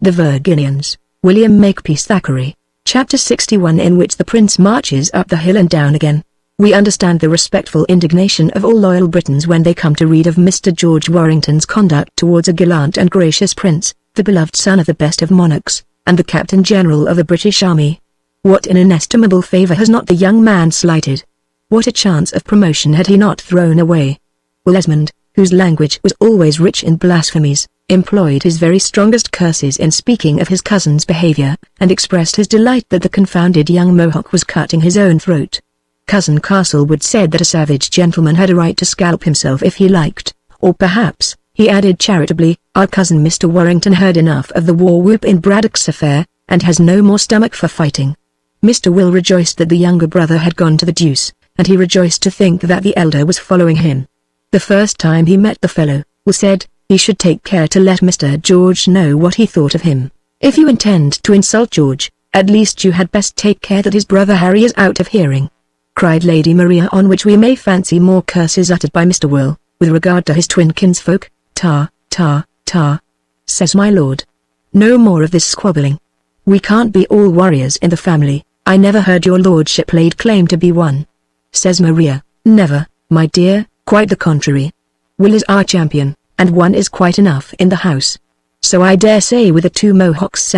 The Virginians, William Makepeace Thackeray. Chapter 61, in which the prince marches up the hill and down again. We understand the respectful indignation of all loyal Britons when they come to read of Mr. George Warrington's conduct towards a gallant and gracious prince, the beloved son of the best of monarchs, and the Captain General of the British Army. What an inestimable favour has not the young man slighted! What a chance of promotion had he not thrown away! Will Esmond, whose language was always rich in blasphemies, employed his very strongest curses in speaking of his cousin's behaviour, and expressed his delight that the confounded young Mohawk was cutting his own throat. Cousin Castlewood said that a savage gentleman had a right to scalp himself if he liked, or perhaps, he added charitably, our cousin Mr. Warrington heard enough of the war whoop in Braddock's affair, and has no more stomach for fighting. Mr. Will rejoiced that the younger brother had gone to the deuce, and he rejoiced to think that the elder was following him. The first time he met the fellow, Will said, he should take care to let Mr. George know what he thought of him. If you intend to insult George, at least you had best take care that his brother Harry is out of hearing, cried Lady Maria, on which we may fancy more curses uttered by Mr. Will, with regard to his twin kinsfolk. Ta, ta, ta, says my lord. No more of this squabbling. We can't be all warriors in the family. I never heard your lordship laid claim to be one, says Maria. Never, my dear, quite the contrary. Will is our champion, and one is quite enough in the house. So I dare say with the two Mohawks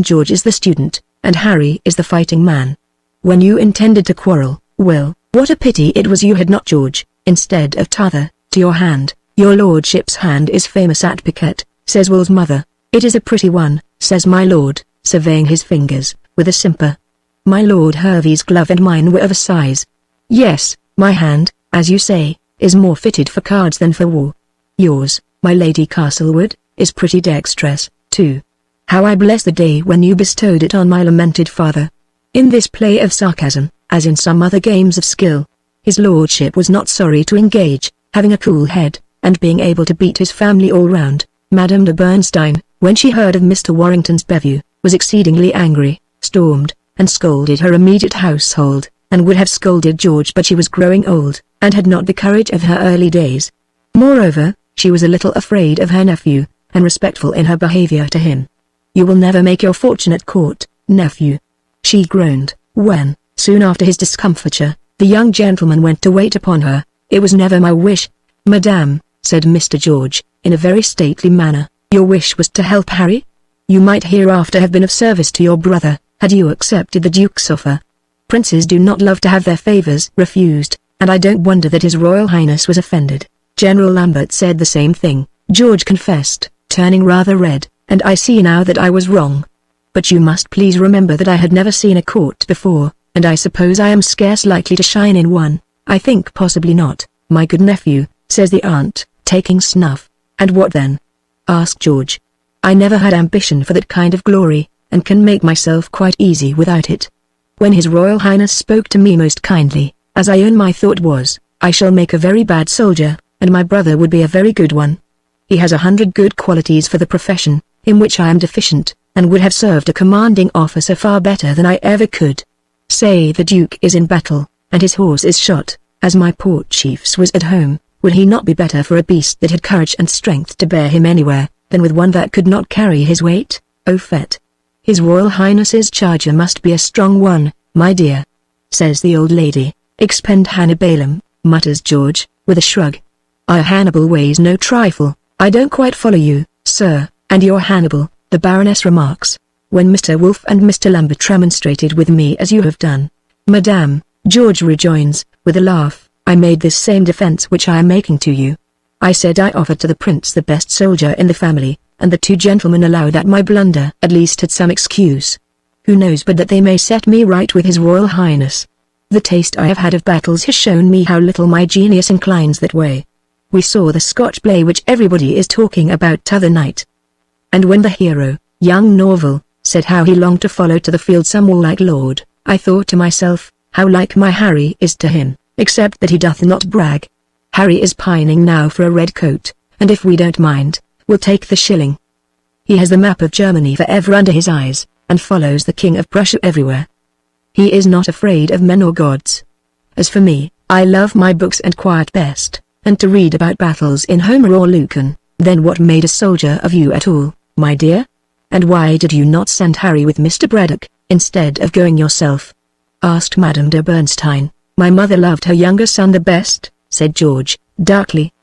George is the student, and Harry is the fighting man. When you intended to quarrel, Will, what a pity it was you had not George, instead of t'other, to your hand. Your lordship's hand is famous at piquet, says Will's mother. It is a pretty one, says my lord, surveying his fingers, with a simper. My Lord Hervey's glove and mine were of a size. Yes, my hand, as you say, is more fitted for cards than for war. Yours, my Lady Castlewood, is pretty dexterous, too. How I bless the day when you bestowed it on my lamented father. In this play of sarcasm, as in some other games of skill, his lordship was not sorry to engage, having a cool head, and being able to beat his family all round. Madame de Bernstein, when she heard of Mr. Warrington's bevy, was exceedingly angry, stormed, and scolded her immediate household, and would have scolded George, but she was growing old, and had not the courage of her early days. Moreover, she was a little afraid of her nephew, and respectful in her behaviour to him. You will never make your fortune at court, nephew, she groaned, when, soon after his discomfiture, the young gentleman went to wait upon her. It was never my wish, madame, said Mr. George, in a very stately manner. Your wish was to help Harry? You might hereafter have been of service to your brother, had you accepted the Duke's offer. Princes do not love to have their favours refused, and I don't wonder that His Royal Highness was offended. General Lambert said the same thing, George confessed, turning rather red, and I see now that I was wrong. But you must please remember that I had never seen a court before, and I suppose I am scarce likely to shine in one. I think possibly not, my good nephew, says the aunt, taking snuff. And what then? Asked George. I never had ambition for that kind of glory, and can make myself quite easy without it. When His Royal Highness spoke to me most kindly, as I own my thought was, I shall make a very bad soldier, and my brother would be a very good one. He has 100 good qualities for the profession, in which I am deficient, and would have served a commanding officer far better than I ever could. Say the Duke is in battle, and his horse is shot, as my poor chief's was at home, would he not be better for a beast that had courage and strength to bear him anywhere, than with one that could not carry his weight? Au fait. His Royal Highness's charger must be a strong one, my dear, says the old lady. Expend Hannibalum, mutters George, with a shrug. Our Hannibal weighs no trifle. I don't quite follow you, sir, and your Hannibal, the Baroness remarks, when Mr. Wolfe and Mr. Lambert remonstrated with me as you have done. Madame, George rejoins, with a laugh, I made this same defence which I am making to you. I said I offered to the prince the best soldier in the family, and the two gentlemen allow that my blunder at least had some excuse. Who knows but that they may set me right with His Royal Highness? The taste I have had of battles has shown me how little my genius inclines that way. We saw the Scotch play which everybody is talking about t'other night. And when the hero, young Norval, said how he longed to follow to the field some warlike lord, I thought to myself, how like my Harry is to him, except that he doth not brag. Harry is pining now for a red coat, and if we don't mind, we'll take the shilling. He has the map of Germany forever under his eyes, and follows the King of Prussia everywhere. He is not afraid of men or gods. As for me, I love my books and quiet best, and to read about battles in Homer or Lucan. Then what made a soldier of you at all, my dear? "And why did you not send Harry with Mr. Braddock, instead of going yourself?" asked Madame de Bernstein. "My mother loved her younger son the best," said George, darkly.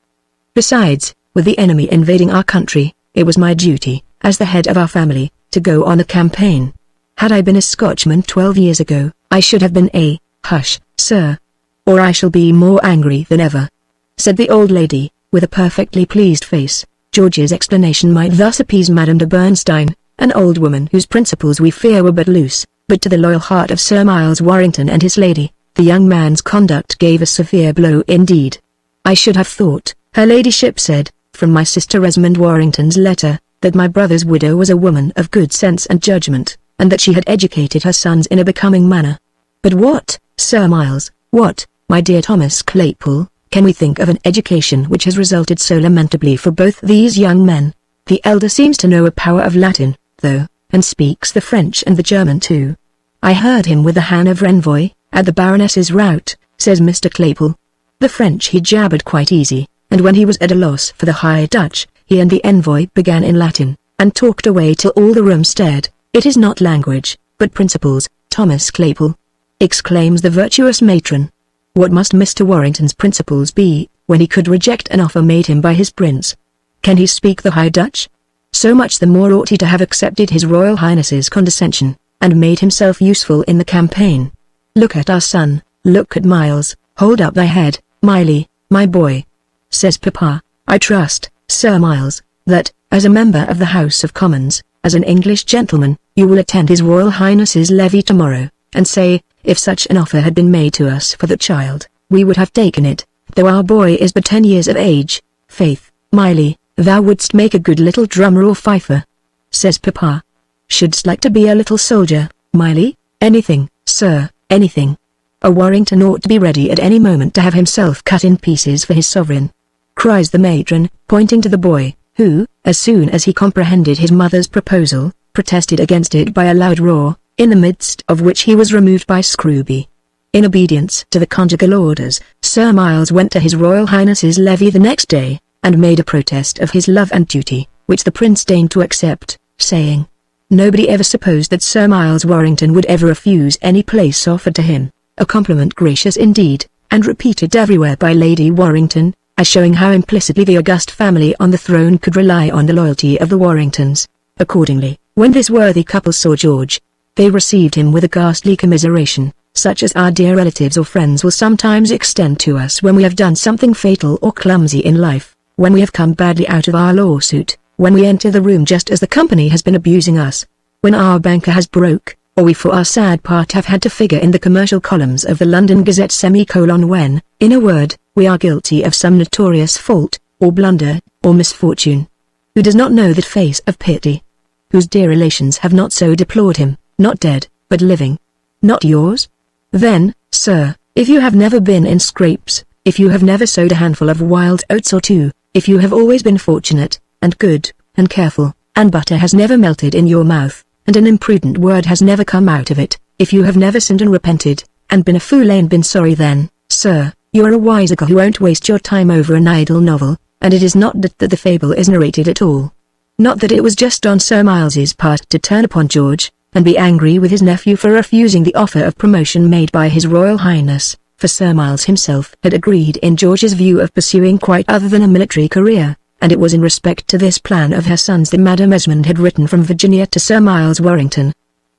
"Besides, with the enemy invading our country, it was my duty, as the head of our family, to go on the campaign. Had I been a Scotchman 12 years ago, I should have been a—" "Hush, sir. Or I shall be more angry than ever," said the old lady, with a perfectly pleased face. George's explanation might thus appease Madame de Bernstein, an old woman whose principles we fear were but loose, but to the loyal heart of Sir Miles Warrington and his lady, the young man's conduct gave a severe blow indeed. "I should have thought," her ladyship said, "from my sister Esmond Warrington's letter, that my brother's widow was a woman of good sense and judgment, and that she had educated her sons in a becoming manner. But what, Sir Miles, what, my dear Thomas Claypole, can we think of an education which has resulted so lamentably for both these young men? The elder seems to know a power of Latin, though, and speaks the French and the German too. I heard him with the Hanover envoy, at the Baroness's rout," says Mr. Claypole. "The French he jabbered quite easy, and when he was at a loss for the High Dutch, he and the envoy began in Latin, and talked away till all the room stared. It is not language, but principles, Thomas Claypole," exclaims the virtuous matron. "What must Mr. Warrington's principles be, when he could reject an offer made him by his prince? Can he speak the High Dutch? So much the more ought he to have accepted his Royal Highness's condescension, and made himself useful in the campaign. Look at our son, look at Miles, hold up thy head, Miley, my boy," says Papa. "I trust, Sir Miles, that, as a member of the House of Commons, as an English gentleman, you will attend his Royal Highness's levee tomorrow, and say, if such an offer had been made to us for the child, we would have taken it, though our boy is but 10 years of age. Faith, Miley, thou wouldst make a good little drummer or fifer," says Papa. "Shouldst like to be a little soldier, Miley?" "Anything, sir, anything. A Warrington ought to be ready at any moment to have himself cut in pieces for his sovereign," cries the matron, pointing to the boy, who, as soon as he comprehended his mother's proposal, protested against it by a loud roar, in the midst of which he was removed by Scrooby. In obedience to the conjugal orders, Sir Miles went to his Royal Highness's levee the next day, and made a protest of his love and duty, which the Prince deigned to accept, saying, "Nobody ever supposed that Sir Miles Warrington would ever refuse any place offered to him," a compliment gracious indeed, and repeated everywhere by Lady Warrington, as showing how implicitly the august family on the throne could rely on the loyalty of the Warringtons. Accordingly, when this worthy couple saw George, they received him with a ghastly commiseration, such as our dear relatives or friends will sometimes extend to us when we have done something fatal or clumsy in life, when we have come badly out of our lawsuit, when we enter the room just as the company has been abusing us, when our banker has broke, or we for our sad part have had to figure in the commercial columns of the London Gazette when, in a word, we are guilty of some notorious fault, or blunder, or misfortune. Who does not know that face of pity? Whose dear relations have not so deplored him, not dead, but living? Not yours? Then, sir, if you have never been in scrapes, if you have never sowed a handful of wild oats or two, if you have always been fortunate, and good, and careful, and butter has never melted in your mouth, and an imprudent word has never come out of it, if you have never sinned and repented, and been a fool and been sorry, then, sir, you are a wiser girl who won't waste your time over an idle novel, and it is not that the fable is narrated at all. Not that it was just on Sir Miles's part to turn upon George, and be angry with his nephew for refusing the offer of promotion made by his Royal Highness, for Sir Miles himself had agreed in George's view of pursuing quite other than a military career, and it was in respect to this plan of her son's that Madame Esmond had written from Virginia to Sir Miles Warrington.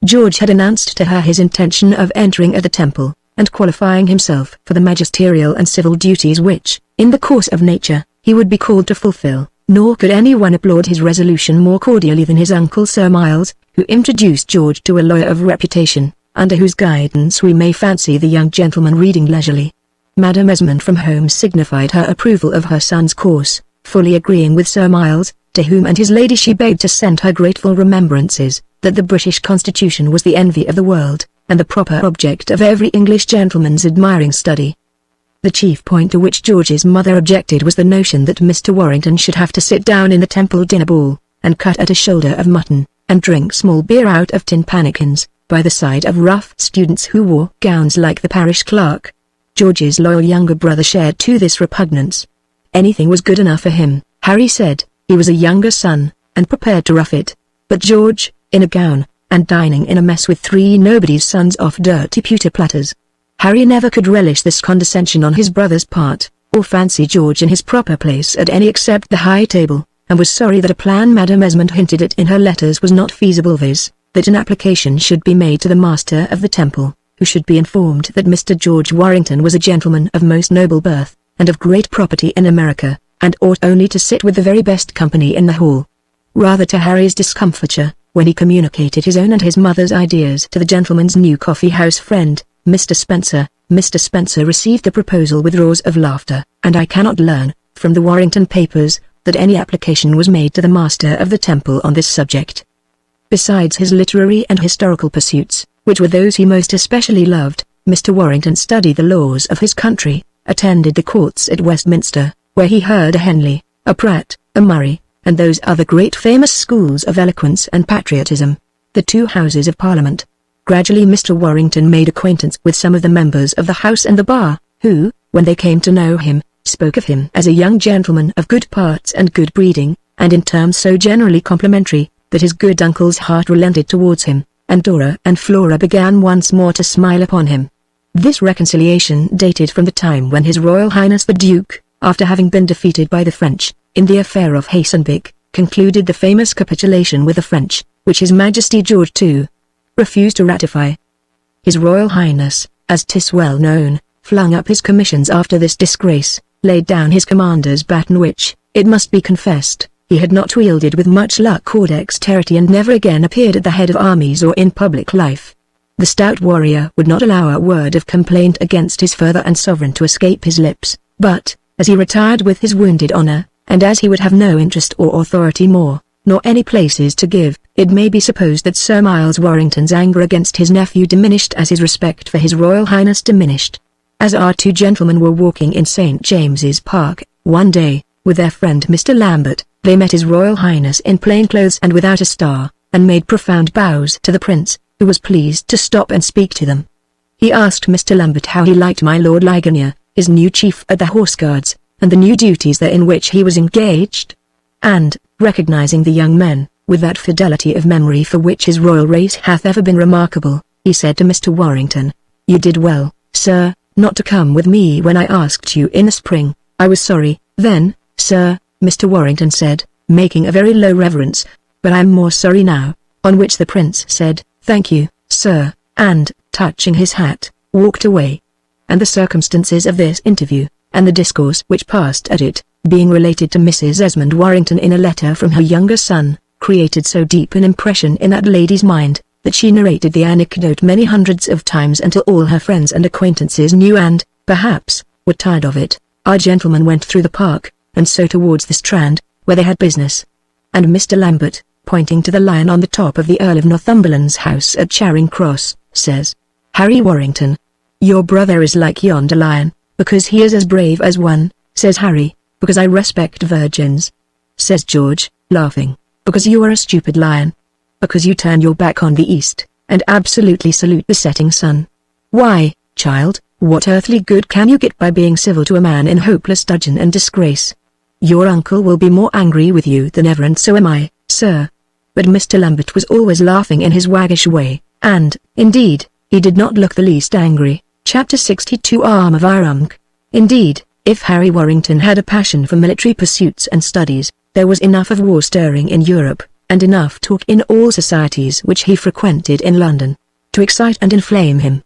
George had announced to her his intention of entering at the Temple, and qualifying himself for the magisterial and civil duties which, in the course of nature, he would be called to fulfill. Nor could anyone applaud his resolution more cordially than his uncle Sir Miles, who introduced George to a lawyer of reputation, under whose guidance we may fancy the young gentleman reading leisurely. Madame Esmond from home signified her approval of her son's course, fully agreeing with Sir Miles, to whom and his lady she begged to send her grateful remembrances, that the British Constitution was the envy of the world, and the proper object of every English gentleman's admiring study. The chief point to which George's mother objected was the notion that Mr. Warrington should have to sit down in the Temple dinner ball, and cut at a shoulder of mutton, and drink small beer out of tin pannikins, by the side of rough students who wore gowns like the parish clerk. George's loyal younger brother shared too this repugnance. Anything was good enough for him, Harry said. He was a younger son, and prepared to rough it. But George, in a gown, and dining in a mess with 3 nobody's sons off dirty pewter platters. Harry never could relish this condescension on his brother's part, or fancy George in his proper place at any except the high table, and was sorry that a plan Madame Esmond hinted at in her letters was not feasible, viz., that an application should be made to the Master of the Temple, who should be informed that Mr. George Warrington was a gentleman of most noble birth, and of great property in America, and ought only to sit with the very best company in the hall. Rather to Harry's discomfiture, when he communicated his own and his mother's ideas to the gentleman's new coffee-house friend, Mr. Spencer received the proposal with roars of laughter, and I cannot learn, from the Warrington papers, that any application was made to the Master of the Temple on this subject. Besides his literary and historical pursuits, which were those he most especially loved, Mr. Warrington studied the laws of his country, attended the courts at Westminster, where he heard a Henley, a Pratt, a Murray, and those other great famous schools of eloquence and patriotism, the 2 Houses of Parliament. Gradually Mr. Warrington made acquaintance with some of the members of the House and the Bar, who, when they came to know him, spoke of him as a young gentleman of good parts and good breeding, and in terms so generally complimentary, that his good uncle's heart relented towards him, and Dora and Flora began once more to smile upon him. This reconciliation dated from the time when His Royal Highness the Duke, after having been defeated by the French, in the affair of Hasenbeek, concluded the famous capitulation with the French, which His Majesty George II refused to ratify. His Royal Highness, as 'tis well known, flung up his commissions after this disgrace, laid down his commander's baton which, it must be confessed, he had not wielded with much luck or dexterity, and never again appeared at the head of armies or in public life. The stout warrior would not allow a word of complaint against his father and sovereign to escape his lips, but, as he retired with his wounded honor, and as he would have no interest or authority more, nor any places to give, it may be supposed that Sir Miles Warrington's anger against his nephew diminished as his respect for His Royal Highness diminished. As our 2 gentlemen were walking in St. James's Park, one day, with their friend Mr. Lambert, they met His Royal Highness in plain clothes and without a star, and made profound bows to the Prince, who was pleased to stop and speak to them. He asked Mr. Lambert how he liked my Lord Ligonier, his new chief at the Horse Guards, and the new duties there in which he was engaged. And, recognizing the young men, with that fidelity of memory for which his royal race hath ever been remarkable, he said to Mr. Warrington, "You did well, sir, not to come with me when I asked you in the spring. I was sorry, then, sir," Mr. Warrington said, making a very low reverence, "but I am more sorry now," on which the Prince said, "Thank you, sir," and, touching his hat, walked away. And the circumstances of this interview, and the discourse which passed at it, being related to Mrs. Esmond Warrington in a letter from her younger son, created so deep an impression in that lady's mind, that she narrated the anecdote many hundreds of times until all her friends and acquaintances knew and, perhaps, were tired of it. Our gentlemen went through the park, and so towards the Strand, where they had business. And Mr. Lambert, pointing to the lion on the top of the Earl of Northumberland's house at Charing Cross, says, "Harry Warrington, your brother is like yonder lion, because he is as brave as one," says Harry, "because I respect virgins," says George, laughing, "because you are a stupid lion, because you turn your back on the east, and absolutely salute the setting sun. Why, child, what earthly good can you get by being civil to a man in hopeless dudgeon and disgrace? Your uncle will be more angry with you than ever, and so am I, sir." But Mr. Lambert was always laughing in his waggish way, and, indeed, he did not look the least angry. Chapter 62 Arm of Irunk. Indeed, if Harry Warrington had a passion for military pursuits and studies, there was enough of war stirring in Europe, and enough talk in all societies which he frequented in London, to excite and inflame him.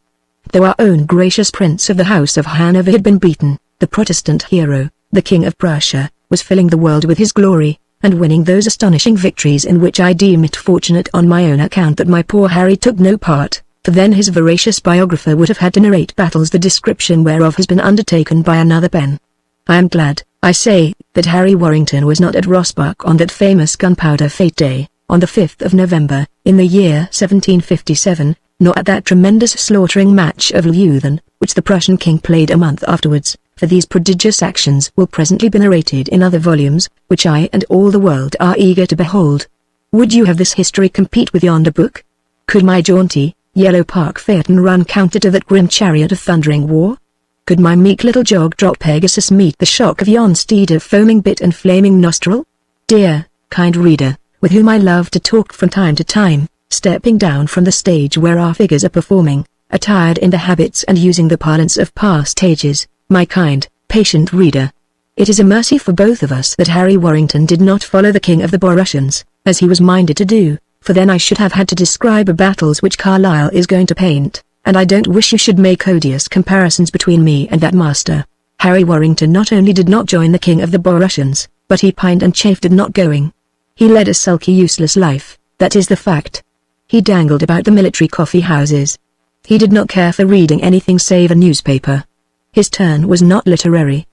Though our own gracious Prince of the House of Hanover had been beaten, the Protestant hero, the King of Prussia, was filling the world with his glory, and winning those astonishing victories in which I deem it fortunate on my own account that my poor Harry took no part, for then his veracious biographer would have had to narrate battles the description whereof has been undertaken by another pen. I am glad, I say, that Harry Warrington was not at Rossbach on that famous gunpowder fete day, on the 5th of November, in the year 1757, nor at that tremendous slaughtering match of Leuthen, which the Prussian king played a month afterwards, for these prodigious actions will presently be narrated in other volumes, which I and all the world are eager to behold. Would you have this history compete with yonder book? Could my jaunty, yellow park phaeton run counter to that grim chariot of thundering war? Could my meek little jog-trot Pegasus meet the shock of yon steed of foaming bit and flaming nostril? Dear, kind reader, with whom I love to talk from time to time, stepping down from the stage where our figures are performing, attired in the habits and using the parlance of past ages, my kind, patient reader. It is a mercy for both of us that Harry Warrington did not follow the King of the Borussians, as he was minded to do, for then I should have had to describe battles which Carlyle is going to paint, and I don't wish you should make odious comparisons between me and that master. Harry Warrington not only did not join the King of the Borussians, but he pined and chafed at not going. He led a sulky useless life, that is the fact. He dangled about the military coffee houses. He did not care for reading anything save a newspaper. His turn was not literary.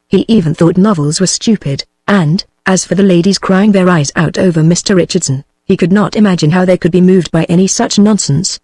He even thought novels were stupid, and, as for the ladies crying their eyes out over Mr. Richardson, he could not imagine how they could be moved by any such nonsense.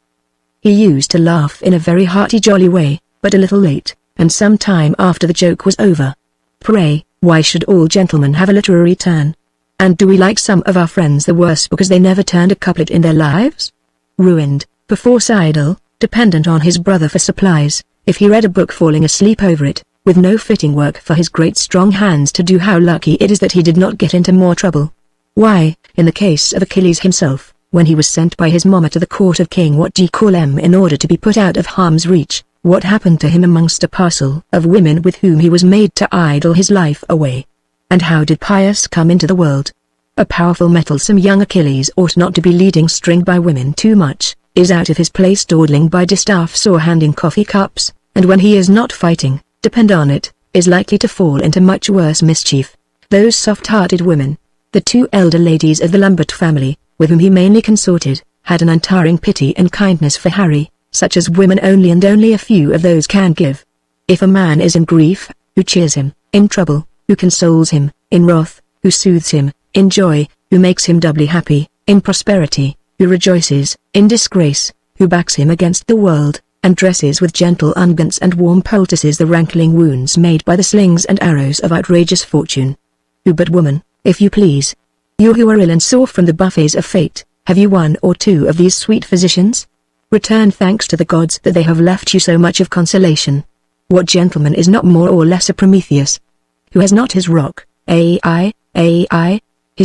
He used to laugh in a very hearty jolly way, but a little late, and some time after the joke was over. Pray, why should all gentlemen have a literary turn? And do we like some of our friends the worse because they never turned a couplet in their lives? Ruined, perforce idle, dependent on his brother for supplies, if he read a book falling asleep over it, with no fitting work for his great strong hands to do, how lucky it is that he did not get into more trouble. Why, in the case of Achilles himself, when he was sent by his mamma to the court of King what d'ye call 'em in order to be put out of harm's reach, what happened to him amongst a parcel of women with whom he was made to idle his life away? And how did Pius come into the world? A powerful mettlesome young Achilles ought not to be leading string by women too much, is out of his place dawdling by distaffs or handing coffee cups, and when he is not fighting, depend on it, is likely to fall into much worse mischief. Those soft-hearted women, the two elder ladies of the Lambert family, with whom he mainly consorted, had an untiring pity and kindness for Harry, such as women only and only a few of those can give. If a man is in grief, who cheers him, in trouble, who consoles him, in wrath, who soothes him, in joy, who makes him doubly happy, in prosperity, who rejoices, in disgrace, who backs him against the world, and dresses with gentle unguents and warm poultices the rankling wounds made by the slings and arrows of outrageous fortune. Who but woman, if you please? You who are ill and sore from the buffets of fate, have you one or two of these sweet physicians? Return thanks to the gods that they have left you so much of consolation. What gentleman is not more or less a Prometheus? Who has not his rock, his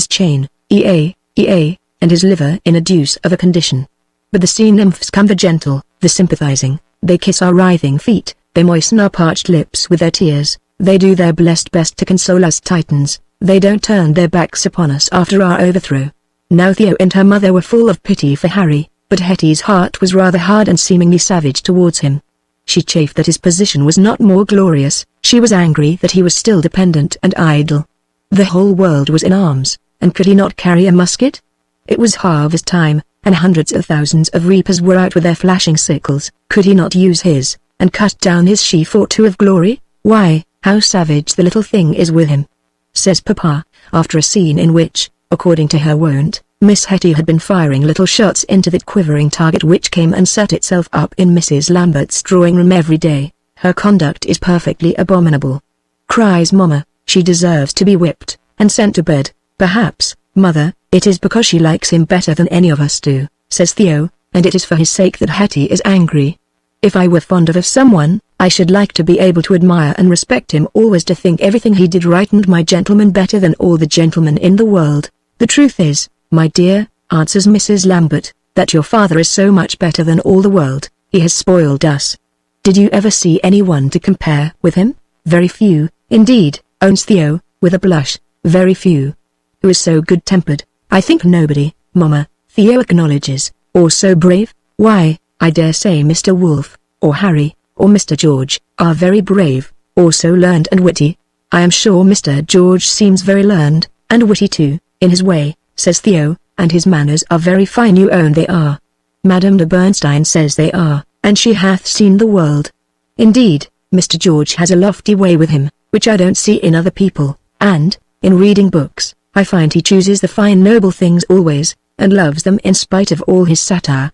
chain, and his liver in a deuce of a condition? But the sea nymphs come, the gentle, the sympathizing, they kiss our writhing feet, they moisten our parched lips with their tears, they do their blessed best to console us Titans, they don't turn their backs upon us after our overthrow. Now Theo and her mother were full of pity for Harry, but Hetty's heart was rather hard and seemingly savage towards him. She chafed that his position was not more glorious, she was angry that he was still dependent and idle. The whole world was in arms, and could he not carry a musket? It was harvest time, and hundreds of thousands of reapers were out with their flashing sickles. Could he not use his, and cut down his sheaf or two of glory? Why, how savage the little thing is with him, says Papa, after a scene in which, according to her wont, Miss Hetty had been firing little shots into that quivering target which came and set itself up in Mrs. Lambert's drawing-room every day. Her conduct is perfectly abominable. Cries Mamma, she deserves to be whipped, and sent to bed. Perhaps, Mother, it is because she likes him better than any of us do, says Theo, and it is for his sake that Hetty is angry. If I were fond of someone, I should like to be able to admire and respect him, always to think everything he did right and my gentleman better than all the gentlemen in the world. The truth is, my dear, answers Mrs. Lambert, that your father is so much better than all the world, he has spoiled us. Did you ever see anyone to compare with him? Very few, indeed, owns Theo, with a blush, very few. Who is so good-tempered? I think nobody, Mamma, Theo acknowledges, or so brave. Why, I dare say Mr. Wolfe, or Harry, or Mr. George, are very brave, or so learned and witty. I am sure Mr. George seems very learned, and witty too, in his way, says Theo, and his manners are very fine. You own they are. Madame de Bernstein says they are, and she hath seen the world. Indeed, Mr. George has a lofty way with him, which I don't see in other people, and, in reading books, I find he chooses the fine noble things always, and loves them in spite of all his satire.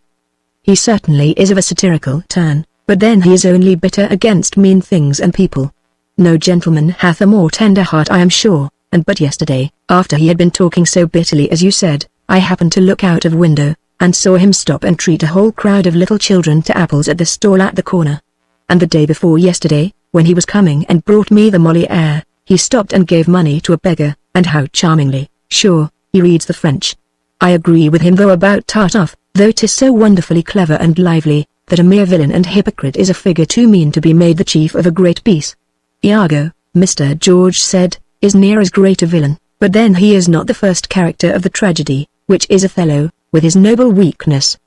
He certainly is of a satirical turn, but then he is only bitter against mean things and people. No gentleman hath a more tender heart, I am sure, and but yesterday, after he had been talking so bitterly as you said, I happened to look out of window, and saw him stop and treat a whole crowd of little children to apples at the stall at the corner. And the day before yesterday, when he was coming and brought me the Molière, he stopped and gave money to a beggar, and how charmingly. Sure, he reads the French. I agree with him though about Tartuffe, though 'tis so wonderfully clever and lively, that a mere villain and hypocrite is a figure too mean to be made the chief of a great piece. Iago, Mr. George said, is near as great a villain, but then he is not the first character of the tragedy, which is Othello, with his noble weakness.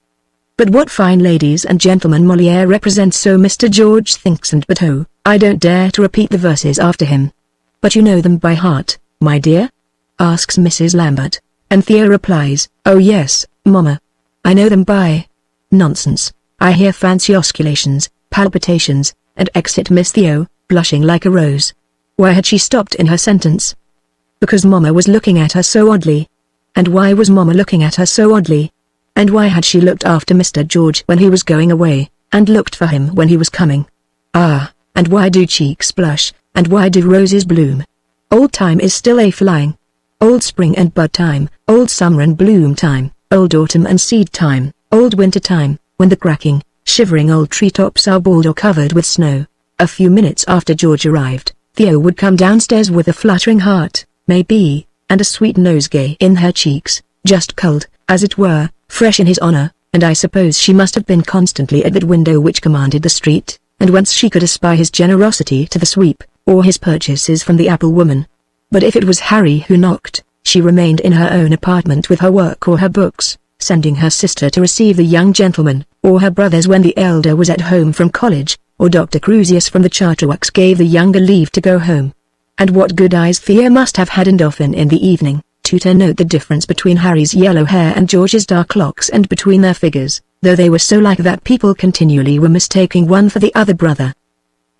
But what fine ladies and gentlemen Molière represents, so Mr. George thinks, and but oh, I don't dare to repeat the verses after him. But you know them by heart, my dear? Asks Mrs. Lambert, and Theo replies, oh yes, Mamma. I know them by. Nonsense, I hear fancy osculations, palpitations, and exit Miss Theo, blushing like a rose. Why had she stopped in her sentence? Because Mamma was looking at her so oddly. And why was Mamma looking at her so oddly? And why had she looked after Mr. George when he was going away, and looked for him when he was coming? Ah, and why do cheeks blush, and why do roses bloom? Old time is still a-flying. Old spring and bud time, old summer and bloom time, old autumn and seed time, old winter time, when the cracking, shivering old treetops are bald or covered with snow. A few minutes after George arrived, Theo would come downstairs with a fluttering heart, maybe, and a sweet nosegay in her cheeks, just culled, as it were, fresh in his honor, and I suppose she must have been constantly at that window which commanded the street, and whence she could espy his generosity to the sweep, or his purchases from the apple woman. But if it was Harry who knocked, she remained in her own apartment with her work or her books, sending her sister to receive the young gentleman, or her brothers when the elder was at home from college, or Dr. Crusius from the Charterworks gave the younger leave to go home. And what good eyes Theo must have had, and often in the evening, to note the difference between Harry's yellow hair and George's dark locks, and between their figures, though they were so like that people continually were mistaking one for the other brother.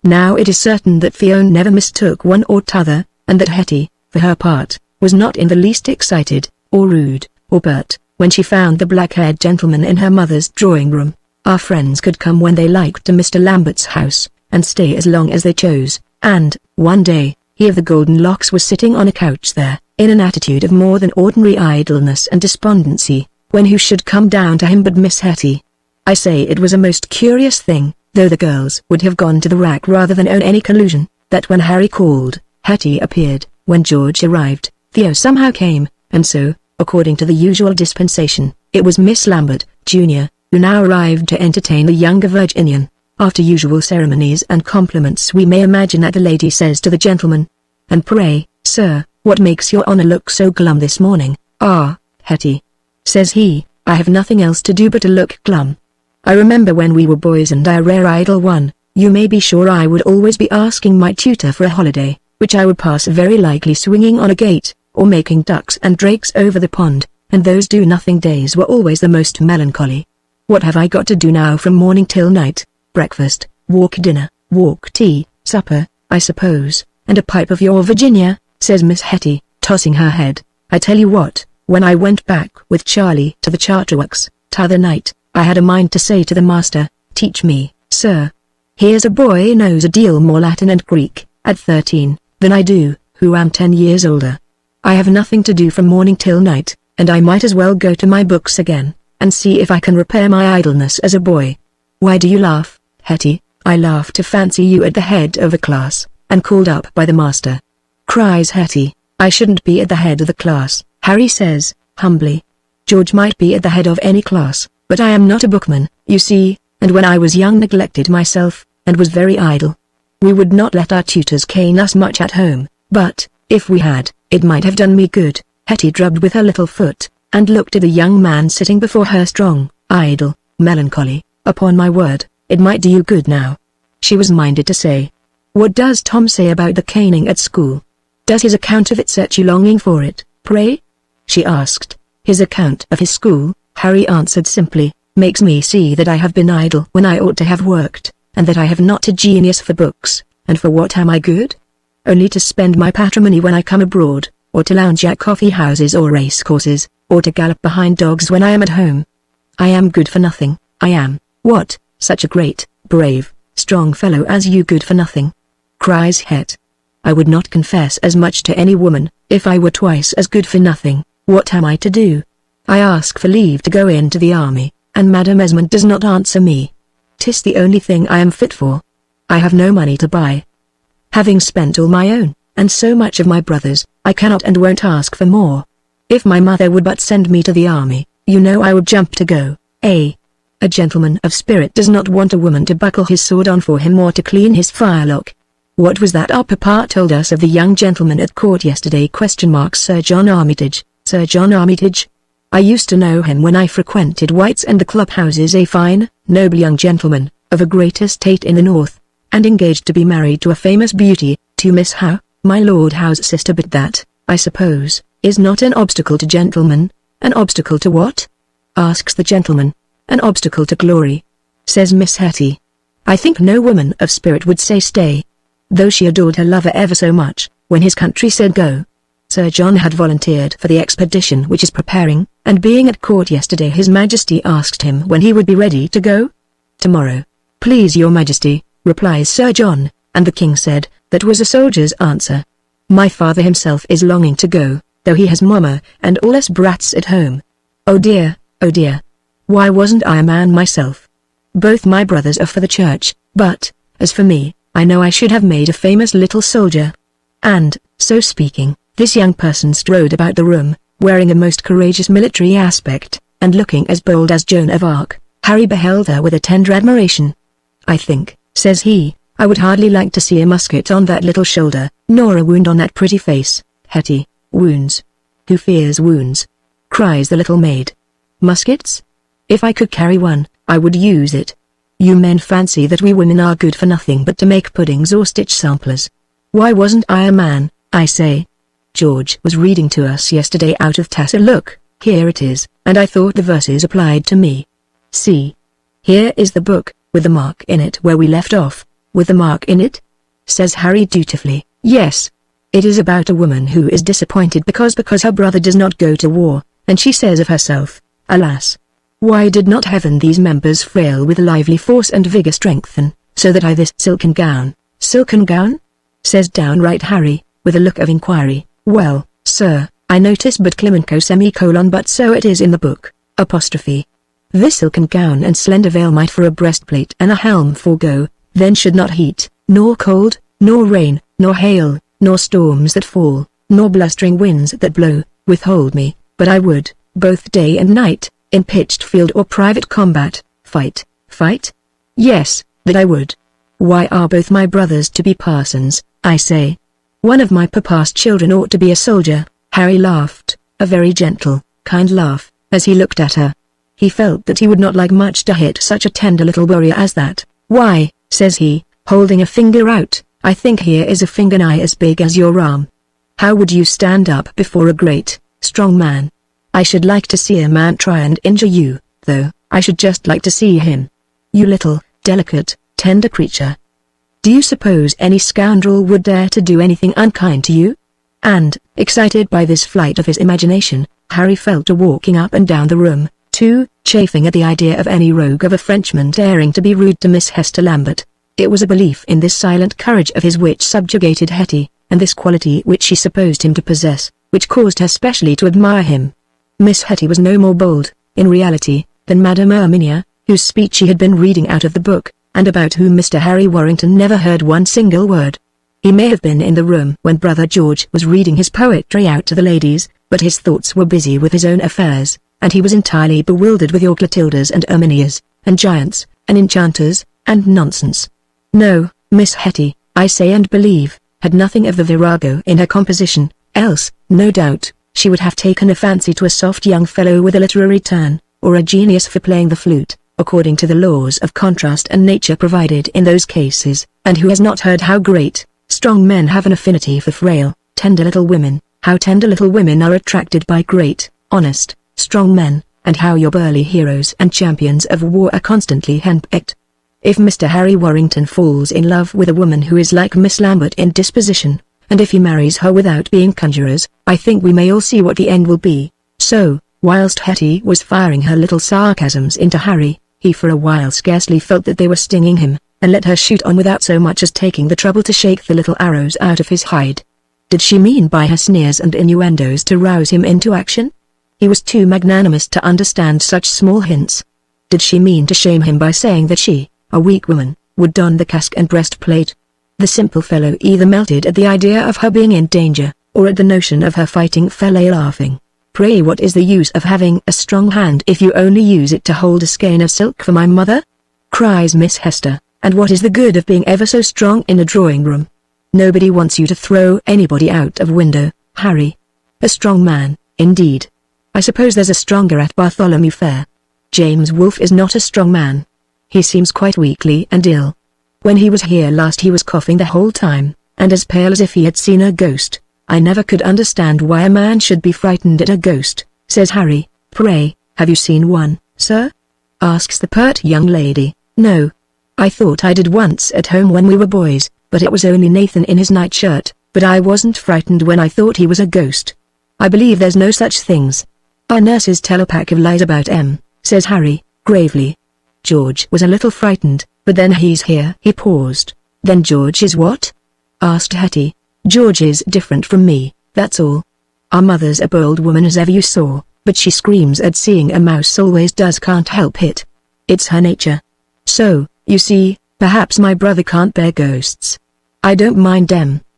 Now it is certain that Theo never mistook one or t'other, and that Hetty, for her part, was not in the least excited, or rude, or pert, when she found the black-haired gentleman in her mother's drawing-room. Our friends could come when they liked to Mr. Lambert's house, and stay as long as they chose, and, one day, he of the golden locks was sitting on a couch there, in an attitude of more than ordinary idleness and despondency, when who should come down to him but Miss Hetty. I say it was a most curious thing, though the girls would have gone to the rack rather than own any collusion, that when Harry called, Hetty appeared. When George arrived, Theo somehow came, and so, according to the usual dispensation, it was Miss Lambert, Jr., who now arrived to entertain the younger Virginian. After usual ceremonies and compliments, we may imagine that the lady says to the gentleman, "And pray, sir, what makes your honor look so glum this morning?" "Ah, Hetty," says he, "I have nothing else to do but to look glum. I remember when we were boys and I a rare idle one, you may be sure I would always be asking my tutor for a holiday, which I would pass very likely swinging on a gate, or making ducks and drakes over the pond, and those do-nothing days were always the most melancholy. What have I got to do now from morning till night? Breakfast, walk dinner, walk tea, supper, I suppose, and a pipe of your Virginia," says Miss Hetty, tossing her head. "I tell you what, when I went back with Charlie to the Charterworks, t'other night, I had a mind to say to the master, 'Teach me, sir. Here's a boy knows a deal more Latin and Greek, at 13, than I do, who am 10 years older. I have nothing to do from morning till night, and I might as well go to my books again, and see if I can repair my idleness as a boy.' Why do you laugh, Hetty?" "I laugh to fancy you at the head of a class, and called up by the master," cries Hetty. "I shouldn't be at the head of the class," Harry says, humbly. "George might be at the head of any class, but I am not a bookman, you see, and when I was young neglected myself, and was very idle. We would not let our tutors cane us much at home, but, if we had, it might have done me good." Hetty drubbed with her little foot, and looked at the young man sitting before her, strong, idle, melancholy. "Upon my word, it might do you good now," she was minded to say. "What does Tom say about the caning at school? Does his account of it set you longing for it, pray?" she asked. "His account of his school," Harry answered simply, "makes me see that I have been idle when I ought to have worked, and that I have not a genius for books, and for what am I good? Only to spend my patrimony when I come abroad, or to lounge at coffee houses or race courses, or to gallop behind dogs when I am at home. I am good for nothing, I am." "What, such a great, brave, strong fellow as you good for nothing?" cries Het. "I would not confess as much to any woman, if I were twice as good for nothing. What am I to do? I ask for leave to go into the army, and Madame Esmond does not answer me. 'Tis the only thing I am fit for. I have no money to buy. Having spent all my own, and so much of my brother's, I cannot and won't ask for more. If my mother would but send me to the army, you know I would jump to go. A gentleman of spirit does not want a woman to buckle his sword on for him or to clean his firelock. What was that our papa told us of the young gentleman at court yesterday? Sir John Armitage. Sir John Armitage? I used to know him when I frequented White's and the clubhouses. A fine, noble young gentleman, of a great estate in the north, and engaged to be married to a famous beauty, to Miss Howe, my Lord Howe's sister. But that, I suppose, is not an obstacle to gentlemen. An obstacle to what? Asks the gentleman. An obstacle to glory, says Miss Hetty. I think no woman of spirit would say stay, though she adored her lover ever so much, when his country said go. Sir John had volunteered for the expedition which is preparing, and being at court yesterday His Majesty asked him when he would be ready to go. Tomorrow, please your Majesty, replies Sir John, and the King said, that was a soldier's answer. My father himself is longing to go, though he has mamma and all us brats at home. Oh dear, oh dear. Why wasn't I a man myself? Both my brothers are for the church, but, as for me, I know I should have made a famous little soldier. And, so speaking, this young person strode about the room, wearing a most courageous military aspect, and looking as bold as Joan of Arc. Harry beheld her with a tender admiration. I think, says he, I would hardly like to see a musket on that little shoulder, nor a wound on that pretty face. Hetty, wounds? Who fears wounds? Cries the little maid. Muskets? If I could carry one, I would use it. You men fancy that we women are good for nothing but to make puddings or stitch samplers. Why wasn't I a man, I say? George was reading to us yesterday out of Thackeray. Look, here it is, and I thought the verses applied to me. See. Here is the book, with the mark in it where we left off. With the mark in it? Says Harry dutifully. Yes. It is about a woman who is disappointed because her brother does not go to war, and she says of herself, alas! Why did not heaven these members frail with lively force and vigor strengthen, so that I this silken gown? Silken gown? Says downright Harry, with a look of inquiry. Well, sir, I notice but but so it is in the book, apostrophe. This silken gown and slender veil might for a breastplate and a helm forego, then should not heat, nor cold, nor rain, nor hail, nor storms that fall, nor blustering winds that blow, withhold me, but I would, both day and night, in pitched field or private combat, fight. Yes, that I would. Why are both my brothers to be parsons, I say? One of my papa's children ought to be a soldier. Harry laughed, a very gentle, kind laugh, as he looked at her. He felt that he would not like much to hit such a tender little warrior as that. Why, says he, holding a finger out, I think here is a finger nigh as big as your arm. How would you stand up before a great, strong man? I should like to see a man try and injure you, though. I should just like to see him. You little, delicate, tender creature. Do you suppose any scoundrel would dare to do anything unkind to you? And, excited by this flight of his imagination, Harry fell to walking up and down the room, too, chafing at the idea of any rogue of a Frenchman daring to be rude to Miss Hester Lambert. It was a belief in this silent courage of his which subjugated Hetty, and this quality which she supposed him to possess, which caused her specially to admire him. Miss Hetty was no more bold, in reality, than Madame Erminia, whose speech she had been reading out of the book, and about whom Mr. Harry Warrington never heard one single word. He may have been in the room when Brother George was reading his poetry out to the ladies, but his thoughts were busy with his own affairs, and he was entirely bewildered with your Clotildas and Erminias, and giants, and enchanters, and nonsense. No, Miss Hetty, I say and believe, had nothing of the virago in her composition, else, no doubt, she would have taken a fancy to a soft young fellow with a literary turn, or a genius for playing the flute, according to the laws of contrast and nature provided in those cases, and who has not heard how great, strong men have an affinity for frail, tender little women, how tender little women are attracted by great, honest, strong men, and how your burly heroes and champions of war are constantly henpecked. If Mr. Harry Warrington falls in love with a woman who is like Miss Lambert in disposition, and if he marries her without being conjurers, I think we may all see what the end will be. So, whilst Hetty was firing her little sarcasms into Harry, he for a while scarcely felt that they were stinging him, and let her shoot on without so much as taking the trouble to shake the little arrows out of his hide. Did she mean by her sneers and innuendos to rouse him into action? He was too magnanimous to understand such small hints. Did she mean to shame him by saying that she, a weak woman, would don the casque and breastplate? The simple fellow either melted at the idea of her being in danger, or at the notion of her fighting fell a laughing. Pray, what is the use of having a strong hand if you only use it to hold a skein of silk for my mother? Cries Miss Hester, and what is the good of being ever so strong in a drawing room? Nobody wants you to throw anybody out of window, Harry. A strong man, indeed. I suppose there's a stronger at Bartholomew Fair. James Wolfe is not a strong man. He seems quite weakly and ill. When he was here last he was coughing the whole time, and as pale as if he had seen a ghost. I never could understand why a man should be frightened at a ghost, says Harry. Pray, have you seen one, sir? Asks the pert young lady. No. I thought I did once at home when we were boys, but it was only Nathan in his nightshirt, but I wasn't frightened when I thought he was a ghost. I believe there's no such things. Our nurses tell a pack of lies about says Harry, gravely. George was a little frightened, but then he's here. He paused. Then George is what? Asked Hetty. George is different from me, that's all. Our mother's a bold woman as ever you saw, but she screams at seeing a mouse, always does, can't help it. It's her nature. So, you see, perhaps my brother can't bear ghosts. I don't mind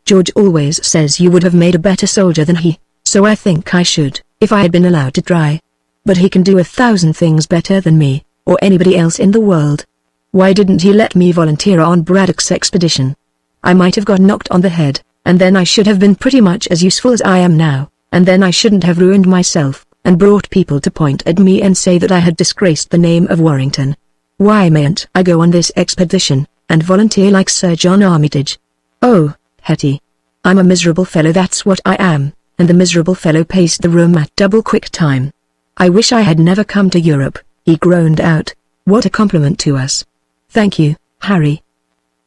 George always says you would have made a better soldier than he, so I think I should, if I had been allowed to try. But he can do 1,000 things better than me, or anybody else in the world. Why didn't he let me volunteer on Braddock's expedition? I might have got knocked on the head, and then I should have been pretty much as useful as I am now, and then I shouldn't have ruined myself, and brought people to point at me and say that I had disgraced the name of Warrington. Why mayn't I go on this expedition, and volunteer like Sir John Armitage? Oh, Hetty. I'm a miserable fellow, that's what I am, and the miserable fellow paced the room at double quick time. I wish I had never come to Europe, he groaned out. What a compliment to us. Thank you, Harry.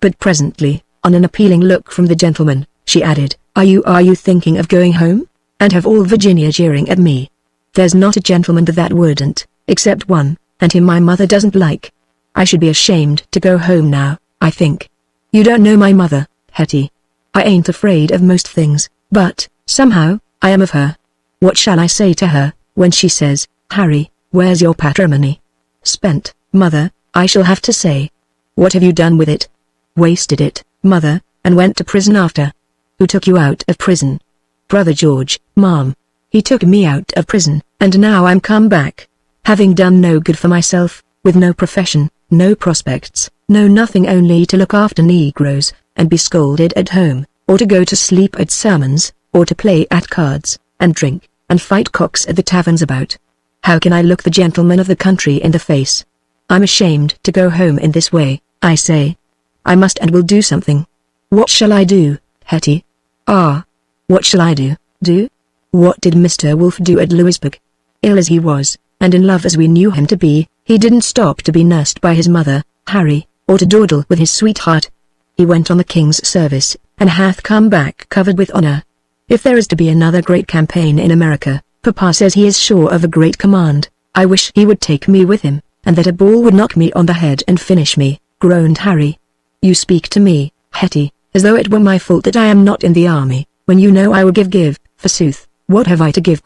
But presently, on an appealing look from the gentleman, she added, Are you thinking of going home? And have all Virginia jeering at me? There's not a gentleman that wouldn't, except one, and him my mother doesn't like. I should be ashamed to go home now, I think. You don't know my mother, Hetty. I ain't afraid of most things, but, somehow, I am of her. What shall I say to her, when she says, Harry, where's your patrimony? Spent, mother, I shall have to say. What have you done with it? Wasted it, mother, and went to prison after. Who took you out of prison? Brother George, Mom. He took me out of prison, and now I'm come back. Having done no good for myself, with no profession, no prospects, no nothing, only to look after Negroes, and be scolded at home, or to go to sleep at sermons, or to play at cards, and drink, and fight cocks at the taverns about. How can I look the gentleman of the country in the face? I'm ashamed to go home in this way, I say. I must and will do something. What shall I do, Hetty? What shall I do? What did Mr. Wolfe do at Louisbourg? Ill as he was, and in love as we knew him to be, he didn't stop to be nursed by his mother, Harry, or to dawdle with his sweetheart. He went on the king's service, and hath come back covered with honor. If there is to be another great campaign in America, Papa says he is sure of a great command. I wish he would take me with him, and that a ball would knock me on the head and finish me, groaned Harry. You speak to me, Hetty, as though it were my fault that I am not in the army, when you know I will give, forsooth, what have I to give?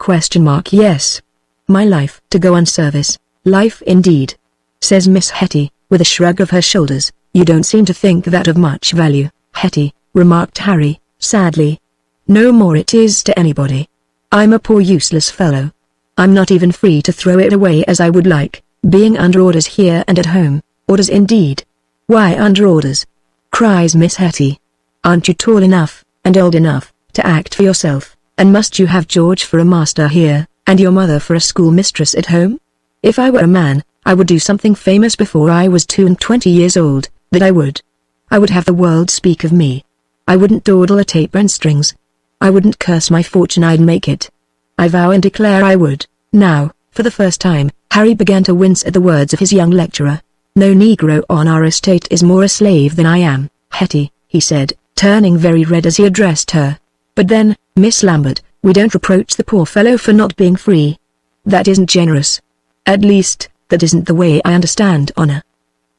Yes. My life to go on service, life indeed. Says Miss Hetty, with a shrug of her shoulders. You don't seem to think that of much value, Hetty, remarked Harry, sadly. No more it is to anybody. I'm a poor useless fellow. I'm not even free to throw it away as I would like, being under orders here and at home. Orders indeed. Why under orders? Cries Miss Hetty. Aren't you tall enough, and old enough, to act for yourself, and must you have George for a master here, and your mother for a schoolmistress at home? If I were a man, I would do something famous before I was 22 years old, that I would. I would have the world speak of me. I wouldn't dawdle at apron strings. I wouldn't curse my fortune, I'd make it. I vow and declare I would. Now, for the first time, Harry began to wince at the words of his young lecturer. No Negro on our estate is more a slave than I am, Hetty, he said, turning very red as he addressed her. But then, Miss Lambert, we don't reproach the poor fellow for not being free. That isn't generous. At least, that isn't the way I understand honor.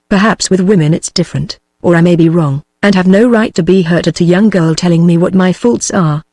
Perhaps with women it's different, or I may be wrong, and have no right to be hurt at a young girl telling me what my faults are.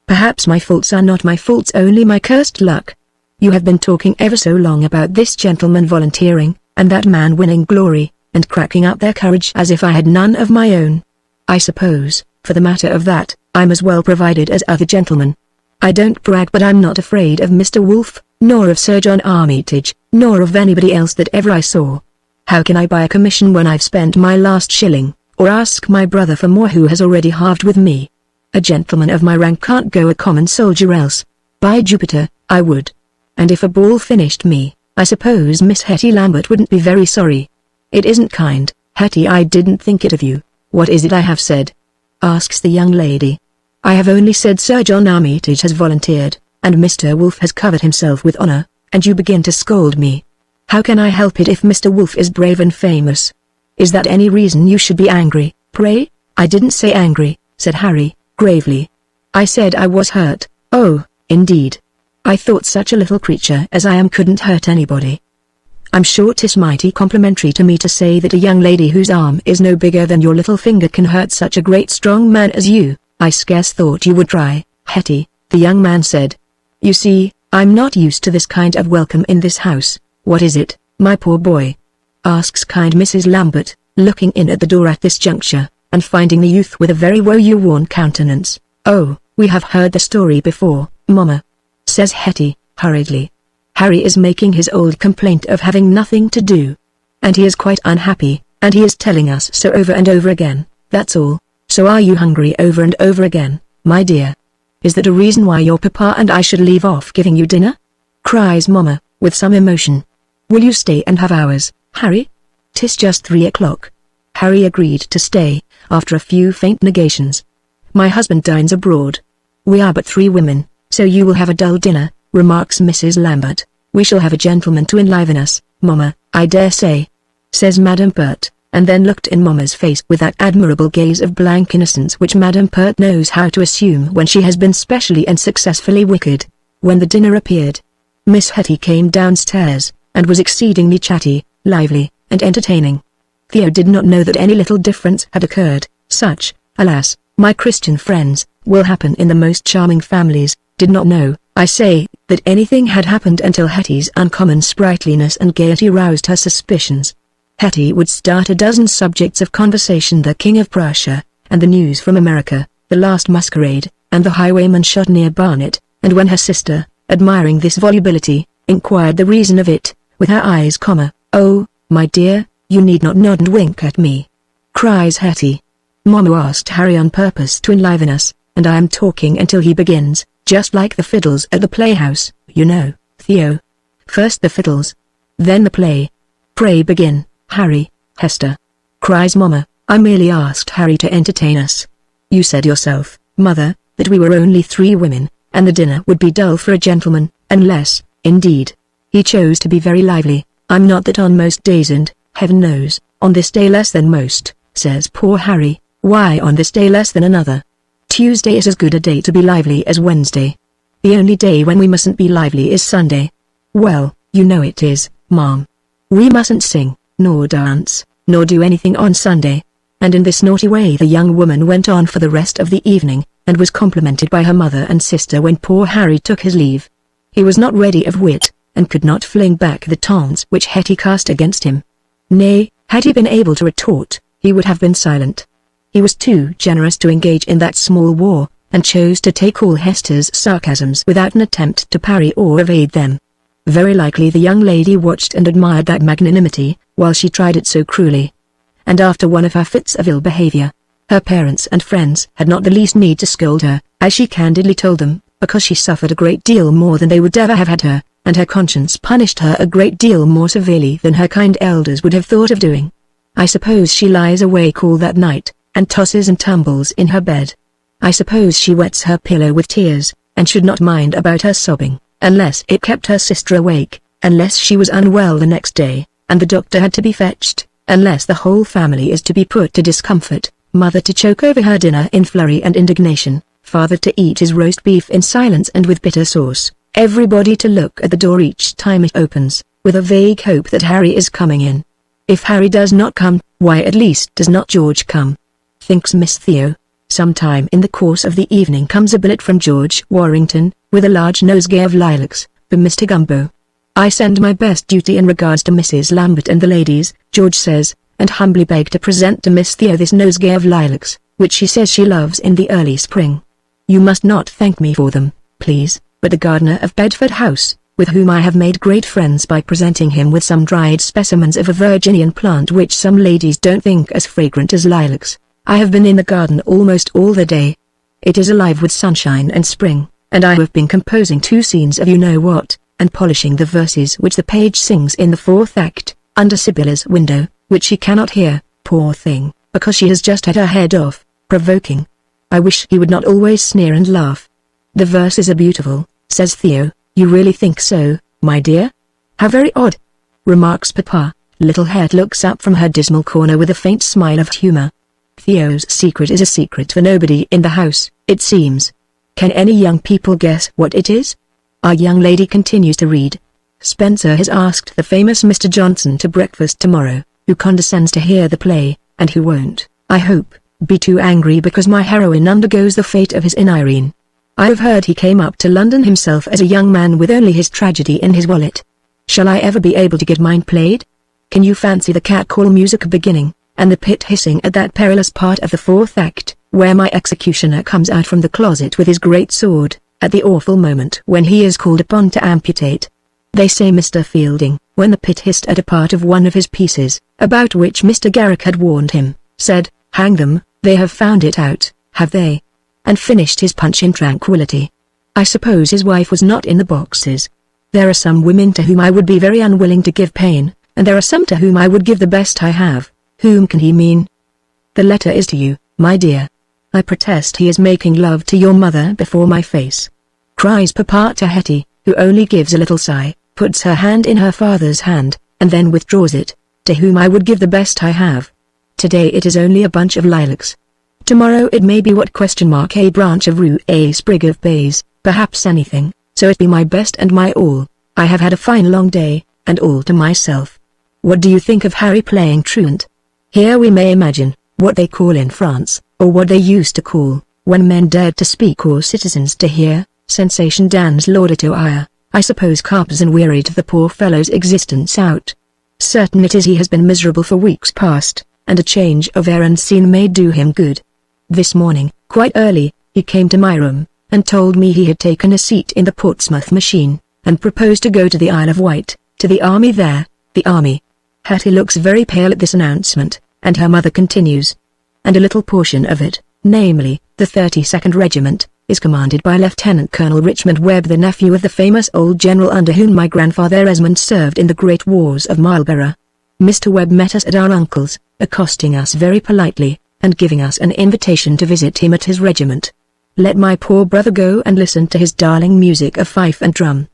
Perhaps my faults are not my faults, only my cursed luck. You have been talking ever so long about this gentleman volunteering, and that man winning glory, and cracking up their courage as if I had none of my own. I suppose, for the matter of that, I'm as well provided as other gentlemen. I don't brag, but I'm not afraid of Mr. Wolf, nor of Sir John Armitage, nor of anybody else that ever I saw. How can I buy a commission when I've spent my last shilling, or ask my brother for more who has already halved with me? A gentleman of my rank can't go a common soldier, else, by Jupiter, I would. And if a ball finished me, I suppose Miss Hetty Lambert wouldn't be very sorry. It isn't kind, Hetty, I didn't think it of you. What is it I have said? Asks the young lady. I have only said Sir John Armitage has volunteered, and Mr. Wolf has covered himself with honor, and you begin to scold me. How can I help it if Mr. Wolf is brave and famous? Is that any reason you should be angry? Pray? I didn't say angry, said Harry, gravely. I said I was hurt. Oh, indeed. I thought such a little creature as I am couldn't hurt anybody. I'm sure 'tis mighty complimentary to me to say that a young lady whose arm is no bigger than your little finger can hurt such a great strong man as you. I scarce thought you would try, Hetty, the young man said. You see, I'm not used to this kind of welcome in this house. What is it, my poor boy? Asks kind Mrs. Lambert, looking in at the door at this juncture, and finding the youth with a very woe-worn countenance. Oh, we have heard the story before, Mamma, says Hetty, hurriedly. Harry is making his old complaint of having nothing to do. And he is quite unhappy, and he is telling us so over and over again, that's all. So are you hungry over and over again, my dear? Is that a reason why your papa and I should leave off giving you dinner? Cries Mamma, with some emotion. Will you stay and have ours, Harry? 'Tis just 3 o'clock. Harry agreed to stay, after a few faint negations. My husband dines abroad. We are but 3 women, so you will have a dull dinner, remarks Mrs. Lambert. We shall have a gentleman to enliven us, Mamma, I dare say, says Madame Pert, and then looked in Mamma's face with that admirable gaze of blank innocence which Madame Pert knows how to assume when she has been specially and successfully wicked. When the dinner appeared, Miss Hetty came downstairs, and was exceedingly chatty, lively, and entertaining. Theo did not know that any little difference had occurred. Such, alas, my Christian friends, will happen in the most charming families. Did not know, I say, that anything had happened until Hetty's uncommon sprightliness and gaiety roused her suspicions. Hetty would start a dozen subjects of conversation: the King of Prussia, and the news from America, the last masquerade, and the highwayman shot near Barnet, and when her sister, admiring this volubility, inquired the reason of it, with her eyes, "Oh, my dear, you need not nod and wink at me," cries Hetty. Mamma asked Harry on purpose to enliven us, and I am talking until he begins, just like the fiddles at the playhouse, you know, Theo. First the fiddles, then the play. Pray begin, Harry, Hester, cries Mamma. I merely asked Harry to entertain us. You said yourself, Mother, that we were only 3 women, and the dinner would be dull for a gentleman, unless, indeed, he chose to be very lively. I'm not that on most days, and, heaven knows, on this day less than most, says poor Harry. Why on this day less than another? Tuesday is as good a day to be lively as Wednesday. The only day when we mustn't be lively is Sunday. Well, you know it is, Mom. We mustn't sing, nor dance, nor do anything on Sunday. And in this naughty way the young woman went on for the rest of the evening, and was complimented by her mother and sister when poor Harry took his leave. He was not ready of wit, and could not fling back the taunts which Hetty cast against him. Nay, had he been able to retort, he would have been silent. He was too generous to engage in that small war, and chose to take all Hester's sarcasms without an attempt to parry or evade them. Very likely the young lady watched and admired that magnanimity, while she tried it so cruelly. And after one of her fits of ill behavior, her parents and friends had not the least need to scold her, as she candidly told them, because she suffered a great deal more than they would ever have had her, and her conscience punished her a great deal more severely than her kind elders would have thought of doing. I suppose she lies awake all that night, and tosses and tumbles in her bed. I suppose she wets her pillow with tears, and should not mind about her sobbing, unless it kept her sister awake, unless she was unwell the next day, and the doctor had to be fetched, unless the whole family is to be put to discomfort, mother to choke over her dinner in flurry and indignation, father to eat his roast beef in silence and with bitter sauce, everybody to look at the door each time it opens, with a vague hope that Harry is coming in. If Harry does not come, why at least does not George come? Thinks Miss Theo. Sometime in the course of the evening comes a billet from George Warrington, with a large nosegay of lilacs, for Mr. Gumbo. I send my best duty in regards to Mrs. Lambert and the ladies, George says, and humbly beg to present to Miss Theo this nosegay of lilacs, which she says she loves in the early spring. You must not thank me for them. please, but the gardener of Bedford House, with whom I have made great friends by presenting him with some dried specimens of a Virginian plant which some ladies don't think as fragrant as lilacs. I have been in the garden almost all the day. It is alive with sunshine and spring, and I have been composing 2 scenes of you-know-what, and polishing the verses which the page sings in the 4th act, under Sibyl's window, which she cannot hear, poor thing, because she has just had her head off, provoking. I wish he would not always sneer and laugh. The verses are beautiful, says Theo. You really think so, my dear? How very odd, remarks Papa. Little Het looks up from her dismal corner with a faint smile of humor. Theo's secret is a secret for nobody in the house, it seems. Can any young people guess what it is? Our young lady continues to read. Spencer has asked the famous Mr. Johnson to breakfast tomorrow, who condescends to hear the play, and who won't, I hope, be too angry because my heroine undergoes the fate of his in Irene. I have heard he came up to London himself as a young man with only his tragedy in his wallet. Shall I ever be able to get mine played? Can you fancy the cat-call music beginning, and the pit hissing at that perilous part of the 4th act, where my executioner comes out from the closet with his great sword, at the awful moment when he is called upon to amputate? They say Mr. Fielding, when the pit hissed at a part of one of his pieces, about which Mr. Garrick had warned him, said, hang them, they have found it out, have they? And finished his punch in tranquility. I suppose his wife was not in the boxes. There are some women to whom I would be very unwilling to give pain, and there are some to whom I would give the best I have. Whom can he mean? The letter is to you, my dear. I protest he is making love to your mother before my face. Cries Papa to Hetty, who only gives a little sigh, puts her hand in her father's hand, and then withdraws it. To whom I would give the best I have. Today it is only a bunch of lilacs. Tomorrow it may be what a branch of rue, a sprig of bays, perhaps anything, so it be my best and my all. I have had a fine long day, and all to myself. What do you think of Harry playing truant? Here we may imagine, what they call in France, or what they used to call, when men dared to speak or citizens to hear, sensation dans l'auditoire. I suppose Carpezan wearied the poor fellow's existence out. Certain it is he has been miserable for weeks past, and a change of air and scene may do him good. This morning, quite early, he came to my room, and told me he had taken a seat in the Portsmouth machine, and proposed to go to the Isle of Wight, to the army there, the army. Hetty looks very pale at this announcement, and her mother continues. And a little portion of it, namely, the 32nd Regiment, is commanded by Lieutenant Colonel Richmond Webb, the nephew of the famous old general under whom my grandfather Esmond served in the great wars of Marlborough. Mr. Webb met us at our uncle's, accosting us very politely, and giving us an invitation to visit him at his regiment. Let my poor brother go and listen to his darling music of fife and drum.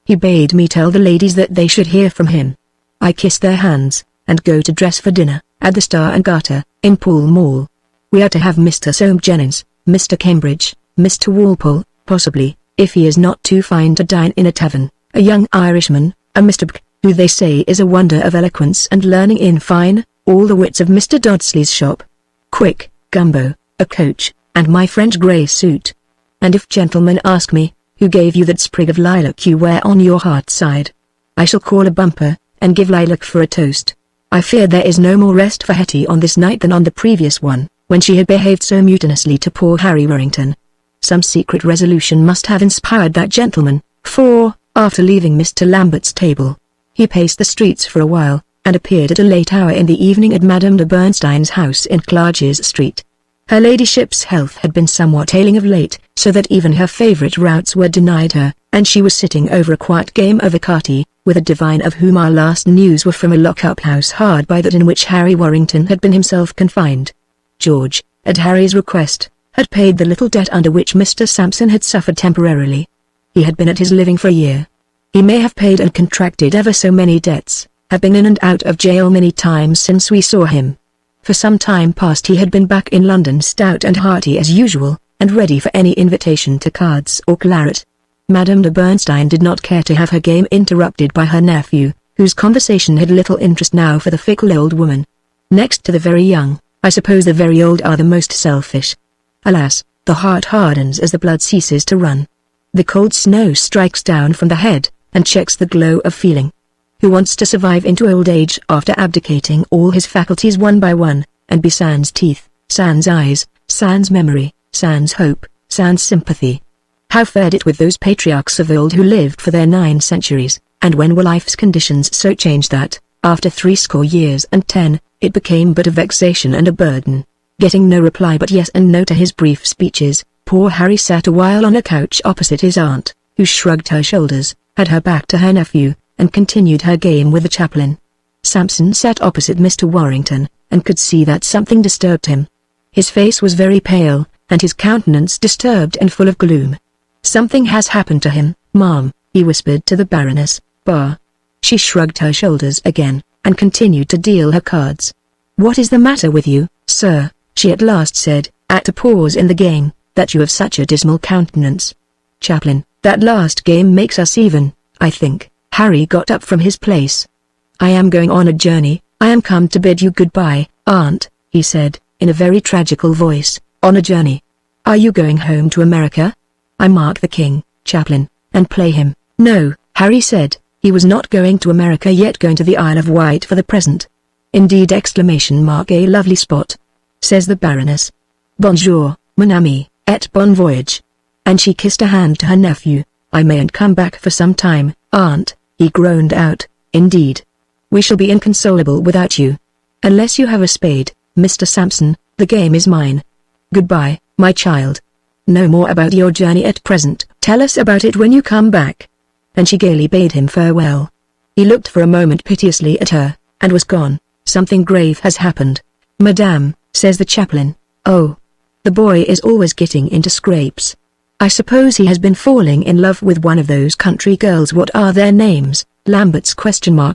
He bade me tell the ladies that they should hear from him. I kiss their hands, and go to dress for dinner, at the Star and Garter, in Pall Mall. We are to have Mr. Soame Jennings, Mr. Cambridge, Mr. Walpole, possibly, if he is not too fine to dine in a tavern, a young Irishman, a Mr. B., who they say is a wonder of eloquence and learning, in fine, all the wits of Mr. Dodsley's shop. Quick, gumbo, a coach, and my French grey suit. And if gentlemen ask me, who gave you that sprig of lilac you wear on your heart side? I shall call a bumper, and give lilac for a toast. I fear there is no more rest for Hetty on this night than on the previous one, when she had behaved so mutinously to poor Harry Warrington. Some secret resolution must have inspired that gentleman, for, after leaving Mr. Lambert's table, he paced the streets for a while, and appeared at a late hour in the evening at Madame de Bernstein's house in Clarges Street. Her ladyship's health had been somewhat ailing of late, so that even her favourite routs were denied her, and she was sitting over a quiet game of écarté, with a divine of whom our last news were from a lock-up house hard by that in which Harry Warrington had been himself confined. George, at Harry's request, had paid the little debt under which Mr. Sampson had suffered temporarily. He had been at his living for a year. He may have paid and contracted ever so many debts, have been in and out of jail many times since we saw him. For some time past he had been back in London stout and hearty as usual, and ready for any invitation to cards or claret. Madame de Bernstein did not care to have her game interrupted by her nephew, whose conversation had little interest now for the fickle old woman. Next to the very young, I suppose the very old are the most selfish. Alas, the heart hardens as the blood ceases to run. The cold snow strikes down from the head, and checks the glow of feeling. Who wants to survive into old age after abdicating all his faculties one by one, and be sans teeth, sans eyes, sans memory, sans hope, sans sympathy? How fared it with those patriarchs of old who lived for their 9 centuries, and when were life's conditions so changed that, after 60 years and 10, it became but a vexation and a burden? Getting no reply but yes and no to his brief speeches, poor Harry sat a while on a couch opposite his aunt, who shrugged her shoulders, had her back to her nephew, and continued her game with the chaplain. Sampson sat opposite Mr. Warrington, and could see that something disturbed him. His face was very pale, and his countenance disturbed and full of gloom. "Something has happened to him, ma'am," he whispered to the Baroness. "Bah." She shrugged her shoulders again, and continued to deal her cards. "What is the matter with you, sir?" she at last said, at a pause in the game, "that you have such a dismal countenance?" "Chaplain, that last game makes us even, I think." Harry got up from his place. "I am going on a journey. I am come to bid you goodbye, aunt," he said, in a very tragical voice. "On a journey? Are you going home to America?" "I mark the king, chaplain, and play him." "No," Harry said, he was not going to America yet, going to the Isle of Wight for the present. "Indeed! A lovely spot," says the Baroness. "Bonjour, mon ami, et bon voyage." And she kissed a hand to her nephew. "I mayn't come back for some time, aunt," he groaned out. "Indeed. We shall be inconsolable without you. Unless you have a spade, Mr. Sampson, the game is mine. Goodbye, my child. No more about your journey at present. Tell us about it when you come back." And she gaily bade him farewell. He looked for a moment piteously at her, and was gone. "Something grave has happened, madame," says the chaplain. "Oh. The boy is always getting into scrapes. I suppose he has been falling in love with one of those country girls. What are their names, Lambert's ?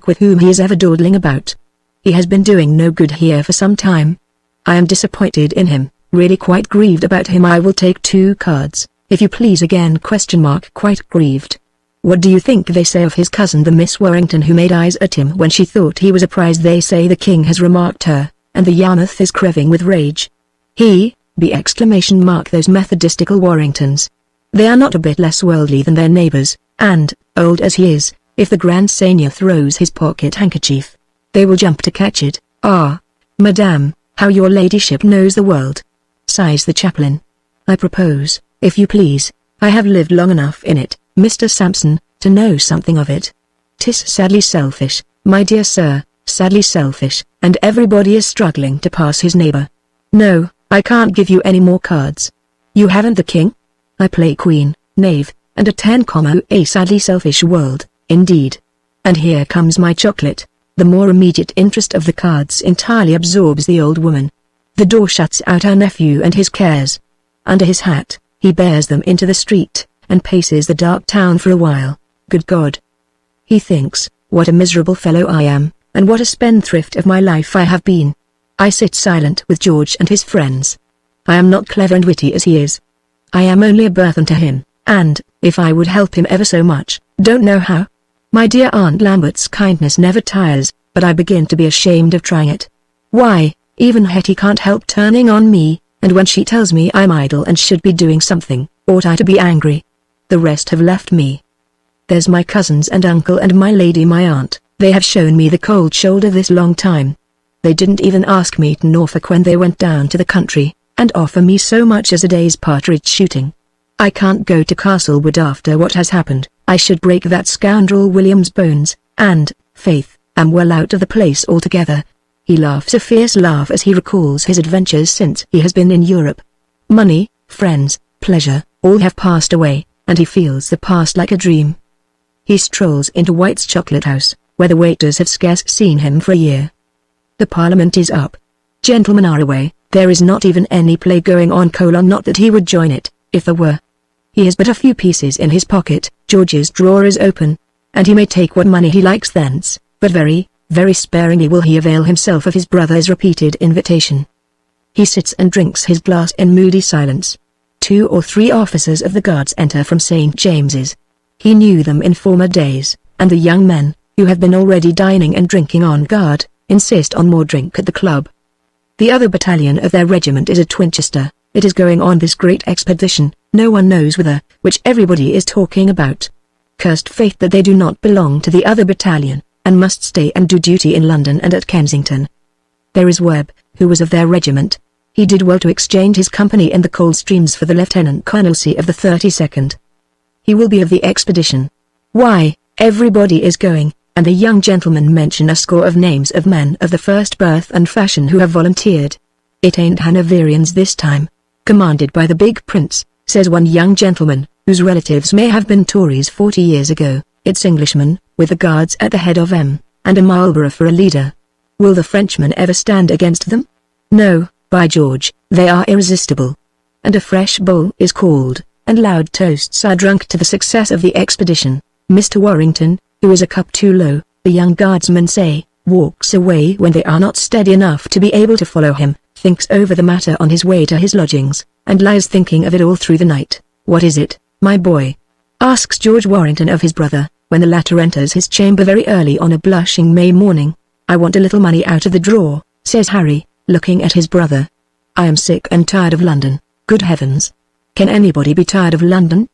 With whom he is ever dawdling about. He has been doing no good here for some time. I am disappointed in him, really quite grieved about him. I will take 2 cards, if you please again ? Quite grieved. What do you think they say of his cousin the Miss Warrington who made eyes at him when she thought he was a prize? They say the king has remarked her, and the Yarmouth is creving with rage. He, those methodistical Warringtons. They are not a bit less worldly than their neighbours, and, old as he is, if the Grand Seigneur throws his pocket handkerchief, they will jump to catch it. Ah, madame, how your ladyship knows the world," sighs the chaplain. "I propose, if you please, I have lived long enough in it, Mr. Sampson, to know something of it. 'Tis sadly selfish, my dear sir, sadly selfish, and everybody is struggling to pass his neighbour. No, I can't give you any more cards. You haven't the king? I play queen, knave, and a 10, a sadly selfish world, indeed. And here comes my chocolate." The more immediate interest of the cards entirely absorbs the old woman. The door shuts out her nephew and his cares. Under his hat, he bears them into the street, and paces the dark town for a while. Good God! He thinks, what a miserable fellow I am, and what a spendthrift of my life I have been. I sit silent with George and his friends. I am not clever and witty as he is. I am only a burthen to him, and, if I would help him ever so much, don't know how. My dear Aunt Lambert's kindness never tires, but I begin to be ashamed of trying it. Why, even Hetty can't help turning on me, and when she tells me I'm idle and should be doing something, ought I to be angry? The rest have left me. There's my cousins and uncle and my lady my aunt. They have shown me the cold shoulder this long time. They didn't even ask me to Norfolk when they went down to the country, and offer me so much as a day's partridge shooting. I can't go to Castlewood after what has happened. I should break that scoundrel William's bones, and, faith, am well out of the place altogether. He laughs a fierce laugh as he recalls his adventures since he has been in Europe. Money, friends, pleasure, all have passed away, and he feels the past like a dream. He strolls into White's chocolate house, where the waiters have scarce seen him for a year. The Parliament is up. Gentlemen are away, there is not even any play going on. Not that he would join it, if there were. He has but a few pieces in his pocket. George's drawer is open, and he may take what money he likes thence, but very, very sparingly will he avail himself of his brother's repeated invitation. He sits and drinks his glass in moody silence. 2 or 3 officers of the guards enter from St. James's. He knew them in former days, and the young men, who have been already dining and drinking on guard, insist on more drink at the club. The other battalion of their regiment is at Winchester. It is going on this great expedition, no one knows whither, which everybody is talking about. Cursed fate that they do not belong to the other battalion, and must stay and do duty in London and at Kensington. There is Webb, who was of their regiment. He did well to exchange his company in the Coldstreams for the lieutenant colonelcy of the 32nd, He will be of the expedition. Why, everybody is going, and the young gentlemen mention a score of names of men of the first birth and fashion who have volunteered. It ain't Hanoverians this time. Commanded by the big prince, says one young gentleman, whose relatives may have been Tories 40 years ago. It's Englishmen, with the guards at the head of them, and a Marlborough for a leader. Will the Frenchmen ever stand against them? No, by George, they are irresistible. And a fresh bowl is called, and loud toasts are drunk to the success of the expedition. Mr. Warrington, who is a cup too low, the young guardsmen say, walks away when they are not steady enough to be able to follow him, thinks over the matter on his way to his lodgings, and lies thinking of it all through the night. What is it, my boy? Asks George Warrington of his brother, when the latter enters his chamber very early on a blushing May morning. I want a little money out of the drawer, says Harry, looking at his brother. I am sick and tired of London. Good heavens! Can anybody be tired of London?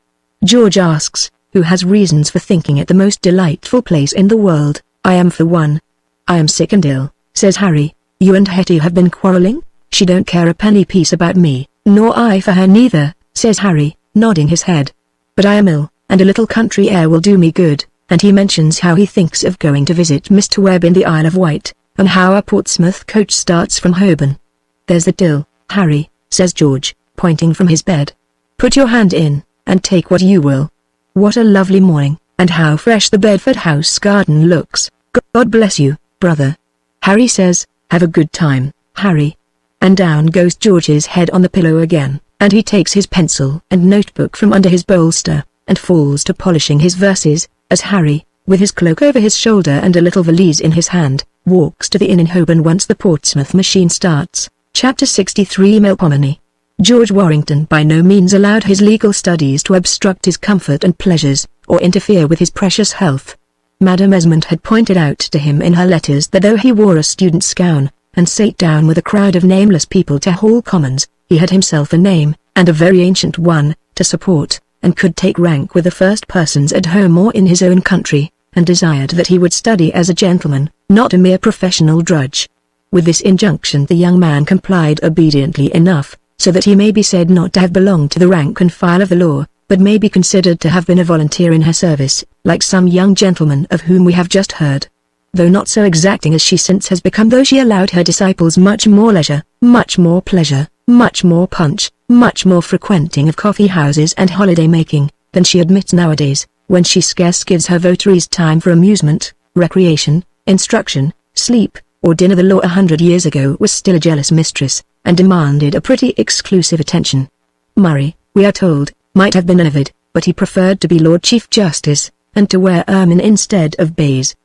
George asks, who has reasons for thinking it the most delightful place in the world. I am for one. I am sick and ill, says Harry. You and Hetty have been quarrelling? She don't care a penny piece about me, nor I for her neither, says Harry, nodding his head. But I am ill, and a little country air will do me good, and he mentions how he thinks of going to visit Mr. Webb in the Isle of Wight, and how a Portsmouth coach starts from Holborn. There's the till, Harry, says George, pointing from his bed. Put your hand in, and take what you will. What a lovely morning, and how fresh the Bedford House garden looks. God bless you, brother. Harry says, have a good time, Harry. And down goes George's head on the pillow again, and he takes his pencil and notebook from under his bolster, and falls to polishing his verses, as Harry, with his cloak over his shoulder and a little valise in his hand, walks to the inn in Holborn once the Portsmouth machine starts. Chapter 63 Melpomene. George Warrington by no means allowed his legal studies to obstruct his comfort and pleasures, or interfere with his precious health. Madame Esmond had pointed out to him in her letters that though he wore a student's gown, and sate down with a crowd of nameless people to Hall Commons, he had himself a name, and a very ancient one, to support, and could take rank with the first persons at home or in his own country, and desired that he would study as a gentleman, not a mere professional drudge. With this injunction the young man complied obediently enough, so that he may be said not to have belonged to the rank and file of the law, but may be considered to have been a volunteer in her service, like some young gentleman of whom we have just heard. Though not so exacting as she since has become, though she allowed her disciples much more leisure, much more pleasure, much more punch, much more frequenting of coffee-houses and holiday-making, than she admits nowadays, when she scarce gives her votaries time for amusement, recreation, instruction, sleep, or dinner. The law 100 years ago was still a jealous mistress, and demanded a pretty exclusive attention. Murray, we are told, might have been avid, but he preferred to be Lord Chief Justice, and to wear ermine instead of baize.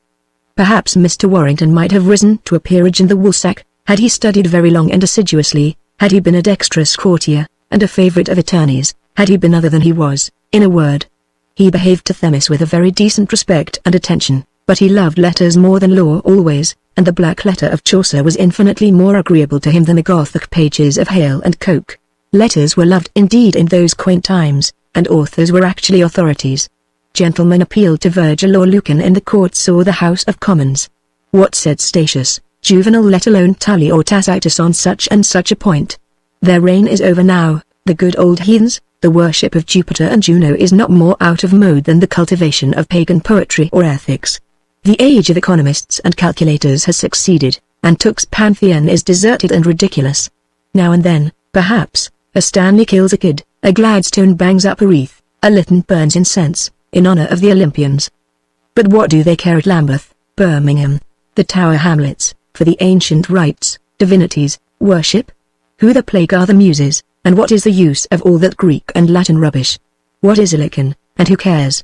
Perhaps Mr. Warrington might have risen to a peerage in the woolsack, had he studied very long and assiduously, had he been a dexterous courtier, and a favourite of attorneys, had he been other than he was. In a word, he behaved to Themis with a very decent respect and attention, but he loved letters more than law always, and the black letter of Chaucer was infinitely more agreeable to him than the Gothic pages of Hale and Coke. Letters were loved indeed in those quaint times, and authors were actually authorities. Gentlemen appealed to Virgil or Lucan in the courts or the House of Commons. What said Statius, Juvenal, let alone Tully or Tacitus on such and such a point? Their reign is over now, the good old heathens. The worship of Jupiter and Juno is not more out of mode than the cultivation of pagan poetry or ethics. The age of economists and calculators has succeeded, and Tooke's pantheon is deserted and ridiculous. Now and then, perhaps, a Stanley kills a kid, a Gladstone bangs up a wreath, a Lytton burns incense, in honour of the Olympians. But what do they care at Lambeth, Birmingham, the Tower Hamlets, for the ancient rites, divinities, worship? Who the plague are the Muses, and what is the use of all that Greek and Latin rubbish? What is Helicon, and who cares?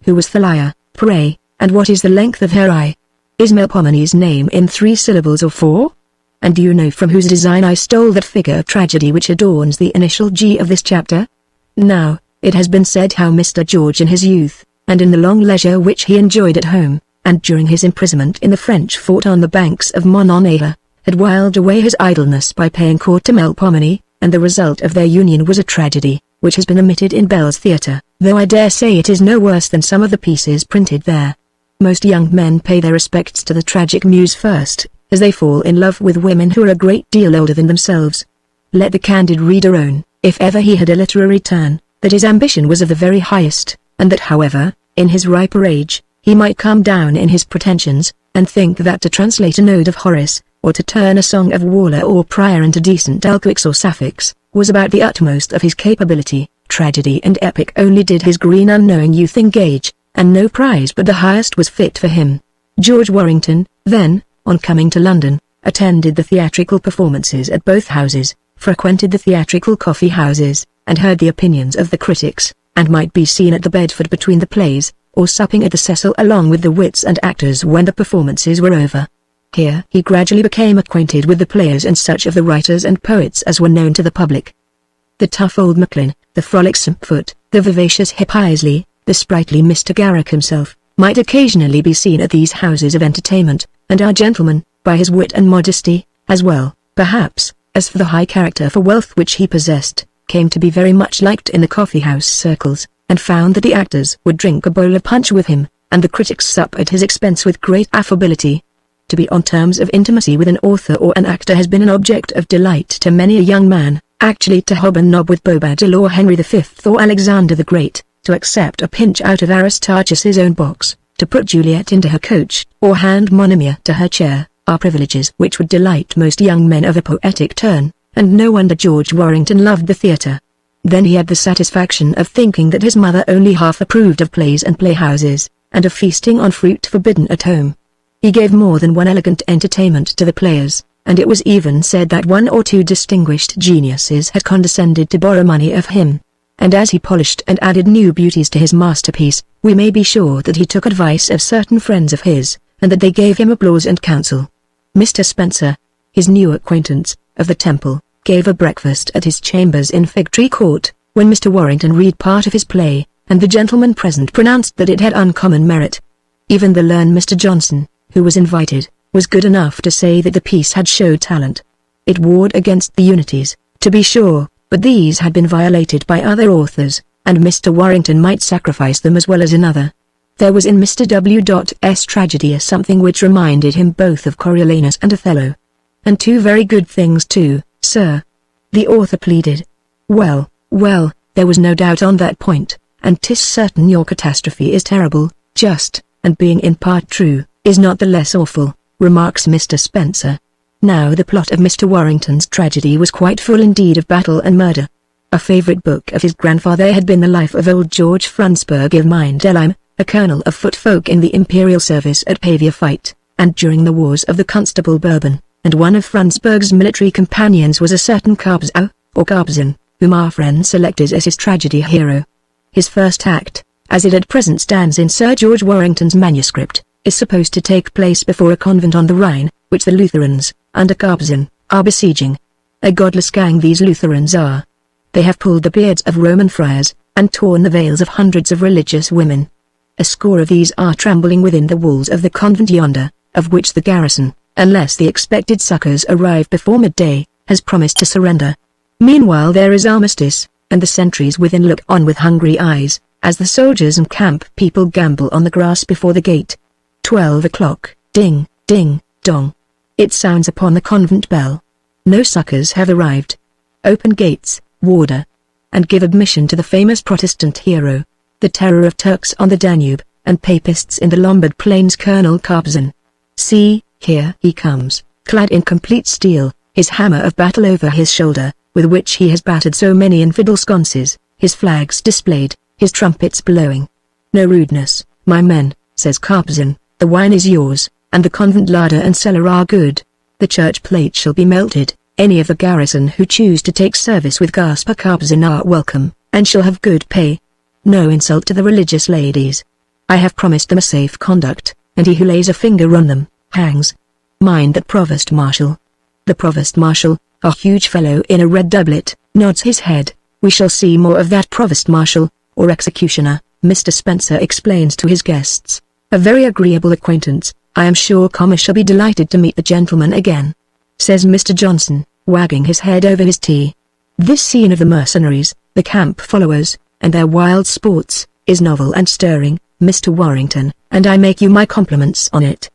Who was Thalia, pray, and what is the length of her eye? Is Melpomene's name in 3 syllables or 4? And do you know from whose design I stole that figure of tragedy which adorns the initial G of this chapter? Now, it has been said how Mr. George in his youth, and in the long leisure which he enjoyed at home, and during his imprisonment in the French fort on the banks of Monongahela, had whiled away his idleness by paying court to Melpomene, and the result of their union was a tragedy, which has been omitted in Bell's Theatre, though I dare say it is no worse than some of the pieces printed there. Most young men pay their respects to the tragic muse first, as they fall in love with women who are a great deal older than themselves. Let the candid reader own, if ever he had a literary turn, that his ambition was of the very highest, and that however, in his riper age, he might come down in his pretensions, and think that to translate an ode of Horace, or to turn a song of Waller or Prior into decent Alcuics or Sapphics, was about the utmost of his capability. Tragedy and epic only did his green unknowing youth engage, and no prize but the highest was fit for him. George Warrington, then, on coming to London, attended the theatrical performances at both houses, frequented the theatrical coffee houses, and heard the opinions of the critics, and might be seen at the Bedford between the plays, or supping at the Cecil along with the wits and actors when the performances were over. Here he gradually became acquainted with the players and such of the writers and poets as were known to the public. The tough old Macklin, the frolicsome Foote, the vivacious Hip Isley, the sprightly Mr. Garrick himself, might occasionally be seen at these houses of entertainment, and our gentleman, by his wit and modesty, as well, perhaps, as for the high character for wealth which he possessed, came to be very much liked in the coffee-house circles, and found that the actors would drink a bowl of punch with him, and the critics sup at his expense with great affability. To be on terms of intimacy with an author or an actor has been an object of delight to many a young man, actually to hob and nob with Bobadil or Henry V or Alexander the Great, to accept a pinch out of Aristarchus's own box, to put Juliet into her coach, or hand Monimia to her chair, are privileges which would delight most young men of a poetic turn, and no wonder George Warrington loved the theatre. Then he had the satisfaction of thinking that his mother only half approved of plays and playhouses, and of feasting on fruit forbidden at home. He gave more than one elegant entertainment to the players, and it was even said that one or two distinguished geniuses had condescended to borrow money of him. And as he polished and added new beauties to his masterpiece, we may be sure that he took advice of certain friends of his, and that they gave him applause and counsel. Mr. Spencer, his new acquaintance, of the Temple, gave a breakfast at his chambers in Fig Tree Court, when Mr. Warrington read part of his play, and the gentlemen present pronounced that it had uncommon merit. Even the learned Mr. Johnson, who was invited, was good enough to say that the piece had showed talent. It warred against the unities, to be sure, but these had been violated by other authors, and Mr. Warrington might sacrifice them as well as another. There was in Mr. W.'s tragedy a something which reminded him both of Coriolanus and Othello. And two very good things too, sir. The author pleaded. Well, there was no doubt on that point, and 'tis certain your catastrophe is terrible, just, and being in part true, is not the less awful, remarks Mr. Spencer. Now the plot of Mr. Warrington's tragedy was quite full indeed of battle and murder. A favourite book of his grandfather had been the life of old George Frunsberg of Mindelheim, a colonel of foot folk in the imperial service at Pavia fight, and during the wars of the Constable Bourbon, and one of Frunsberg's military companions was a certain Carpzau, or Carpzan, whom our friend selected as his tragedy hero. His first act, as it at present stands in Sir George Warrington's manuscript, is supposed to take place before a convent on the Rhine, which the Lutherans, under Carpzan, are besieging. A godless gang these Lutherans are. They have pulled the beards of Roman friars, and torn the veils of hundreds of religious women. A score of these are trembling within the walls of the convent yonder, of which the garrison, unless the expected succours arrive before midday, has promised to surrender. Meanwhile there is armistice, and the sentries within look on with hungry eyes, as the soldiers and camp people gambol on the grass before the gate. 12 o'clock, ding, ding, dong. It sounds upon the convent bell. No succours have arrived. Open gates, warder, and give admission to the famous Protestant hero, the terror of Turks on the Danube, and Papists in the Lombard plains, Colonel Carpzan. See, here he comes, clad in complete steel, his hammer of battle over his shoulder, with which he has battered so many infidel sconces, his flags displayed, his trumpets blowing. No rudeness, my men, says Carpzan, the wine is yours, and the convent larder and cellar are good. The church plate shall be melted. Any of the garrison who choose to take service with Gaspar Carpzan are welcome, and shall have good pay. No insult to the religious ladies. I have promised them a safe conduct, and he who lays a finger on them, hangs. Mind that provost marshal. The provost marshal, a huge fellow in a red doublet, nods his head. We shall see more of that provost marshal, or executioner, Mr. Spencer explains to his guests. A very agreeable acquaintance. I am sure Comma shall be delighted to meet the gentleman again, says Mr. Johnson, wagging his head over his tea. This scene of the mercenaries, the camp followers, and their wild sports, is novel and stirring, Mr. Warrington, and I make you my compliments on it.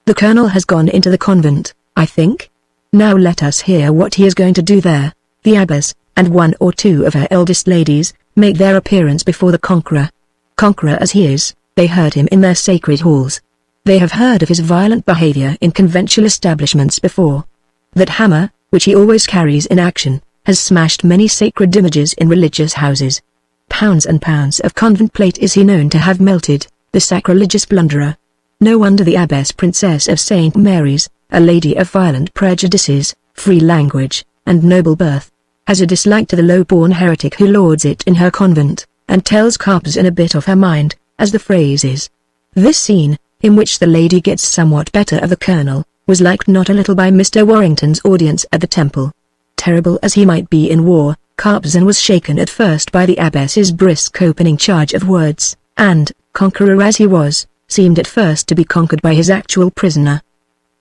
The colonel has gone into the convent, I think. Now let us hear what he is going to do there. The abbess, and one or two of her eldest ladies, make their appearance before the conqueror. Conqueror as he is, they heard him in their sacred halls. They have heard of his violent behavior in conventual establishments before. That hammer, which he always carries in action, has smashed many sacred images in religious houses. Pounds and pounds of convent plate is he known to have melted, the sacrilegious blunderer. No wonder the Abbess Princess of St. Mary's, a lady of violent prejudices, free language, and noble birth, has a dislike to the low-born heretic who lords it in her convent, and tells Carpzan a bit of her mind, as the phrase is. This scene, in which the lady gets somewhat better of the colonel, was liked not a little by Mr. Warrington's audience at the Temple. Terrible as he might be in war, Carpzan was shaken at first by the abbess's brisk opening charge of words, and, conqueror as he was, seemed at first to be conquered by his actual prisoner.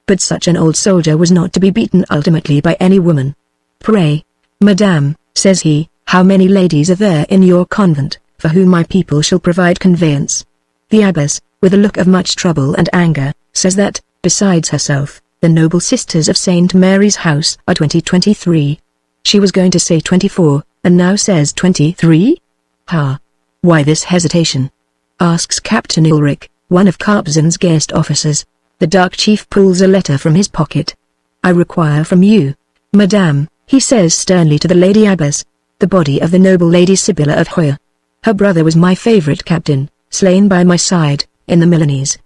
But such an old soldier was not to be beaten ultimately by any woman. "Pray, madame," says he, "how many ladies are there in your convent, for whom my people shall provide conveyance?" The abbess, with a look of much trouble and anger, says that, besides herself, the noble sisters of St. Mary's House are 23. She was going to say 24, and now says 23? Ha! Why this hesitation? Asks Captain Ulrich, one of Carpzan's guest officers. The dark chief pulls a letter from his pocket. "I require from you, madame," he says sternly to the lady abbess, "the body of the noble Lady Sibylla of Hoya. Her brother was my favorite captain, slain by my side, in the Milanese.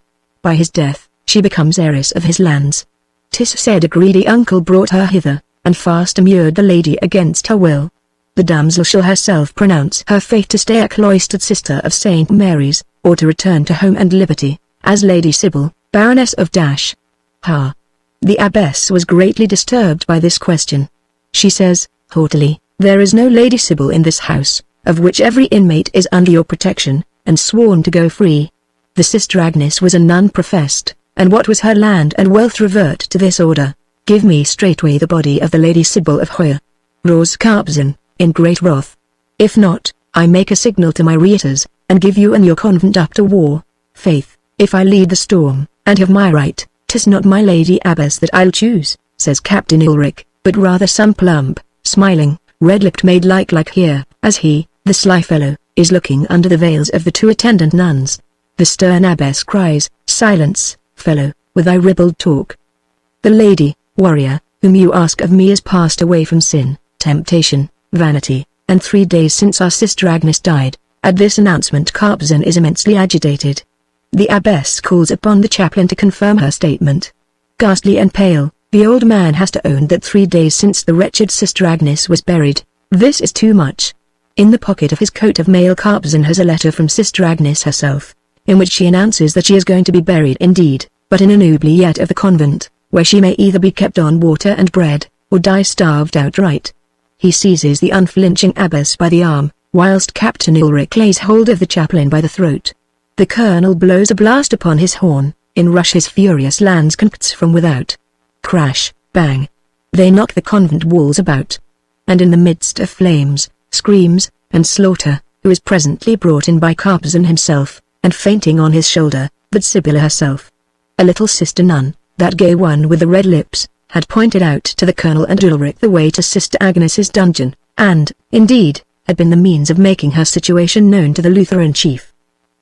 By his death, she becomes heiress of his lands. 'Tis said a greedy uncle brought her hither, and fast immured the lady against her will. The damsel shall herself pronounce her fate to stay a cloistered sister of St. Mary's, or to return to home and liberty, as Lady Sybil, Baroness of Dash." Ha! The abbess was greatly disturbed by this question. She says, haughtily, "There is no Lady Sybil in this house, of which every inmate is under your protection, and sworn to go free. The Sister Agnes was a nun professed, and what was her land and wealth revert to this order. Give me straightway the body of the Lady Sybil of Hoya," roars Carpzan, in great wrath. "If not, I make a signal to my reiters, and give you and your convent up to war. Faith, if I lead the storm, and have my right, 'tis not my lady abbess that I'll choose," says Captain Ulrich, but rather some plump, smiling, red-lipped maid like here, as he, the sly fellow, is looking under the veils of the two attendant nuns. The stern abbess cries, "Silence, fellow, with thy ribald talk. The lady, warrior, whom you ask of me is passed away from sin, temptation, vanity, and 3 days since our sister Agnes died." At this announcement Carpzan is immensely agitated. The abbess calls upon the chaplain to confirm her statement. Ghastly and pale, the old man has to own that 3 days since the wretched sister Agnes was buried. This is too much. In the pocket of his coat of mail Carpzan has a letter from Sister Agnes herself, in which she announces that she is going to be buried indeed, but in an oubliette of the convent, where she may either be kept on water and bread, or die starved outright. He seizes the unflinching abbess by the arm, whilst Captain Ulrich lays hold of the chaplain by the throat. The colonel blows a blast upon his horn, in rush his furious lanzknechts from without. Crash, bang. They knock the convent walls about. And in the midst of flames, screams, and slaughter, who is presently brought in by Carpzan himself, and fainting on his shoulder, but Sibylla herself. A little sister nun, that gay one with the red lips, had pointed out to the colonel and Ulrich the way to Sister Agnes's dungeon, and, indeed, had been the means of making her situation known to the Lutheran chief.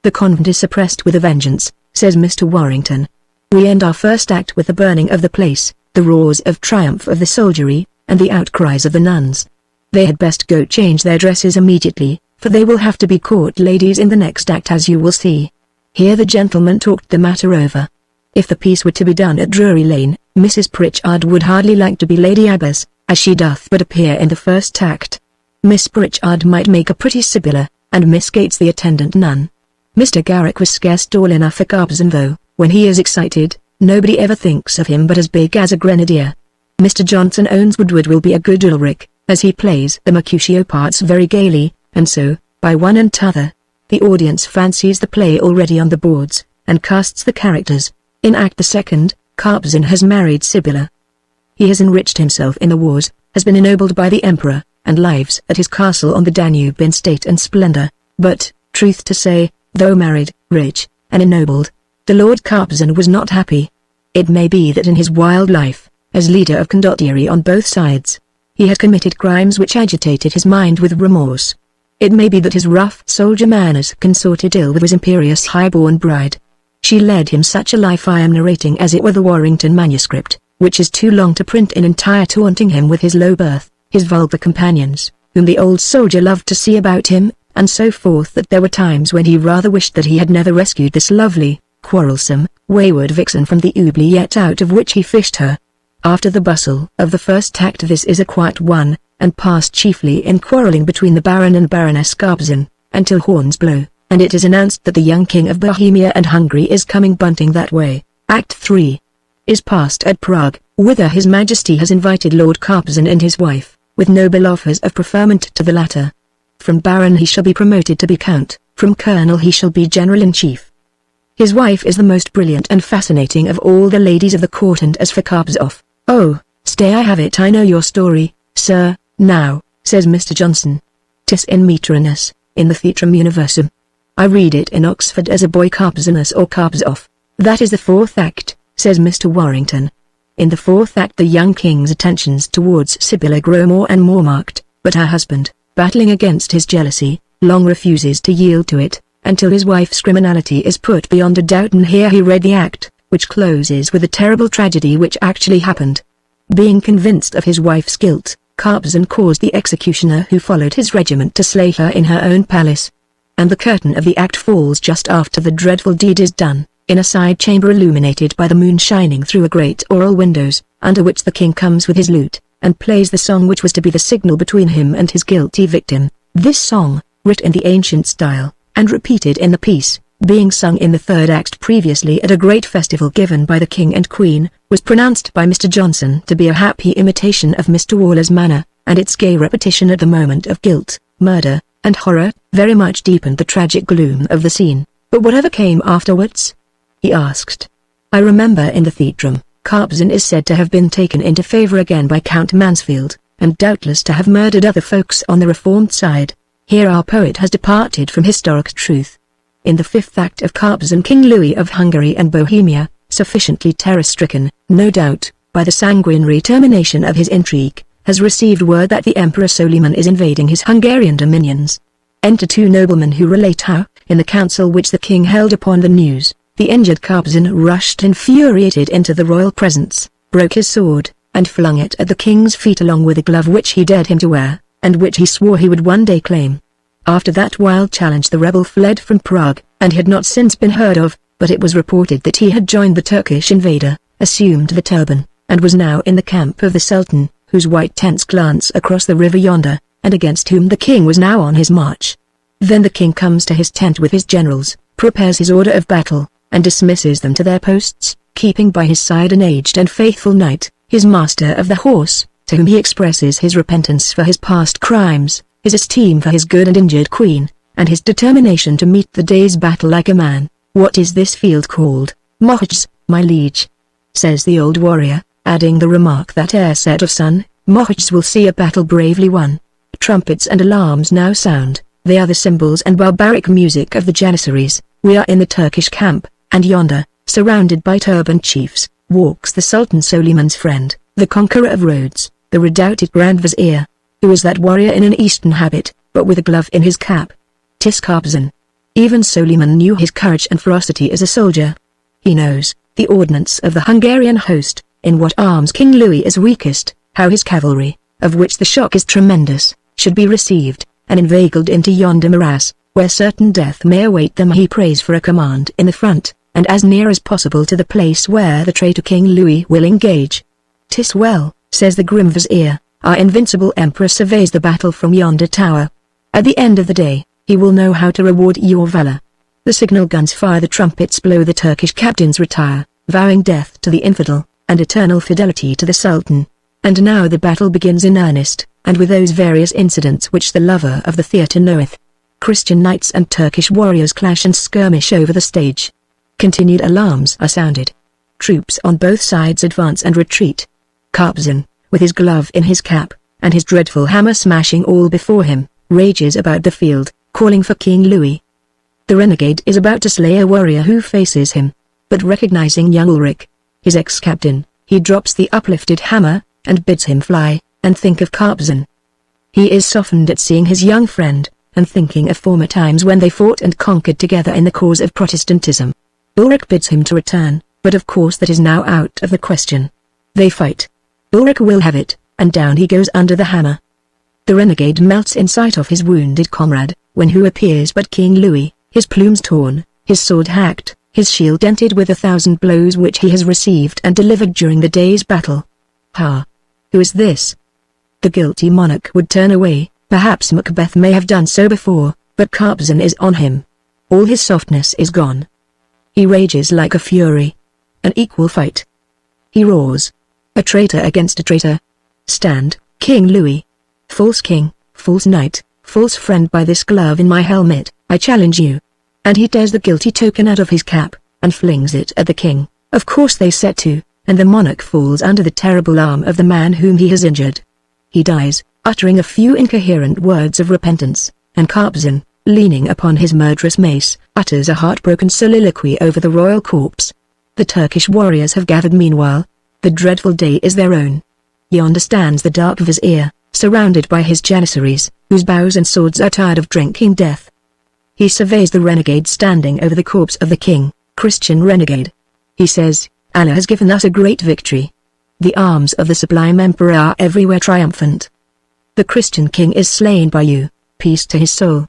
"The convent is suppressed with a vengeance," says Mr. Warrington. "We end our first act with the burning of the place, the roars of triumph of the soldiery, and the outcries of the nuns. They had best go change their dresses immediately, for they will have to be court ladies in the next act, as you will see." Here the gentleman talked the matter over. If the piece were to be done at Drury Lane, Mrs. Pritchard would hardly like to be Lady Abbess, as she doth but appear in the first act. Miss Pritchard might make a pretty Sibylla, and Miss Gates the attendant nun. Mr. Garrick was scarce tall enough for Carpzan, though, when he is excited, nobody ever thinks of him but as big as a grenadier. Mr. Johnson owns Woodward will be a good Ulrich, as he plays the Mercutio parts very gaily, and so, by one and t'other, the audience fancies the play already on the boards, and casts the characters. In Act the Second, Carpzan has married Sibylla. He has enriched himself in the wars, has been ennobled by the emperor, and lives at his castle on the Danube in state and splendor, but, truth to say, though married, rich, and ennobled, the Lord Carpzan was not happy. It may be that in his wild life, as leader of condottieri on both sides, he had committed crimes which agitated his mind with remorse. It may be that his rough soldier manners consorted ill with his imperious high-born bride. She led him such a life I am narrating as it were the Warrington manuscript, which is too long to print in entire, taunting him with his low birth, his vulgar companions, whom the old soldier loved to see about him, and so forth, that there were times when he rather wished that he had never rescued this lovely, quarrelsome, wayward vixen from the oubliette out of which he fished her. After the bustle of the first act, this is a quiet one, and passed chiefly in quarrelling between the Baron and Baroness Carpezan, until horns blow, and it is announced that the young King of Bohemia and Hungary is coming bunting that way. Act 3 is passed at Prague, whither His Majesty has invited Lord Carpezan and his wife, with noble offers of preferment to the latter. From Baron he shall be promoted to be Count, from Colonel he shall be General-in-Chief. His wife is the most brilliant and fascinating of all the ladies of the court, and as for Carpezan, oh, stay, I have it, I know your story, sir, now, says Mr. Johnson. 'Tis in Metrinus, in the Theatrum Universum. I read it in Oxford as a boy, Carpezanus or Carpezan. That is the fourth act, says Mr. Warrington. In the fourth act the young king's attentions towards Sibylla grow more and more marked, but her husband, battling against his jealousy, long refuses to yield to it, until his wife's criminality is put beyond a doubt, and here he read the act, which closes with the terrible tragedy which actually happened. Being convinced of his wife's guilt, Carpezan caused the executioner who followed his regiment to slay her in her own palace. And the curtain of the act falls just after the dreadful deed is done, in a side chamber illuminated by the moon shining through a great oriel windows, under which the king comes with his lute, and plays the song which was to be the signal between him and his guilty victim. This song, writ in the ancient style, and repeated in the piece, being sung in the third act previously at a great festival given by the king and queen, was pronounced by Mr. Johnson to be a happy imitation of Mr. Waller's manner, and its gay repetition at the moment of guilt, murder, and horror, very much deepened the tragic gloom of the scene. But whatever came afterwards? He asked. I remember in the Theatrum, Carpezan is said to have been taken into favour again by Count Mansfield, and doubtless to have murdered other folks on the reformed side. Here our poet has departed from historic truth. In the fifth act of Carpezan, King Louis of Hungary and Bohemia, sufficiently terror-stricken, no doubt, by the sanguinary termination of his intrigue, has received word that the Emperor Soliman is invading his Hungarian dominions. Enter two noblemen who relate how, in the council which the king held upon the news, the injured Carpezan rushed infuriated into the royal presence, broke his sword, and flung it at the king's feet along with a glove which he dared him to wear, and which he swore he would one day claim. After that wild challenge the rebel fled from Prague, and had not since been heard of, but it was reported that he had joined the Turkish invader, assumed the turban, and was now in the camp of the Sultan, whose white tents glance across the river yonder, and against whom the king was now on his march. Then the king comes to his tent with his generals, prepares his order of battle, and dismisses them to their posts, keeping by his side an aged and faithful knight, his master of the horse, to whom he expresses his repentance for his past crimes, his esteem for his good and injured queen, and his determination to meet the day's battle like a man. What is this field called? Mohacs, my liege, says the old warrior, adding the remark that ere set of sun, Mohacs will see a battle bravely won. Trumpets and alarms now sound, they are the cymbals and barbaric music of the Janissaries. We are in the Turkish camp, and yonder, surrounded by turbaned chiefs, walks the Sultan Soliman's friend, the conqueror of Rhodes, the redoubted Grand Vizier. Who is that warrior in an eastern habit, but with a glove in his cap? 'Tis Carpezan. Even Soliman knew his courage and ferocity as a soldier. He knows the ordnance of the Hungarian host, in what arms King Louis is weakest, how his cavalry, of which the shock is tremendous, should be received, and inveigled into yonder morass, where certain death may await them. He prays for a command in the front, and as near as possible to the place where the traitor King Louis will engage. 'Tis well, says the grim vizier, our invincible emperor surveys the battle from yonder tower. At the end of the day, he will know how to reward your valor. The signal guns fire, the trumpets blow, the Turkish captains retire, vowing death to the infidel, and eternal fidelity to the Sultan. And now the battle begins in earnest, and with those various incidents which the lover of the theatre knoweth. Christian knights and Turkish warriors clash and skirmish over the stage. Continued alarms are sounded. Troops on both sides advance and retreat. Carpezan, with his glove in his cap, and his dreadful hammer smashing all before him, rages about the field, calling for King Louis. The renegade is about to slay a warrior who faces him, but recognizing young Ulrich, his ex-captain, he drops the uplifted hammer, and bids him fly, and think of Carpezan. He is softened at seeing his young friend, and thinking of former times when they fought and conquered together in the cause of Protestantism. Ulrich bids him to return, but of course that is now out of the question. They fight. Ulrich will have it, and down he goes under the hammer. The renegade melts in sight of his wounded comrade, when who appears but King Louis, his plumes torn, his sword hacked, his shield dented with 1,000 blows which he has received and delivered during the day's battle. Ha! Who is this? The guilty monarch would turn away, perhaps Macbeth may have done so before, but Carpezan is on him. All his softness is gone. He rages like a fury. An equal fight. He roars. A traitor against a traitor. Stand, King Louis. False king, false knight, false friend, by this glove in my helmet, I challenge you. And he tears the guilty token out of his cap, and flings it at the king. Of course they set to, and the monarch falls under the terrible arm of the man whom he has injured. He dies, uttering a few incoherent words of repentance, and Carpezan, leaning upon his murderous mace, utters a heartbroken soliloquy over the royal corpse. The Turkish warriors have gathered meanwhile. The dreadful day is their own. Yonder stands the dark vizier, surrounded by his janissaries, whose bows and swords are tired of drinking death. He surveys the renegade standing over the corpse of the king, Christian renegade. He says, Allah has given us a great victory. The arms of the sublime emperor are everywhere triumphant. The Christian king is slain by you, peace to his soul.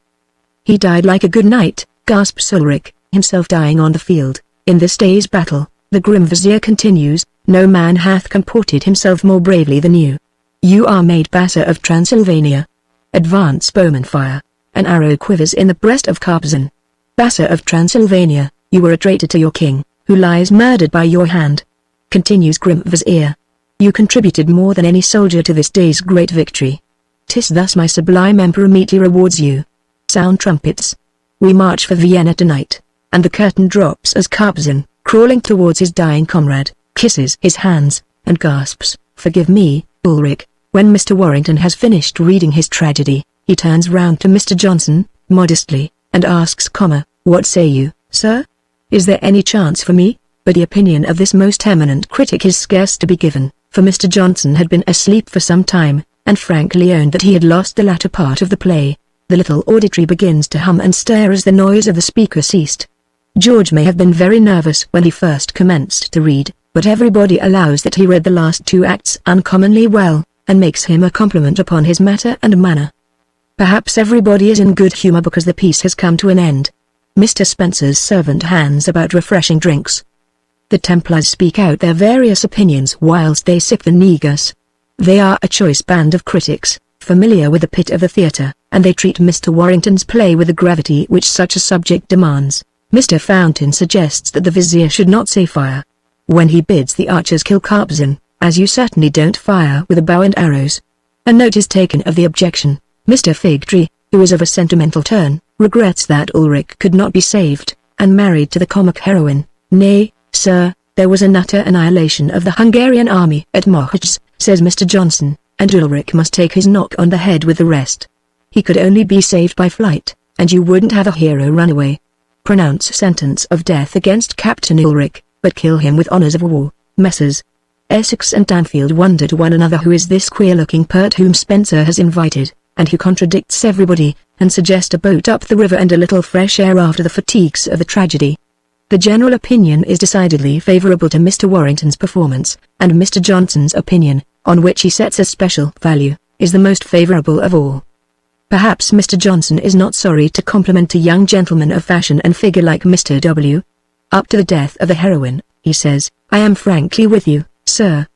He died like a good knight, gasps Ulrich, himself dying on the field. In this day's battle, the grim vizier continues, no man hath comported himself more bravely than you. You are made Bassa of Transylvania. Advance, bowman, fire. An arrow quivers in the breast of Carpezan. Bassa of Transylvania, you were a traitor to your king, who lies murdered by your hand. Continues grim vizier. You contributed more than any soldier to this day's great victory. 'Tis thus my sublime emperor meetly rewards you. Sound trumpets. We march for Vienna tonight. And the curtain drops as Carpezan, crawling towards his dying comrade, kisses his hands, and gasps, "Forgive me, Ulrich." When Mr. Warrington has finished reading his tragedy, he turns round to Mr. Johnson, modestly, and asks, "What say you, sir? Is there any chance for me?" But the opinion of this most eminent critic is scarce to be given, for Mr. Johnson had been asleep for some time, and frankly owned that he had lost the latter part of the play. The little auditory begins to hum and stir as the noise of the speaker ceased. George may have been very nervous when he first commenced to read, but everybody allows that he read the last 2 acts uncommonly well, and makes him a compliment upon his matter and manner. Perhaps everybody is in good humor because the piece has come to an end. Mr. Spencer's servant hands about refreshing drinks. The Templars speak out their various opinions whilst they sip the negus. They are a choice band of critics, familiar with the pit of the theatre, and they treat Mr. Warrington's play with the gravity which such a subject demands. Mr. Fountain suggests that the vizier should not say fire. When he bids the archers kill Carpezan, as you certainly don't fire with a bow and arrows. A note is taken of the objection. Mr. Figtree, who is of a sentimental turn, regrets that Ulrich could not be saved, and married to the comic heroine. "Nay, sir, there was an utter annihilation of the Hungarian army at Mohács," says Mr. Johnson, "and Ulrich must take his knock on the head with the rest. He could only be saved by flight, and you wouldn't have a hero run away. Pronounce sentence of death against Captain Ulrich, but kill him with honours of war." Messrs. Essex and Tanfield wonder to one another who is this queer-looking pert whom Spencer has invited, and who contradicts everybody, and suggest a boat up the river and a little fresh air after the fatigues of the tragedy. The general opinion is decidedly favourable to Mr. Warrington's performance, and Mr. Johnson's opinion, on which he sets a special value, is the most favourable of all. Perhaps Mr. Johnson is not sorry to compliment a young gentleman of fashion and figure like Mr. W. Up to the death of the heroine, he says, "I am frankly with you, sir.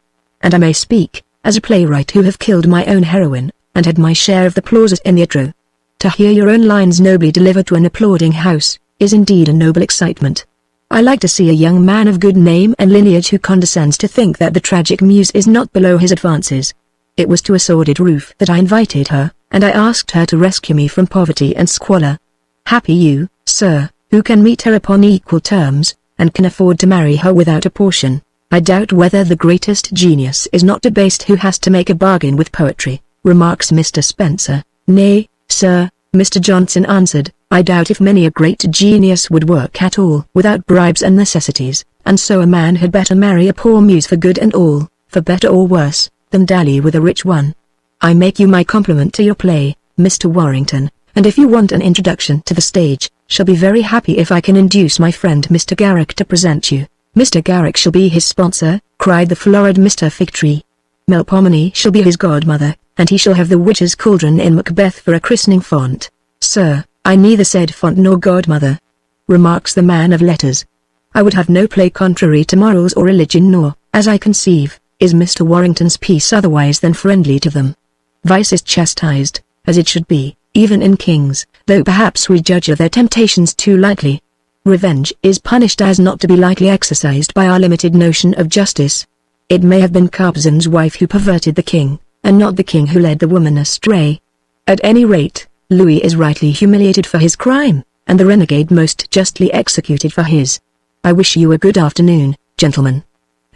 And I may speak, as a playwright who have killed my own heroine, and had my share of the applause in the outro. To hear your own lines nobly delivered to an applauding house, is indeed a noble excitement. I like to see a young man of good name and lineage who condescends to think that the tragic muse is not below his advances. It was to a sordid roof that I invited her, and I asked her to rescue me from poverty and squalor. Happy you, sir, who can meet her upon equal terms, and can afford to marry her without a portion. I doubt whether the greatest genius is not debased who has to make a bargain with poetry," remarks Mr. Spencer. "Nay, sir," Mr. Johnson answered, "I doubt if many a great genius would work at all without bribes and necessities, and so a man had better marry a poor muse for good and all, for better or worse, than dally with a rich one. I make you my compliment to your play, Mr. Warrington, and if you want an introduction to the stage, shall be very happy if I can induce my friend Mr. Garrick to present you. Mr. Garrick shall be his sponsor, cried the florid Mr. Figtree. Melpomene shall be his godmother, and he shall have the witch's cauldron in Macbeth for a christening font. Sir, I neither said font nor godmother, remarks the man of letters. I would have no play contrary to morals or religion, nor, as I conceive, is Mr. Warrington's piece otherwise than friendly to them. Vice is chastised, as it should be, even in kings, though perhaps we judge of their temptations too lightly. Revenge is punished as not to be lightly exercised by our limited notion of justice. It may have been Carpezan's wife who perverted the king, and not the king who led the woman astray. At any rate, Louis is rightly humiliated for his crime, and the renegade most justly executed for his. I wish you a good afternoon, gentlemen.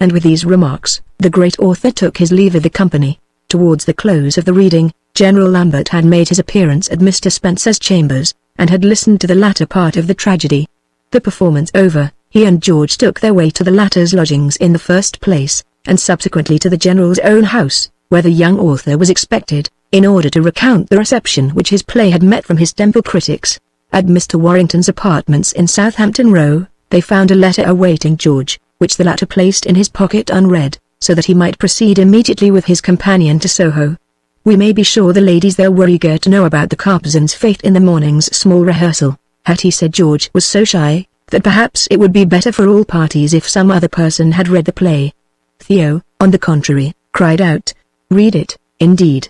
And with these remarks, the great author took his leave of the company. Towards the close of the reading, General Lambert had made his appearance at Mr. Spencer's chambers, and had listened to the latter part of the tragedy. The performance over, he and George took their way to the latter's lodgings in the first place, and subsequently to the General's own house, where the young author was expected, in order to recount the reception which his play had met from his Temple critics. At Mr. Warrington's apartments in Southampton Row, they found a letter awaiting George, which the latter placed in his pocket unread, so that he might proceed immediately with his companion to Soho. We may be sure the ladies there were eager to know about the Carpezan's fate in the morning's small rehearsal. Hattie said George was so shy, that perhaps it would be better for all parties if some other person had read the play. Theo, on the contrary, cried out, "Read it, indeed.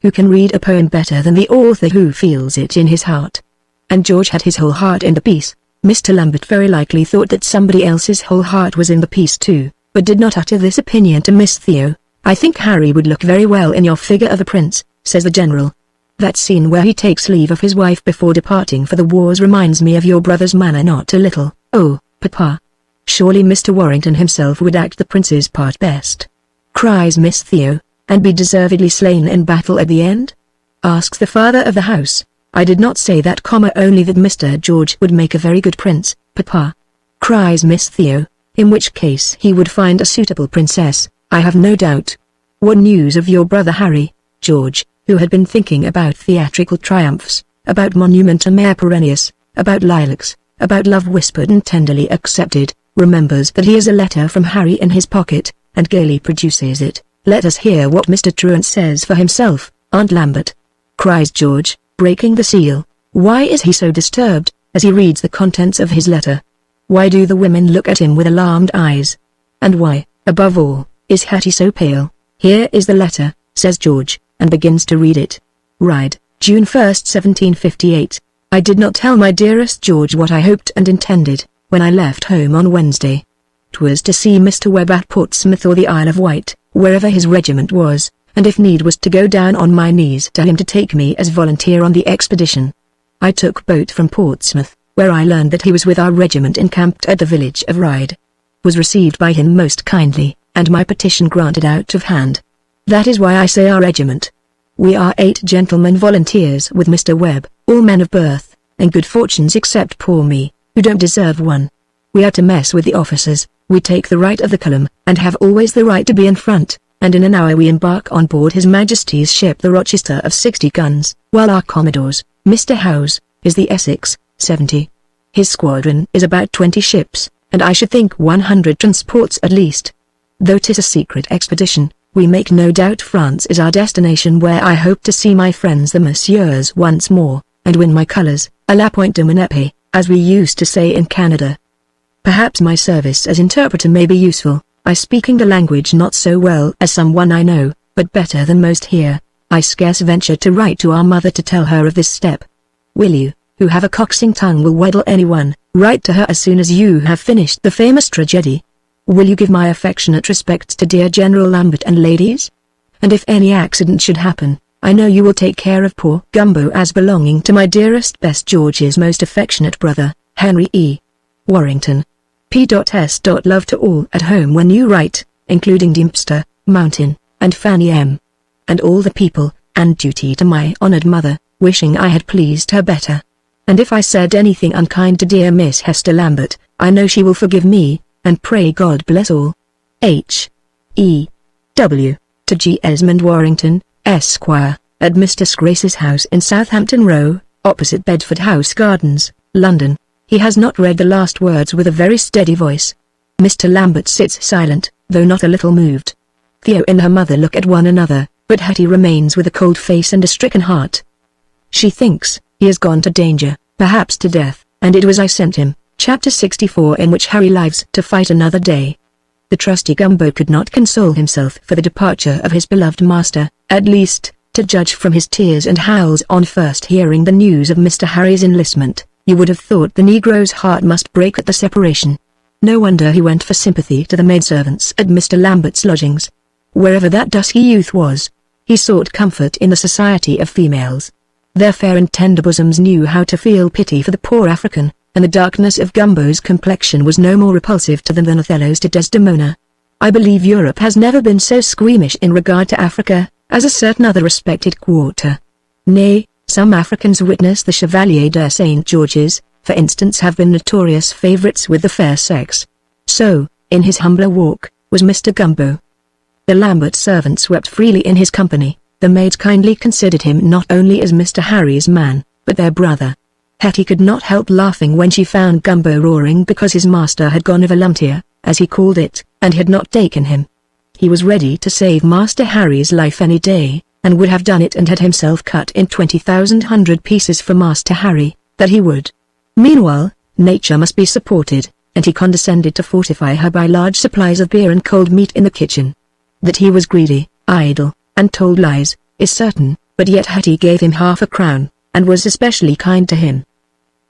Who can read a poem better than the author who feels it in his heart?" And George had his whole heart in the piece. Mr. Lambert very likely thought that somebody else's whole heart was in the piece too, but did not utter this opinion to Miss Theo. "I think Harry would look very well in your figure of a prince," says the General. "That scene where he takes leave of his wife before departing for the wars reminds me of your brother's manner not a little." "Oh, Papa. Surely Mr. Warrington himself would act the prince's part best," cries Miss Theo, "and be deservedly slain in battle at the end?" asks the father of the house. "I did not say that, only that Mr. George would make a very good prince, Papa," cries Miss Theo, "in which case he would find a suitable princess, I have no doubt. What news of your brother Harry?" George, who had been thinking about theatrical triumphs, about Monumentum Mare Perennius, about lilacs, about love whispered and tenderly accepted, remembers that he has a letter from Harry in his pocket, and gaily produces it. "Let us hear what Mr. Truant says for himself, Aunt Lambert," cries George, breaking the seal. Why is he so disturbed, as he reads the contents of his letter? Why do the women look at him with alarmed eyes? And why, above all, is Hattie so pale? "Here is the letter," says George, and begins to read it. Ride, June 1st, 1758. "I did not tell my dearest George what I hoped and intended, when I left home on Wednesday. 'Twas to see Mr. Webb at Portsmouth or the Isle of Wight, wherever his regiment was, and if need was to go down on my knees to him to take me as volunteer on the expedition. I took boat from Portsmouth, where I learned that he was with our regiment encamped at the village of Ryde. Was received by him most kindly, and my petition granted out of hand. That is why I say our regiment. We are 8 gentlemen volunteers with Mr. Webb, all men of birth, and good fortunes except poor me, who don't deserve one. We are to mess with the officers, we take the right of the column, and have always the right to be in front, and in an hour we embark on board His Majesty's ship the Rochester of 60 guns, while our Commodore's, Mr. Howe's, is the Essex, 70. His squadron is about 20 ships, and I should think 100 transports at least. Though 'tis a secret expedition, we make no doubt France is our destination, where I hope to see my friends the Messieurs once more, and win my colors, à la pointe de mon épée, as we used to say in Canada. Perhaps my service as interpreter may be useful. I speaking the language not so well as someone I know, but better than most here. I scarce venture to write to our mother to tell her of this step. Will you, who have a coaxing tongue will wheedle anyone, write to her as soon as you have finished the famous tragedy? Will you give my affectionate respects to dear General Lambert and ladies? And if any accident should happen, I know you will take care of poor Gumbo as belonging to my dearest best George's most affectionate brother, Henry E. Warrington. P.S. Love to all at home when you write, including Dempster, Mountain, and Fanny M. And all the people, and duty to my honored mother, wishing I had pleased her better. And if I said anything unkind to dear Miss Hester Lambert, I know she will forgive me, and pray God bless all. H. E. W. To G. Esmond Warrington, Esquire, at Mr. Grace's house in Southampton Row, opposite Bedford House Gardens, London. He has not read the last words with a very steady voice. Mr. Lambert sits silent, though not a little moved. Theo and her mother look at one another, but Hetty remains with a cold face and a stricken heart. She thinks, he has gone to danger, perhaps to death, and it was I sent him. Chapter 64, in which Harry lives to fight another day. The trusty Gumbo could not console himself for the departure of his beloved master, at least, to judge from his tears and howls on first hearing the news of Mr. Harry's enlistment. You would have thought the Negro's heart must break at the separation. No wonder he went for sympathy to the maidservants at Mr. Lambert's lodgings. Wherever that dusky youth was, he sought comfort in the society of females. Their fair and tender bosoms knew how to feel pity for the poor African, and the darkness of Gumbo's complexion was no more repulsive to them than Othello's to Desdemona. I believe Europe has never been so squeamish in regard to Africa, as a certain other respected quarter. Nay, some Africans witness the Chevalier de St. George's, for instance, have been notorious favourites with the fair sex. So, in his humbler walk, was Mr. Gumbo. The Lambert servants wept freely in his company. The maids kindly considered him not only as Mr. Harry's man, but their brother. Hetty could not help laughing when she found Gumbo roaring because his master had gone volunteer, as he called it, and had not taken him. He was ready to save Master Harry's life any day, and would have done it and had himself cut in 20,000 pieces for Master Harry, that he would. Meanwhile, nature must be supported, and he condescended to fortify her by large supplies of beer and cold meat in the kitchen. That he was greedy, idle, and told lies, is certain, but yet Hetty gave him £50, and was especially kind to him.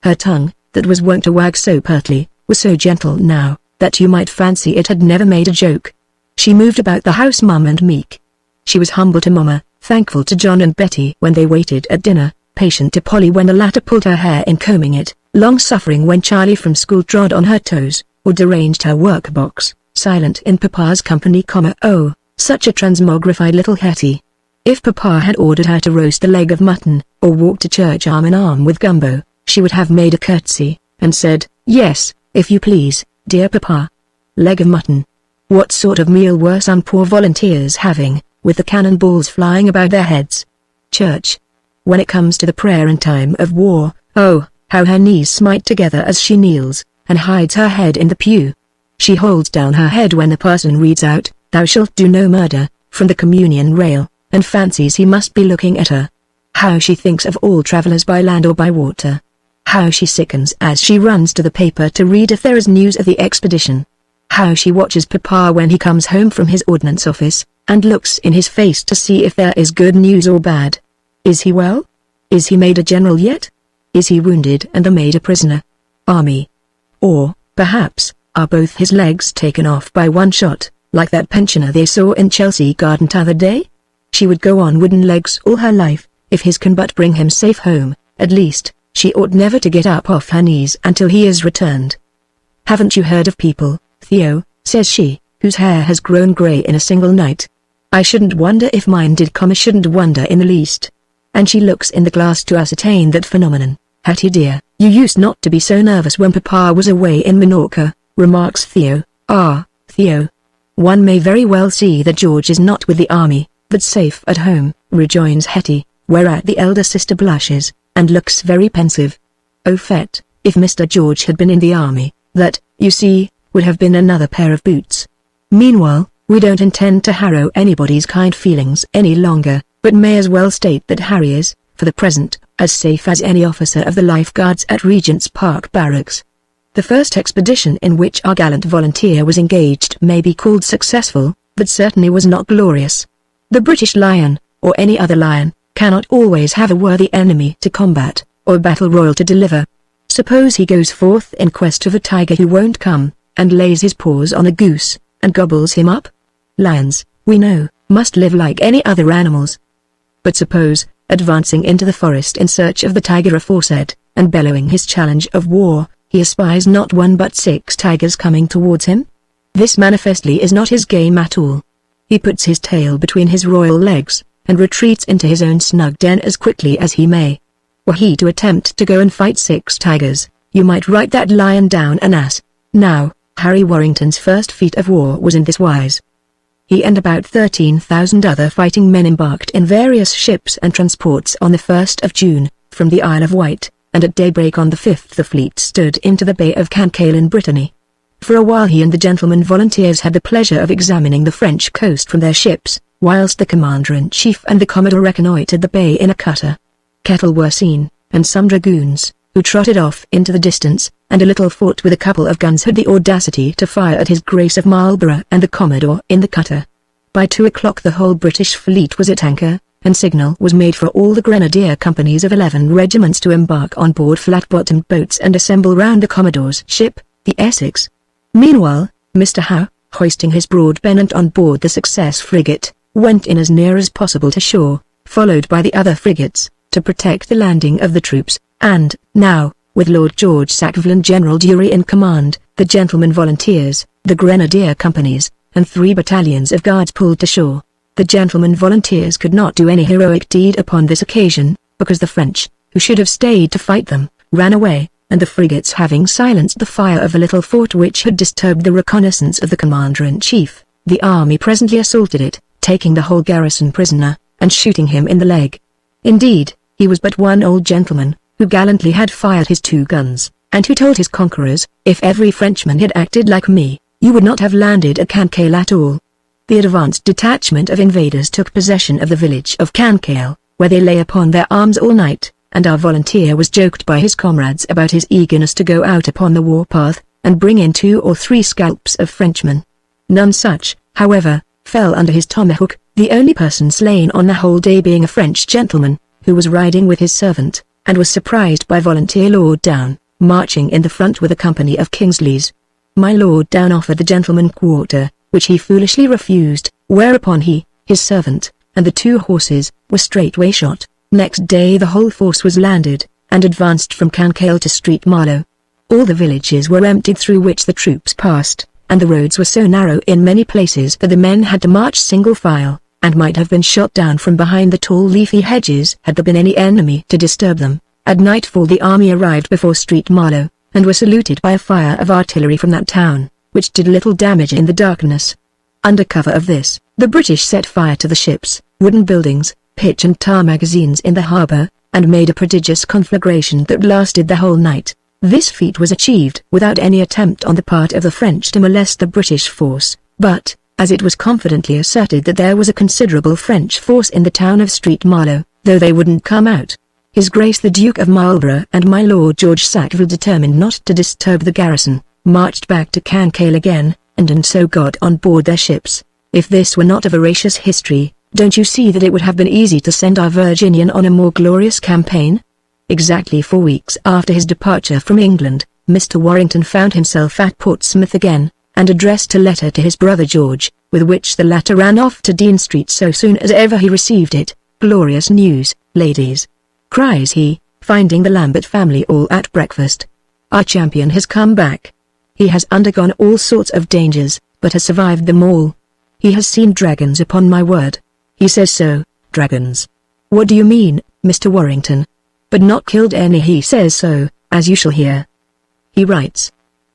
Her tongue, that was wont to wag so pertly, was so gentle now, that you might fancy it had never made a joke. She moved about the house mum and meek. She was humble to Mamma, thankful to John and Betty when they waited at dinner, patient to Polly when the latter pulled her hair in combing it, long-suffering when Charlie from school trod on her toes, or deranged her work-box, silent in Papa's company, oh, such a transmogrified little Hetty. If Papa had ordered her to roast a leg of mutton, or walk to church arm in arm with Gumbo, she would have made a curtsy, and said, "Yes, if you please, dear Papa." Leg of mutton. What sort of meal were some poor volunteers having, with the cannonballs flying about their heads? Church. When it comes to the prayer in time of war, oh, how her knees smite together as she kneels, and hides her head in the pew. She holds down her head when the parson reads out, "Thou shalt do no murder," from the communion rail, and fancies he must be looking at her. How she thinks of all travellers by land or by water. How she sickens as she runs to the paper to read if there is news of the expedition. How she watches Papa when he comes home from his ordnance office, and looks in his face to see if there is good news or bad. Is he well? Is he made a general yet? Is he wounded and the maid a prisoner? Army. Or, perhaps, are both his legs taken off by one shot, like that pensioner they saw in Chelsea Garden t'other day? She would go on wooden legs all her life, if his can but bring him safe home. At least, she ought never to get up off her knees until he is returned. "Haven't you heard of people, Theo," says she, "whose hair has grown grey in a single night? I shouldn't wonder if mine did. Shouldn't wonder in the least." And she looks in the glass to ascertain that phenomenon. "Hetty dear, you used not to be so nervous when Papa was away in Minorca," remarks Theo. "Ah, Theo. One may very well see that George is not with the army, but safe at home," rejoins Hetty, whereat the elder sister blushes, and looks very pensive. "Au fait, if Mr. George had been in the army, that, you see, would have been another pair of boots. Meanwhile, we don't intend to harrow anybody's kind feelings any longer, but may as well state that Harry is, for the present, as safe as any officer of the Life Guards at Regent's Park Barracks. The first expedition in which our gallant volunteer was engaged may be called successful, but certainly was not glorious. The British lion, or any other lion, cannot always have a worthy enemy to combat, or a battle royal to deliver. Suppose he goes forth in quest of a tiger who won't come, and lays his paws on a goose, and gobbles him up? Lions, we know, must live like any other animals. But suppose, advancing into the forest in search of the tiger aforesaid, and bellowing his challenge of war, he espies not one but 6 tigers coming towards him? This manifestly is not his game at all. He puts his tail between his royal legs, and retreats into his own snug den as quickly as he may. Were he to attempt to go and fight 6 tigers, you might write that lion down an ass. Now, Harry Warrington's first feat of war was in this wise. He and about 13,000 other fighting men embarked in various ships and transports on the 1st of June, from the Isle of Wight, and at daybreak on the 5th the fleet stood into the Bay of Cancale in Brittany. For a while he and the gentlemen volunteers had the pleasure of examining the French coast from their ships, whilst the commander-in-chief and the commodore reconnoitred the bay in a cutter. Cattle were seen, and some dragoons, who trotted off into the distance, and a little fort with a couple of guns had the audacity to fire at His Grace of Marlborough and the commodore in the cutter. By 2 o'clock the whole British fleet was at anchor, and signal was made for all the grenadier companies of 11 regiments to embark on board flat-bottomed boats and assemble round the commodore's ship, the Essex. Meanwhile, Mr. Howe, hoisting his broad pennant on board the Success frigate, went in as near as possible to shore, followed by the other frigates, to protect the landing of the troops, and, now, with Lord George Sackville and General Dury in command, the gentlemen volunteers, the grenadier companies, and 3 battalions of guards pulled to shore. The gentlemen volunteers could not do any heroic deed upon this occasion, because the French, who should have stayed to fight them, ran away, and the frigates having silenced the fire of the little fort which had disturbed the reconnaissance of the commander-in-chief, the army presently assaulted it, taking the whole garrison prisoner, and shooting him in the leg. Indeed, he was but one old gentleman, who gallantly had fired his 2 guns, and who told his conquerors, "If every Frenchman had acted like me, you would not have landed at Cancale at all." The advanced detachment of invaders took possession of the village of Cancale, where they lay upon their arms all night, and our volunteer was joked by his comrades about his eagerness to go out upon the warpath, and bring in 2 or 3 scalps of Frenchmen. None such, however, fell under his tomahawk, the only person slain on the whole day being a French gentleman, who was riding with his servant, and was surprised by Volunteer Lord Down, marching in the front with a company of Kingsleys. My Lord Down offered the gentleman quarter, which he foolishly refused, whereupon he, his servant, and the 2 horses, were straightway shot. Next day the whole force was landed, and advanced from Cancale to Street Marlow. All the villages were emptied through which the troops passed, and the roads were so narrow in many places that the men had to march single file, and might have been shot down from behind the tall leafy hedges had there been any enemy to disturb them. At nightfall the army arrived before Street Marlow, and were saluted by a fire of artillery from that town, which did little damage in the darkness. Under cover of this, the British set fire to the ships, wooden buildings, pitch and tar magazines in the harbour, and made a prodigious conflagration that lasted the whole night. This feat was achieved without any attempt on the part of the French to molest the British force, but, as it was confidently asserted that there was a considerable French force in the town of Street Marlow, though they wouldn't come out, His Grace the Duke of Marlborough and my Lord George Sackville determined not to disturb the garrison, marched back to Cancale again, and so got on board their ships. If this were not a veracious history, don't you see that it would have been easy to send our Virginian on a more glorious campaign? Exactly 4 weeks after his departure from England, Mr. Warrington found himself at Portsmouth again, and addressed a letter to his brother George, with which the latter ran off to Dean Street so soon as ever he received it. "Glorious news, ladies!" cries he, finding the Lambert family all at breakfast. "Our champion has come back. He has undergone all sorts of dangers, but has survived them all. He has seen dragons, upon my word. He says so." "Dragons? What do you mean, Mr. Warrington?" "But not killed any. He says so, as you shall hear. He writes,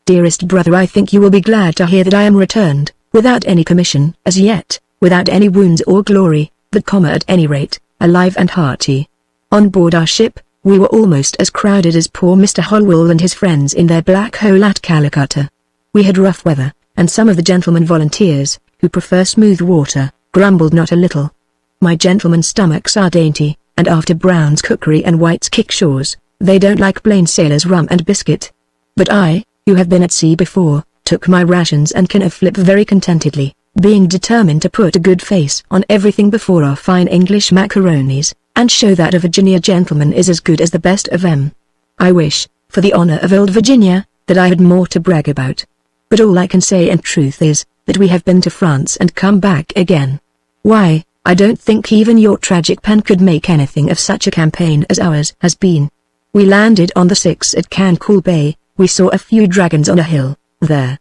'Dearest brother, I think you will be glad to hear that I am returned, without any commission as yet, without any wounds or glory, but at any rate, alive and hearty. On board our ship, we were almost as crowded as poor Mr. Holwell and his friends in their black hole at Calicut. We had rough weather, and some of the gentlemen volunteers, who prefer smooth water, grumbled not a little. My gentlemen's stomachs are dainty, and after Brown's cookery and White's kickshaws, they don't like plain sailor's rum and biscuit. But I, who have been at sea before, took my rations and can flip very contentedly, being determined to put a good face on everything before our fine English macaronis, and show that a Virginia gentleman is as good as the best of them. I wish, for the honor of old Virginia, that I had more to brag about. But all I can say in truth is, that we have been to France and come back again. Why, I don't think even your tragic pen could make anything of such a campaign as ours has been. We landed on the 6th at Cancale Bay. We saw a few dragons on a hill, there."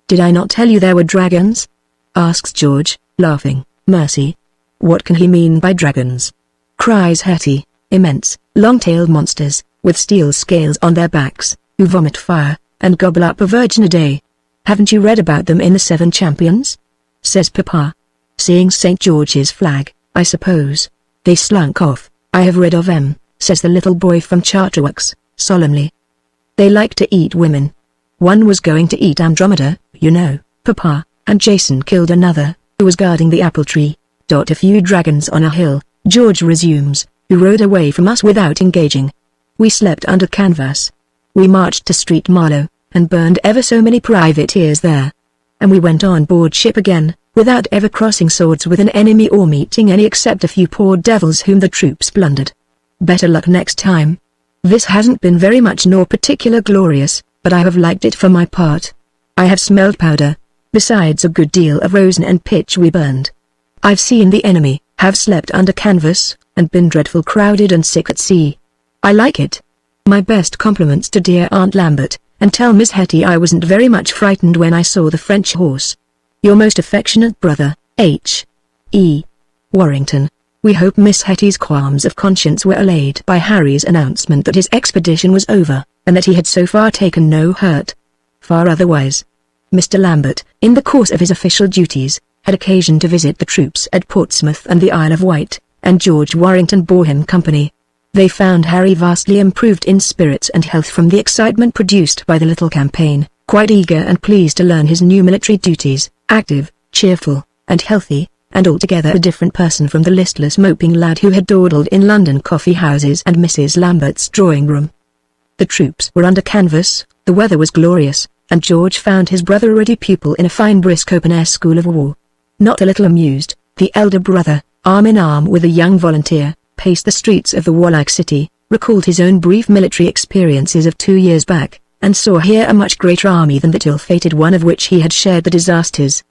"Did I not tell you there were dragons?" asks George, laughing. "Mercy! What can he mean by dragons?" cries Hetty. "Immense, long-tailed monsters, with steel scales on their backs, who vomit fire, and gobble up a virgin a day. Haven't you read about them in the 7 Champions?" says Papa. "Seeing St. George's flag, I suppose. They slunk off. I have read of 'em. says the little boy from Charterworks, solemnly. They like to eat women. One was going to eat Andromeda, you know, Papa, and Jason killed another, who was guarding the apple tree. A few dragons on a hill, George resumes, who rode away from us without engaging. We slept under canvas. We marched to Street Marlow, and burned ever so many privateers there. And we went on board ship again, without ever crossing swords with an enemy or meeting any except a few poor devils whom the troops plundered. Better luck next time. This hasn't been very much nor particular glorious, but I have liked it for my part. I have smelled powder, besides a good deal of rosin and pitch we burned. I've seen the enemy, have slept under canvas, and been dreadful crowded and sick at sea. I like it. My best compliments to dear Aunt Lambert, and tell Miss Hetty I wasn't very much frightened when I saw the French horse. Your most affectionate brother, H. E. Warrington. We hope Miss Hetty's qualms of conscience were allayed by Harry's announcement that his expedition was over, and that he had so far taken no hurt. Far otherwise. Mr. Lambert, in the course of his official duties, had occasion to visit the troops at Portsmouth and the Isle of Wight, and George Warrington bore him company. They found Harry vastly improved in spirits and health from the excitement produced by the little campaign, quite eager and pleased to learn his new military duties, active, cheerful, and healthy, and altogether a different person from the listless moping lad who had dawdled in London coffee-houses and Mrs. Lambert's drawing-room. The troops were under canvas, the weather was glorious, and George found his brother a ready pupil in a fine brisk open-air school of war. Not a little amused, the elder brother, arm in arm with a young volunteer, paced the streets of the warlike city, recalled his own brief military experiences of 2 years back, and saw here a much greater army than that ill-fated one of which he had shared the disasters.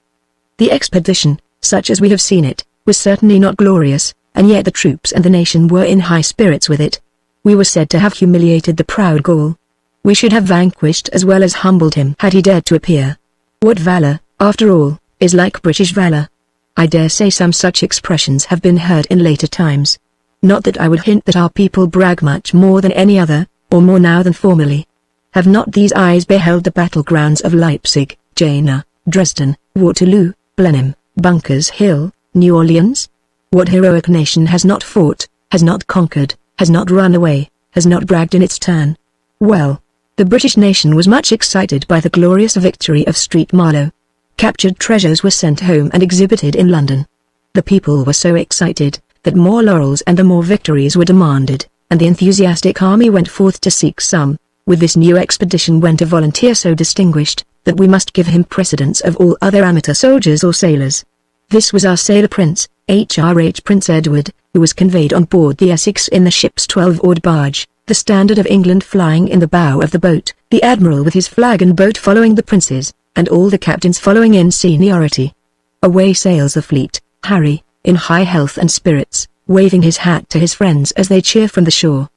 The expedition, such as we have seen it, was certainly not glorious, and yet the troops and the nation were in high spirits with it. We were said to have humiliated the proud Gaul. We should have vanquished as well as humbled him had he dared to appear. What valor, after all, is like British valor? I dare say some such expressions have been heard in later times. Not that I would hint that our people brag much more than any other, or more now than formerly. Have not these eyes beheld the battlegrounds of Leipzig, Jena, Dresden, Waterloo, Blenheim, Bunkers Hill, New Orleans? What heroic nation has not fought, has not conquered, has not run away, has not bragged in its turn? Well, the British nation was much excited by the glorious victory of Street Marlow. Captured treasures were sent home and exhibited in London. The people were so excited, that more laurels and the more victories were demanded, and the enthusiastic army went forth to seek some. With this new expedition went a volunteer so distinguished, that we must give him precedence of all other amateur soldiers or sailors. This was our sailor prince, H.R.H. Prince Edward, who was conveyed on board the Essex in the ship's 12-oared barge, the standard of England flying in the bow of the boat, the admiral with his flag and boat following the princes, and all the captains following in seniority. Away sails the fleet, Harry, in high health and spirits, waving his hat to his friends as they cheer from the shore.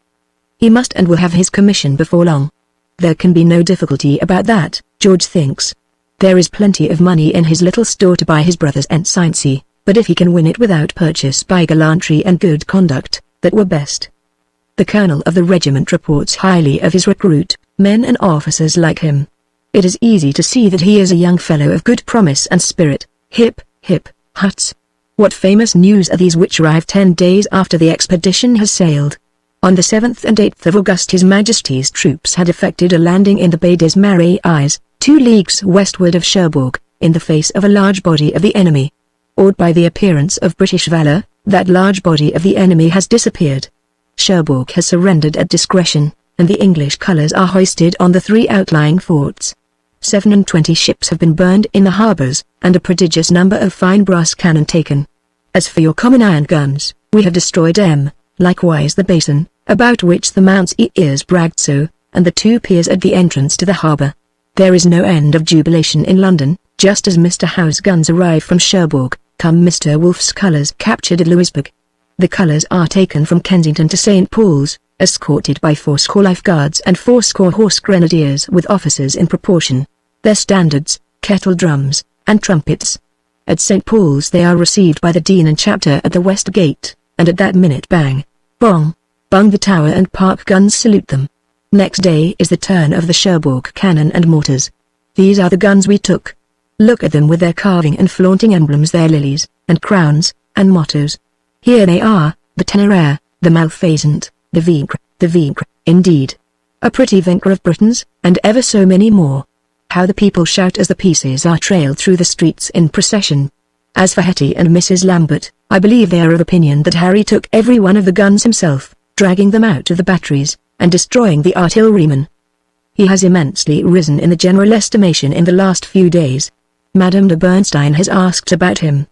He must and will have his commission before long. There can be no difficulty about that, George thinks. There is plenty of money in his little store to buy his brother's ensigncy, but if he can win it without purchase by gallantry and good conduct, that were best. The colonel of the regiment reports highly of his recruit, men and officers like him. It is easy to see that he is a young fellow of good promise and spirit. Hip, hip, huts. What famous news are these which arrive 10 days after the expedition has sailed? On the 7th and 8th of August His Majesty's troops had effected a landing in the Baie des Marais, 2 leagues westward of Cherbourg, in the face of a large body of the enemy. Awed by the appearance of British valor, that large body of the enemy has disappeared. Cherbourg has surrendered at discretion, and the English colours are hoisted on the 3 outlying forts. 27 ships have been burned in the harbours, and a prodigious number of fine brass cannon taken. As for your common iron guns, we have destroyed them, likewise the basin, about which the Mounts ears bragged so, and the 2 piers at the entrance to the harbour. There is no end of jubilation in London. Just as Mr. Howe's guns arrive from Cherbourg, come Mr. Wolfe's colours captured at Louisbourg. The colours are taken from Kensington to St. Paul's, escorted by 40 life guards and 40 horse grenadiers with officers in proportion. Their standards, kettle drums, and trumpets. At St. Paul's they are received by the Dean and Chapter at the West Gate, and at that minute bang, bong, bung the Tower and Park guns salute them. Next day is the turn of the Cherbourg cannon and mortars. These are the guns we took. Look at them with their carving and flaunting emblems, their lilies, and crowns, and mottos. Here they are, the Téméraire, the Malfaisant, the Vaincre, indeed. A pretty Vaincre of Britons, and ever so many more. How the people shout as the pieces are trailed through the streets in procession. As for Hetty and Mrs. Lambert, I believe they are of opinion that Harry took every one of the guns himself, dragging them out of the batteries, and destroying the artillerymen. He has immensely risen in the general estimation in the last few days. Madame de Bernstein has asked about him.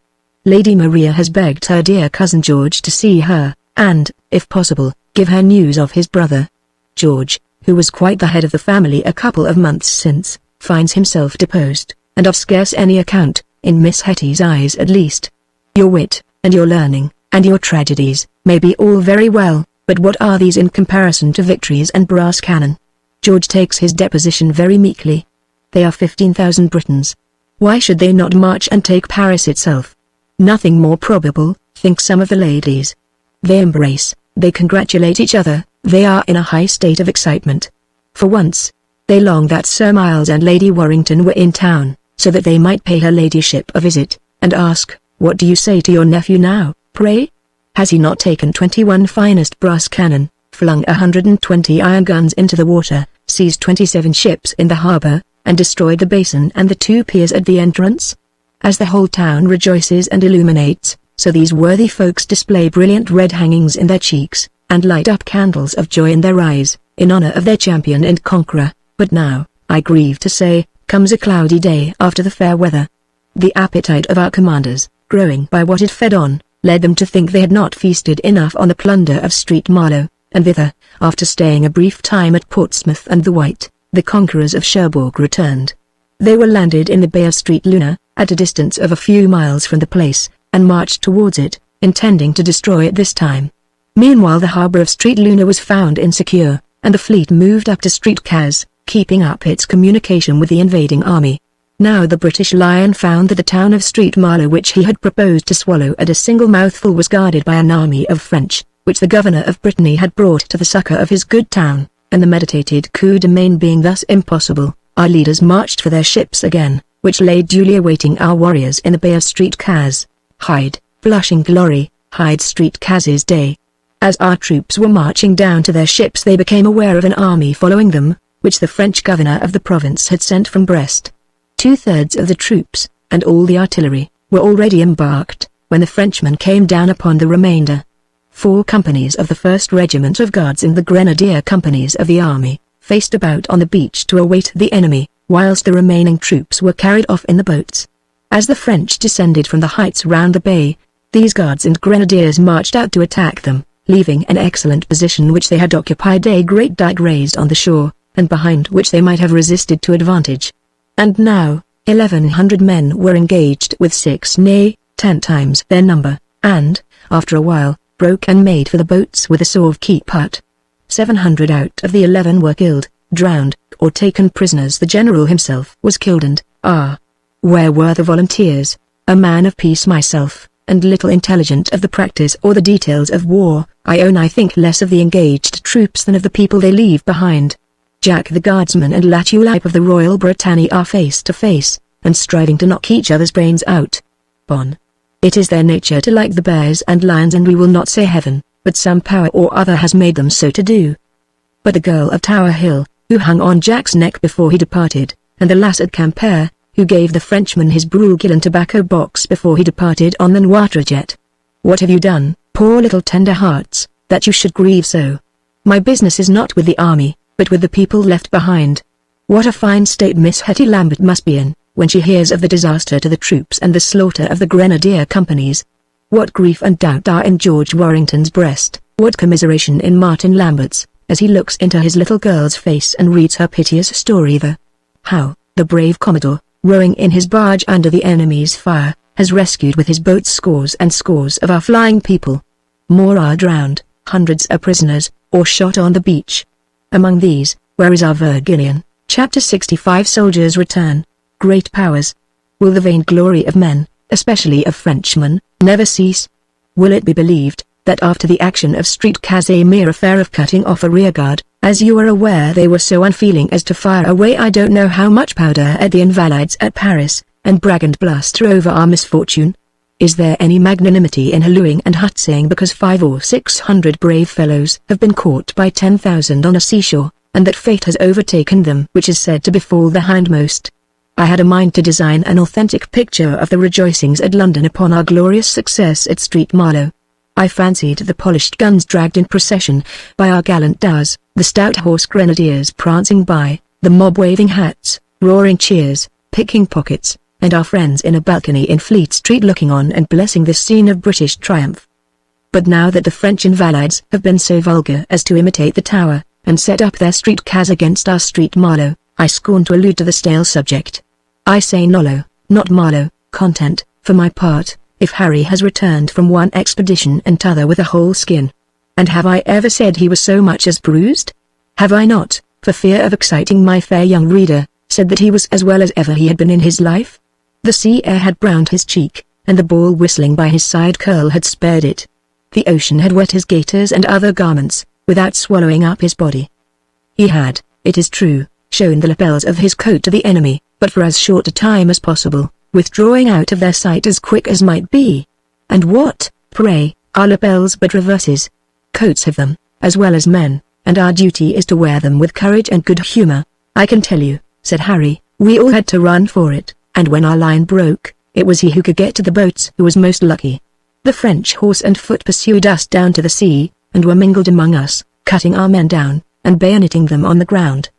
Lady Maria has begged her dear cousin George to see her, and, if possible, give her news of his brother. George, who was quite the head of the family a couple of months since, finds himself deposed, and of scarce any account, in Miss Hetty's eyes at least. Your wit, and your learning, and your tragedies, may be all very well, but what are these in comparison to victories and brass cannon? George takes his deposition very meekly. They are 15,000 Britons. Why should they not march and take Paris itself? Nothing more probable, think some of the ladies. They embrace, they congratulate each other, they are in a high state of excitement. For once, they long that Sir Miles and Lady Warrington were in town, so that they might pay her ladyship a visit, and ask, "What do you say to your nephew now, pray? Has he not taken 21 finest brass cannon, flung 120 iron guns into the water, seized 27 ships in the harbour, and destroyed the basin and the 2 piers at the entrance?" As the whole town rejoices and illuminates, so these worthy folks display brilliant red hangings in their cheeks, and light up candles of joy in their eyes, in honour of their champion and conqueror. But now, I grieve to say, comes a cloudy day after the fair weather. The appetite of our commanders, growing by what it fed on, led them to think they had not feasted enough on the plunder of Street Marlow, and thither, after staying a brief time at Portsmouth and the White, the conquerors of Cherbourg returned. They were landed in the Bay of Street Luna, at a distance of a few miles from the place, and marched towards it, intending to destroy it this time. Meanwhile the harbour of Street Luna was found insecure, and the fleet moved up to Street Caz, keeping up its communication with the invading army. Now the British Lion found that the town of Street Marlow, which he had proposed to swallow at a single mouthful, was guarded by an army of French, which the governor of Brittany had brought to the succour of his good town, and the meditated coup de main being thus impossible, our leaders marched for their ships again, which lay duly awaiting our warriors in the Bay of Street Caz. Hide, blushing glory, hide Street Caz's day. As our troops were marching down to their ships, they became aware of an army following them, which the French governor of the province had sent from Brest. 2/3 of the troops, and all the artillery, were already embarked, when the Frenchmen came down upon the remainder. 4 companies of the 1st Regiment of Guards and the Grenadier companies of the army, faced about on the beach to await the enemy, whilst the remaining troops were carried off in the boats. As the French descended from the heights round the bay, these guards and grenadiers marched out to attack them, leaving an excellent position which they had occupied, a great dike raised on the shore, and behind which they might have resisted to advantage. And now, 1,100 men were engaged with 6, nay, 10 times their number, and, after a while, broke and made for the boats with a sort of keep put. 700 out of the 11 were killed, drowned, or taken prisoners. The general himself was killed, and, where were the volunteers? A man of peace myself, and little intelligent of the practice or the details of war, I own I think less of the engaged troops than of the people they leave behind. Jack the Guardsman and La Tulipe of the Royal Britannia are face to face, and striving to knock each other's brains out. Bon. It is their nature to like the bears and lions, and we will not say heaven, but some power or other has made them so to do. But the girl of Tower Hill, who hung on Jack's neck before he departed, and the lass at Quimper, who gave the Frenchman his Bruegel and tobacco box before he departed on the Noirtrajet. What have you done, poor little tender hearts, that you should grieve so? My business is not with the army, but with the people left behind. What a fine state Miss Hetty Lambert must be in, when she hears of the disaster to the troops and the slaughter of the Grenadier companies. What grief and doubt are in George Warrington's breast, what commiseration in Martin Lambert's, as he looks into his little girl's face and reads her piteous story there. How, the brave Commodore, rowing in his barge under the enemy's fire, has rescued with his boats scores and scores of our flying people. More are drowned, hundreds are prisoners, or shot on the beach. Among these, where is our Virginian? Chapter 65. Soldiers return. Great powers. Will the vainglory of men, especially of Frenchmen, never cease? Will it be believed, that after the action of Street Caz, a mere affair of cutting off a rearguard, as you are aware, they were so unfeeling as to fire away I don't know how much powder at the Invalides at Paris, and brag and bluster over our misfortune? Is there any magnanimity in hallooing and hutsaying because 500 or 600 brave fellows have been caught by 10,000 on a seashore, and that fate has overtaken them which is said to befall the hindmost? I had a mind to design an authentic picture of the rejoicings at London upon our glorious success at Street Marlow. I fancied the polished guns dragged in procession by our gallant dowers, the stout horse grenadiers prancing by, the mob waving hats, roaring cheers, picking pockets, and our friends in a balcony in Fleet Street looking on and blessing this scene of British triumph. But now that the French invalids have been so vulgar as to imitate the Tower, and set up their street cars against our Street Marlow, I scorn to allude to the stale subject. I say Nollo, not Marlow, content, for my part, if Harry has returned from one expedition and t'other with a whole skin. And have I ever said he was so much as bruised? Have I not, for fear of exciting my fair young reader, said that he was as well as ever he had been in his life? The sea air had browned his cheek, and the ball whistling by his side curl had spared it. The ocean had wet his gaiters and other garments, without swallowing up his body. He had, it is true, shown the lapels of his coat to the enemy, but for as short a time as possible, withdrawing out of their sight as quick as might be. And what, pray, are lapels but reverses? Coats have them, as well as men, and our duty is to wear them with courage and good humor. I can tell you, said Harry, we all had to run for it, and when our line broke, it was he who could get to the boats who was most lucky. The French horse and foot pursued us down to the sea, and were mingled among us, cutting our men down, and bayoneting them on the ground.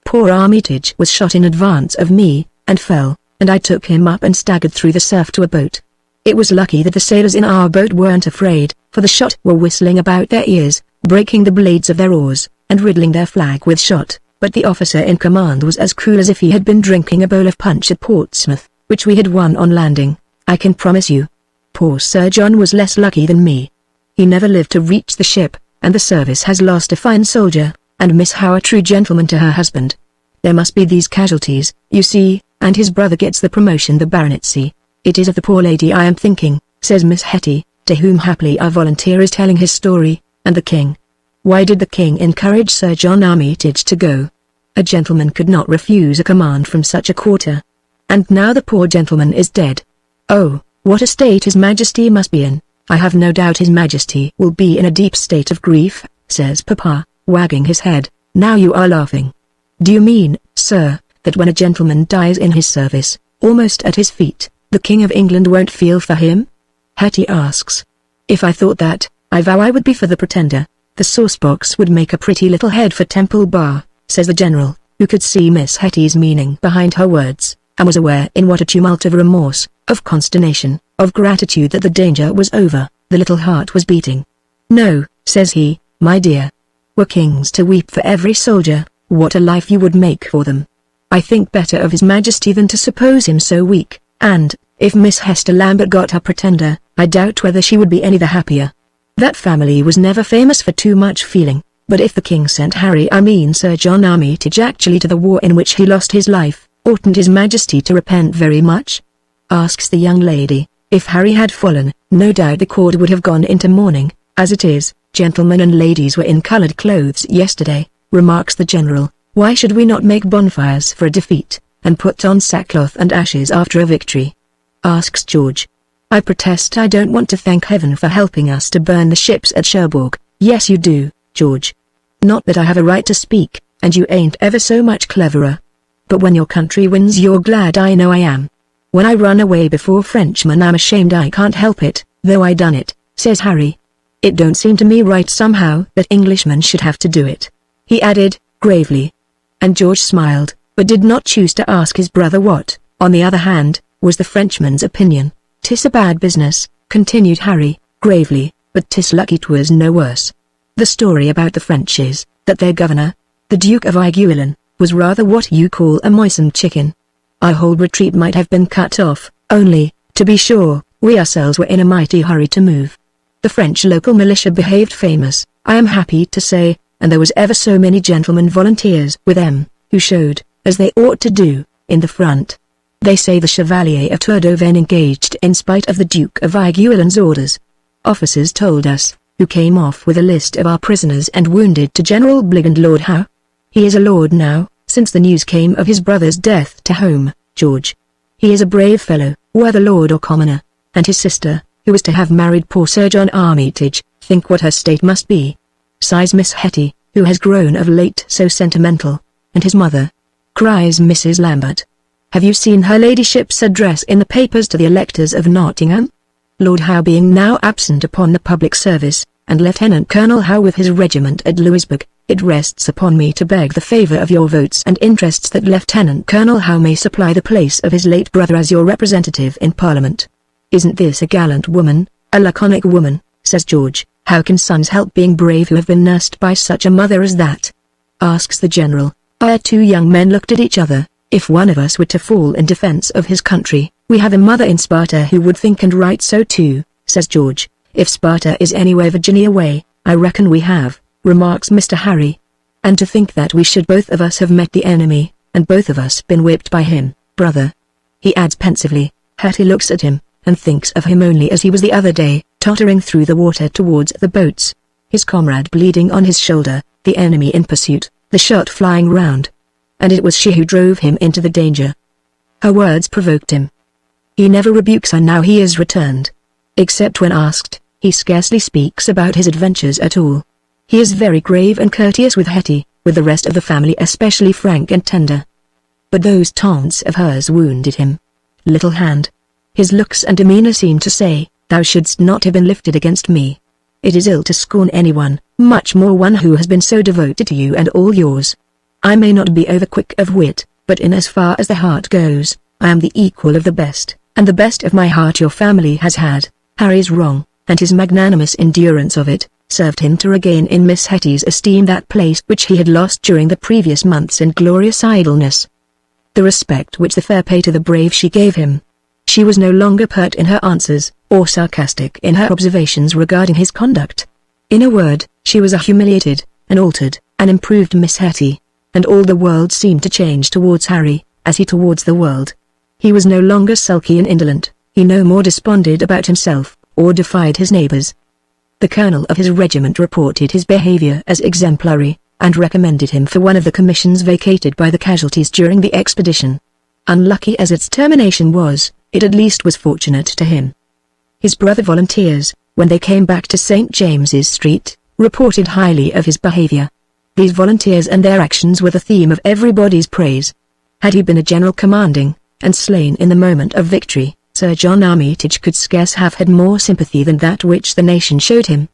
Poor Armitage was shot in advance of me, and fell, and I took him up and staggered through the surf to a boat. It was lucky that the sailors in our boat weren't afraid, for the shot were whistling about their ears, breaking the blades of their oars, and riddling their flag with shot, but the officer in command was as cool as if he had been drinking a bowl of punch at Portsmouth, which we had won on landing, I can promise you. Poor Sir John was less lucky than me. He never lived to reach the ship, and the service has lost a fine soldier, and Miss Howe a true gentleman to her husband. There must be these casualties, you see, and his brother gets the promotion, the baronetcy. It is of the poor lady I am thinking, says Miss Hetty, to whom happily our volunteer is telling his story, and the king. Why did the king encourage Sir John Armitage to go? A gentleman could not refuse a command from such a quarter. And now the poor gentleman is dead. Oh, what a state his majesty must be in. I have no doubt his majesty will be in a deep state of grief, says Papa, wagging his head. Now you are laughing. Do you mean, sir, that when a gentleman dies in his service, almost at his feet, the King of England won't feel for him? Hetty asks. If I thought that, I vow I would be for the Pretender. The saucebox would make a pretty little head for Temple Bar, says the general, who could see Miss Hetty's meaning behind her words, and was aware in what a tumult of remorse, of consternation, of gratitude that the danger was over, the little heart was beating. No, says he, my dear. Were kings to weep for every soldier, what a life you would make for them. I think better of his majesty than to suppose him so weak, and, if Miss Hester Lambert got her Pretender, I doubt whether she would be any the happier. That family was never famous for too much feeling, but if the king sent Sir John Armitage actually to the war in which he lost his life, oughtn't his majesty to repent very much? Asks the young lady. If Harry had fallen, no doubt the court would have gone into mourning. As it is, gentlemen and ladies were in coloured clothes yesterday, remarks the general. Why should we not make bonfires for a defeat, and put on sackcloth and ashes after a victory? Asks George. I protest I don't want to thank heaven for helping us to burn the ships at Cherbourg. Yes you do, George. Not that I have a right to speak, and you ain't ever so much cleverer. But when your country wins you're glad, I know I am. When I run away before Frenchmen I'm ashamed I can't help it, though I done it, says Harry. It don't seem to me right somehow that Englishmen should have to do it, he added, gravely. And George smiled, but did not choose to ask his brother what, on the other hand, was the Frenchman's opinion. "'Tis a bad business," continued Harry, gravely, "but 'tis lucky 'twas no worse. The story about the French is, that their governor, the Duke of Aiguillon, was rather what you call a moistened chicken. Our whole retreat might have been cut off, only, to be sure, we ourselves were in a mighty hurry to move. The French local militia behaved famous, I am happy to say, and there was ever so many gentlemen volunteers with them, who showed, as they ought to do, in the front. They say the Chevalier of Tordoven engaged in spite of the Duke of Aiguillon's orders. Officers told us, who came off with a list of our prisoners and wounded to General Bligh and Lord Howe. He is a lord now, since the news came of his brother's death to home, George. He is a brave fellow, whether lord or commoner. And his sister, who was to have married poor Sir John Armitage, think what her state must be. Sighs Miss Hetty, who has grown of late so sentimental. And his mother. Cries Mrs. Lambert. Have you seen her ladyship's address in the papers to the electors of Nottingham? Lord Howe being now absent upon the public service, and Lieutenant Colonel Howe with his regiment at Louisburg, it rests upon me to beg the favour of your votes and interests that Lieutenant Colonel Howe may supply the place of his late brother as your representative in Parliament. Isn't this a gallant woman, a laconic woman, says George. How can sons help being brave who have been nursed by such a mother as that? Asks the General. Our two young men looked at each other. If one of us were to fall in defence of his country, we have a mother in Sparta who would think and write so too, says George. If Sparta is anywhere Virginia way, I reckon we have, remarks Mr. Harry. And to think that we should both of us have met the enemy, and both of us been whipped by him, brother. He adds pensively. Hetty looks at him, and thinks of him only as he was the other day, tottering through the water towards the boats. His comrade bleeding on his shoulder, the enemy in pursuit, the shot flying round. And it was she who drove him into the danger. Her words provoked him. He never rebukes her now he is returned. Except when asked, he scarcely speaks about his adventures at all. He is very grave and courteous with Hetty, with the rest of the family especially frank and tender. But those taunts of hers wounded him. Little hand. His looks and demeanour seemed to say, thou shouldst not have been lifted against me. It is ill to scorn anyone, much more one who has been so devoted to you and all yours. I may not be over quick of wit, but in as far as the heart goes, I am the equal of the best, and the best of my heart your family has had. Harry's wrong, and his magnanimous endurance of it, served him to regain in Miss Hetty's esteem that place which he had lost during the previous months in glorious idleness. The respect which the fair pay to the brave she gave him. She was no longer pert in her answers, or sarcastic in her observations regarding his conduct. In a word, she was a humiliated, an altered, an improved Miss Hetty, and all the world seemed to change towards Harry, as he towards the world. He was no longer sulky and indolent, he no more desponded about himself, or defied his neighbours. The colonel of his regiment reported his behaviour as exemplary, and recommended him for one of the commissions vacated by the casualties during the expedition. Unlucky as its termination was, it at least was fortunate to him. His brother volunteers, when they came back to St. James's Street, reported highly of his behaviour. These volunteers and their actions were the theme of everybody's praise. Had he been a general commanding, and slain in the moment of victory, Sir John Armitage could scarce have had more sympathy than that which the nation showed him.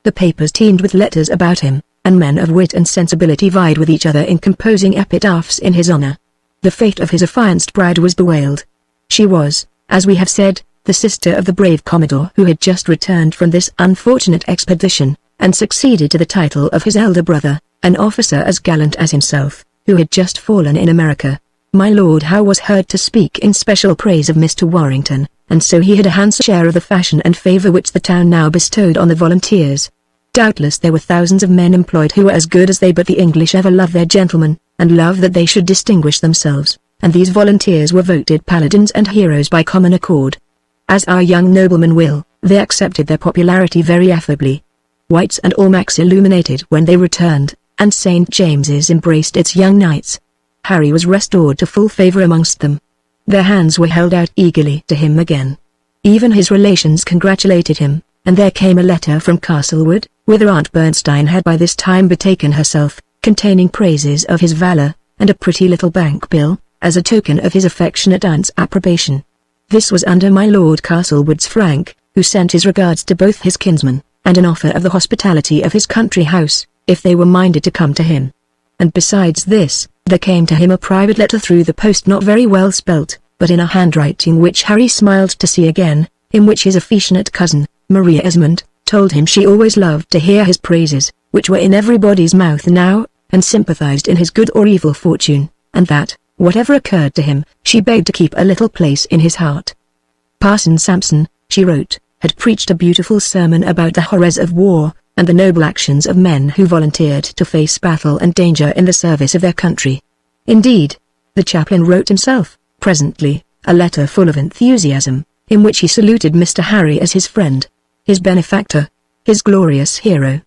The papers teemed with letters about him, and men of wit and sensibility vied with each other in composing epitaphs in his honour. The fate of his affianced bride was bewailed. She was, as we have said, the sister of the brave Commodore who had just returned from this unfortunate expedition, and succeeded to the title of his elder brother, an officer as gallant as himself, who had just fallen in America. My Lord Howe was heard to speak in special praise of Mr. Warrington, and so he had a handsome share of the fashion and favour which the town now bestowed on the volunteers. Doubtless there were thousands of men employed who were as good as they, but the English ever love their gentlemen, and love that they should distinguish themselves, and these volunteers were voted paladins and heroes by common accord. As our young noblemen will, they accepted their popularity very affably. White's and Almack's illuminated when they returned, and St. James's embraced its young knights. Harry was restored to full favour amongst them. Their hands were held out eagerly to him again. Even his relations congratulated him, and there came a letter from Castlewood, whither Aunt Bernstein had by this time betaken herself, containing praises of his valour, and a pretty little bank bill, as a token of his affectionate aunt's approbation. This was under my Lord Castlewood's frank, who sent his regards to both his kinsmen, and an offer of the hospitality of his country house, if they were minded to come to him. And besides this, there came to him a private letter through the post, not very well spelt, but in a handwriting which Harry smiled to see again, in which his affectionate cousin, Maria Esmond, told him she always loved to hear his praises, which were in everybody's mouth now, and sympathized in his good or evil fortune, and that, whatever occurred to him, she begged to keep a little place in his heart. Parson Sampson, she wrote, had preached a beautiful sermon about the horrors of war, and the noble actions of men who volunteered to face battle and danger in the service of their country. Indeed, the chaplain wrote himself, presently, a letter full of enthusiasm, in which he saluted Mr. Harry as his friend, his benefactor, his glorious hero.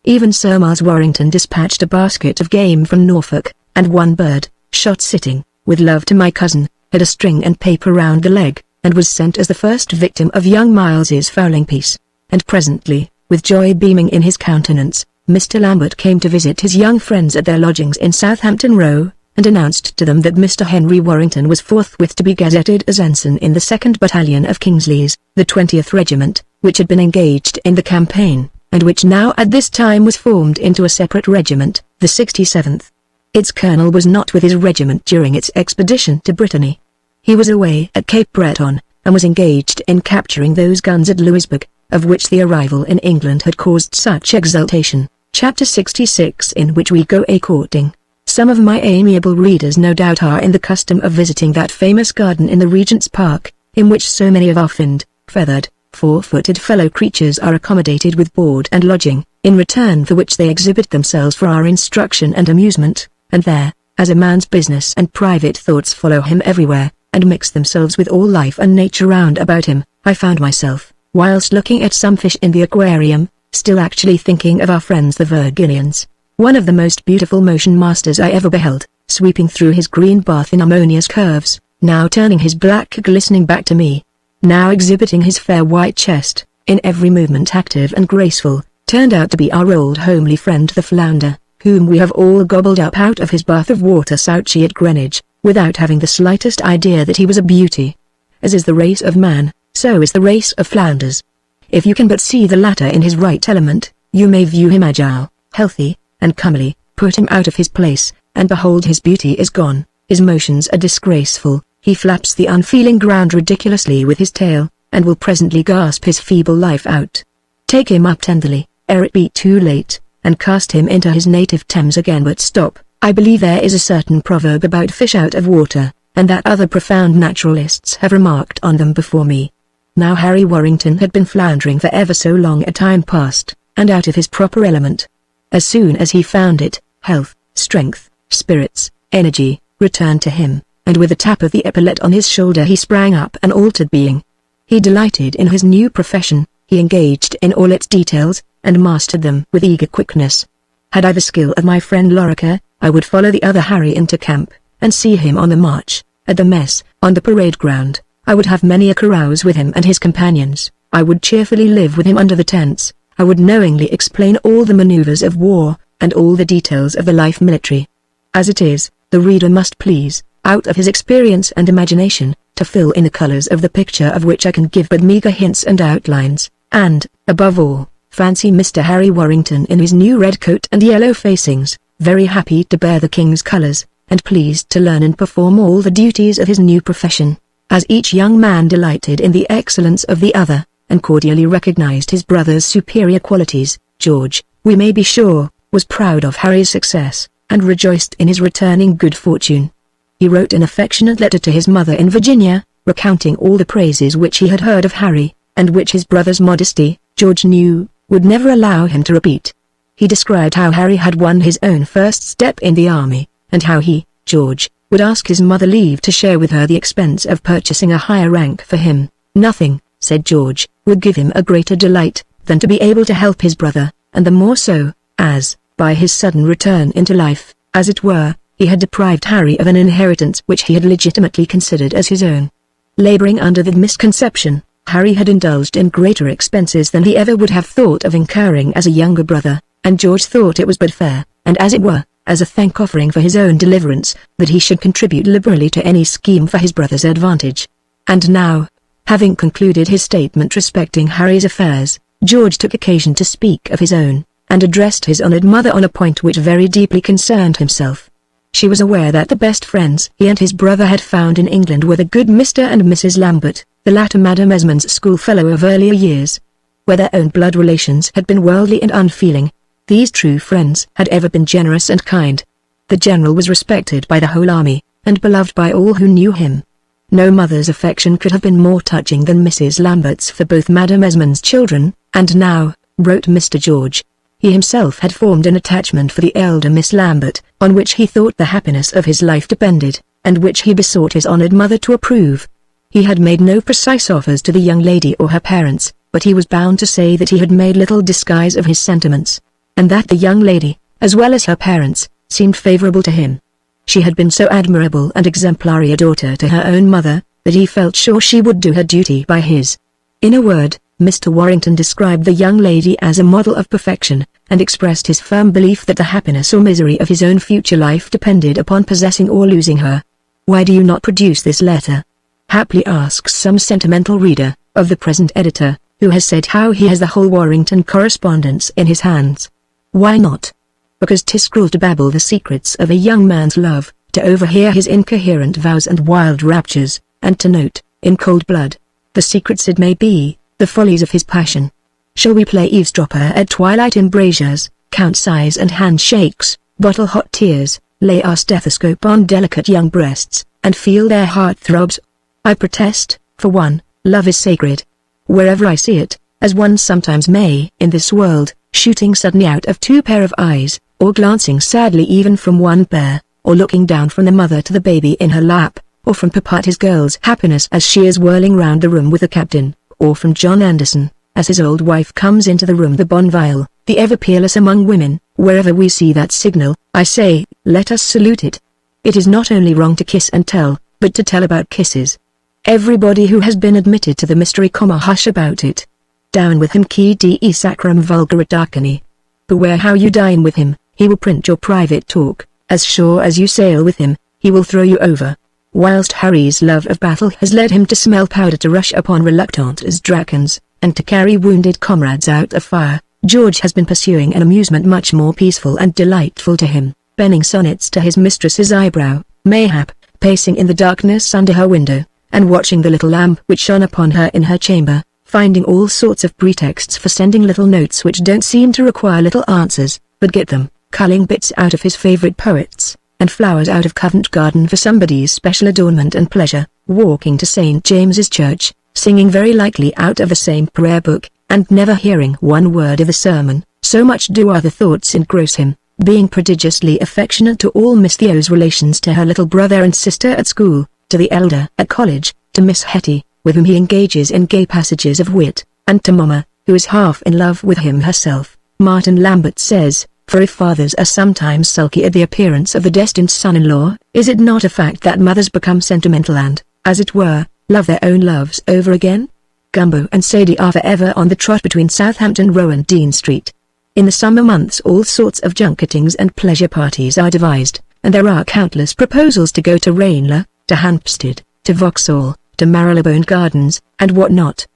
Even Sir Miles Warrington dispatched a basket of game from Norfolk, and one bird, shot sitting, with love to my cousin, had a string and paper round the leg, and was sent as the first victim of young Miles's fowling piece. And presently, with joy beaming in his countenance, Mr. Lambert came to visit his young friends at their lodgings in Southampton Row, and announced to them that Mr. Henry Warrington was forthwith to be gazetted as ensign in the 2nd Battalion of Kingsley's, the 20th Regiment, which had been engaged in the campaign, and which now at this time was formed into a separate regiment, the 67th. Its colonel was not with his regiment during its expedition to Brittany. He was away at Cape Breton, and was engaged in capturing those guns at Louisbourg, of which the arrival in England had caused such exultation. Chapter 66, in which we go a-courting. Some of my amiable readers no doubt are in the custom of visiting that famous garden in the Regent's Park, in which so many of our finned, feathered, four-footed fellow creatures are accommodated with board and lodging, in return for which they exhibit themselves for our instruction and amusement, and there, as a man's business and private thoughts follow him everywhere, and mix themselves with all life and nature round about him, I found myself, whilst looking at some fish in the aquarium, still actually thinking of our friends the Virginians. One of the most beautiful motion masters I ever beheld, sweeping through his green bath in harmonious curves, now turning his black glistening back to me, now exhibiting his fair white chest, in every movement active and graceful, turned out to be our old homely friend the flounder, whom we have all gobbled up out of his bath of water Souchy at Greenwich, without having the slightest idea that he was a beauty. As is the race of man, so is the race of flounders. If you can but see the latter in his right element, you may view him agile, healthy, and comely, put him out of his place, and behold his beauty is gone, his motions are disgraceful, he flaps the unfeeling ground ridiculously with his tail, and will presently gasp his feeble life out. Take him up tenderly, ere it be too late, and cast him into his native Thames again. But stop, I believe there is a certain proverb about fish out of water, and that other profound naturalists have remarked on them before me. Now Harry Warrington had been floundering for ever so long a time past, and out of his proper element. As soon as he found it, health, strength, spirits, energy, returned to him, and with a tap of the epaulette on his shoulder he sprang up an altered being. He delighted in his new profession, he engaged in all its details, and mastered them with eager quickness. Had I the skill of my friend Lorriker, I would follow the other Harry into camp, and see him on the march, at the mess, on the parade ground. I would have many a carouse with him and his companions, I would cheerfully live with him under the tents, I would knowingly explain all the maneuvers of war, and all the details of the life military. As it is, the reader must please, out of his experience and imagination, to fill in the colours of the picture of which I can give but meagre hints and outlines, and, above all, fancy Mr. Harry Warrington in his new red coat and yellow facings, very happy to bear the King's colours, and pleased to learn and perform all the duties of his new profession. As each young man delighted in the excellence of the other, and cordially recognized his brother's superior qualities, George, we may be sure, was proud of Harry's success, and rejoiced in his returning good fortune. He wrote an affectionate letter to his mother in Virginia, recounting all the praises which he had heard of Harry, and which his brother's modesty, George knew, would never allow him to repeat. He described how Harry had won his own first step in the army, and how he, George, would ask his mother leave to share with her the expense of purchasing a higher rank for him. Nothing, said George, would give him a greater delight, than to be able to help his brother, and the more so, as, by his sudden return into life, as it were, he had deprived Harry of an inheritance which he had legitimately considered as his own. Laboring under the misconception, Harry had indulged in greater expenses than he ever would have thought of incurring as a younger brother, and George thought it was but fair, and as it were, as a thank-offering for his own deliverance, that he should contribute liberally to any scheme for his brother's advantage. And now, having concluded his statement respecting Harry's affairs, George took occasion to speak of his own, and addressed his honoured mother on a point which very deeply concerned himself. She was aware that the best friends he and his brother had found in England were the good Mr. and Mrs. Lambert, the latter Madame Esmond's schoolfellow of earlier years. Where their own blood relations had been worldly and unfeeling, these true friends had ever been generous and kind. The general was respected by the whole army, and beloved by all who knew him. No mother's affection could have been more touching than Mrs. Lambert's for both Madame Esmond's children, and now, wrote Mr. George, he himself had formed an attachment for the elder Miss Lambert, on which he thought the happiness of his life depended, and which he besought his honoured mother to approve. He had made no precise offers to the young lady or her parents, but he was bound to say that he had made little disguise of his sentiments, and that the young lady, as well as her parents, seemed favourable to him. She had been so admirable and exemplary a daughter to her own mother, that he felt sure she would do her duty by his. In a word, Mr. Warrington described the young lady as a model of perfection, and expressed his firm belief that the happiness or misery of his own future life depended upon possessing or losing her. "Why do you not produce this letter?" haply asks some sentimental reader, of the present editor, who has said how he has the whole Warrington correspondence in his hands. Why not? Because 'tis cruel to babble the secrets of a young man's love, to overhear his incoherent vows and wild raptures, and to note, in cold blood, the secrets it may be, the follies of his passion. Shall we play eavesdropper at twilight embrasures, count sighs and handshakes, bottle hot tears, lay our stethoscope on delicate young breasts, and feel their heart throbs? I protest, for one, love is sacred. Wherever I see it, as one sometimes may in this world, shooting suddenly out of two pair of eyes, or glancing sadly even from one pair, or looking down from the mother to the baby in her lap, or from papa to his girl's happiness as she is whirling round the room with the captain, or from John Anderson, as his old wife comes into the room, the Bonville, the ever peerless among women. Wherever we see that signal, I say, let us salute it. It is not only wrong to kiss and tell, but to tell about kisses. Everybody who has been admitted to the mystery, hush about it. Down with him, qui de sacrum vulgarit arcani. Beware how you dine with him, he will print your private talk. As sure as you sail with him, he will throw you over. Whilst Harry's love of battle has led him to smell powder to rush upon reluctant as dragons, and to carry wounded comrades out of fire, George has been pursuing an amusement much more peaceful and delightful to him, penning sonnets to his mistress's eyebrow, mayhap, pacing in the darkness under her window, and watching the little lamp which shone upon her in her chamber, finding all sorts of pretexts for sending little notes which don't seem to require little answers, but get them, culling bits out of his favourite poets, and flowers out of Covent Garden for somebody's special adornment and pleasure, walking to St. James's Church, singing very likely out of the same prayer book, and never hearing one word of the sermon, so much do other thoughts engross him, being prodigiously affectionate to all Miss Theo's relations, to her little brother and sister at school, to the elder at college, to Miss Hetty, with whom he engages in gay passages of wit, and to Mamma, who is half in love with him herself. Martin Lambert says, for if fathers are sometimes sulky at the appearance of the destined son-in-law, is it not a fact that mothers become sentimental and, as it were, love their own loves over again? Gumbo and Sadie are forever on the trot between Southampton Row and Dean Street. In the summer months all sorts of junketings and pleasure parties are devised, and there are countless proposals to go to Ranelagh, to Hampstead, to Vauxhall, to Marylebone Gardens, and what not.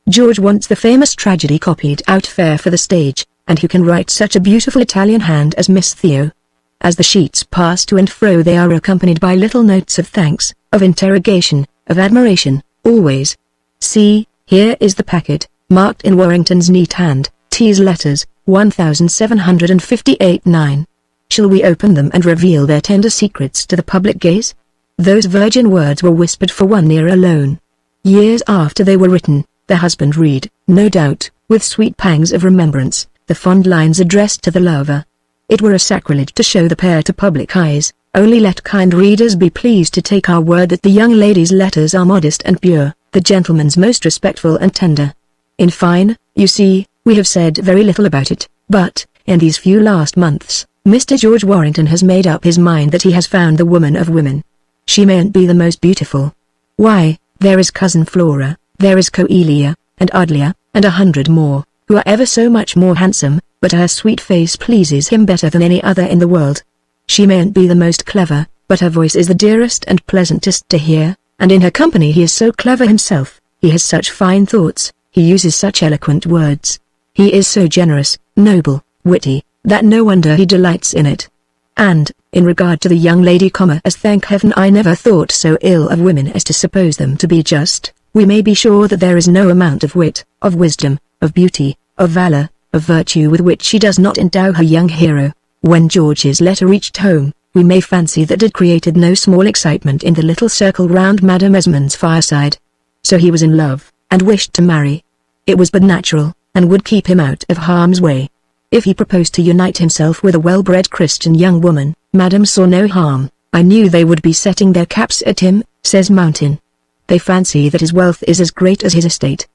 George wants the famous tragedy copied out fair for the stage, and who can write such a beautiful Italian hand as Miss Theo? As the sheets pass to and fro they are accompanied by little notes of thanks, of interrogation, of admiration, always. See, here is the packet, marked in Warrington's neat hand, T's letters, 1758-9. Shall we open them and reveal their tender secrets to the public gaze? Those virgin words were whispered for 1 year alone. Years after they were written, the husband read, no doubt, with sweet pangs of remembrance, the fond lines addressed to the lover. It were a sacrilege to show the pair to public eyes, only let kind readers be pleased to take our word that the young lady's letters are modest and pure, the gentleman's most respectful and tender. In fine, you see, we have said very little about it, but, in these few last months, Mr. George Warrington has made up his mind that he has found the woman of women. She mayn't be the most beautiful. Why, there is Cousin Flora, there is Coelia, and Adelia, and 100 more, who are ever so much more handsome, but her sweet face pleases him better than any other in the world. She mayn't be the most clever, but her voice is the dearest and pleasantest to hear, and in her company he is so clever himself, he has such fine thoughts, he uses such eloquent words. He is so generous, noble, witty, that no wonder he delights in it. And, in regard to the young lady, as thank heaven I never thought so ill of women as to suppose them to be just, we may be sure that there is no amount of wit, of wisdom, of beauty, of valor, of virtue with which she does not endow her young hero. When George's letter reached home, we may fancy that it created no small excitement in the little circle round Madame Esmond's fireside. So he was in love, and wished to marry. It was but natural, and would keep him out of harm's way. If he proposed to unite himself with a well-bred Christian young woman, Madame saw no harm. I knew they would be setting their caps at him, says Mountain. They fancy that his wealth is as great as his estate.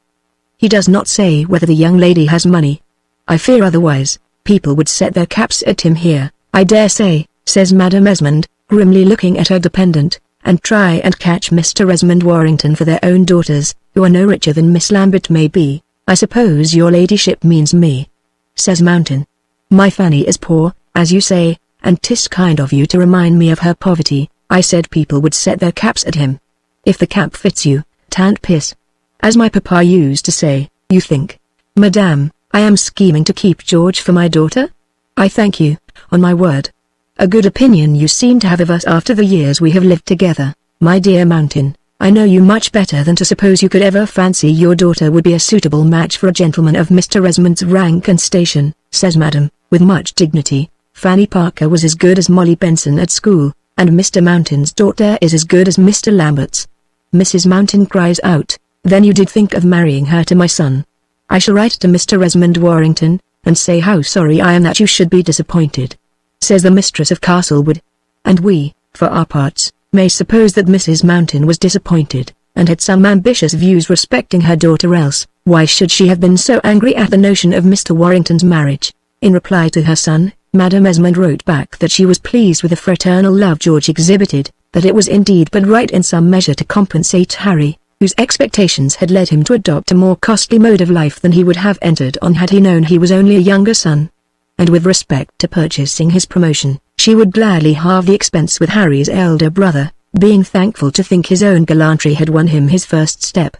He does not say whether the young lady has money. I fear otherwise, people would set their caps at him here, I dare say, says Madame Esmond, grimly looking at her dependent, and try and catch Mr. Esmond Warrington for their own daughters, who are no richer than Miss Lambert may be. I suppose your ladyship means me," says Mountain. "My Fanny is poor, as you say, and 'tis kind of you to remind me of her poverty. I said people would set their caps at him. If the cap fits you, tant pis. As my papa used to say, you think, Madame, I am scheming to keep George for my daughter? I thank you, on my word. A good opinion you seem to have of us after the years we have lived together, my dear Mountain. I know you much better than to suppose you could ever fancy your daughter would be a suitable match for a gentleman of Mr. Esmond's rank and station," says Madam, with much dignity. "Fanny Parker was as good as Molly Benson at school, and Mr. Mountain's daughter is as good as Mr. Lambert's." Mrs. Mountain cries out, "Then you did think of marrying her to my son? I shall write to Mr. Esmond Warrington, and say how sorry I am that you should be disappointed," says the mistress of Castlewood. And we, for our parts, may suppose that Mrs. Mountain was disappointed, and had some ambitious views respecting her daughter, else, why should she have been so angry at the notion of Mr. Warrington's marriage? In reply to her son, Madam Esmond wrote back that she was pleased with the fraternal love George exhibited, that it was indeed but right in some measure to compensate Harry, whose expectations had led him to adopt a more costly mode of life than he would have entered on had he known he was only a younger son. And with respect to purchasing his promotion, she would gladly halve the expense with Harry's elder brother, being thankful to think his own gallantry had won him his first step.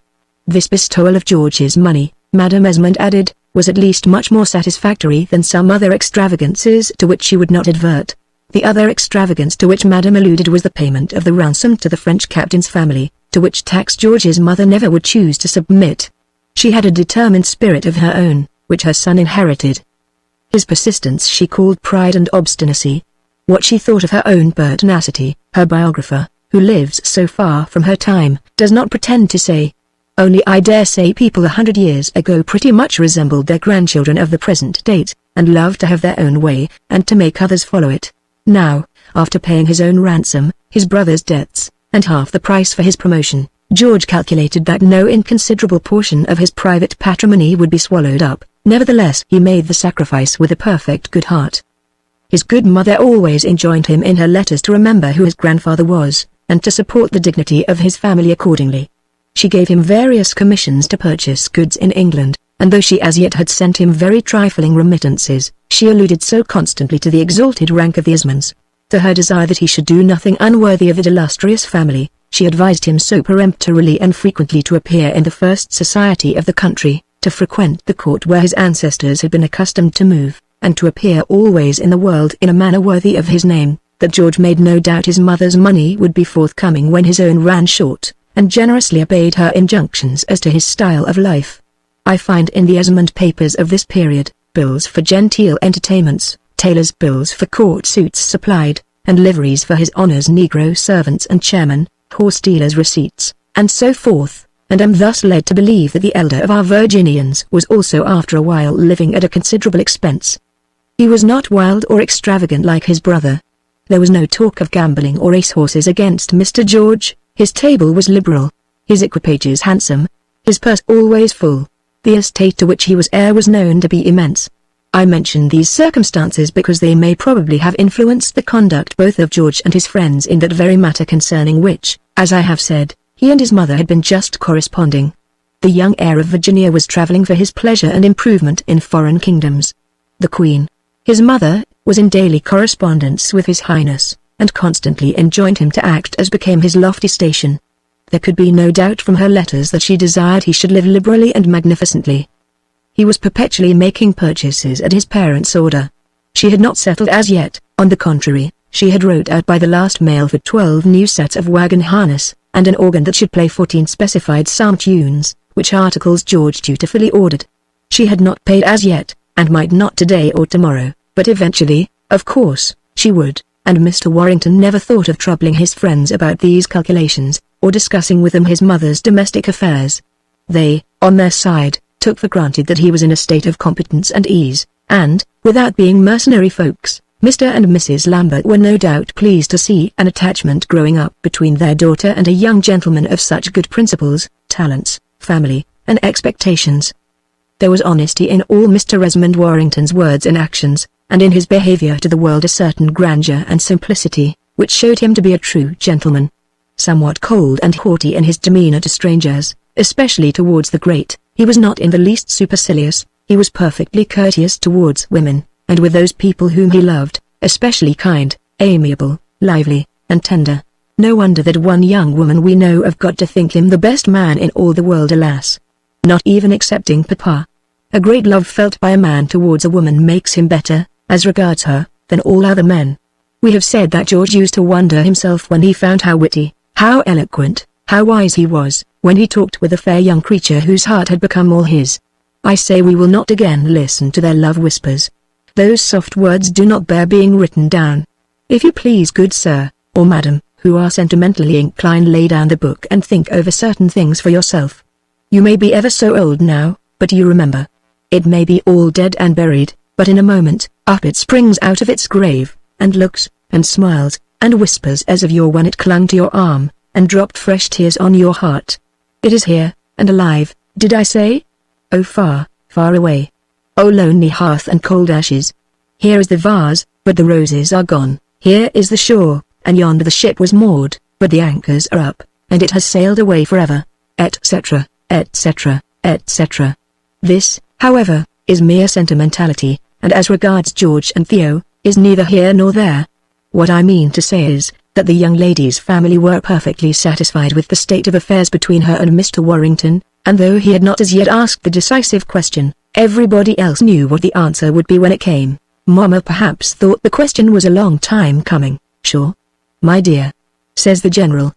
This bestowal of George's money, Madam Esmond added, was at least much more satisfactory than some other extravagances to which she would not advert. The other extravagance to which Madam alluded was the payment of the ransom to the French captain's family, to which tax George's mother never would choose to submit. She had a determined spirit of her own, which her son inherited. His persistence she called pride and obstinacy. What she thought of her own pertinacity, her biographer, who lives so far from her time, does not pretend to say. Only I dare say people 100 years ago pretty much resembled their grandchildren of the present date, and loved to have their own way, and to make others follow it. Now, after paying his own ransom, his brother's debts, and half the price for his promotion, George calculated that no inconsiderable portion of his private patrimony would be swallowed up. Nevertheless he made the sacrifice with a perfect good heart. His good mother always enjoined him in her letters to remember who his grandfather was, and to support the dignity of his family accordingly. She gave him various commissions to purchase goods in England, and though she as yet had sent him very trifling remittances, she alluded so constantly to the exalted rank of the Esmonds, to her desire that he should do nothing unworthy of that illustrious family, she advised him so peremptorily and frequently to appear in the first society of the country, to frequent the court where his ancestors had been accustomed to move, and to appear always in the world in a manner worthy of his name, that George made no doubt his mother's money would be forthcoming when his own ran short, and generously obeyed her injunctions as to his style of life. I find in the Esmond papers of this period, bills for genteel entertainments, tailors' bills for court suits supplied, and liveries for his honour's negro servants and chairmen, horse dealers' receipts, and so forth, and am thus led to believe that the elder of our Virginians was also after a while living at a considerable expense. He was not wild or extravagant like his brother. There was no talk of gambling or racehorses against Mr. George. His table was liberal, his equipages handsome, his purse always full. The estate to which he was heir was known to be immense. I mention these circumstances because they may probably have influenced the conduct both of George and his friends in that very matter concerning which, as I have said, he and his mother had been just corresponding. The young heir of Virginia was travelling for his pleasure and improvement in foreign kingdoms. The Queen, his mother, was in daily correspondence with His Highness, and constantly enjoined him to act as became his lofty station. There could be no doubt from her letters that she desired he should live liberally and magnificently. He was perpetually making purchases at his parents' order. She had not settled as yet. On the contrary, she had wrote out by the last mail for 12 new sets of wagon harness, and an organ that should play 14 specified psalm tunes, which articles George dutifully ordered. She had not paid as yet, and might not today or tomorrow, but eventually, of course, she would. And Mr. Warrington never thought of troubling his friends about these calculations, or discussing with them his mother's domestic affairs. They, on their side, took for granted that he was in a state of competence and ease, and, without being mercenary folks, Mr. and Mrs. Lambert were no doubt pleased to see an attachment growing up between their daughter and a young gentleman of such good principles, talents, family, and expectations. There was honesty in all Mr. Esmond Warrington's words and actions, and in his behaviour to the world a certain grandeur and simplicity, which showed him to be a true gentleman. somewhat cold and haughty in his demeanor to strangers, especially towards the great. He was not in the least supercilious, he was perfectly courteous towards women, and with those people whom he loved, especially kind, amiable, lively, and tender. No wonder that one young woman we know of got to think him the best man in all the world, alas. Not even excepting Papa. A great love felt by a man towards a woman makes him better, as regards her, than all other men. We have said that George used to wonder himself when he found how witty, how eloquent, how wise he was, when he talked with a fair young creature whose heart had become all his. I say we will not again listen to their love whispers. Those soft words do not bear being written down. If you please, good sir, or madam, who are sentimentally inclined, lay down the book and think over certain things for yourself. You may be ever so old now, but you remember. It may be all dead and buried, but in a moment, up it springs out of its grave, and looks, and smiles, and whispers as of yore when it clung to your arm, and dropped fresh tears on your heart. It is here, and alive, did I say? Oh, far, far away. Oh, lonely hearth and cold ashes. Here is the vase, but the roses are gone. Here is the shore, and yonder the ship was moored, but the anchors are up, and it has sailed away forever, etc., etc., etc. This, however, is mere sentimentality, and as regards George and Theo, is neither here nor there. What I mean to say is, that the young lady's family were perfectly satisfied with the state of affairs between her and Mr. Warrington, and though he had not as yet asked the decisive question, everybody else knew what the answer would be when it came. Mamma perhaps thought the question was a long time coming. Sure, my dear, says the General.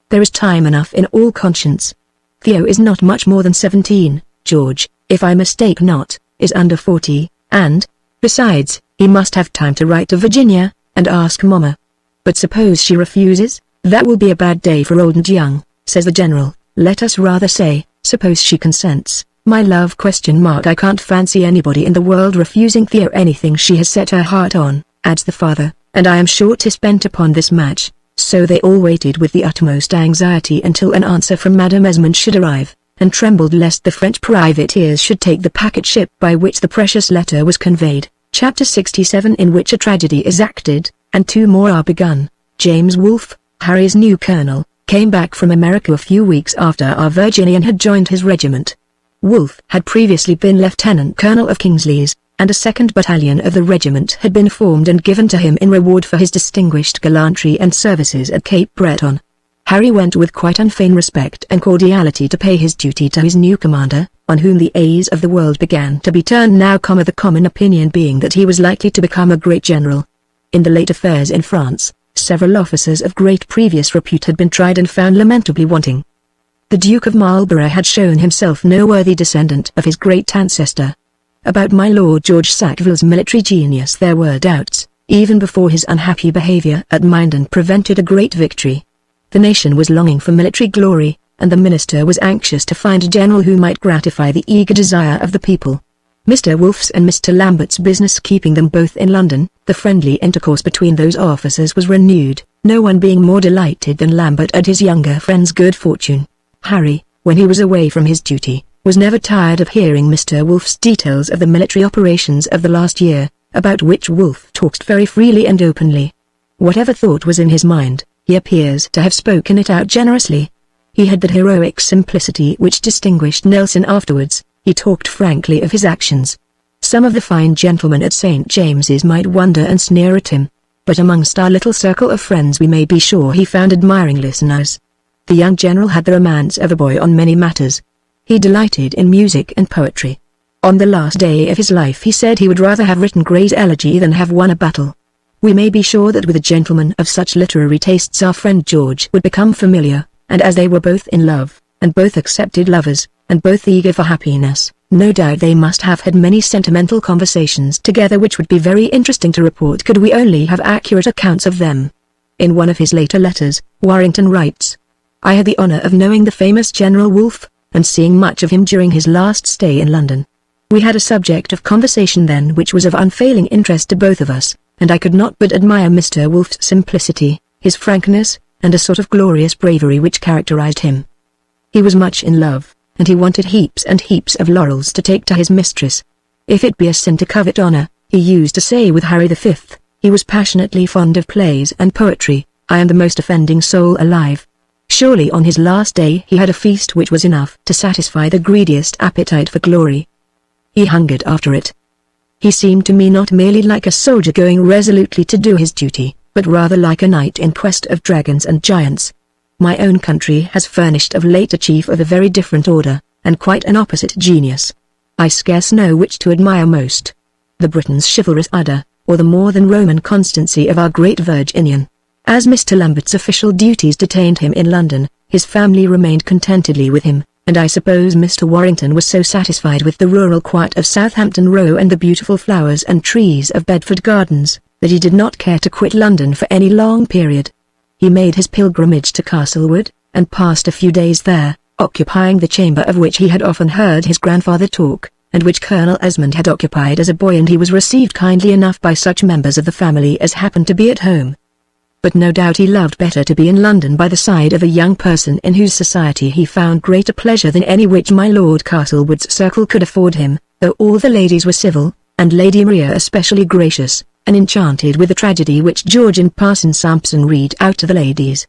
There is time enough in all conscience. Theo is not much more than 17, George, if I mistake not, is under 40, and, besides, he must have time to write to Virginia, and ask Mamma. But suppose she refuses, that will be a bad day for old and young, says the General. Let us rather say, suppose she consents, my love ? I can't fancy anybody in the world refusing Theo anything she has set her heart on, adds the father, and I am sure 'tis bent upon this match. So they all waited with the utmost anxiety until an answer from Madame Esmond should arrive, and trembled lest the French privateers should take the packet ship by which the precious letter was conveyed. Chapter 67, in which a tragedy is acted, and two more are begun. James Wolfe, Harry's new colonel, came back from America a few weeks after our Virginian had joined his regiment. Wolfe had previously been lieutenant colonel of Kingsley's, and a second battalion of the regiment had been formed and given to him in reward for his distinguished gallantry and services at Cape Breton. Harry went with quite unfeigned respect and cordiality to pay his duty to his new commander, on whom the eyes of the world began to be turned now, the common opinion being that he was likely to become a great general. In the late affairs in France, several officers of great previous repute had been tried and found lamentably wanting. The Duke of Marlborough had shown himself no worthy descendant of his great ancestor. About my Lord George Sackville's military genius there were doubts, even before his unhappy behavior at Minden prevented a great victory. The nation was longing for military glory, and the minister was anxious to find a general who might gratify the eager desire of the people. Mr. Wolfe's and Mr. Lambert's business keeping them both in London, the friendly intercourse between those officers was renewed, no one being more delighted than Lambert at his younger friend's good fortune. Harry, when he was away from his duty, was never tired of hearing Mr. Wolfe's details of the military operations of the last year, about which Wolfe talked very freely and openly. Whatever thought was in his mind, he appears to have spoken it out generously. He had that heroic simplicity which distinguished Nelson afterwards. He talked frankly of his actions. Some of the fine gentlemen at St. James's might wonder and sneer at him, but amongst our little circle of friends we may be sure he found admiring listeners. The young general had the romance of a boy on many matters. He delighted in music and poetry. On the last day of his life he said he would rather have written Gray's Elegy than have won a battle. We may be sure that with a gentleman of such literary tastes our friend George would become familiar, and as they were both in love, and both accepted lovers, and both eager for happiness, no doubt they must have had many sentimental conversations together which would be very interesting to report could we only have accurate accounts of them. In one of his later letters, Warrington writes, "I had the honor of knowing the famous General Wolfe, and seeing much of him during his last stay in London. We had a subject of conversation then which was of unfailing interest to both of us, and I could not but admire Mr. Wolfe's simplicity, his frankness, and a sort of glorious bravery which characterized him. He was much in love, and he wanted heaps and heaps of laurels to take to his mistress. If it be a sin to covet honor, he used to say with Harry V, he was passionately fond of plays and poetry, I am the most offending soul alive. Surely on his last day he had a feast which was enough to satisfy the greediest appetite for glory. He hungered after it. He seemed to me not merely like a soldier going resolutely to do his duty, but rather like a knight in quest of dragons and giants. My own country has furnished of late a chief of a very different order, and quite an opposite genius. I scarce know which to admire most. The Briton's chivalrous ardor, or the more than Roman constancy of our great Virginian. As Mr. Lambert's official duties detained him in London, his family remained contentedly with him, and I suppose Mr. Warrington was so satisfied with the rural quiet of Southampton Row and the beautiful flowers and trees of Bedford Gardens, that he did not care to quit London for any long period. He made his pilgrimage to Castlewood, and passed a few days there, occupying the chamber of which he had often heard his grandfather talk, and which Colonel Esmond had occupied as a boy, and he was received kindly enough by such members of the family as happened to be at home. But no doubt he loved better to be in London by the side of a young person in whose society he found greater pleasure than any which my Lord Castlewood's circle could afford him, though all the ladies were civil, and Lady Maria especially gracious, and enchanted with the tragedy which George and Parson Sampson read out to the ladies.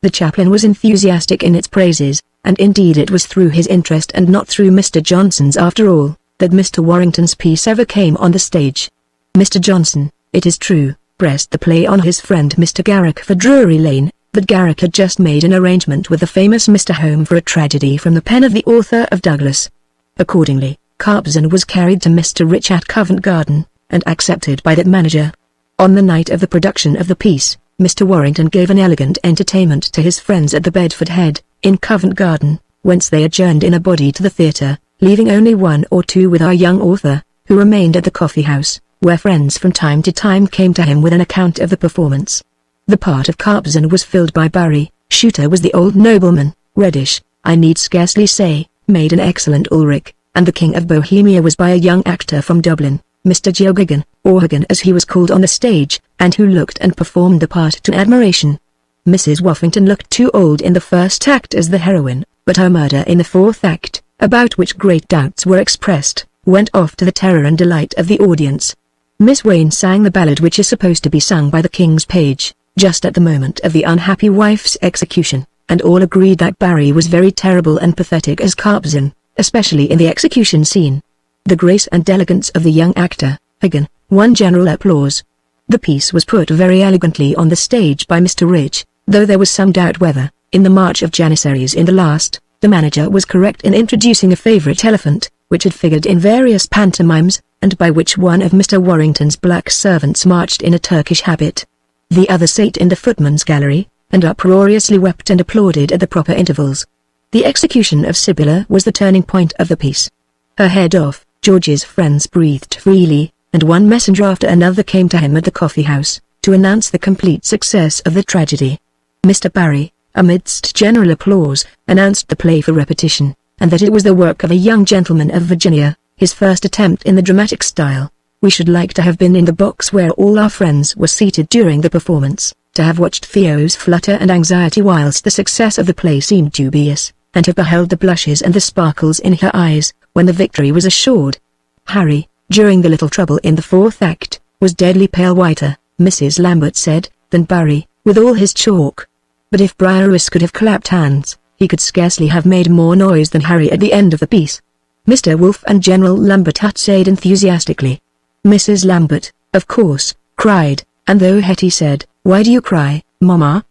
The chaplain was enthusiastic in its praises, and indeed it was through his interest and not through Mr. Johnson's after all, that Mr. Warrington's piece ever came on the stage. Mr. Johnson, it is true, pressed the play on his friend Mr. Garrick for Drury Lane, but Garrick had just made an arrangement with the famous Mr. Home for a tragedy from the pen of the author of Douglas. Accordingly, Carpzan was carried to Mr. Rich at Covent Garden, and accepted by that manager. On the night of the production of the piece, Mr. Warrington gave an elegant entertainment to his friends at the Bedford Head, in Covent Garden, whence they adjourned in a body to the theatre, leaving only one or two with our young author, who remained at the coffee house, where friends from time to time came to him with an account of the performance. The part of Carpzan was filled by Barry. Shooter was the old nobleman. Reddish, I need scarcely say, made an excellent Ulrich, and the King of Bohemia was by a young actor from Dublin, Mr. Geoghegan, or Hagan as he was called on the stage, and who looked and performed the part to admiration. Mrs. Woffington looked too old in the first act as the heroine, but her murder in the fourth act, about which great doubts were expressed, went off to the terror and delight of the audience. Miss Wayne sang the ballad which is supposed to be sung by the King's page, just at the moment of the unhappy wife's execution, and all agreed that Barry was very terrible and pathetic as Carpzan, especially in the execution scene. The grace and elegance of the young actor, Hagan, won general applause. The piece was put very elegantly on the stage by Mr. Rich, though there was some doubt whether, in the March of Janissaries in the last, the manager was correct in introducing a favourite elephant, which had figured in various pantomimes, and by which one of Mr. Warrington's black servants marched in a Turkish habit. The other sate in the footman's gallery, and uproariously wept and applauded at the proper intervals. The execution of Sibylla was the turning point of the piece. Her head off, George's friends breathed freely, and one messenger after another came to him at the coffee house, to announce the complete success of the tragedy. Mr. Barry, amidst general applause, announced the play for repetition, and that it was the work of a young gentleman of Virginia, his first attempt in the dramatic style. We should like to have been in the box where all our friends were seated during the performance, to have watched Theo's flutter and anxiety whilst the success of the play seemed dubious, and have beheld the blushes and the sparkles in her eyes, when the victory was assured. Harry, during the little trouble in the fourth act, was deadly pale whiter, Mrs. Lambert said, than Barry, with all his chalk. But if Briareus could have clapped hands, he could scarcely have made more noise than Harry at the end of the piece. Mr. Wolfe and General Lambert huzzaed enthusiastically. Mrs. Lambert, of course, cried, and though Hetty said, "Why do you cry, Mamma?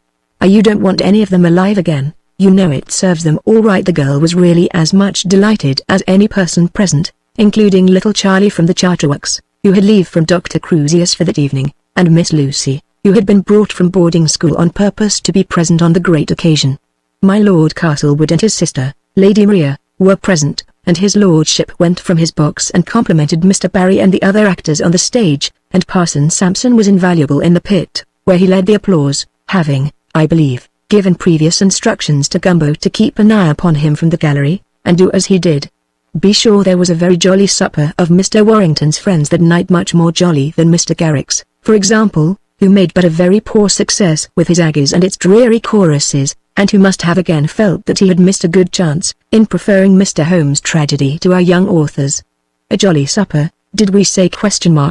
You don't want any of them alive again, you know it serves them all right." The girl was really as much delighted as any person present, including little Charlie from the Charterworks, who had leave from Dr. Crusius for that evening, and Miss Lucy, who had been brought from boarding school on purpose to be present on the great occasion. My Lord Castlewood and his sister, Lady Maria, were present, and his lordship went from his box and complimented Mr. Barry and the other actors on the stage, and Parson Sampson was invaluable in the pit, where he led the applause, having, I believe, given previous instructions to Gumbo to keep an eye upon him from the gallery, and do as he did. Be sure there was a very jolly supper of Mr. Warrington's friends that night, much more jolly than Mr. Garrick's, for example, who made but a very poor success with his Aggies and its dreary choruses, and who must have again felt that he had missed a good chance, in preferring Mr. Holmes' tragedy to our young author's. A jolly supper, did we say ?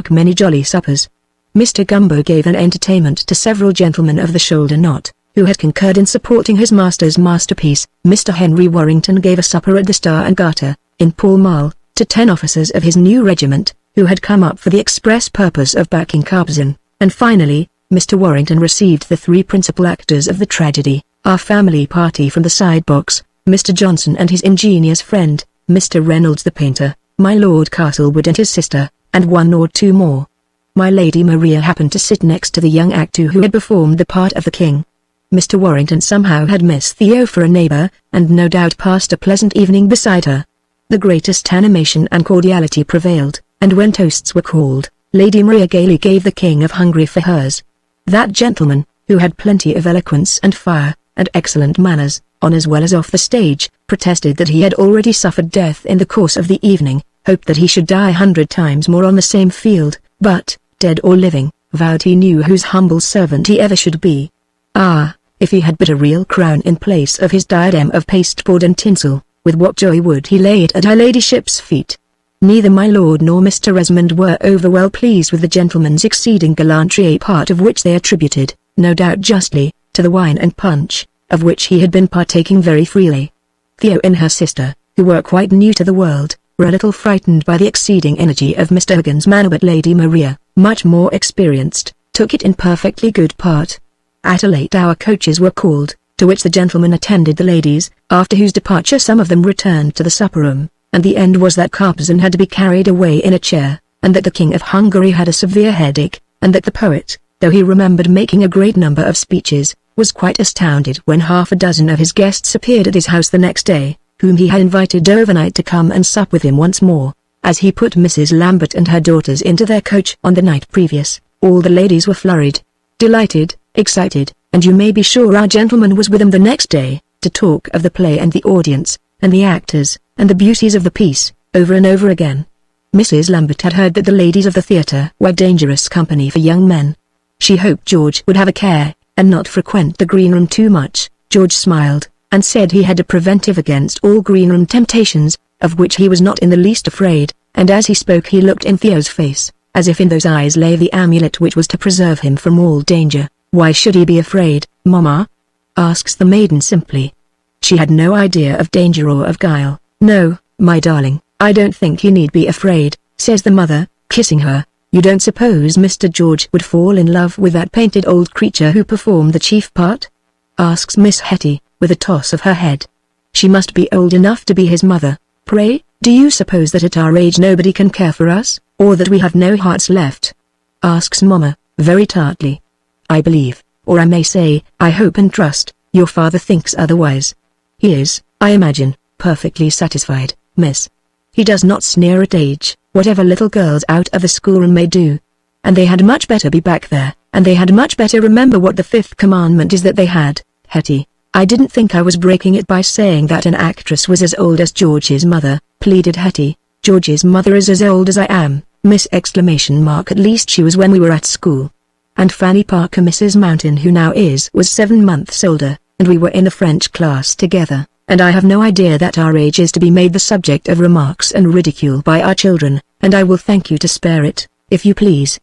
Many jolly suppers. Mr. Gumbo gave an entertainment to several gentlemen of the shoulder knot, who had concurred in supporting his master's masterpiece, Mr. Henry Warrington gave a supper at the Star and Garter, in Pall Mall, to 10 officers of his new regiment, who had come up for the express purpose of backing Carpezan, and finally, Mr. Warrington received the 3 principal actors of the tragedy, our family party from the side box, Mr. Johnson and his ingenious friend, Mr. Reynolds the painter, my Lord Castlewood and his sister, and 1 or 2 more. My Lady Maria happened to sit next to the young actor who had performed the part of the king. Mr. Warrington somehow had Miss Theo for a neighbor, and no doubt passed a pleasant evening beside her. The greatest animation and cordiality prevailed, and when toasts were called, Lady Maria gaily gave the King of Hungary for hers. That gentleman, who had plenty of eloquence and fire, and excellent manners, on as well as off the stage, protested that he had already suffered death in the course of the evening, hoped that he should die 100 times more on the same field, but, dead or living, vowed he knew whose humble servant he ever should be. Ah, if he had but a real crown in place of his diadem of pasteboard and tinsel, with what joy would he lay it at her ladyship's feet. Neither my lord nor Mr. Esmond were over well pleased with the gentleman's exceeding gallantry, a part of which they attributed, no doubt justly, to the wine and punch, of which he had been partaking very freely. Theo and her sister, who were quite new to the world, were a little frightened by the exceeding energy of Mr. Huggins' manner, but Lady Maria, much more experienced, took it in perfectly good part. At a late hour coaches were called, to which the gentlemen attended the ladies, after whose departure some of them returned to the supper-room, and the end was that Carpezan had to be carried away in a chair, and that the King of Hungary had a severe headache, and that the poet, though he remembered making a great number of speeches, was quite astounded when half a dozen of his guests appeared at his house the next day, whom he had invited overnight to come and sup with him once more. As he put Mrs. Lambert and her daughters into their coach on the night previous, all the ladies were flurried, delighted, excited, and you may be sure our gentleman was with them the next day, to talk of the play and the audience, and the actors, and the beauties of the piece, over and over again. Mrs. Lambert had heard that the ladies of the theatre were dangerous company for young men. She hoped George would have a care, and not frequent the green-room too much. George smiled, and said he had a preventive against all green-room temptations, of which he was not in the least afraid, and as he spoke he looked in Theo's face, as if in those eyes lay the amulet which was to preserve him from all danger. "Why should he be afraid, mamma?" asks the maiden simply. She had no idea of danger or of guile. "No, my darling, I don't think he need be afraid," says the mother, kissing her. "You don't suppose Mr. George would fall in love with that painted old creature who performed the chief part?" asks Miss Hetty, with a toss of her head. "She must be old enough to be his mother. Pray, do you suppose that at our age nobody can care for us, or that we have no hearts left?" asks mamma, very tartly. "I believe, or I may say, I hope and trust, your father thinks otherwise. He is, I imagine, perfectly satisfied, miss. He does not sneer at age, whatever little girls out of the schoolroom may do. And they had much better be back there, and they had much better remember what the 5th commandment is that they had, Hetty. I didn't think I was breaking it by saying that an actress was as old as George's mother," pleaded Hetty. "George's mother is as old as I am, miss ! At least she was when we were at school. And Fanny Parker, Mrs. Mountain, who now is, was 7 months older, and we were in the French class together, and I have no idea that our age is to be made the subject of remarks and ridicule by our children, and I will thank you to spare it, if you please."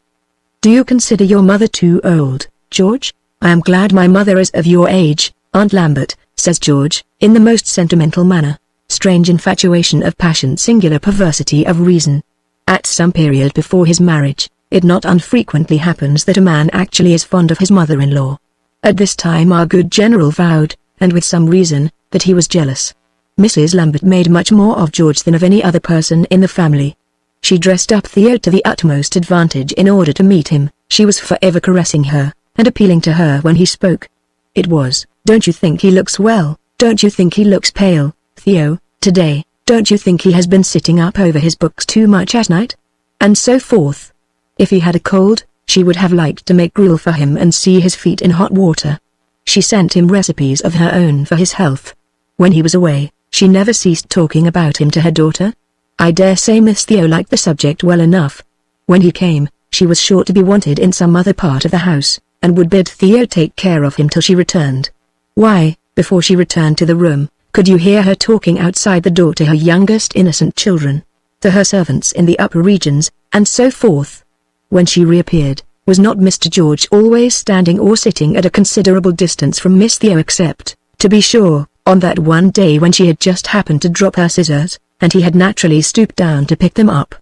"Do you consider your mother too old, George?" "I am glad my mother is of your age, Aunt Lambert," says George, in the most sentimental manner. Strange infatuation of passion, singular perversity of reason. At some period before his marriage, it not unfrequently happens that a man actually is fond of his mother-in-law. At this time our good general vowed, and with some reason, that he was jealous. Mrs. Lambert made much more of George than of any other person in the family. She dressed up Theo to the utmost advantage in order to meet him. She was forever caressing her, and appealing to her when he spoke. It was, "Don't you think he looks well? Don't you think he looks pale, Theo, today? Don't you think he has been sitting up over his books too much at night?" and so forth. If he had a cold, she would have liked to make gruel for him and see his feet in hot water. She sent him recipes of her own for his health. When he was away, she never ceased talking about him to her daughter. I dare say Miss Theo liked the subject well enough. When he came, she was sure to be wanted in some other part of the house, and would bid Theo take care of him till she returned. Why, before she returned to the room, could you hear her talking outside the door to her youngest innocent children, to her servants in the upper regions, and so forth. When she reappeared, Was not Mr. George always standing or sitting at a considerable distance from Miss Theo, except, to be sure, on that one day when she had just happened to drop her scissors, and he had naturally stooped down to pick them up?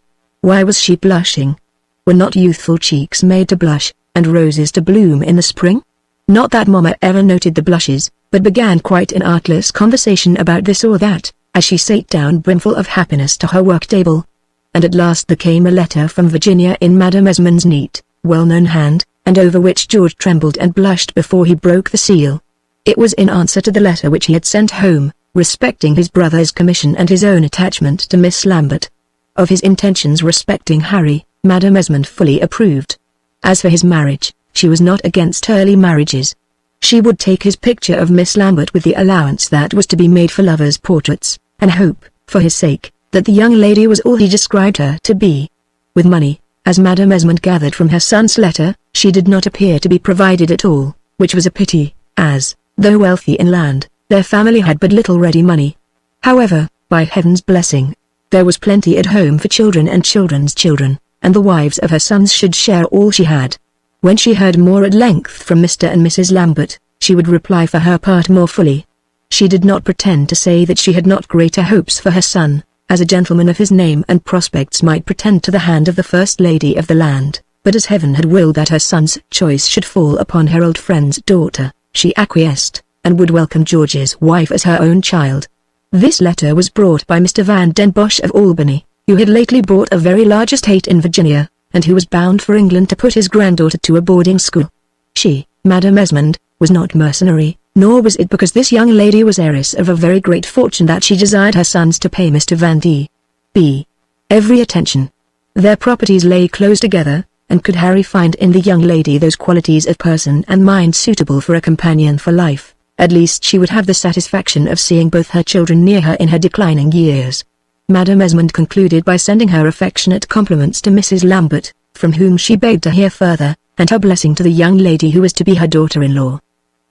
Why was she blushing? Were not youthful cheeks made to blush, and roses to bloom in the spring? Not that Mamma ever noted the blushes, but began quite an artless conversation about this or that, as she sat down brimful of happiness to her work table. And at last there came a letter from Virginia in Madame Esmond's neat, well-known hand, and over which George trembled and blushed before he broke the seal. It was in answer to the letter which he had sent home, respecting his brother's commission and his own attachment to Miss Lambert. Of his intentions respecting Harry, Madame Esmond fully approved. As for his marriage, she was not against early marriages. She would take his picture of Miss Lambert with the allowance that was to be made for lovers' portraits, and hope, for his sake, that the young lady was all he described her to be. With money, as Madame Esmond gathered from her son's letter, she did not appear to be provided at all, which was a pity, as, though wealthy in land, their family had but little ready money. However, by Heaven's blessing, there was plenty at home for children and children's children, and the wives of her sons should share all she had. When she heard more at length from Mr. and Mrs. Lambert, she would reply for her part more fully. She did not pretend to say that she had not greater hopes for her son, as a gentleman of his name and prospects might pretend to the hand of the first lady of the land, but as Heaven had willed that her son's choice should fall upon her old friend's daughter, she acquiesced, and would welcome George's wife as her own child. This letter was brought by Mr. Van den Bosch of Albany, who had lately bought a very large estate in Virginia, and who was bound for England to put his granddaughter to a boarding school. She, Madame Esmond, was not mercenary, nor was it because this young lady was heiress of a very great fortune that she desired her sons to pay Mr. Van D. B. every attention. Their properties lay close together, and could Harry find in the young lady those qualities of person and mind suitable for a companion for life, at least she would have the satisfaction of seeing both her children near her in her declining years. Madame Esmond concluded by sending her affectionate compliments to Mrs. Lambert, from whom she begged to hear further, and her blessing to the young lady who was to be her daughter-in-law.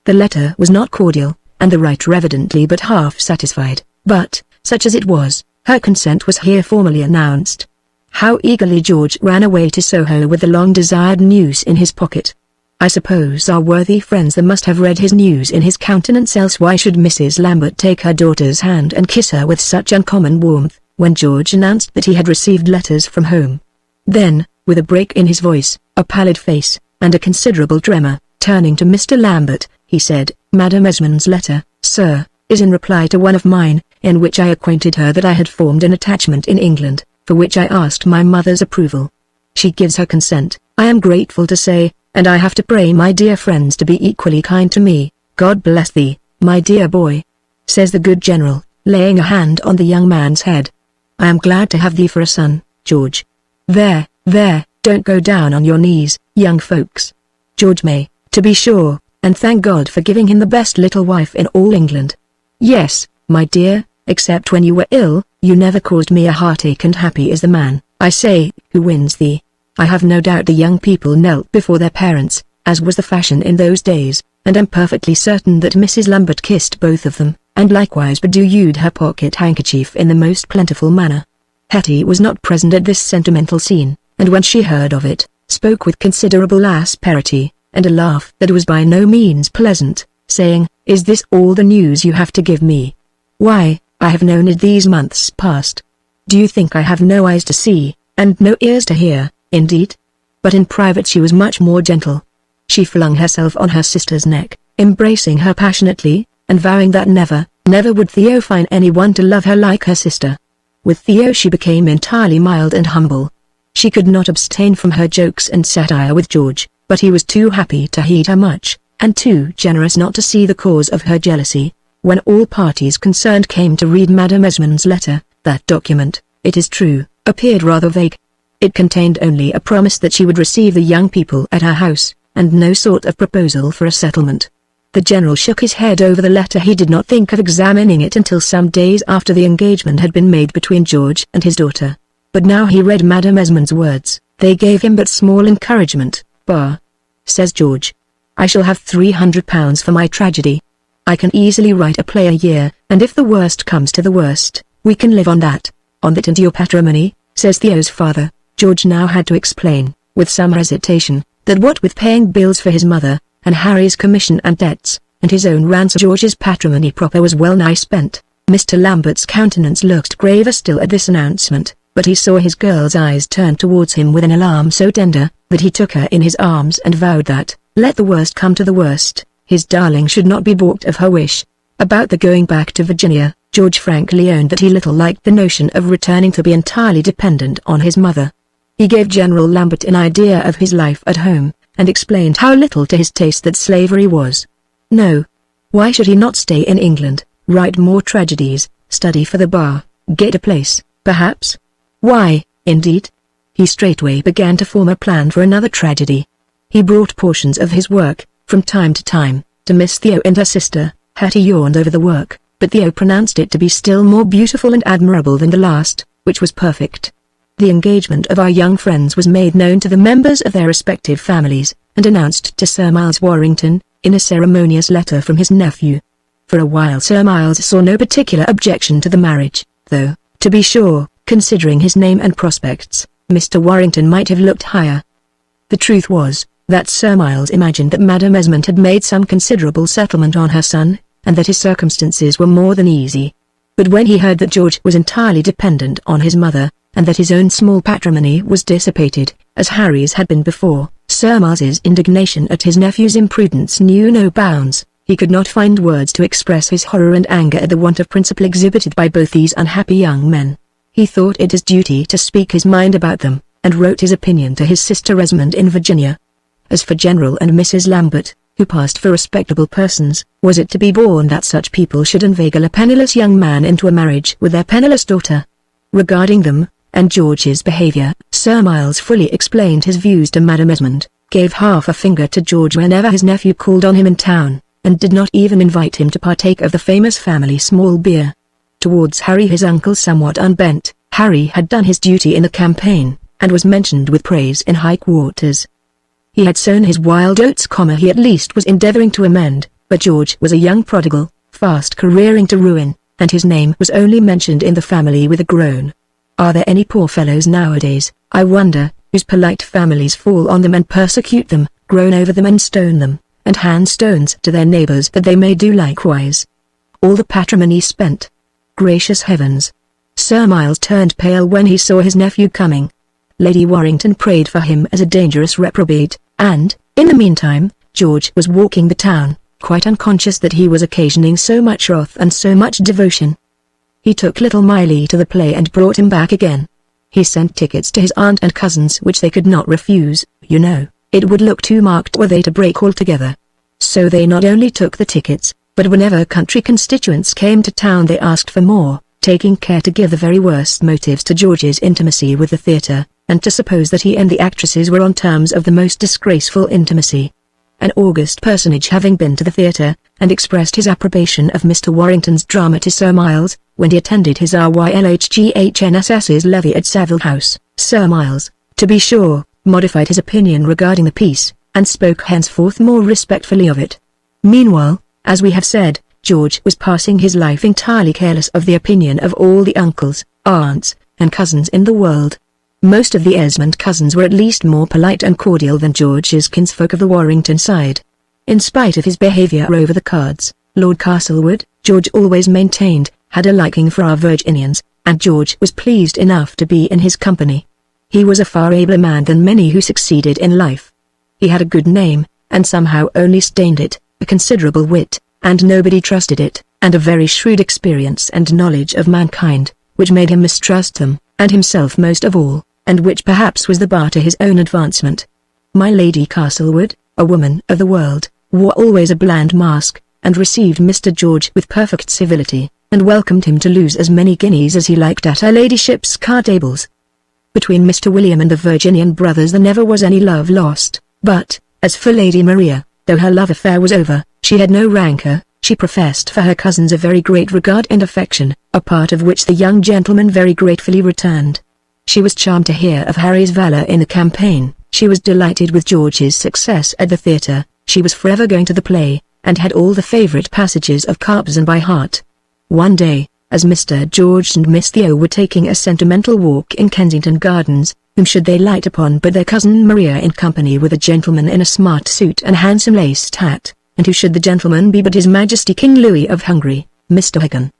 The letter was not cordial, and the writer evidently but half satisfied, but, such as it was, her consent was here formally announced. How eagerly George ran away to Soho with the long-desired news in his pocket. I suppose our worthy friends there must have read his news in his countenance, else why should Mrs. Lambert take her daughter's hand and kiss her with such uncommon warmth, when George announced that he had received letters from home. Then, with a break in his voice, a pallid face, and a considerable tremor, turning to Mr. Lambert, he said, "Madame Esmond's letter, sir, is in reply to one of mine, in which I acquainted her that I had formed an attachment in England, for which I asked my mother's approval. She gives her consent, I am grateful to say, and I have to pray my dear friends to be equally kind to me. God bless thee, my dear boy," says the good general, laying a hand on the young man's head. "I am glad to have thee for a son, George. There, don't go down on your knees, young folks. George may, to be sure, and thank God for giving him the best little wife in all England. Yes, my dear, except when you were ill, you never caused me a heartache, and happy is the man, I say, who wins thee." I have no doubt the young people knelt before their parents, as was the fashion in those days, and am perfectly certain that Mrs. Lambert kissed both of them, and likewise bedewed her pocket handkerchief in the most plentiful manner. Hetty was not present at this sentimental scene, and when she heard of it, spoke with considerable asperity, and a laugh that was by no means pleasant, saying, "Is this all the news you have to give me? Why, I have known it these months past. Do you think I have no eyes to see, and no ears to hear, indeed?" But in private she was much more gentle. She flung herself on her sister's neck, embracing her passionately, and vowing that never would Theo find anyone to love her like her sister. With Theo she became entirely mild and humble. She could not abstain from her jokes and satire with George, but he was too happy to heed her much, and too generous not to see the cause of her jealousy. When all parties concerned came to read Madame Esmond's letter, that document, it is true, appeared rather vague. It contained only a promise that she would receive the young people at her house, and no sort of proposal for a settlement. The general shook his head over the letter. He did not think of examining it until some days after the engagement had been made between George and his daughter. But now he read Madame Esmond's words. They gave him but small encouragement. "Bah," says George. "I shall have £300 for my tragedy. I can easily write a play a year, and if the worst comes to the worst, we can live on that." "On that and your patrimony," says Theo's father. George now had to explain, with some hesitation, that what with paying bills for his mother, and Harry's commission and debts, and his own ransom, George's patrimony proper was well nigh spent. Mr. Lambert's countenance looked graver still at this announcement, but he saw his girl's eyes turn towards him with an alarm so tender, that he took her in his arms and vowed that, let the worst come to the worst, his darling should not be balked of her wish. About the going back to Virginia, George frankly owned that he little liked the notion of returning to be entirely dependent on his mother. He gave General Lambert an idea of his life at home, and explained how little to his taste that slavery was. No. Why should he not stay in England, write more tragedies, study for the bar, get a place, perhaps? Why, indeed? He straightway began to form a plan for another tragedy. He brought portions of his work, from time to time, to Miss Theo and her sister. Hattie yawned over the work, but Theo pronounced it to be still more beautiful and admirable than the last, which was perfect. The engagement of our young friends was made known to the members of their respective families, and announced to Sir Miles Warrington, in a ceremonious letter from his nephew. For a while Sir Miles saw no particular objection to the marriage, though, to be sure, considering his name and prospects, Mr. Warrington might have looked higher. The truth was, that Sir Miles imagined that Madame Esmond had made some considerable settlement on her son, and that his circumstances were more than easy. But when he heard that George was entirely dependent on his mother, and that his own small patrimony was dissipated, as Harry's had been before, Sir Miles's indignation at his nephew's imprudence knew no bounds. He could not find words to express his horror and anger at the want of principle exhibited by both these unhappy young men. He thought it his duty to speak his mind about them, and wrote his opinion to his sister Esmond in Virginia. As for General and Mrs. Lambert, who passed for respectable persons, was it to be borne that such people should inveigle a penniless young man into a marriage with their penniless daughter? Regarding them, and George's behaviour, Sir Miles fully explained his views to Madame Esmond, gave half a finger to George whenever his nephew called on him in town, and did not even invite him to partake of the famous family small beer. Towards Harry his uncle somewhat unbent. Harry had done his duty in the campaign, and was mentioned with praise in high quarters. He had sown his wild oats, he at least was endeavouring to amend, but George was a young prodigal, fast careering to ruin, and his name was only mentioned in the family with a groan. Are there any poor fellows nowadays, I wonder, whose polite families fall on them and persecute them, groan over them and stone them, and hand stones to their neighbours that they may do likewise? All the patrimony spent. Gracious heavens! Sir Miles turned pale when he saw his nephew coming. Lady Warrington prayed for him as a dangerous reprobate, and, in the meantime, George was walking the town, quite unconscious that he was occasioning so much wrath and so much devotion. He took little Miley to the play and brought him back again. He sent tickets to his aunt and cousins which they could not refuse, you know, it would look too marked were they to break altogether. So they not only took the tickets, but whenever country constituents came to town they asked for more, taking care to give the very worst motives to George's intimacy with the theatre, and to suppose that he and the actresses were on terms of the most disgraceful intimacy. An august personage having been to the theatre, and expressed his approbation of Mr. Warrington's drama to Sir Miles, when he attended his RYLHGHNSS's levee at Savile House, Sir Miles, to be sure, modified his opinion regarding the piece, and spoke henceforth more respectfully of it. Meanwhile, as we have said, George was passing his life entirely careless of the opinion of all the uncles, aunts, and cousins in the world. Most of the Esmond cousins were at least more polite and cordial than George's kinsfolk of the Warrington side. In spite of his behaviour over the cards, Lord Castlewood, George always maintained, had a liking for our Virginians, and George was pleased enough to be in his company. He was a far abler man than many who succeeded in life. He had a good name, and somehow only stained it, a considerable wit, and nobody trusted it, and a very shrewd experience and knowledge of mankind, which made him mistrust them, and himself most of all, and which perhaps was the bar to his own advancement. My Lady Castlewood, a woman of the world, wore always a bland mask, and received Mr. George with perfect civility, and welcomed him to lose as many guineas as he liked at her ladyship's card tables. Between Mr. William and the Virginian brothers there never was any love lost, but, as for Lady Maria, though her love affair was over, she had no rancour. She professed for her cousins a very great regard and affection, a part of which the young gentleman very gratefully returned. She was charmed to hear of Harry's valour in the campaign, she was delighted with George's success at the theatre, she was forever going to the play, and had all the favourite passages of Carpzan by heart. One day, as Mr. George and Miss Theo were taking a sentimental walk in Kensington Gardens, Whom should they light upon but their cousin Maria in company with a gentleman in a smart suit and handsome laced hat, and who should the gentleman be but His Majesty King Louis of Hungary, Mr. Hagen.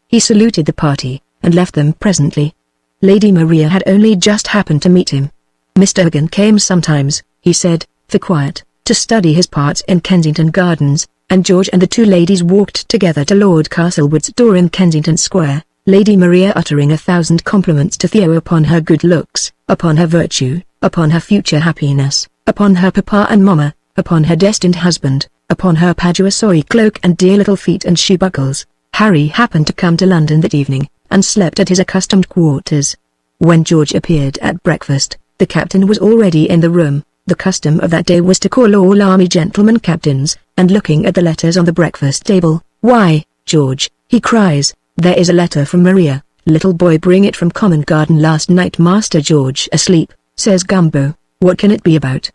He saluted the party, and left them presently. Lady Maria had only just happened to meet him. Mr. Hagen came sometimes, he said, for quiet, to study his parts in Kensington Gardens, and George and the two ladies walked together to Lord Castlewood's door in Kensington Square, Lady Maria uttering 1,000 compliments to Theo upon her good looks, upon her virtue, upon her future happiness, upon her papa and mamma, upon her destined husband, upon her paduasoy cloak and dear little feet and shoe buckles. Harry happened to come to London that evening, and slept at his accustomed quarters. When George appeared at breakfast, the captain was already in the room. The custom of that day was to call all army gentlemen captains, and looking at the letters on the breakfast table, "Why, George," he cries, "there is a letter from Maria, little boy bring it from Common Garden last night." "Master George asleep," says Gumbo. "What can it be about?"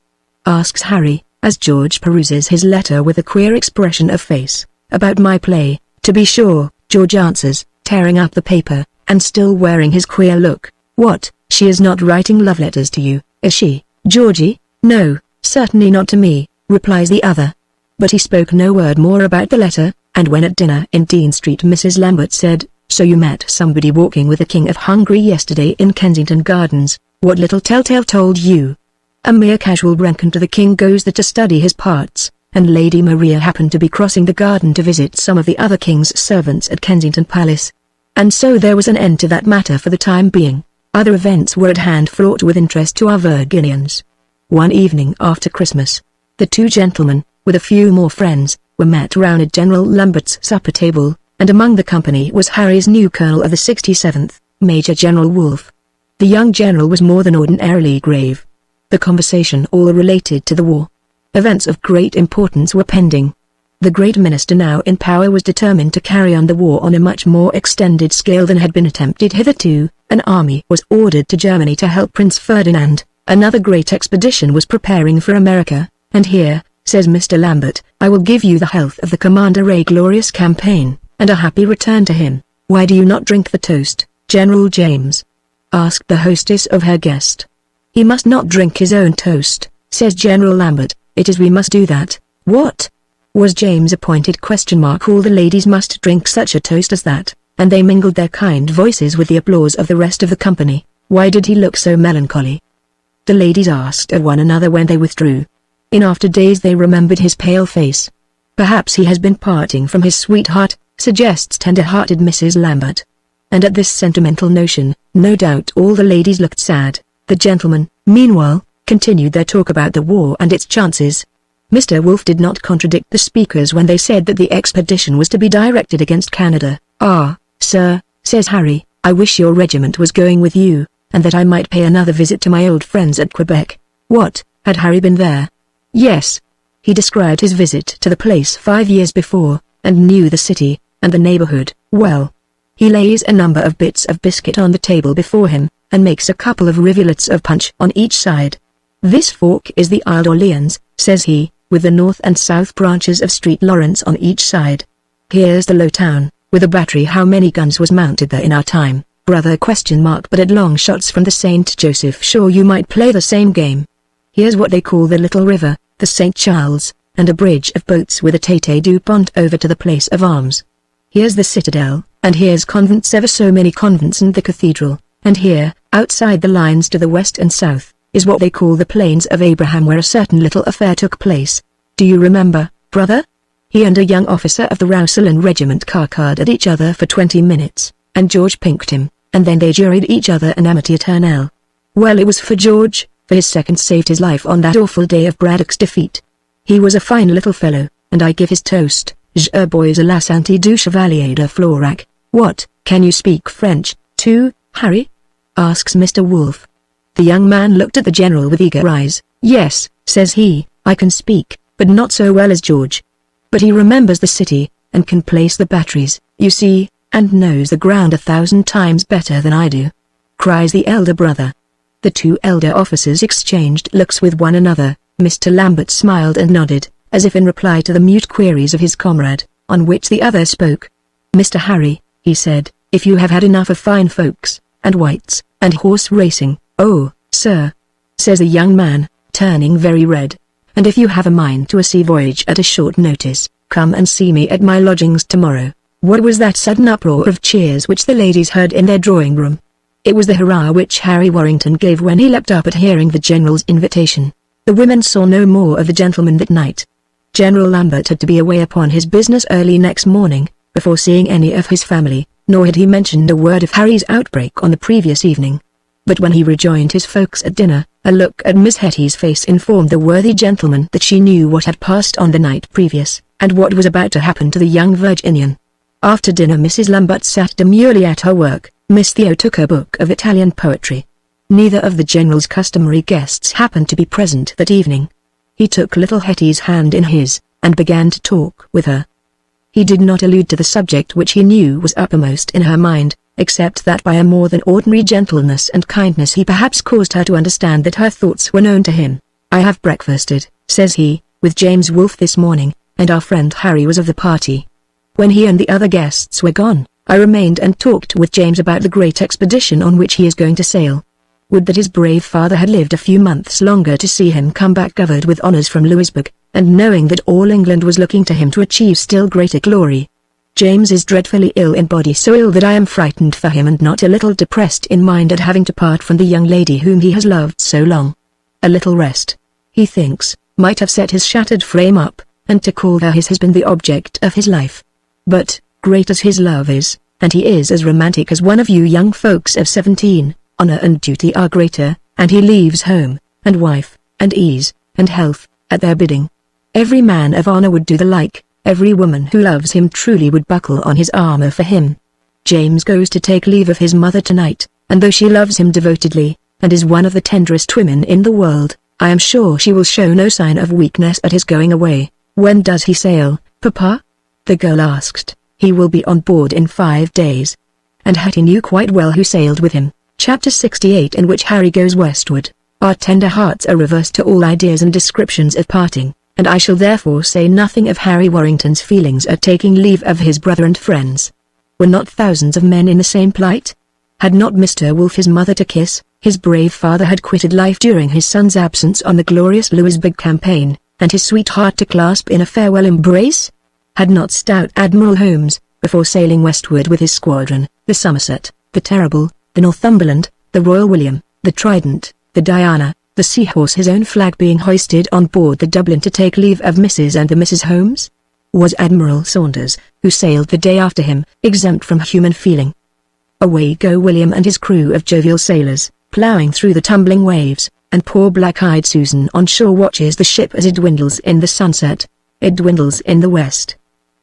asks Harry, as George peruses his letter with a queer expression of face. "About my play, to be sure," George answers, tearing up the paper, and still wearing his queer look. "What, she is not writing love letters to you, is she, Georgie?" "No, certainly not to me," replies the other. But he spoke no word more about the letter, and when at dinner in Dean Street Mrs. Lambert said, "So you met somebody walking with the King of Hungary yesterday in Kensington Gardens, what little telltale told you?" "A mere casual rencontre to the King goes there to study his parts, and Lady Maria happened to be crossing the garden to visit some of the other King's servants at Kensington Palace. And so there was an end to that matter for the time being. Other events were at hand fraught with interest to our Virginians. One evening after Christmas, the two gentlemen, with a few more friends, were met round at General Lambert's supper table, and among the company was Harry's new colonel of the 67th, Major General Wolfe. The young general was more than ordinarily grave. The conversation all related to the war. Events of great importance were pending. The great minister now in power was determined to carry on the war on a much more extended scale than had been attempted hitherto. An army was ordered to Germany to help Prince Ferdinand. Another great expedition was preparing for America, and here, says Mr. Lambert, "I will give you the health of the commander, a glorious campaign, and a happy return to him." "Why do you not drink the toast, General James?" asked the hostess of her guest. "He must not drink his own toast," says General Lambert. "It is we must do that." "What? Was James appointed? All the ladies must drink such a toast as that, and they mingled their kind voices with the applause of the rest of the company. Why did he look so melancholy? The ladies asked of one another when they withdrew. In after days they remembered his pale face. "Perhaps he has been parting from his sweetheart," suggests tender-hearted Mrs. Lambert. And at this sentimental notion, no doubt all the ladies looked sad. The gentlemen, meanwhile, continued their talk about the war and its chances. Mr. Wolfe did not contradict the speakers when they said that the expedition was to be directed against Canada. "Ah, sir," says Harry, "I wish your regiment was going with you, and that I might pay another visit to my old friends at Quebec." What, had Harry been there? Yes. He described his visit to the place 5 years before, and knew the city, and the neighborhood, well. He lays a number of bits of biscuit on the table before him, and makes a couple of rivulets of punch on each side. "This fork is the Ile d'Orleans," says he, "with the north and south branches of Street Lawrence on each side. Here's the low town, with a battery. How many guns was mounted there in our time, brother? But at long shots from the St. Joseph. Sure you might play the same game. Here's what they call the Little River, the St. Charles, and a bridge of boats with a Tete du Pont over to the place of arms. Here's the citadel, and here's convents, ever so many convents, and the cathedral, and here, outside the lines to the west and south, is what they call the Plains of Abraham, where a certain little affair took place. Do you remember, brother?" He and a young officer of the Roussillon regiment carcard at each other for 20 minutes, and George pinked him, and then they juried each other an amity eternelle. Well, it was for George, for his second saved his life on that awful day of Braddock's defeat. He was a fine little fellow, and I give his toast, Je bois à la santé du chevalier de Florac. "What, can you speak French, too, Harry?" asks Mr. Wolfe. The young man looked at the general with eager eyes. "Yes," says he, "I can speak, but not so well as George. But he remembers the city, and can place the batteries, you see, and knows the ground 1,000 times better than I do," cries the elder brother. The two elder officers exchanged looks with one another. Mr. Lambert smiled and nodded, as if in reply to the mute queries of his comrade, on which the other spoke. "Mr. Harry," he said, "if you have had enough of fine folks, and whites, and horse racing, oh, "Sir," says the young man, turning very red, "and if you have a mind to a sea voyage at a short notice, come and see me at my lodgings tomorrow." What was that sudden uproar of cheers which the ladies heard in their drawing-room? It was the hurrah which Harry Warrington gave when he leapt up at hearing the General's invitation. The women saw no more of the gentleman that night. General Lambert had to be away upon his business early next morning, before seeing any of his family, nor had he mentioned a word of Harry's outbreak on the previous evening. But when he rejoined his folks at dinner, a look at Miss Hetty's face informed the worthy gentleman that she knew what had passed on the night previous, and what was about to happen to the young Virginian. After dinner Mrs. Lambert sat demurely at her work. Miss Theo took her book of Italian poetry. Neither of the General's customary guests happened to be present that evening. He took little Hetty's hand in his, and began to talk with her. He did not allude to the subject which he knew was uppermost in her mind, except that by a more than ordinary gentleness and kindness he perhaps caused her to understand that her thoughts were known to him. "I have breakfasted," says he, "with James Wolfe this morning, and our friend Harry was of the party. When he and the other guests were gone, I remained and talked with James about the great expedition on which he is going to sail. Would that his brave father had lived a few months longer to see him come back covered with honours from Louisbourg, and knowing that all England was looking to him to achieve still greater glory. James is dreadfully ill in body, so ill that I am frightened for him and not a little depressed in mind at having to part from the young lady whom he has loved so long. A little rest, he thinks, might have set his shattered frame up, and to call her his has been the object of his life. But, great as his love is, and he is as romantic as one of you young folks of 17, honor and duty are greater, and he leaves home, and wife, and ease, and health, at their bidding. Every man of honor would do the like, every woman who loves him truly would buckle on his armor for him. James goes to take leave of his mother tonight, and though she loves him devotedly, and is one of the tenderest women in the world, I am sure she will show no sign of weakness at his going away. When does he sail, Papa? The girl asked. He will be on board in 5 days. And Hetty knew quite well who sailed with him. Chapter 68, in which Harry goes westward. Our tender hearts are reversed to all ideas and descriptions of parting, and I shall therefore say nothing of Harry Warrington's feelings at taking leave of his brother and friends. Were not thousands of men in the same plight? Had not Mr. Wolfe his mother to kiss? His brave father had quitted life during his son's absence on the glorious Louisbourg campaign, and his sweetheart to clasp in a farewell embrace? Had not stout Admiral Holmes, before sailing westward with his squadron, the Somerset, the Terrible, the Northumberland, the Royal William, the Trident, the Diana, the Seahorse, his own flag being hoisted on board the Dublin to take leave of Mrs. and the Mrs. Holmes? Was Admiral Saunders, who sailed the day after him, exempt from human feeling? Away go William and his crew of jovial sailors, ploughing through the tumbling waves, and poor black-eyed Susan on shore watches the ship as it dwindles in the sunset. It dwindles in the west.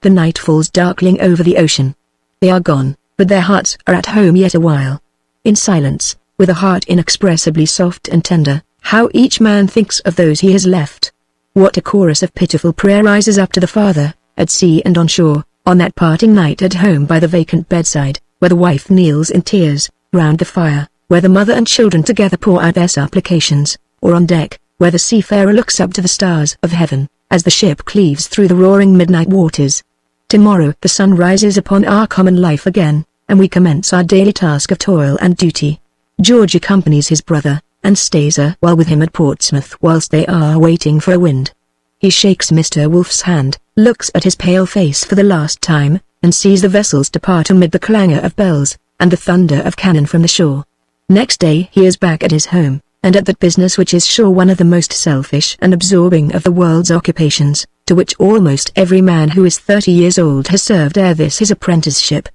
The night falls darkling over the ocean. They are gone, but their hearts are at home yet a while. In silence, with a heart inexpressibly soft and tender, how each man thinks of those he has left. What a chorus of pitiful prayer rises up to the Father, at sea and on shore, on that parting night at home by the vacant bedside, where the wife kneels in tears, round the fire, where the mother and children together pour out their supplications, or on deck, where the seafarer looks up to the stars of heaven, as the ship cleaves through the roaring midnight waters. Tomorrow the sun rises upon our common life again, and we commence our daily task of toil and duty. George accompanies his brother, and stays a while with him at Portsmouth whilst they are waiting for a wind. He shakes Mr. Wolfe's hand, looks at his pale face for the last time, and sees the vessels depart amid the clangor of bells, and the thunder of cannon from the shore. Next day he is back at his home, and at that business which is sure one of the most selfish and absorbing of the world's occupations, to which almost every man who is 30 years old has served ere this his apprenticeship.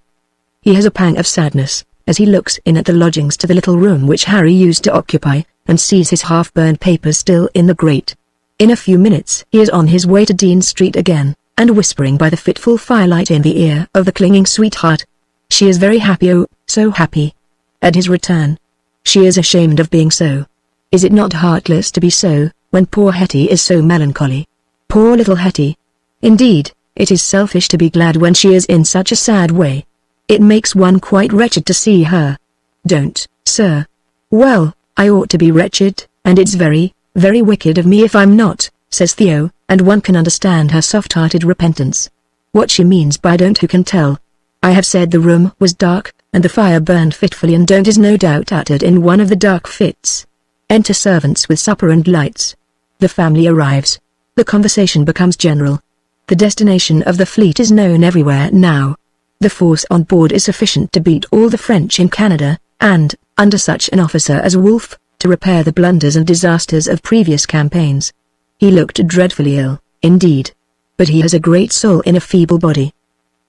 He has a pang of sadness, as he looks in at the lodgings to the little room which Harry used to occupy, and sees his half-burned papers still in the grate. In a few minutes he is on his way to Dean Street again, and whispering by the fitful firelight in the ear of the clinging sweetheart. She is very happy, oh, so happy. At his return. She is ashamed of being so. Is it not heartless to be so, when poor Hetty is so melancholy? Poor little Hetty. Indeed, it is selfish to be glad when she is in such a sad way. It makes one quite wretched to see her. Don't, sir. Well, I ought to be wretched, and it's very, very wicked of me if I'm not, says Theo, and one can understand her soft-hearted repentance. What she means by don't who can tell. I have said the room was dark, and the fire burned fitfully, and don't is no doubt uttered in one of the dark fits. Enter servants with supper and lights. The family arrives. The conversation becomes general. The destination of the fleet is known everywhere now. The force on board is sufficient to beat all the French in Canada, and, under such an officer as Wolfe, to repair the blunders and disasters of previous campaigns. He looked dreadfully ill, indeed. But he has a great soul in a feeble body.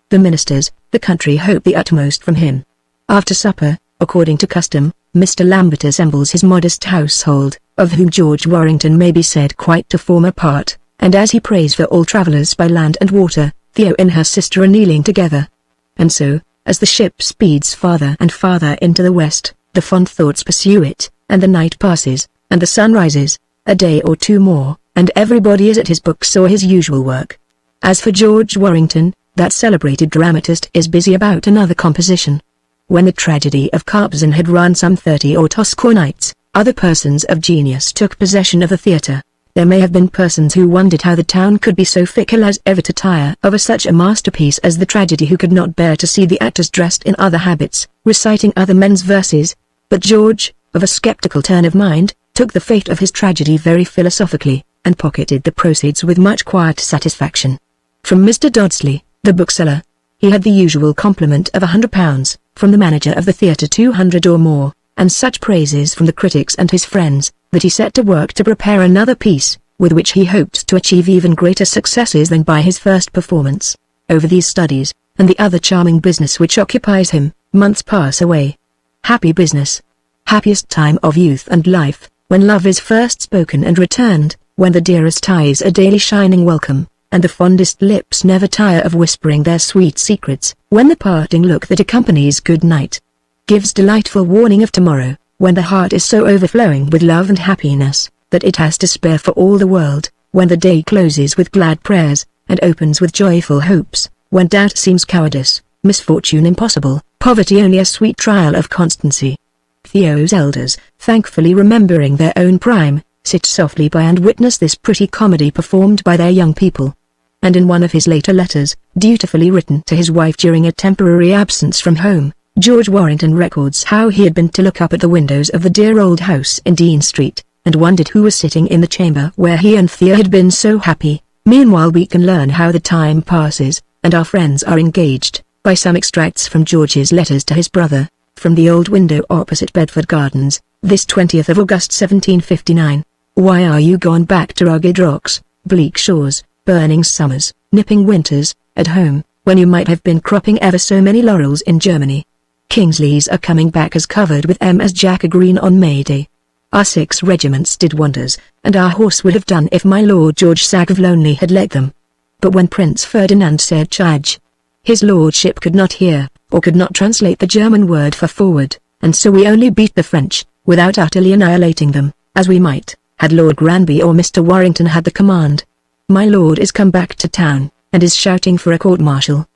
The ministers, the country hope the utmost from him. After supper, according to custom, Mr. Lambert assembles his modest household, of whom George Warrington may be said quite to form a part, and as he prays for all travellers by land and water, Theo and her sister are kneeling together. And so, as the ship speeds farther and farther into the west, the fond thoughts pursue it, and the night passes, and the sun rises, a day or two more, and everybody is at his books or his usual work. As for George Warrington, that celebrated dramatist is busy about another composition. When the tragedy of Carpezan had run some 30 or toscore nights, other persons of genius took possession of the theatre. There may have been persons who wondered how the town could be so fickle as ever to tire of such a masterpiece as the tragedy, who could not bear to see the actors dressed in other habits, reciting other men's verses. But George, of a sceptical turn of mind, took the fate of his tragedy very philosophically, and pocketed the proceeds with much quiet satisfaction. From Mr. Dodsley, the bookseller, he had the usual compliment of £100, from the manager of the theatre 200 or more, and such praises from the critics and his friends, that he set to work to prepare another piece, with which he hoped to achieve even greater successes than by his first performance. Over these studies, and the other charming business which occupies him, months pass away. Happy business! Happiest time of youth and life, when love is first spoken and returned, when the dearest eyes are daily shining welcome, and the fondest lips never tire of whispering their sweet secrets, when the parting look that accompanies good night gives delightful warning of tomorrow, when the heart is so overflowing with love and happiness, that it has to spare for all the world, when the day closes with glad prayers, and opens with joyful hopes, when doubt seems cowardice, misfortune impossible, poverty only a sweet trial of constancy. Theo's elders, thankfully remembering their own prime, sit softly by and witness this pretty comedy performed by their young people. And in one of his later letters, dutifully written to his wife during a temporary absence from home, George Warrington records how he had been to look up at the windows of the dear old house in Dean Street, and wondered who was sitting in the chamber where he and Theo had been so happy. Meanwhile we can learn how the time passes, and our friends are engaged, by some extracts from George's letters to his brother, from the old window opposite Bedford Gardens, this 20th of August 1759. Why are you gone back to rugged rocks, bleak shores, burning summers, nipping winters, at home, when you might have been cropping ever so many laurels in Germany? Kingsleys are coming back as covered with as Jack a Green on May Day. Our 6 regiments did wonders, and our horse would have done if my Lord George Sack-of-Lonely had let them. But when Prince Ferdinand said charge, his lordship could not hear, or could not translate the German word for forward, and so we only beat the French, without utterly annihilating them, as we might, had Lord Granby or Mr. Warrington had the command. My lord is come back to town, and is shouting for a court-martial.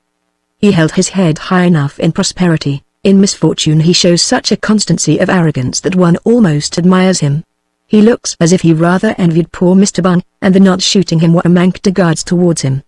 He held his head high enough in prosperity. In misfortune he shows such a constancy of arrogance that one almost admires him. He looks as if he rather envied poor Mr. Bung, and the not shooting him what a manque de guards towards him.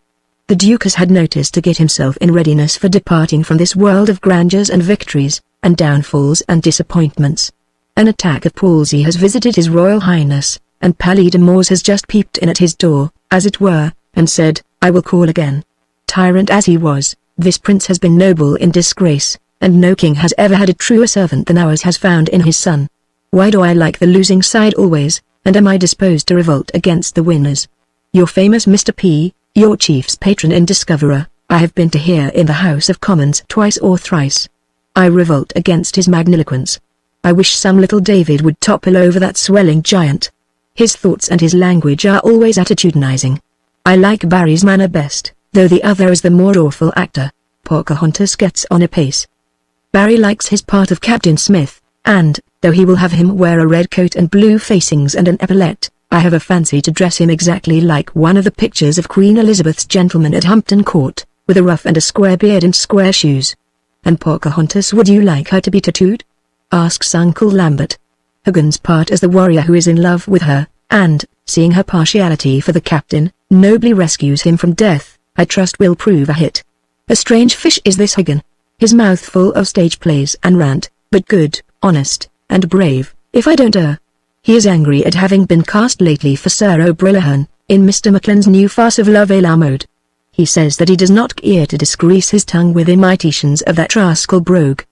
The Duke has had notice to get himself in readiness for departing from this world of grandeurs and victories, and downfalls and disappointments. An attack of palsy has visited his Royal Highness, and Palais de Moors has just peeped in at his door, as it were, and said, I will call again. Tyrant as he was, this prince has been noble in disgrace, and no king has ever had a truer servant than ours has found in his son. Why do I like the losing side always, and am I disposed to revolt against the winners? Your famous Mr. P., your chief's patron and discoverer, I have been to hear in the House of Commons twice or thrice. I revolt against his magniloquence. I wish some little David would topple over that swelling giant. His thoughts and his language are always attitudinizing. I like Barry's manner best, though the other is the more awful actor. Pocahontas gets on apace. Barry likes his part of Captain Smith, and, though he will have him wear a red coat and blue facings and an epaulette, I have a fancy to dress him exactly like one of the pictures of Queen Elizabeth's gentlemen at Hampton Court, with a ruff and a square beard and square shoes. And Pocahontas, would you like her to be tattooed? Asks Uncle Lambert. Huggins' part as the warrior who is in love with her, and, seeing her partiality for the captain, nobly rescues him from death, I trust will prove a hit. A strange fish is this Huggin. His mouth full of stage plays and rant, but good, honest, and brave, if I don't err. He is angry at having been cast lately for Sir O'Brien, in Mr. Macklin's new farce of Love à la mode. He says that he does not care to disgrease his tongue with imitations of that rascal Brogue.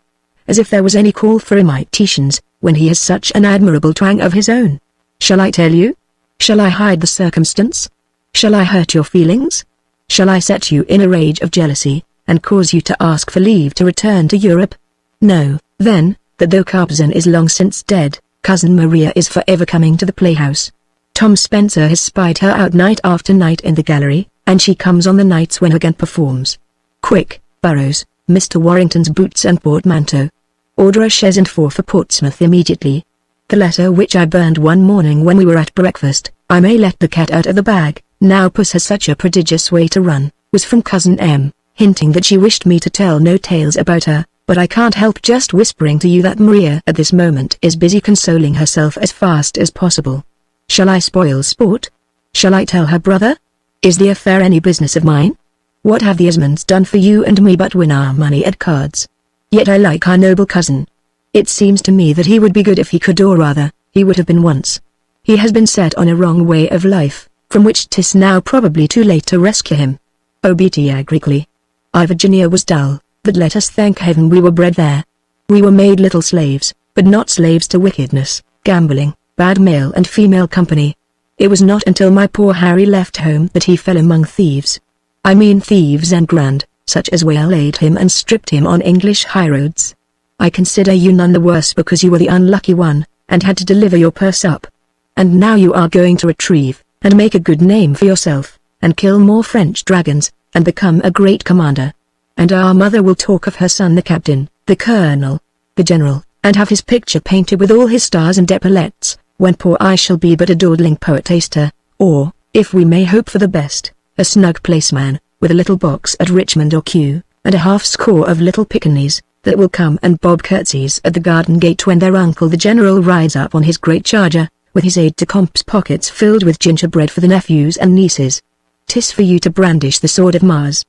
As if there was any call for imitations, when he has such an admirable twang of his own. Shall I tell you? Shall I hide the circumstance? Shall I hurt your feelings? Shall I set you in a rage of jealousy, and cause you to ask for leave to return to Europe? Know, then, that though Carpezan is long since dead, Cousin Maria is forever coming to the playhouse. Tom Spencer has spied her out night after night in the gallery, and she comes on the nights when Hogan performs. Quick, Burrows, Mr. Warrington's boots and portmanteau. Order a chaise and four for Portsmouth immediately. The letter which I burned one morning when we were at breakfast, I may let the cat out of the bag, now puss has such a prodigious way to run, was from Cousin M, hinting that she wished me to tell no tales about her, but I can't help just whispering to you that Maria at this moment is busy consoling herself as fast as possible. Shall I spoil sport? Shall I tell her brother? Is the affair any business of mine? What have the Esmonds done for you and me but win our money at cards? Yet I like our noble cousin. It seems to me that he would be good if he could, or rather, he would have been once. He has been set on a wrong way of life, from which 'tis now probably too late to rescue him. Obiti agricoli. Virginia was dull, but let us thank heaven we were bred there. We were made little slaves, but not slaves to wickedness, gambling, bad male and female company. It was not until my poor Harry left home that he fell among thieves. I mean thieves and grand, such as waylaid him and stripped him on English highroads. I consider you none the worse because you were the unlucky one, and had to deliver your purse up. And now you are going to retrieve, and make a good name for yourself, and kill more French dragons, and become a great commander. And our mother will talk of her son the captain, the colonel, the general, and have his picture painted with all his stars and epaulets, when poor I shall be but a dawdling poetaster, or, if we may hope for the best, a snug placeman, with a little box at Richmond or Kew, and a half-score of little piccaninnies, that will come and bob curtsies at the garden gate when their uncle the general rides up on his great charger, with his aide-de-camp's pockets filled with gingerbread for the nephews and nieces. 'Tis for you to brandish the sword of Mars.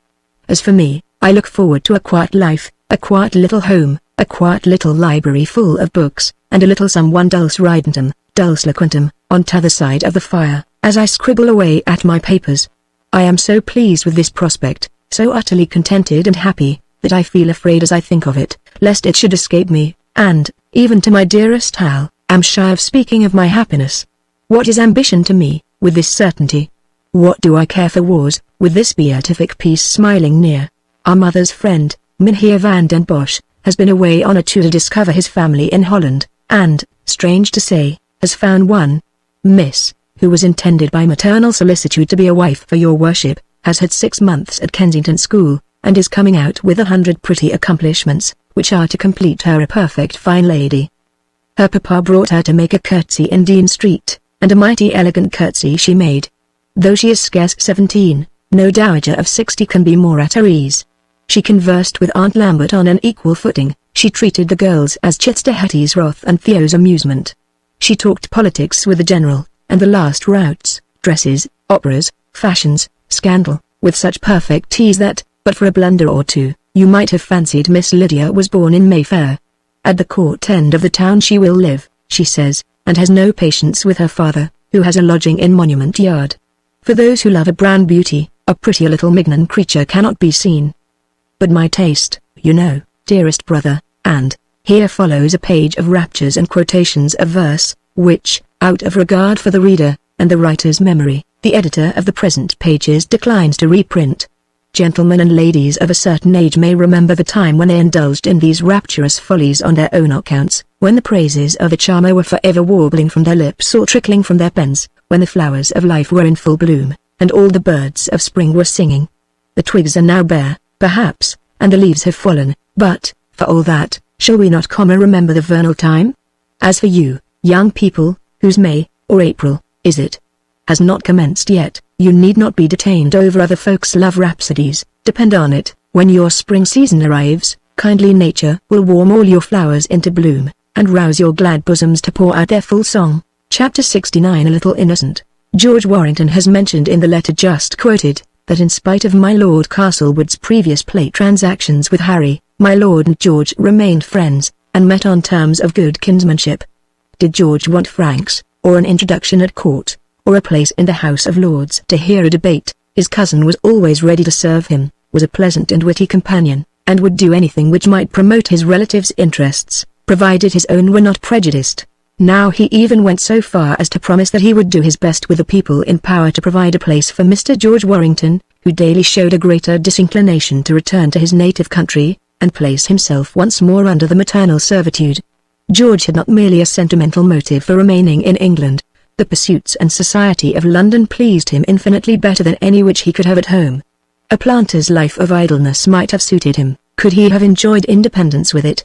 As for me, I look forward to a quiet life, a quiet little home, a quiet little library full of books, and a little someone dulce ridentum, dulce loquentum, on t'other side of the fire, as I scribble away at my papers. I am so pleased with this prospect, so utterly contented and happy, that I feel afraid as I think of it, lest it should escape me, and, even to my dearest Hal, am shy of speaking of my happiness. What is ambition to me, with this certainty? What do I care for wars, with this beatific peace smiling near? Our mother's friend, Mynheer van den Bosch, has been away on a tour to discover his family in Holland, and, strange to say, has found one. Miss, who was intended by maternal solicitude to be a wife for your worship, has had 6 months at Kensington School, and is coming out with 100 pretty accomplishments, which are to complete her a perfect fine lady. Her papa brought her to make a curtsy in Dean Street, and a mighty elegant curtsy she made. Though she is scarce 17, no dowager of 60 can be more at her ease. She conversed with Aunt Lambert on an equal footing, she treated the girls as chits to Hetty's wrath and Theo's amusement. She talked politics with the general, and the last routs, dresses, operas, fashions, scandal, with such perfect ease that, but for a blunder or two, you might have fancied Miss Lydia was born in Mayfair. At the court end of the town she will live, she says, and has no patience with her father, who has a lodging in Monument Yard. For those who love a brown beauty, a prettier little mignon creature cannot be seen. But my taste, you know, dearest brother, and, here follows a page of raptures and quotations of verse, which, out of regard for the reader, and the writer's memory, the editor of the present pages declines to reprint. Gentlemen and ladies of a certain age may remember the time when they indulged in these rapturous follies on their own accounts, when the praises of a charmer were forever warbling from their lips or trickling from their pens, when the flowers of life were in full bloom, and all the birds of spring were singing. The twigs are now bare, perhaps, and the leaves have fallen, but, for all that, shall we not remember the vernal time? As for you, young people, whose May, or April, is it? Has not commenced yet, you need not be detained over other folks' love rhapsodies. Depend on it, when your spring season arrives, kindly nature will warm all your flowers into bloom, and rouse your glad bosoms to pour out their full song. Chapter 69. A Little Innocent. George Warrington has mentioned in the letter just quoted, that in spite of my Lord Castlewood's previous plate transactions with Harry, my Lord and George remained friends, and met on terms of good kinsmanship. Did George want francs, or an introduction at court, or a place in the House of Lords to hear a debate, his cousin was always ready to serve him, was a pleasant and witty companion, and would do anything which might promote his relatives' interests, provided his own were not prejudiced. Now he even went so far as to promise that he would do his best with the people in power to provide a place for Mr. George Warrington, who daily showed a greater disinclination to return to his native country, and place himself once more under the maternal servitude. George had not merely a sentimental motive for remaining in England. The pursuits and society of London pleased him infinitely better than any which he could have at home. A planter's life of idleness might have suited him, could he have enjoyed independence with it.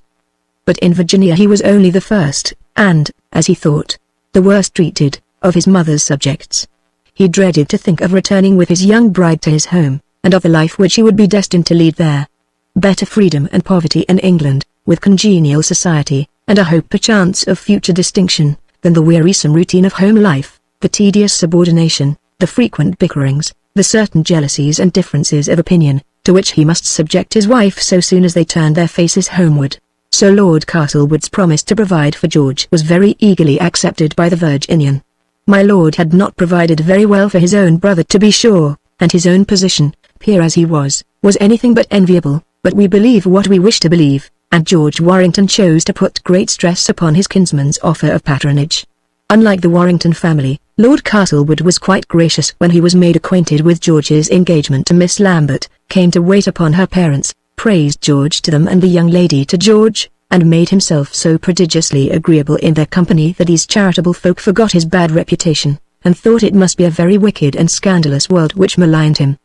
But in Virginia he was only the first, and, as he thought, the worst treated, of his mother's subjects. He dreaded to think of returning with his young bride to his home, and of the life which he would be destined to lead there. Better freedom and poverty in England, with congenial society, and a hope perchance of future distinction, than the wearisome routine of home life, the tedious subordination, the frequent bickerings, the certain jealousies and differences of opinion, to which he must subject his wife so soon as they turned their faces homeward. So Lord Castlewood's promise to provide for George was very eagerly accepted by the Virginian. My lord had not provided very well for his own brother to be sure, and his own position, peer as he was anything but enviable, but we believe what we wish to believe, and George Warrington chose to put great stress upon his kinsman's offer of patronage. Unlike the Warrington family, Lord Castlewood was quite gracious when he was made acquainted with George's engagement to Miss Lambert, came to wait upon her parents, praised George to them and the young lady to George, and made himself so prodigiously agreeable in their company that these charitable folk forgot his bad reputation, and thought it must be a very wicked and scandalous world which maligned him.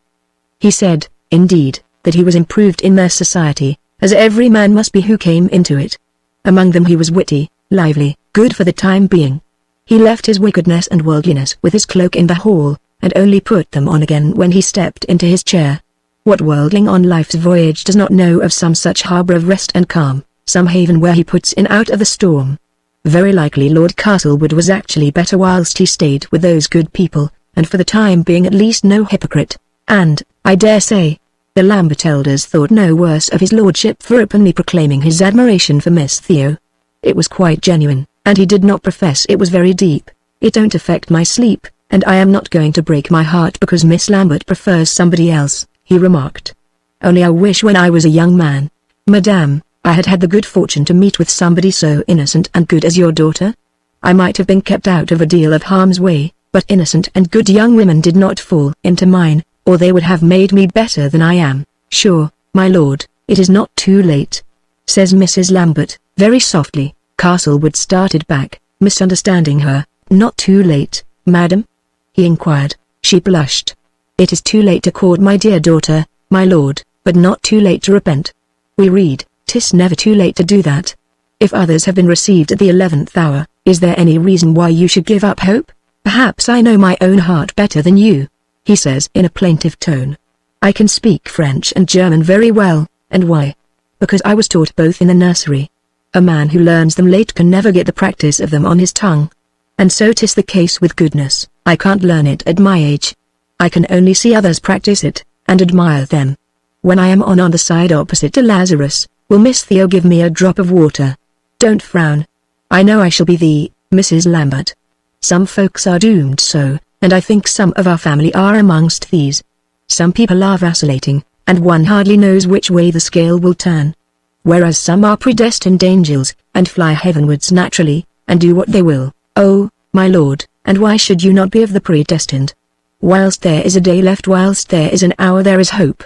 He said, indeed, that he was improved in their society, as every man must be who came into it. Among them he was witty, lively, good for the time being. He left his wickedness and worldliness with his cloak in the hall, and only put them on again when he stepped into his chair. What worldling on life's voyage does not know of some such harbour of rest and calm, some haven where he puts in out of the storm? Very likely Lord Castlewood was actually better whilst he stayed with those good people, and for the time being at least no hypocrite, and, I dare say, the Lambert elders thought no worse of his lordship for openly proclaiming his admiration for Miss Theo. It was quite genuine, and he did not profess it was very deep. It don't affect my sleep, and I am not going to break my heart because Miss Lambert prefers somebody else, he remarked. Only I wish when I was a young man, madame, I had had the good fortune to meet with somebody so innocent and good as your daughter. I might have been kept out of a deal of harm's way, but innocent and good young women did not fall into mine, or they would have made me better than I am. Sure, my lord, it is not too late, says Mrs. Lambert, very softly. Castlewood started back, misunderstanding her. Not too late, madam? He inquired. She blushed. It is too late to court my dear daughter, my lord, but not too late to repent. We read, 'tis never too late to do that. If others have been received at the 11th hour, is there any reason why you should give up hope? Perhaps I know my own heart better than you, he says in a plaintive tone. I can speak French and German very well, and why? Because I was taught both in the nursery. A man who learns them late can never get the practice of them on his tongue. And so 'tis the case with goodness. I can't learn it at my age. I can only see others practice it, and admire them. When I am on the side opposite to Lazarus, will Miss Theo give me a drop of water? Don't frown. I know I shall be the Mrs. Lambert. Some folks are doomed so, and I think some of our family are amongst these. Some people are vacillating, and one hardly knows which way the scale will turn. Whereas some are predestined angels, and fly heavenwards naturally, and do what they will. Oh, my lord, and why should you not be of the predestined? Whilst there is a day left, whilst there is an hour, there is hope,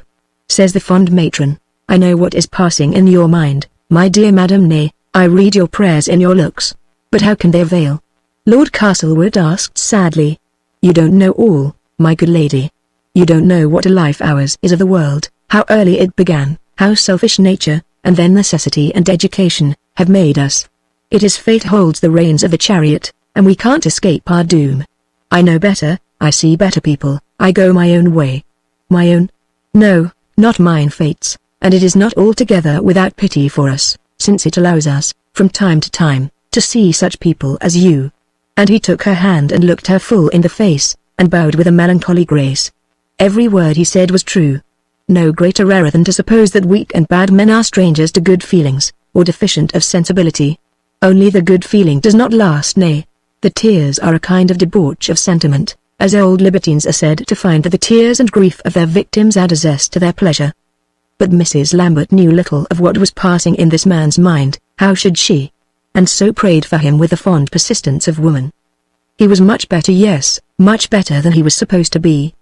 says the fond matron. I know what is passing in your mind, my dear madam, nay, I read your prayers in your looks. But how can they avail? Lord Castlewood asked sadly. You don't know all, my good lady. You don't know what a life ours is of the world, how early it began, how selfish nature, and then necessity and education, have made us. It is fate holds the reins of the chariot, and we can't escape our doom. I know better, I see better people, I go my own way. My own? No, not mine fates, and it is not altogether without pity for us, since it allows us, from time to time, to see such people as you. And he took her hand and looked her full in the face, and bowed with a melancholy grace. Every word he said was true. No greater error than to suppose that weak and bad men are strangers to good feelings, or deficient of sensibility. Only the good feeling does not last, nay, The tears are a kind of debauch of sentiment, as old libertines are said to find that the tears and grief of their victims add a zest to their pleasure. But Mrs. Lambert knew little of what was passing in this man's mind. How should she? And so prayed for him with the fond persistence of woman. He was much better, yes, much better than he was supposed to be.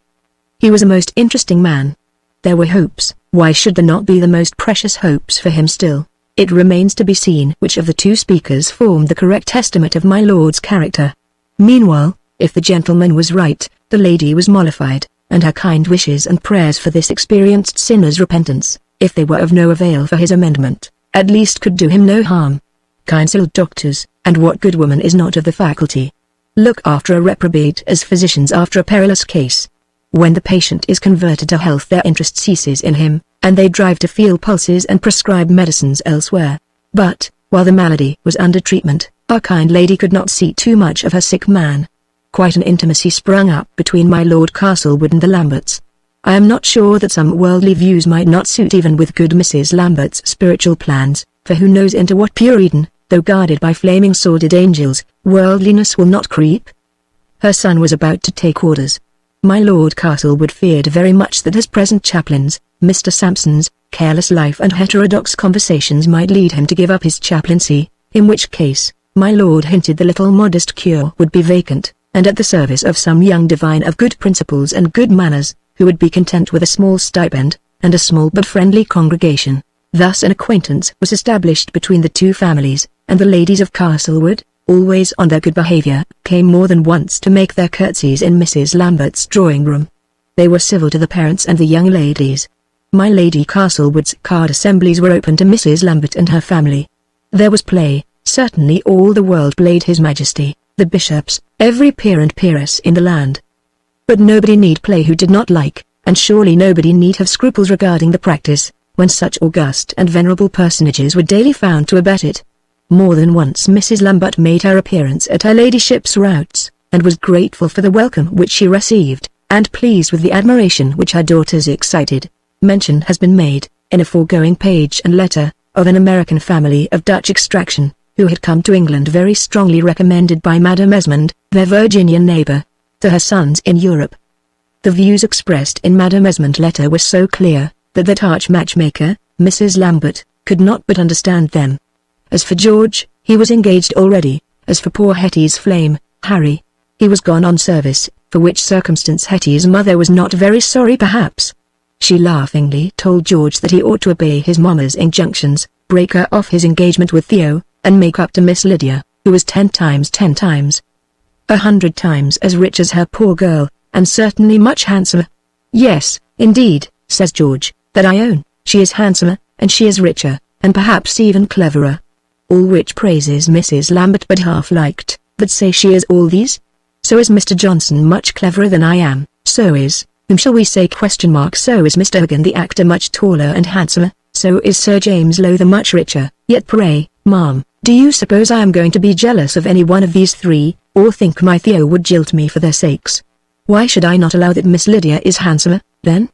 He was a most interesting man. There were hopes. Why should there not be the most precious hopes for him still? It remains to be seen which of the two speakers formed the correct estimate of my lord's character. Meanwhile, if the gentleman was right, the lady was mollified, and her kind wishes and prayers for this experienced sinner's repentance, if they were of no avail for his amendment, at least could do him no harm. Kind old doctors, and what good woman is not of the faculty, look after a reprobate as physicians after a perilous case. When the patient is converted to health, their interest ceases in him, and they drive to feel pulses and prescribe medicines elsewhere. But, while the malady was under treatment, our kind lady could not see too much of her sick man. Quite an intimacy sprung up between my Lord Castlewood and the Lamberts. I am not sure that some worldly views might not suit even with good Mrs. Lambert's spiritual plans, for who knows into what pure Eden, though guarded by flaming sordid angels, worldliness will not creep? Her son was about to take orders. My Lord Castlewood feared very much that his present chaplain's, Mr. Sampson's, careless life and heterodox conversations might lead him to give up his chaplaincy, in which case, my lord hinted the little modest cure would be vacant, and at the service of some young divine of good principles and good manners, who would be content with a small stipend, and a small but friendly congregation. Thus an acquaintance was established between the two families, and the ladies of Castlewood, always on their good behavior, came more than once to make their curtsies in Mrs. Lambert's drawing-room. They were civil to the parents and the young ladies. My Lady Castlewood's card assemblies were open to Mrs. Lambert and her family. There was play, certainly all the world played His Majesty, the bishops, every peer and peeress in the land. But nobody need play who did not like, and surely nobody need have scruples regarding the practice, when such august and venerable personages were daily found to abet it. More than once Mrs. Lambert made her appearance at her ladyship's routs, and was grateful for the welcome which she received, and pleased with the admiration which her daughters excited. Mention has been made, in a foregoing page and letter, of an American family of Dutch extraction, who had come to England very strongly recommended by Madame Esmond, their Virginian neighbour, to her sons in Europe. The views expressed in Madame Esmond's letter were so clear, that arch matchmaker, Mrs. Lambert, could not but understand them. As for George, he was engaged already. As for poor Hetty's flame, Harry, he was gone on service, for which circumstance Hetty's mother was not very sorry perhaps. She laughingly told George that he ought to obey his mamma's injunctions, break her off his engagement with Theo, and make up to Miss Lydia, who was 10 times 100 times as rich as her poor girl, and certainly much handsomer. Yes, indeed, says George, that I own, she is handsomer, and she is richer, and perhaps even cleverer. All which praises Mrs. Lambert but half liked, but say she is all these? So is Mr. Johnson much cleverer than I am, so is, whom shall we say ? So is Mr. Hogan the actor much taller and handsomer, so is Sir James Lowther much richer. Yet pray, ma'am, do you suppose I am going to be jealous of any one of these three, or think my Theo would jilt me for their sakes? Why should I not allow that Miss Lydia is handsomer, then?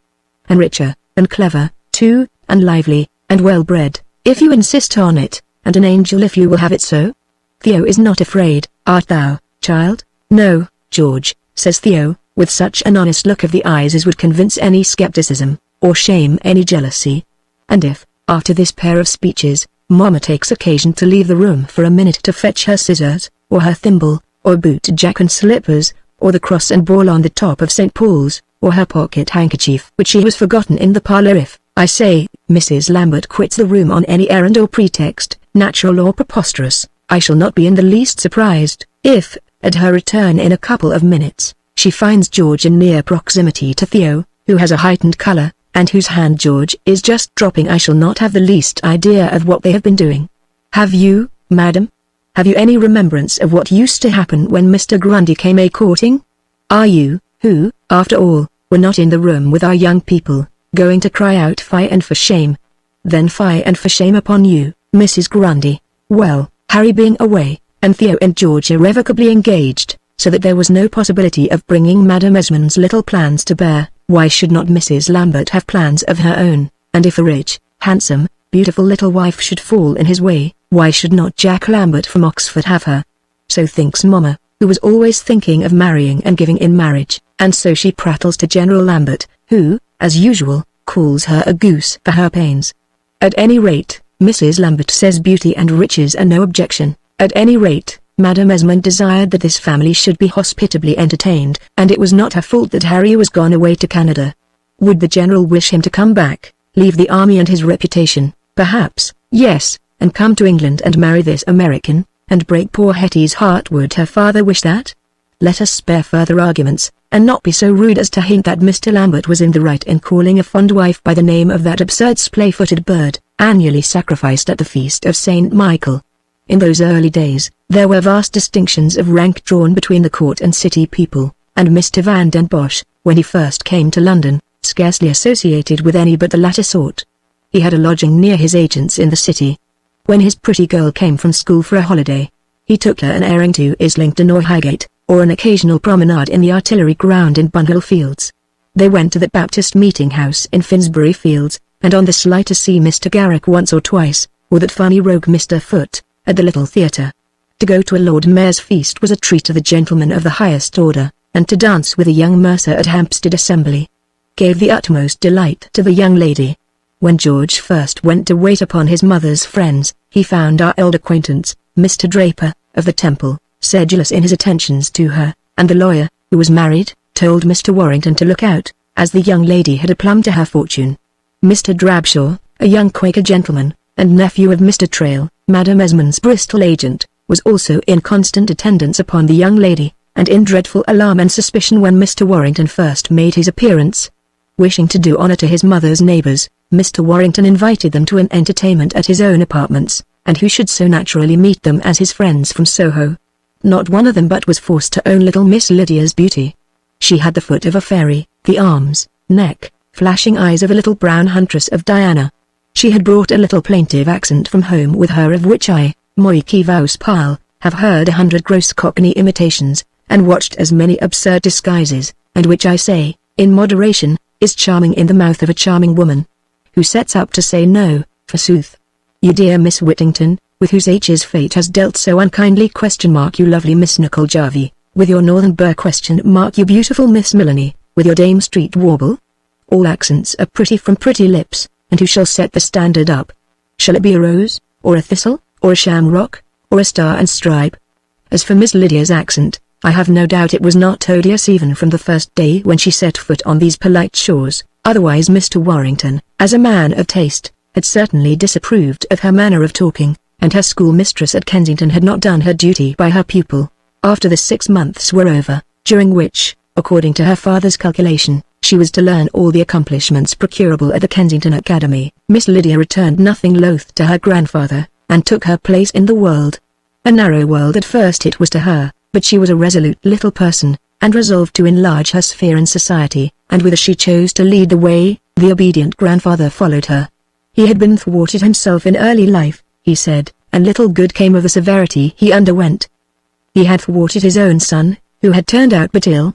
And richer, and clever, too, and lively, and well-bred, if you insist on it, and an angel if you will have it so? Theo is not afraid, art thou, child? No, George, says Theo, with such an honest look of the eyes as would convince any skepticism, or shame any jealousy. And if, after this pair of speeches, Mamma takes occasion to leave the room for a minute to fetch her scissors, or her thimble, or boot jack and slippers, or the cross and ball on the top of St. Paul's, or her pocket handkerchief which she has forgotten in the parlour, if, I say, Mrs. Lambert quits the room on any errand or pretext, natural or preposterous, I shall not be in the least surprised, if, at her return in a couple of minutes, she finds George in near proximity to Theo, who has a heightened colour, and whose hand George is just dropping. I shall not have the least idea of what they have been doing. Have you, madam? Have you any remembrance of what used to happen when Mr. Grundy came a-courting? Are you, who, after all, were not in the room with our young people, going to cry out fie and for shame? Then fie and for shame upon you, Mrs. Grundy. Well, Harry being away, and Theo and George irrevocably engaged, so that there was no possibility of bringing Madame Esmond's little plans to bear, why should not Mrs. Lambert have plans of her own? And if a rich, handsome, beautiful little wife should fall in his way, why should not Jack Lambert from Oxford have her? So thinks Mamma, who was always thinking of marrying and giving in marriage, and so she prattles to General Lambert, who, as usual, calls her a goose for her pains. At any rate, Mrs. Lambert says beauty and riches are no objection. At any rate, Madame Esmond desired that this family should be hospitably entertained, and it was not her fault that Harry was gone away to Canada. Would the General wish him to come back, leave the army and his reputation? Perhaps, yes, and come to England and marry this American, and break poor Hetty's heart? Would her father wish that? Let us spare further arguments, and not be so rude as to hint that Mr. Lambert was in the right in calling a fond wife by the name of that absurd splay-footed bird, annually sacrificed at the feast of St. Michael. In those early days, there were vast distinctions of rank drawn between the court and city people, and Mr. Van den Bosch, when he first came to London, scarcely associated with any but the latter sort. He had a lodging near his agents in the city. When his pretty girl came from school for a holiday, he took her an airing to Islington or Highgate, or an occasional promenade in the artillery ground in Bunhill Fields. They went to the Baptist meeting house in Finsbury Fields, and on the sly to see Mr. Garrick once or twice, or that funny rogue Mr. Foote, at the little theatre. To go to a Lord Mayor's feast was a treat to the gentleman of the highest order, and to dance with a young mercer at Hampstead Assembly gave the utmost delight to the young lady. When George first went to wait upon his mother's friends, he found our old acquaintance, Mr. Draper, of the Temple, sedulous in his attentions to her, and the lawyer, who was married, told Mr. Warrington to look out, as the young lady had a plumb to her fortune. Mr. Drabshaw, a young Quaker gentleman, and nephew of Mr. Trail, Madame Esmond's Bristol agent, was also in constant attendance upon the young lady, and in dreadful alarm and suspicion when Mr. Warrington first made his appearance. Wishing to do honor to his mother's neighbors, Mr. Warrington invited them to an entertainment at his own apartments, and who should so naturally meet them as his friends from Soho? Not one of them but was forced to own little Miss Lydia's beauty. She had the foot of a fairy, the arms, neck, flashing eyes of a little brown huntress of Diana. She had brought a little plaintive accent from home with her of which I, Moiki Vauspal, have heard 100 gross Cockney imitations, and watched as many absurd disguises, and which I say, in moderation, is charming in the mouth of a charming woman, who sets up to say no, forsooth. You dear Miss Whittington, with whose H's fate has dealt so unkindly ? You lovely Miss Nicol Jarvie, with your northern burr ? You beautiful Miss Millany, with your Dame Street warble? All accents are pretty from pretty lips, and who shall set the standard up? Shall it be a rose, or a thistle, or a shamrock, or a star and stripe? As for Miss Lydia's accent, I have no doubt it was not odious even from the first day when she set foot on these polite shores, otherwise Mr. Warrington, as a man of taste, had certainly disapproved of her manner of talking, and her schoolmistress at Kensington had not done her duty by her pupil. After the 6 months were over, during which, according to her father's calculation, she was to learn all the accomplishments procurable at the Kensington Academy, Miss Lydia returned nothing loath to her grandfather, and took her place in the world. A narrow world at first it was to her, but she was a resolute little person, and resolved to enlarge her sphere in society, and whither she chose to lead the way, the obedient grandfather followed her. He had been thwarted himself in early life, he said, and little good came of the severity he underwent. He had thwarted his own son, who had turned out but ill.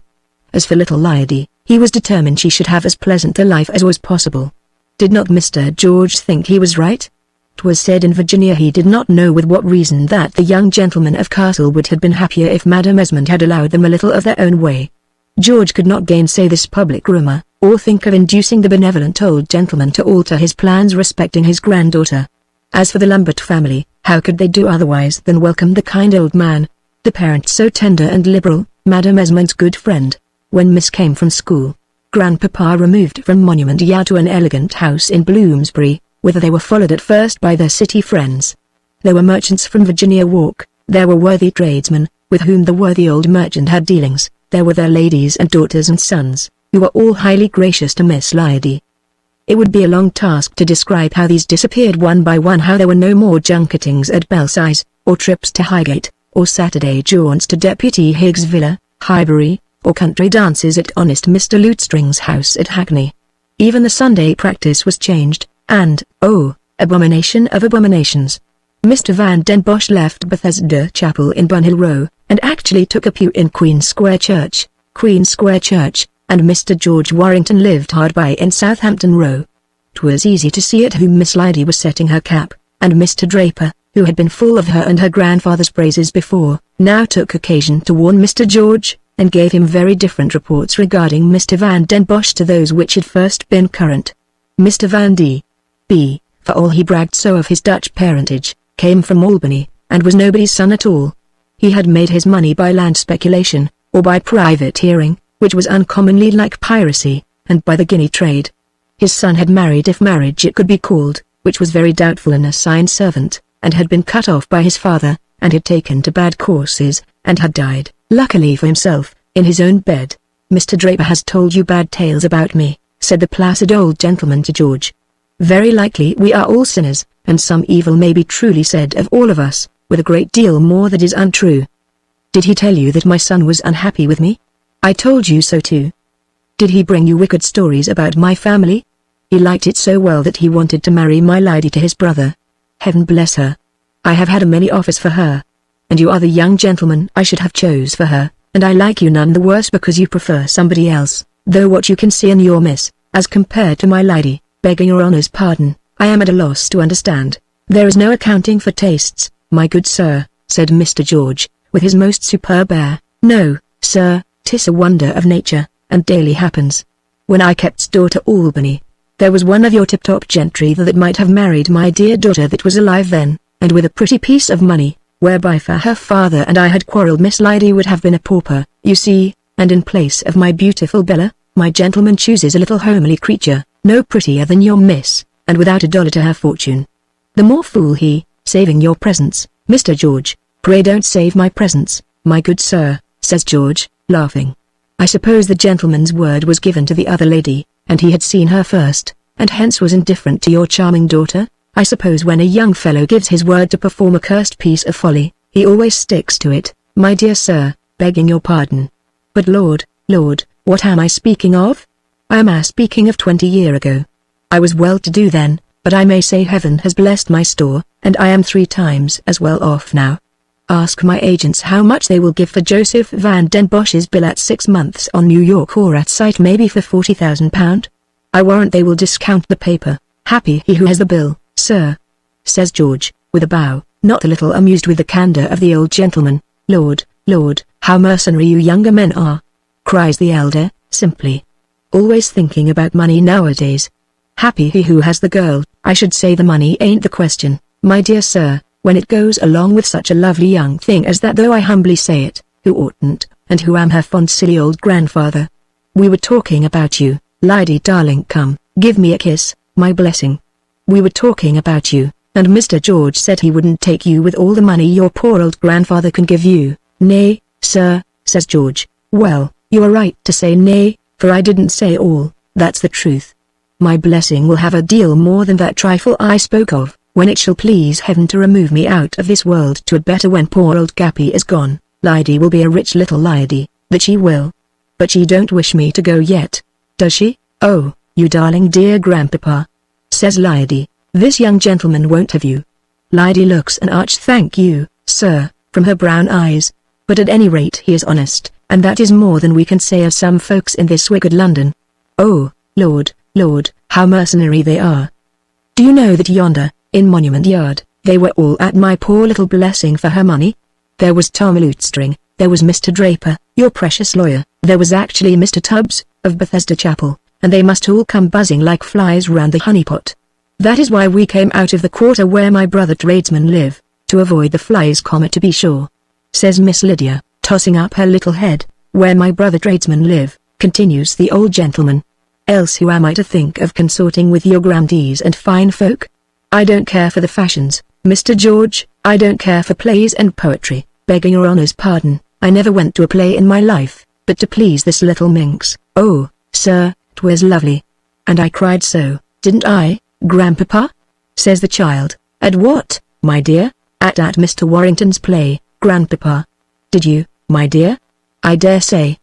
As for little Lydia, he was determined she should have as pleasant a life as was possible. Did not Mr. George think he was right? 'Twas said in Virginia he did not know with what reason that the young gentlemen of Castlewood had been happier if Madame Esmond had allowed them a little of their own way. George could not gainsay this public rumour, or think of inducing the benevolent old gentleman to alter his plans respecting his granddaughter. As for the Lambert family, how could they do otherwise than welcome the kind old man, the parent so tender and liberal, Madame Esmond's good friend? When Miss came from school, Grandpapa removed from Monument Yard to an elegant house in Bloomsbury, whither they were followed at first by their city friends. There were merchants from Virginia Walk, there were worthy tradesmen, with whom the worthy old merchant had dealings, there were their ladies and daughters and sons, who were all highly gracious to Miss Lydia. It would be a long task to describe how these disappeared one by one, how there were no more junketings at Belsize, or trips to Highgate, or Saturday jaunts to Deputy Higgs' villa, Highbury, or country dances at honest Mr. Lutestring's house at Hackney. Even the Sunday practice was changed, and, oh, abomination of abominations, Mr. Van den Bosch left Bethesda Chapel in Bunhill Row, and actually took a pew in Queen Square Church, and Mr. George Warrington lived hard by in Southampton Row. 'Twas easy to see at whom Miss Lydia was setting her cap, and Mr. Draper, who had been full of her and her grandfather's praises before, now took occasion to warn Mr. George, and gave him very different reports regarding Mr. Van den Bosch to those which had first been current. Mr. Van D. B., for all he bragged so of his Dutch parentage, came from Albany, and was nobody's son at all. He had made his money by land speculation, or by privateering, which was uncommonly like piracy, and by the guinea trade. His son had married, if marriage it could be called, which was very doubtful, an assigned servant, and had been cut off by his father, and had taken to bad courses, and had died, luckily for himself, in his own bed. "Mr. Draper has told you bad tales about me," said the placid old gentleman to George. "Very likely we are all sinners, and some evil may be truly said of all of us, with a great deal more that is untrue. Did he tell you that my son was unhappy with me? I told you so too. Did he bring you wicked stories about my family? He liked it so well that he wanted to marry my lady to his brother. Heaven bless her. I have had a many offers for her. And you are the young gentleman I should have chose for her, and I like you none the worse because you prefer somebody else, though what you can see in your miss, as compared to my lady, begging your honour's pardon, I am at a loss to understand. There is no accounting for tastes, my good sir," said Mr. George, with his most superb air. "No, sir, 'tis a wonder of nature, and daily happens. When I kept store to Albany, there was one of your tip-top gentry that might have married my dear daughter that was alive then, and with a pretty piece of money, whereby for her father and I had quarrelled Miss Lydie would have been a pauper, you see, and in place of my beautiful Bella, my gentleman chooses a little homely creature, no prettier than your miss, and without a dollar to her fortune. The more fool he, saving your presence, Mr. George. Pray don't save my presence, my good sir," says George, laughing. "I suppose the gentleman's word was given to the other lady, and he had seen her first, and hence was indifferent to your charming daughter. I suppose when a young fellow gives his word to perform a cursed piece of folly, he always sticks to it, my dear sir, begging your pardon. But Lord, what am I speaking of? I am speaking of 20 years ago. I was well to do then, but I may say heaven has blessed my store, and I am 3 times as well off now. Ask my agents how much they will give for Joseph Van den Bosch's bill at 6 months on New York, or at sight maybe for £40,000. I warrant they will discount the paper. Happy he who has the bill, sir," says George, with a bow, not a little amused with the candour of the old gentleman. Lord, how mercenary you younger men are," cries the elder, simply. "Always thinking about money nowadays. Happy he who has the girl. I should say the money ain't the question, my dear sir, when it goes along with such a lovely young thing as that, though I humbly say it, who oughtn't, and who am her fond silly old grandfather. We were talking about you, Lydie darling, come, give me a kiss, my blessing. We were talking about you, and Mr. George said he wouldn't take you with all the money your poor old grandfather can give you." "Nay, sir," says George. "Well, you are right to say nay, for I didn't say all, that's the truth. My blessing will have a deal more than that trifle I spoke of, when it shall please heaven to remove me out of this world to a better. When poor old Gappy is gone, Lydie will be a rich little Lydie, that she will. But she don't wish me to go yet, does she? Oh, you darling dear grandpapa," says Lydie, "this young gentleman won't have you." Lydie looks an arch "Thank you, sir," from her brown eyes. But at any rate he is honest, and that is more than we can say of some folks in this wicked London. Oh, Lord, how mercenary they are. Do you know that yonder, in Monument Yard, they were all at my poor little blessing for her money? There was Tom Lutestring, there was Mr. Draper, your precious lawyer, there was actually Mr. Tubbs, of Bethesda Chapel, and they must all come buzzing like flies round the honeypot. That is why we came out of the quarter where my brother tradesmen live, to avoid the flies, to be sure," says Miss Lydia, tossing up her little head. "Where my brother tradesmen live," continues the old gentleman. "Else who am I to think of consorting with your grandees and fine folk? I don't care for the fashions, Mr. George, I don't care for plays and poetry, begging your honour's pardon, I never went to a play in my life, but to please this little minx. Oh, sir, 'twas lovely. And I cried so, didn't I, grandpapa?" says the child. "At what, my dear?" At Mr. Warrington's play, grandpapa." "Did you, my dear?" I dare say.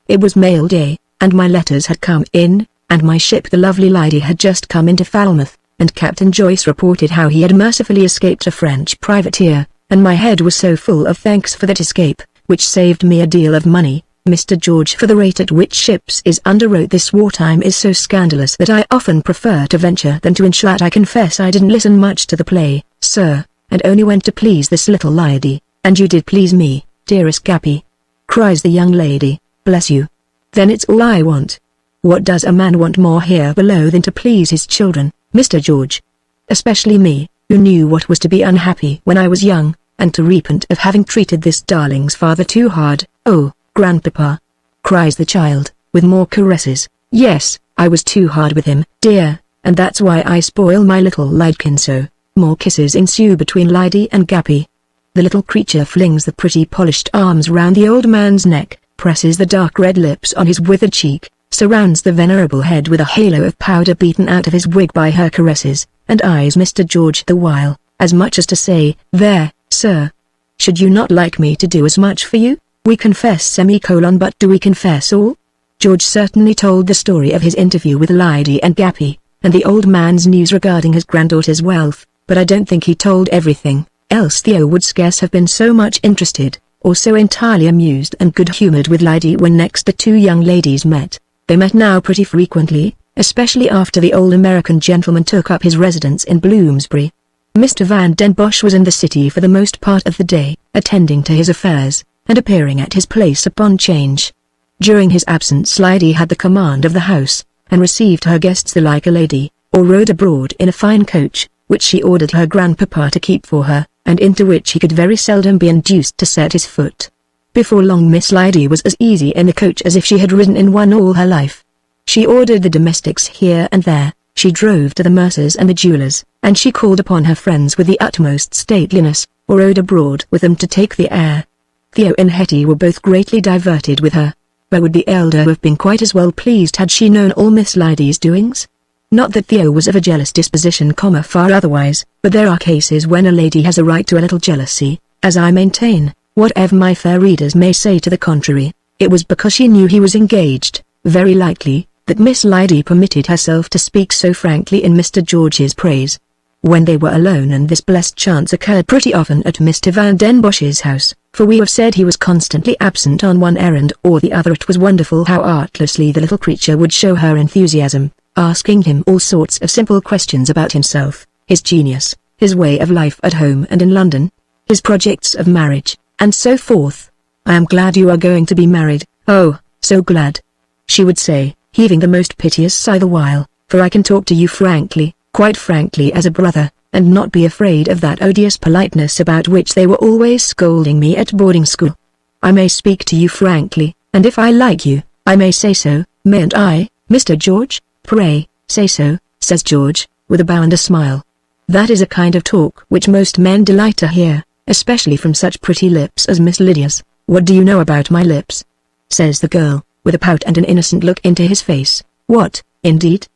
It was mail day, and my letters had come in, and my ship the lovely Lydie had just come into Falmouth, and Captain Joyce reported how he had mercifully escaped a French privateer, and my head was so full of thanks for that escape, which saved me a deal of money, Mr. George, for the rate at which ships is underwrote this wartime is so scandalous that I often prefer to venture than to insure. I confess I didn't listen much to the play, sir, and only went to please this little Lydie, And you did please me, dearest Gappy," cries the young lady. "Bless you. Then it's all I want. What does a man want more here below than to please his children, Mr. George? Especially me, who knew what was to be unhappy when I was young, and to repent of having treated this darling's father too hard." "Oh, Grandpapa," cries the child, with more caresses. "Yes, I was too hard with him, dear, and that's why I spoil my little Lydkin so." More kisses ensue between Lydy and Gappy. The little creature flings the pretty polished arms round the old man's neck, presses the dark red lips on his withered cheek, surrounds the venerable head with a halo of powder beaten out of his wig by her caresses, and eyes Mr. George the while, as much as to say, "There, sir. Should you not like me to do as much for you? We confess but do we confess all?" George certainly told the story of his interview with Lydy and Gappy, and the old man's news regarding his granddaughter's wealth, but I don't think he told everything, else Theo would scarce have been so much interested, or so entirely amused and good-humored with Lydy when next the two young ladies met. They met now pretty frequently, especially after the old American gentleman took up his residence in Bloomsbury. Mr. Van den Bosch was in the city for the most part of the day, attending to his affairs, and appearing at his place upon change. During his absence Lydy had the command of the house, and received her guests like a lady, or rode abroad in a fine coach, which she ordered her grandpapa to keep for her, and into which he could very seldom be induced to set his foot. Before long Miss Lydy was as easy in the coach as if she had ridden in one all her life. She ordered the domestics here and there, she drove to the mercer's and the jeweller's, and she called upon her friends with the utmost stateliness, or rode abroad with them to take the air. Theo and Hetty were both greatly diverted with her. But would the elder have been quite as well pleased had she known all Miss Lydy's doings? Not that Theo was of a jealous disposition, far otherwise, but there are cases when a lady has a right to a little jealousy, as I maintain, whatever my fair readers may say to the contrary. It was because she knew he was engaged, very likely, that Miss Lydy permitted herself to speak so frankly in Mr. George's praise. When they were alone, and this blessed chance occurred pretty often at Mr. Van den Bosch's house, for we have said he was constantly absent on one errand or the other, it was wonderful how artlessly the little creature would show her enthusiasm, asking him all sorts of simple questions about himself, his genius, his way of life at home and in London, his projects of marriage, and so forth. "I am glad you are going to be married, oh, so glad," she would say, heaving the most piteous sigh the while, "for I can talk to you frankly, quite frankly as a brother, and not be afraid of that odious politeness about which they were always scolding me at boarding school. I may speak to you frankly, and if I like you, I may say so, mayn't I, Mr. George?" "Pray, say so," says George, with a bow and a smile. That is a kind of talk which most men delight to hear, especially from such pretty lips as Miss Lydia's. "What do you know about my lips?" says the girl, with a pout and an innocent look into his face. "What, indeed?"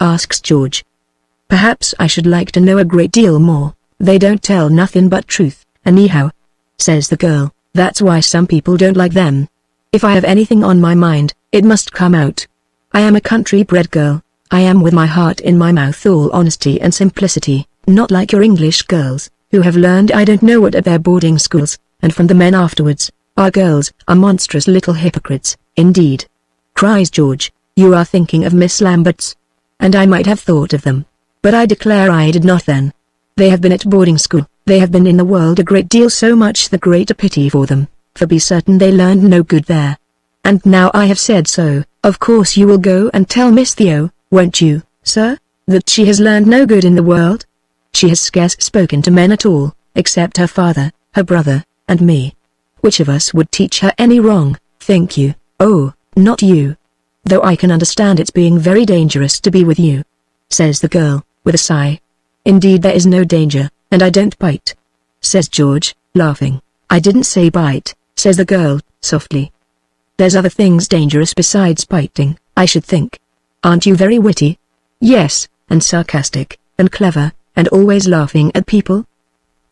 asks George. "Perhaps I should like to know a great deal more. They don't tell nothing but truth, anyhow," says the girl. "That's why some people don't like them. If I have anything on my mind, it must come out. I am a country-bred girl. I am with my heart in my mouth, all honesty and simplicity, not like your English girls, who have learned I don't know what at their boarding schools, and from the men afterwards. Our girls are monstrous little hypocrites, indeed," cries George. "You are thinking of Miss Lambert's. And I might have thought of them. But I declare I did not then. They have been at boarding school, they have been in the world a great deal, so much the greater pity for them, for be certain they learned no good there. And now I have said so, of course you will go and tell Miss Theo, won't you, sir, that she has learned no good in the world? She has scarce spoken to men at all, except her father, her brother, and me. Which of us would teach her any wrong, think you? Oh, not you. Though I can understand its being very dangerous to be with you," says the girl, with a sigh. "Indeed there is no danger, and I don't bite," says George, laughing. "I didn't say bite," says the girl, softly. "There's other things dangerous besides biting, I should think. Aren't you very witty?" "Yes, and sarcastic, and clever, and always laughing at people."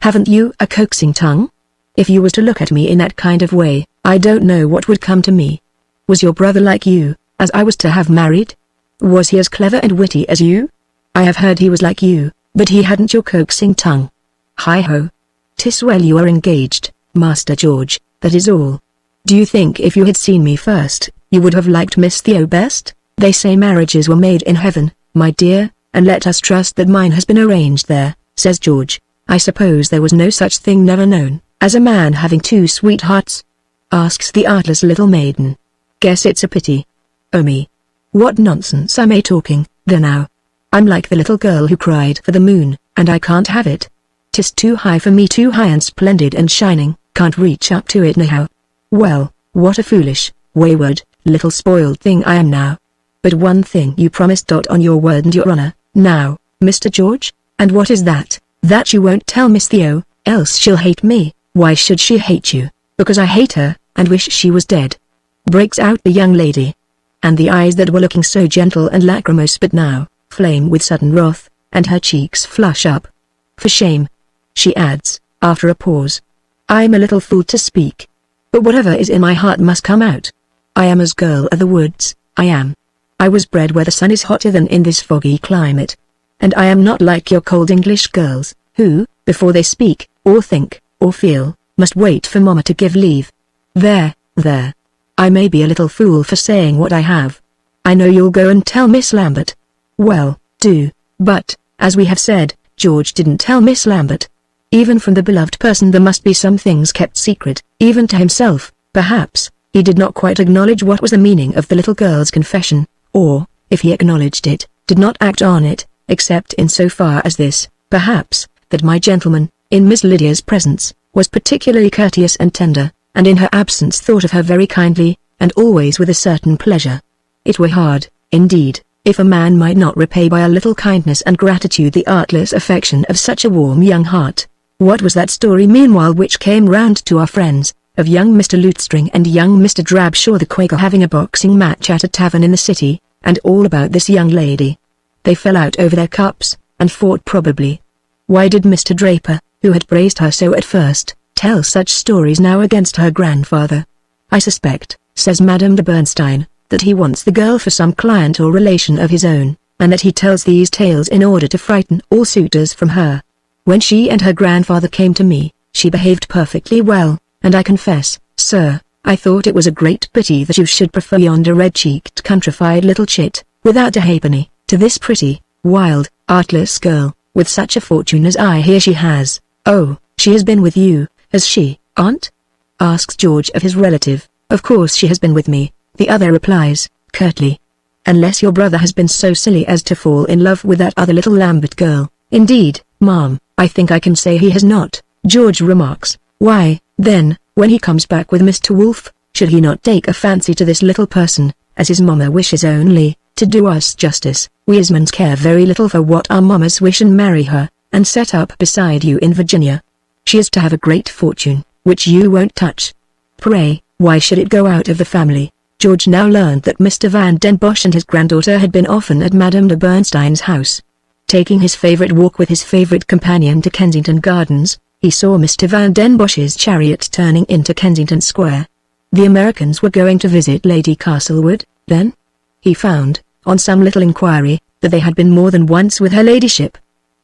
"Haven't you a coaxing tongue? If you was to look at me in that kind of way, I don't know what would come to me. Was your brother like you, as I was to have married? Was he as clever and witty as you? I have heard he was like you, but he hadn't your coaxing tongue. Hi-ho. 'Tis well you are engaged, Master George, that is all. Do you think if you had seen me first, you would have liked Miss Theo best? They say marriages were made in heaven, my dear, and let us trust that mine has been arranged there," says George. "I suppose there was no such thing, never known. As a man having two sweethearts? Asks the artless little maiden. Guess it's a pity. Oh me. What nonsense am I talking, there now? I'm like the little girl who cried for the moon, and I can't have it. 'Tis too high for me, too high and splendid and shining, can't reach up to it now. Well, what a foolish, wayward, little spoiled thing I am now. But one thing you promised on your word and your honor, now, Mr. George, and what is that? That you won't tell Miss Theo, else she'll hate me. Why should she hate you? Because I hate her, and wish she was dead. Breaks out the young lady. And the eyes that were looking so gentle and lachrymose but now, flame with sudden wrath, and her cheeks flush up. For shame. She adds, after a pause. I'm a little fool to speak. But whatever is in my heart must come out. I am as girl of the woods, I am. I was bred where the sun is hotter than in this foggy climate. And I am not like your cold English girls, who, before they speak, or think, or feel, must wait for Mama to give leave. There. I may be a little fool for saying what I have. I know you'll go and tell Miss Lambert. Well, do, but, as we have said, George didn't tell Miss Lambert. Even from the beloved person there must be some things kept secret, even to himself, perhaps. He did not quite acknowledge what was the meaning of the little girl's confession, or, if he acknowledged it, did not act on it, except in so far as this, perhaps, that my gentleman, in Miss Lydia's presence, was particularly courteous and tender, and in her absence thought of her very kindly, and always with a certain pleasure. It were hard, indeed, if a man might not repay by a little kindness and gratitude the artless affection of such a warm young heart. What was that story meanwhile which came round to our friends, of young Mr. Lutestring and young Mr. Drabshaw the Quaker having a boxing match at a tavern in the city, and all about this young lady? They fell out over their cups, and fought probably. Why did Mr. Draper, who had praised her so at first, tell such stories now against her grandfather? I suspect, says Madame de Bernstein, that he wants the girl for some client or relation of his own, and that he tells these tales in order to frighten all suitors from her. When she and her grandfather came to me, she behaved perfectly well, and I confess, sir, I thought it was a great pity that you should prefer yonder red-cheeked countrified little chit, without a halfpenny, to this pretty, wild, artless girl, with such a fortune as I hear she has. Oh, she has been with you, has she, aunt? Asks George of his relative. Of course she has been with me, the other replies, curtly. Unless your brother has been so silly as to fall in love with that other little Lambert girl. Indeed, ma'am, I think I can say he has not, George remarks. Why, then, when he comes back with Mr. Wolfe, should he not take a fancy to this little person, as his mamma wishes only, to do us justice, we Esmonds care very little for what our mammas wish and marry her, and set up beside you in Virginia. She is to have a great fortune, which you won't touch. Pray, why should it go out of the family? George now learned that Mr. Van den Bosch and his granddaughter had been often at Madame de Bernstein's house. Taking his favorite walk with his favorite companion to Kensington Gardens, he saw Mr. Van den Bosch's chariot turning into Kensington Square. The Americans were going to visit Lady Castlewood, then? He found, on some little inquiry, that they had been more than once with her ladyship.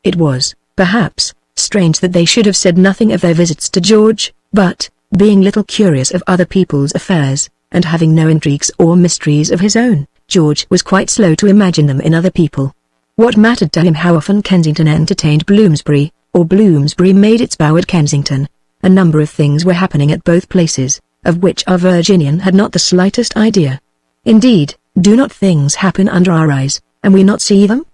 It was, perhaps, strange that they should have said nothing of their visits to George, but, being little curious of other people's affairs, and having no intrigues or mysteries of his own, George was quite slow to imagine them in other people. What mattered to him how often Kensington entertained Bloomsbury, or Bloomsbury made its bow at Kensington? A number of things were happening at both places, of which our Virginian had not the slightest idea. Indeed, do not things happen under our eyes, and we not see them?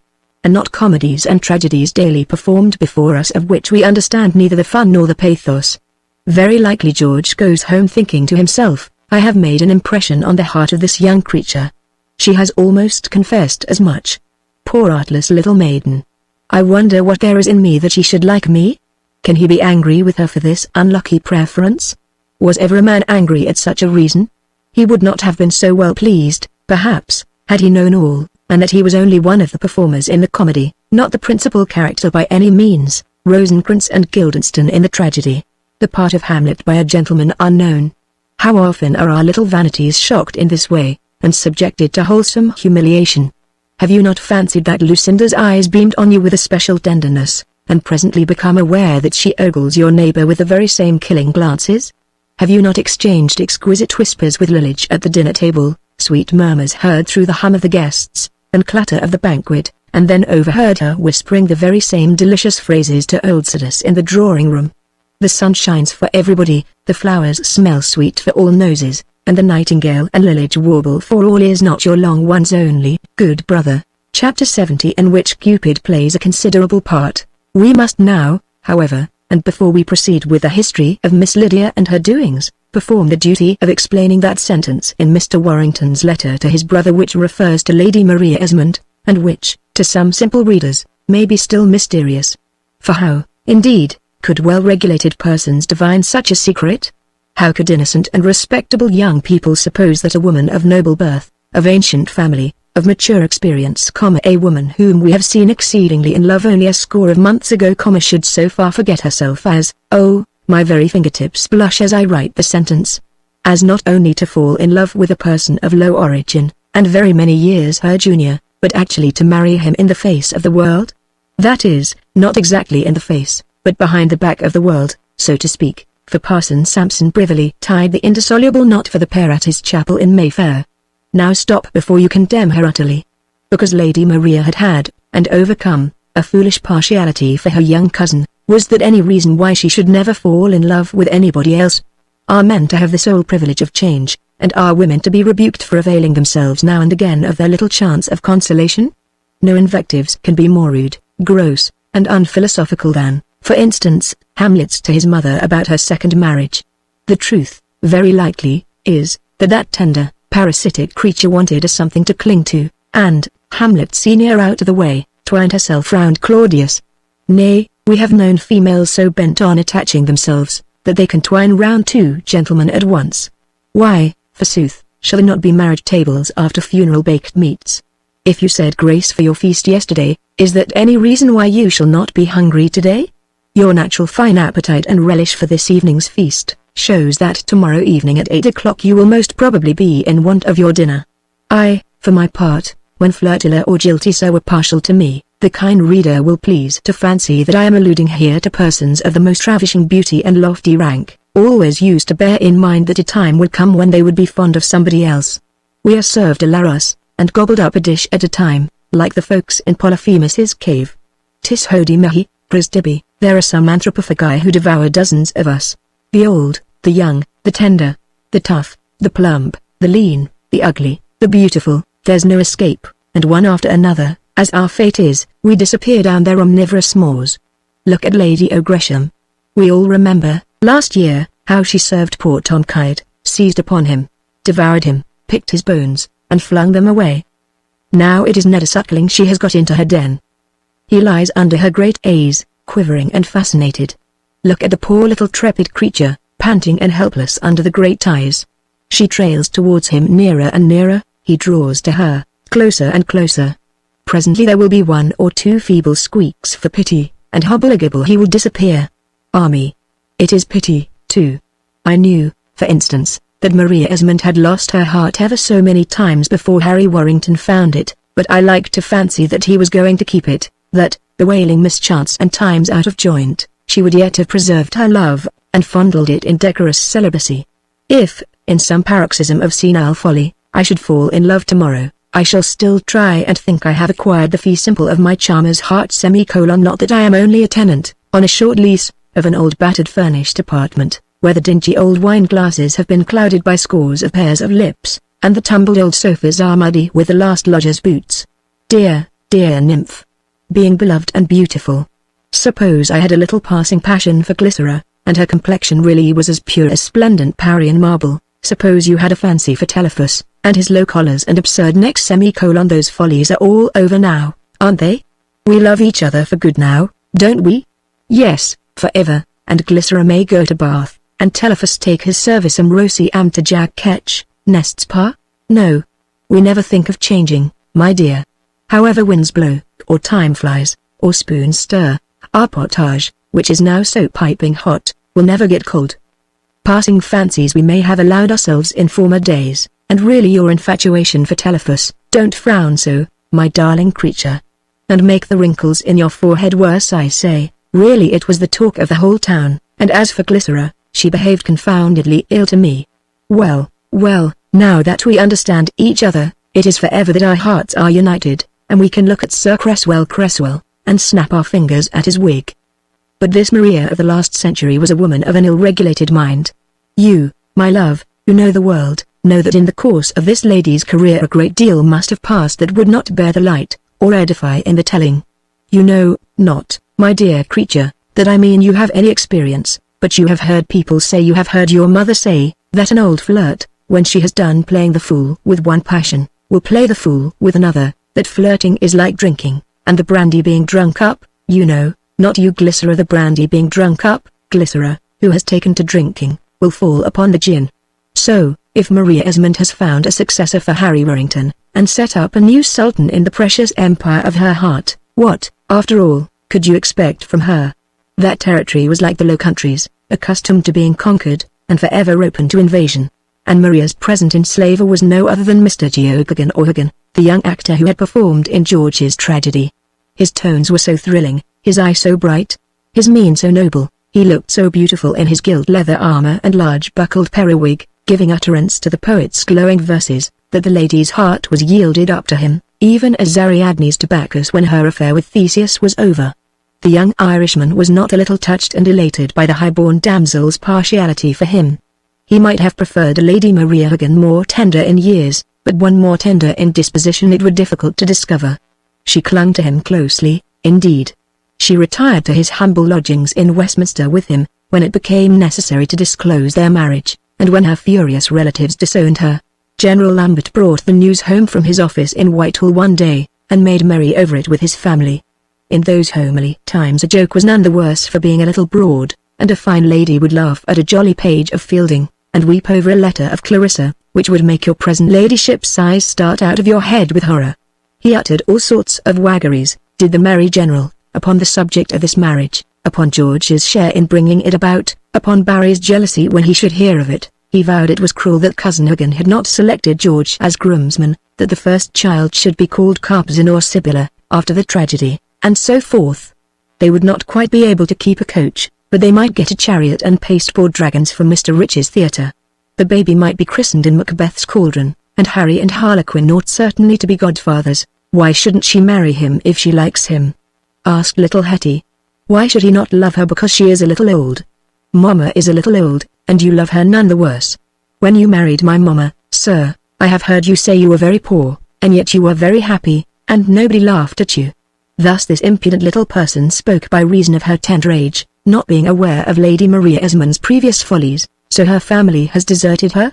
And not comedies and tragedies daily performed before us of which we understand neither the fun nor the pathos? Very likely George goes home thinking to himself, I have made an impression on the heart of this young creature. She has almost confessed as much. Poor artless little maiden. I wonder what there is in me that she should like me? Can he be angry with her for this unlucky preference? Was ever a man angry at such a reason? He would not have been so well pleased, perhaps, had he known all, and that he was only one of the performers in the comedy, not the principal character by any means, Rosencrantz and Guildenstern in the tragedy, the part of Hamlet by a gentleman unknown. How often are our little vanities shocked in this way, and subjected to wholesome humiliation? Have you not fancied that Lucinda's eyes beamed on you with a special tenderness, and presently become aware that she ogles your neighbor with the very same killing glances? Have you not exchanged exquisite whispers with Lillich at the dinner table, sweet murmurs heard through the hum of the guests, and clatter of the banquet, and then overheard her whispering the very same delicious phrases to old Silas in the drawing-room? The sun shines for everybody, the flowers smell sweet for all noses, and the nightingale and lilij warble for all ears, not your long ones only, good brother. Chapter 70, in which Cupid plays a considerable part. We must now, however, and before we proceed with the history of Miss Lydia and her doings, perform the duty of explaining that sentence in Mr. Warrington's letter to his brother which refers to Lady Maria Esmond, and which, to some simple readers, may be still mysterious. For how, indeed, could well-regulated persons divine such a secret? How could innocent and respectable young people suppose that a woman of noble birth, of ancient family, of mature experience, a woman whom we have seen exceedingly in love only a score of months ago, should so far forget herself as, oh, my very fingertips blush as I write the sentence, as not only to fall in love with a person of low origin, and very many years her junior, but actually to marry him in the face of the world? That is, not exactly in the face, but behind the back of the world, so to speak, for Parson Sampson privily tied the indissoluble knot for the pair at his chapel in Mayfair. Now stop before you condemn her utterly. Because Lady Maria had, and overcome, a foolish partiality for her young cousin, was that any reason why she should never fall in love with anybody else? Are men to have the sole privilege of change, and are women to be rebuked for availing themselves now and again of their little chance of consolation? No invectives can be more rude, gross, and unphilosophical than, for instance, Hamlet's to his mother about her second marriage. The truth, very likely, is, that tender, parasitic creature wanted a something to cling to, and, Hamlet senior out of the way, twined herself round Claudius. Nay, we have known females so bent on attaching themselves, that they can twine round two gentlemen at once. Why, forsooth, shall there not be marriage tables after funeral baked meats? If you said grace for your feast yesterday, is that any reason why you shall not be hungry today? Your natural fine appetite and relish for this evening's feast shows that tomorrow evening at 8 o'clock you will most probably be in want of your dinner. I, for my part, when Flirtilla or Jiltissa were partial to me, the kind reader will please to fancy that I am alluding here to persons of the most ravishing beauty and lofty rank, always used to bear in mind that a time would come when they would be fond of somebody else. We are served a la Russe, and gobbled up a dish at a time, like the folks in Polyphemus's cave. 'Tis hody mehi, prisdibi, there are some anthropophagi who devour dozens of us. The old, the young, the tender, the tough, the plump, the lean, the ugly, the beautiful, there's no escape, and one after another, as our fate is, we disappear down their omnivorous maws. Look at Lady O'Gresham. We all remember, last year, how she served poor Tom Kyde, seized upon him, devoured him, picked his bones, and flung them away. Now it is Ned a Suckling she has got into her den. He lies under her great A's, quivering and fascinated. Look at the poor little trepid creature, panting and helpless under the great ties. She trails towards him nearer and nearer, he draws to her, closer and closer. Presently there will be one or two feeble squeaks for pity, and hobble-a-gibble he will disappear. Me. It is pity, too. I knew, for instance, that Maria Esmond had lost her heart ever so many times before Harry Warrington found it, but I like to fancy that he was going to keep it, that, bewailing mischance and times out of joint, she would yet have preserved her love, and fondled it in decorous celibacy. If, in some paroxysm of senile folly, I should fall in love tomorrow, I shall still try and think I have acquired the fee simple of my charmer's heart, not that I am only a tenant, on a short lease, of an old battered furnished apartment, where the dingy old wine glasses have been clouded by scores of pairs of lips, and the tumbled old sofas are muddy with the last lodger's boots. Dear, dear nymph! Being beloved and beautiful. Suppose I had a little passing passion for Glycera, and her complexion really was as pure as splendent Parian marble. Suppose you had a fancy for Telephus, and his low collars and absurd necks, those follies are all over now, aren't they? We love each other for good now, don't we? Yes, forever, and Glycera may go to Bath, and Telephus take his service Rosi am to Jack Ketch, nests pa? No. We never think of changing, my dear. However winds blow, or time flies, or spoons stir, our pottage, which is now so piping hot, will never get cold. Passing fancies we may have allowed ourselves in former days, and really your infatuation for Telephus, don't frown so, my darling creature. And make the wrinkles in your forehead worse, I say, really it was the talk of the whole town, and as for Glycera, she behaved confoundedly ill to me. Well, well, now that we understand each other, it is forever that our hearts are united, and we can look at Sir Cresswell, and snap our fingers at his wig. but this Maria of the last century was a woman of an ill-regulated mind. You, my love, who know the world, know that in the course of this lady's career a great deal must have passed that would not bear the light, or edify in the telling. You know, not, my dear creature, that I mean you have any experience, but you have heard people say, you have heard your mother say, that an old flirt, when she has done playing the fool with one passion, will play the fool with another, that flirting is like drinking, and the brandy being drunk up, you know, not you Glycera, the brandy being drunk up, Glycera, who has taken to drinking, will fall upon the gin. So, if Maria Esmond has found a successor for Harry Warrington, and set up a new sultan in the precious empire of her heart, what, after all, could you expect from her? That territory was like the Low Countries, accustomed to being conquered, and forever open to invasion. And Maria's present enslaver was no other than Mr. Geoghegan O'Hagan, the young actor who had performed in George's tragedy. His tones were so thrilling, his eye so bright, his mien so noble, he looked so beautiful in his gilt leather armor and large buckled periwig, giving utterance to the poet's glowing verses, that the lady's heart was yielded up to him, even as Ariadne's to Bacchus when her affair with Theseus was over. The young Irishman was not a little touched and elated by the high-born damsel's partiality for him. He might have preferred a Lady Maria Hagan more tender in years, but one more tender in disposition it were difficult to discover. She clung to him closely, indeed. She retired to his humble lodgings in Westminster with him, when it became necessary to disclose their marriage, and when her furious relatives disowned her. General Lambert brought the news home from his office in Whitehall one day, and made merry over it with his family. In those homely times a joke was none the worse for being a little broad, and a fine lady would laugh at a jolly page of Fielding, and weep over a letter of Clarissa, which would make your present ladyship's eyes start out of your head with horror. He uttered all sorts of waggeries, did the merry general, upon the subject of this marriage, upon George's share in bringing it about, upon Barry's jealousy when he should hear of it. He vowed it was cruel that Cousin Hagan had not selected George as groomsman, that the first child should be called Carpezan or Sibylla, after the tragedy, and so forth. They would not quite be able to keep a coach, but they might get a chariot and pasteboard dragons from Mr. Rich's theatre. The baby might be christened in Macbeth's cauldron, and Harry and Harlequin ought certainly to be godfathers. Why shouldn't she marry him if she likes him? Asked little Hetty. Why should he not love her because she is a little old? Mamma is a little old, and you love her none the worse. When you married my mamma, sir, I have heard you say you were very poor, and yet you were very happy, and nobody laughed at you. Thus this impudent little person spoke by reason of her tender age, not being aware of Lady Maria Esmond's previous follies. So her family has deserted her?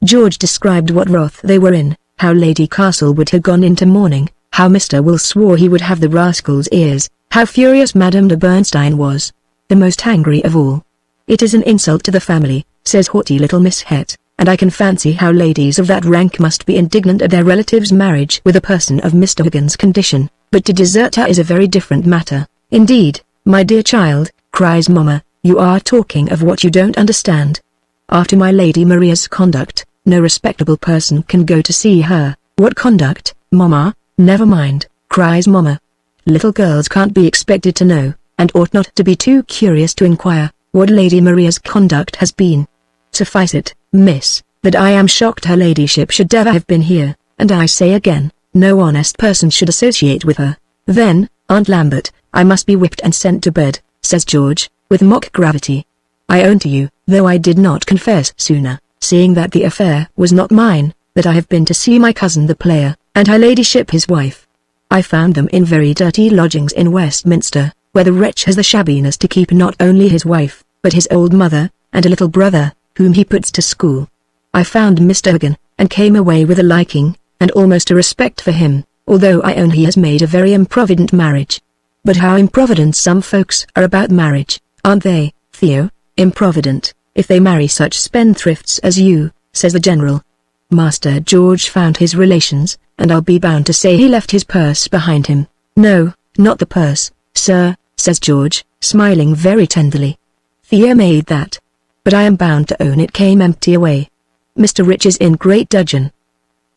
George described what wrath they were in, how Lady Castlewood had gone into mourning, how Mr. Will swore he would have the rascal's ears, how furious Madame de Bernstein was, the most angry of all. It is an insult to the family, says haughty little Miss Het, and I can fancy how ladies of that rank must be indignant at their relative's marriage with a person of Mr. Hagan's condition, but to desert her is a very different matter. Indeed, my dear child, cries Mamma, you are talking of what you don't understand. After my Lady Maria's conduct, no respectable person can go to see her. What conduct, Mamma? Never mind, cries Mamma. Little girls can't be expected to know, and ought not to be too curious to inquire, what Lady Maria's conduct has been. Suffice it, miss, that I am shocked her ladyship should ever have been here, and I say again, no honest person should associate with her. Then, Aunt Lambert, I must be whipped and sent to bed, says George, with mock gravity. I own to you, though I did not confess sooner, seeing that the affair was not mine, that I have been to see my cousin the player, and her ladyship his wife. I found them in very dirty lodgings in Westminster, where the wretch has the shabbiness to keep not only his wife, but his old mother, and a little brother, whom he puts to school. I found Mr. Hagan, and came away with a liking, and almost a respect for him, although I own he has made a very improvident marriage. But how improvident some folks are about marriage, aren't they, Theo? Improvident, if they marry such spendthrifts as you, says the General. Master George found his relations, and I'll be bound to say he left his purse behind him. No, not the purse, sir, says George, smiling very tenderly. Theo made that. But I am bound to own it came empty away. Mr. Rich is in great dudgeon.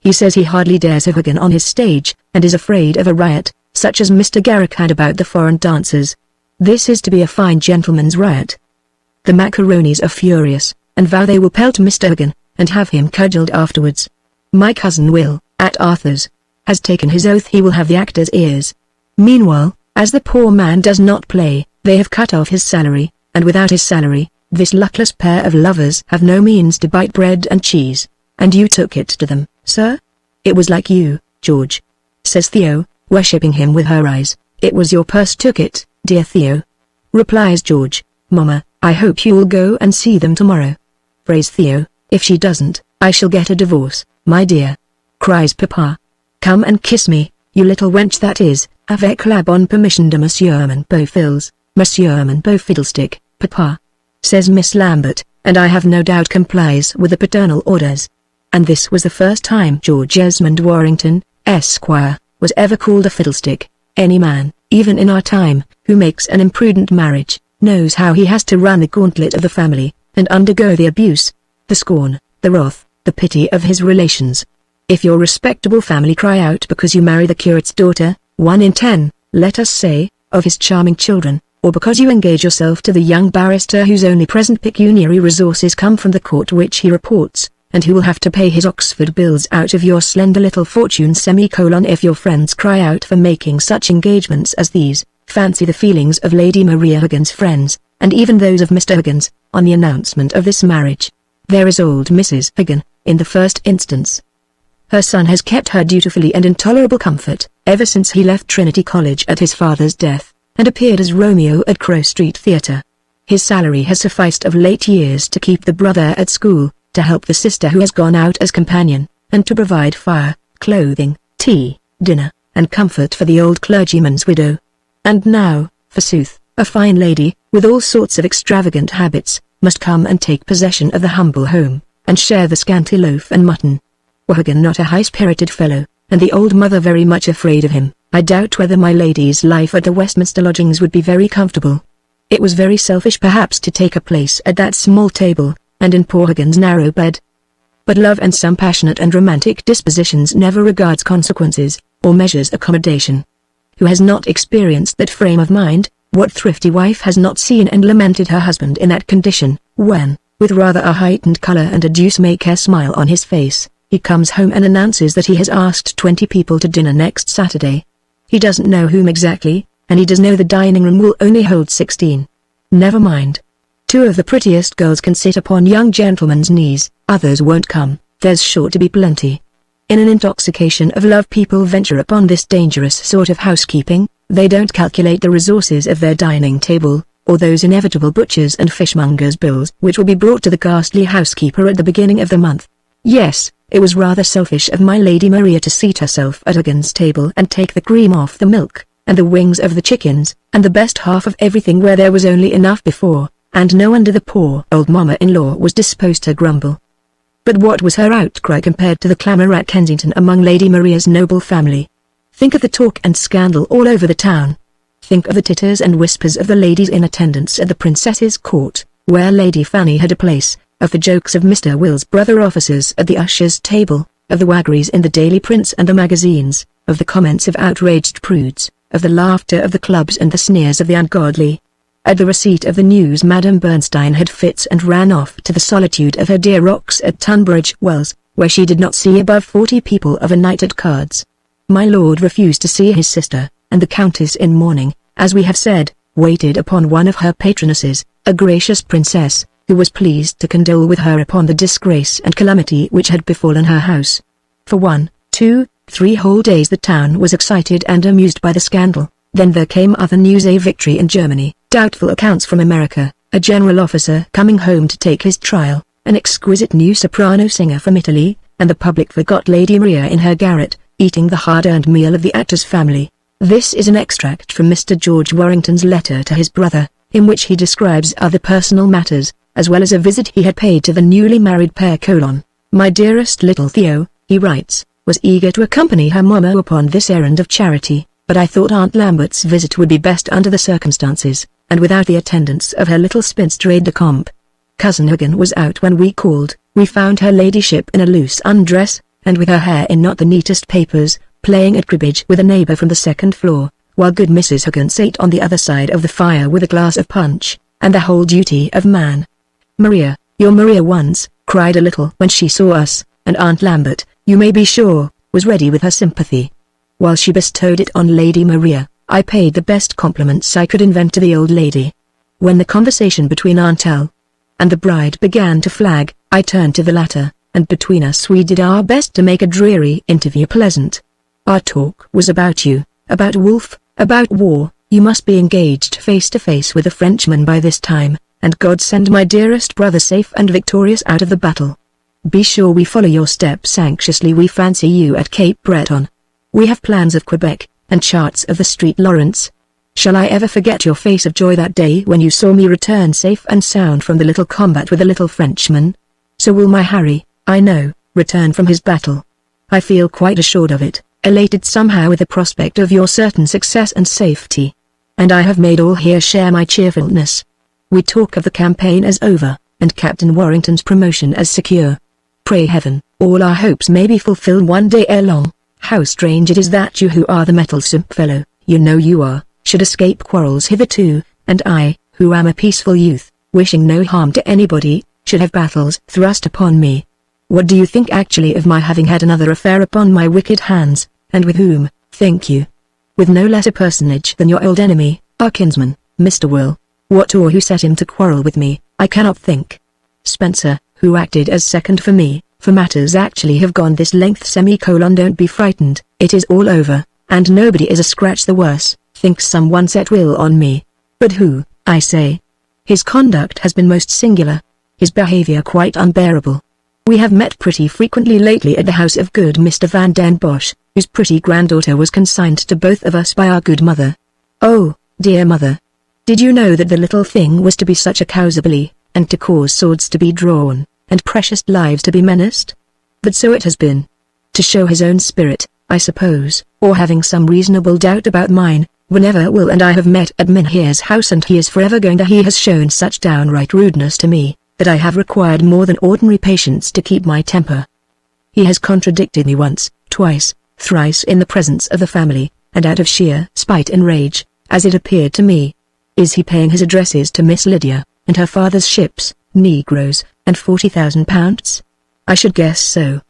He says he hardly dares have Hagan on his stage, and is afraid of a riot, such as Mr. Garrick had about the foreign dancers. This is to be a fine gentleman's riot. The macaronis are furious, and vow they will pelt Mr. Hagan, and have him cudgelled afterwards. My cousin Will, at Arthur's, has taken his oath he will have the actor's ears. Meanwhile, as the poor man does not play, They have cut off his salary, and without his salary, this luckless pair of lovers have no means to buy bread and cheese. And you took it to them, sir? It was like you, George," says Theo, worshipping him with her eyes. "It was your purse took it, dear Theo," replies George. "Mama, I hope you'll go and see them tomorrow." Praise Theo. "If she doesn't, I shall get a divorce, my dear," cries Papa. "Come and kiss me, you little wench, that is, avec la bonne permission de Monsieur Manbeau Monsieur Manbeau Fiddlestick, Papa," says Miss Lambert, and I have no doubt complies with the paternal orders. And this was the first time George Esmond Warrington, Esquire, was ever called a fiddlestick. Any man, even in our time, who makes an imprudent marriage, knows how he has to run the gauntlet of the family, and undergo the abuse, the scorn, the wrath, the pity of his relations. If your respectable family cry out because you marry the curate's daughter, 1 in 10, let us say, of his charming children, or because you engage yourself to the young barrister whose only present pecuniary resources come from the court which he reports, and who will have to pay his Oxford bills out of your slender little fortune, if your friends cry out for making such engagements as these, fancy the feelings of Lady Maria Huggins' friends, and even those of Mr. Huggins, on the announcement of this marriage. There is old Mrs. Huggin, in the first instance. Her son has kept her dutifully and in tolerable comfort, ever since he left Trinity College at his father's death, and appeared as Romeo at Crow Street Theatre. His salary has sufficed of late years to keep the brother at school, to help the sister who has gone out as companion, and to provide fire, clothing, tea, dinner, and comfort for the old clergyman's widow. And now, forsooth, a fine lady, with all sorts of extravagant habits, must come and take possession of the humble home, and share the scanty loaf and mutton. Wahgan not a high-spirited fellow, and the old mother very much afraid of him. I doubt whether my lady's life at the Westminster lodgings would be very comfortable. It was very selfish perhaps to take a place at that small table, and in poor Huggins' narrow bed. But love and some passionate and romantic dispositions never regards consequences, or measures accommodation. Who has not experienced that frame of mind? What thrifty wife has not seen and lamented her husband in that condition, when, with rather a heightened color and a deuce-make-care smile on his face, he comes home and announces that he has asked 20 people to dinner next Saturday. He doesn't know whom exactly, and he does know the dining room will only hold 16. Never mind. 2 of the prettiest girls can sit upon young gentlemen's knees, others won't come, there's sure to be plenty. In an intoxication of love people venture upon this dangerous sort of housekeeping. They don't calculate the resources of their dining table, or those inevitable butchers' and fishmongers' bills which will be brought to the ghastly housekeeper at the beginning of the month. Yes, it was rather selfish of my Lady Maria to seat herself at Huggins' table and take the cream off the milk, and the wings of the chickens, and the best half of everything where there was only enough before, and no wonder the poor old mamma-in-law was disposed to grumble. But what was her outcry compared to the clamour at Kensington among Lady Maria's noble family? Think of the talk and scandal all over the town. Think of the titters and whispers of the ladies in attendance at the princess's court, where Lady Fanny had a place, of the jokes of Mr. Will's brother officers at the usher's table, of the waggeries in the daily prints and the magazines, of the comments of outraged prudes, of the laughter of the clubs and the sneers of the ungodly. At the receipt of the news Madame Bernstein had fits and ran off to the solitude of her dear rocks at Tunbridge Wells, where she did not see above 40 people of a night at cards. My lord refused to see his sister, and the countess in mourning, as we have said, waited upon one of her patronesses, a gracious princess, who was pleased to condole with her upon the disgrace and calamity which had befallen her house. For 1, 2, 3 whole days the town was excited and amused by the scandal. Then there came other news: a victory in Germany, doubtful accounts from America, a general officer coming home to take his trial, an exquisite new soprano singer from Italy, and the public forgot Lady Maria in her garret, eating the hard-earned meal of the actor's family. This is an extract from Mr. George Warrington's letter to his brother, in which he describes other personal matters, as well as a visit he had paid to the newly married pair. My dearest little Theo, he writes, was eager to accompany her mamma upon this errand of charity, but I thought Aunt Lambert's visit would be best under the circumstances, and without the attendance of her little spinster aide-de-camp. Cousin Huggin was out when we called. We found her ladyship in a loose undress, and with her hair in not the neatest papers, playing at cribbage with a neighbour from the second floor, while good Mrs. Huggin sate on the other side of the fire with a glass of punch, and the whole duty of man. Maria, your Maria once, cried a little when she saw us, and Aunt Lambert, you may be sure, was ready with her sympathy. While she bestowed it on Lady Maria, I paid the best compliments I could invent to the old lady. When the conversation between Aunt El and the bride began to flag, I turned to the latter, and between us we did our best to make a dreary interview pleasant. Our talk was about you, about Wolf, about war. You must be engaged face to face with a Frenchman by this time, and God send my dearest brother safe and victorious out of the battle. Be sure we follow your steps anxiously. We fancy you at Cape Breton. We have plans of Quebec, and charts of the Street Lawrence. Shall I ever forget your face of joy that day when you saw me return safe and sound from the little combat with the little Frenchman? So will my Harry, I know, return from his battle. I feel quite assured of it, elated somehow with the prospect of your certain success and safety. And I have made all here share my cheerfulness. We talk of the campaign as over, and Captain Warrington's promotion as secure. Pray heaven, all our hopes may be fulfilled one day ere long. How strange it is that you who are the mettlesome fellow, you know you are, should escape quarrels hitherto, and I, who am a peaceful youth, wishing no harm to anybody, should have battles thrust upon me. What do you think actually of my having had another affair upon my wicked hands, and with whom, think you? With no less a personage than your old enemy, our kinsman, Mr. Will. What or who set him to quarrel with me, I cannot think. Spencer, who acted as second for me, for matters actually have gone this length. Don't be frightened, it is all over, and nobody is a scratch the worse. Thinks someone set Will on me. But who, I say? His conduct has been most singular. His behavior quite unbearable. We have met pretty frequently lately at the house of good Mr. Van den Bosch, whose pretty granddaughter was consigned to both of us by our good mother. Oh, dear mother! Did you know that the little thing was to be such a causabilly, and to cause swords to be drawn, and precious lives to be menaced? But so it has been. To show his own spirit, I suppose, or having some reasonable doubt about mine, whenever Will and I have met at Mynheer's house, and he is forever going to, he has shown such downright rudeness to me, that I have required more than ordinary patience to keep my temper. He has contradicted me once, twice, thrice in the presence of the family, and out of sheer spite and rage, as it appeared to me. Is he paying his addresses to Miss Lydia, and her father's ships, negroes, and £40,000? I should guess so.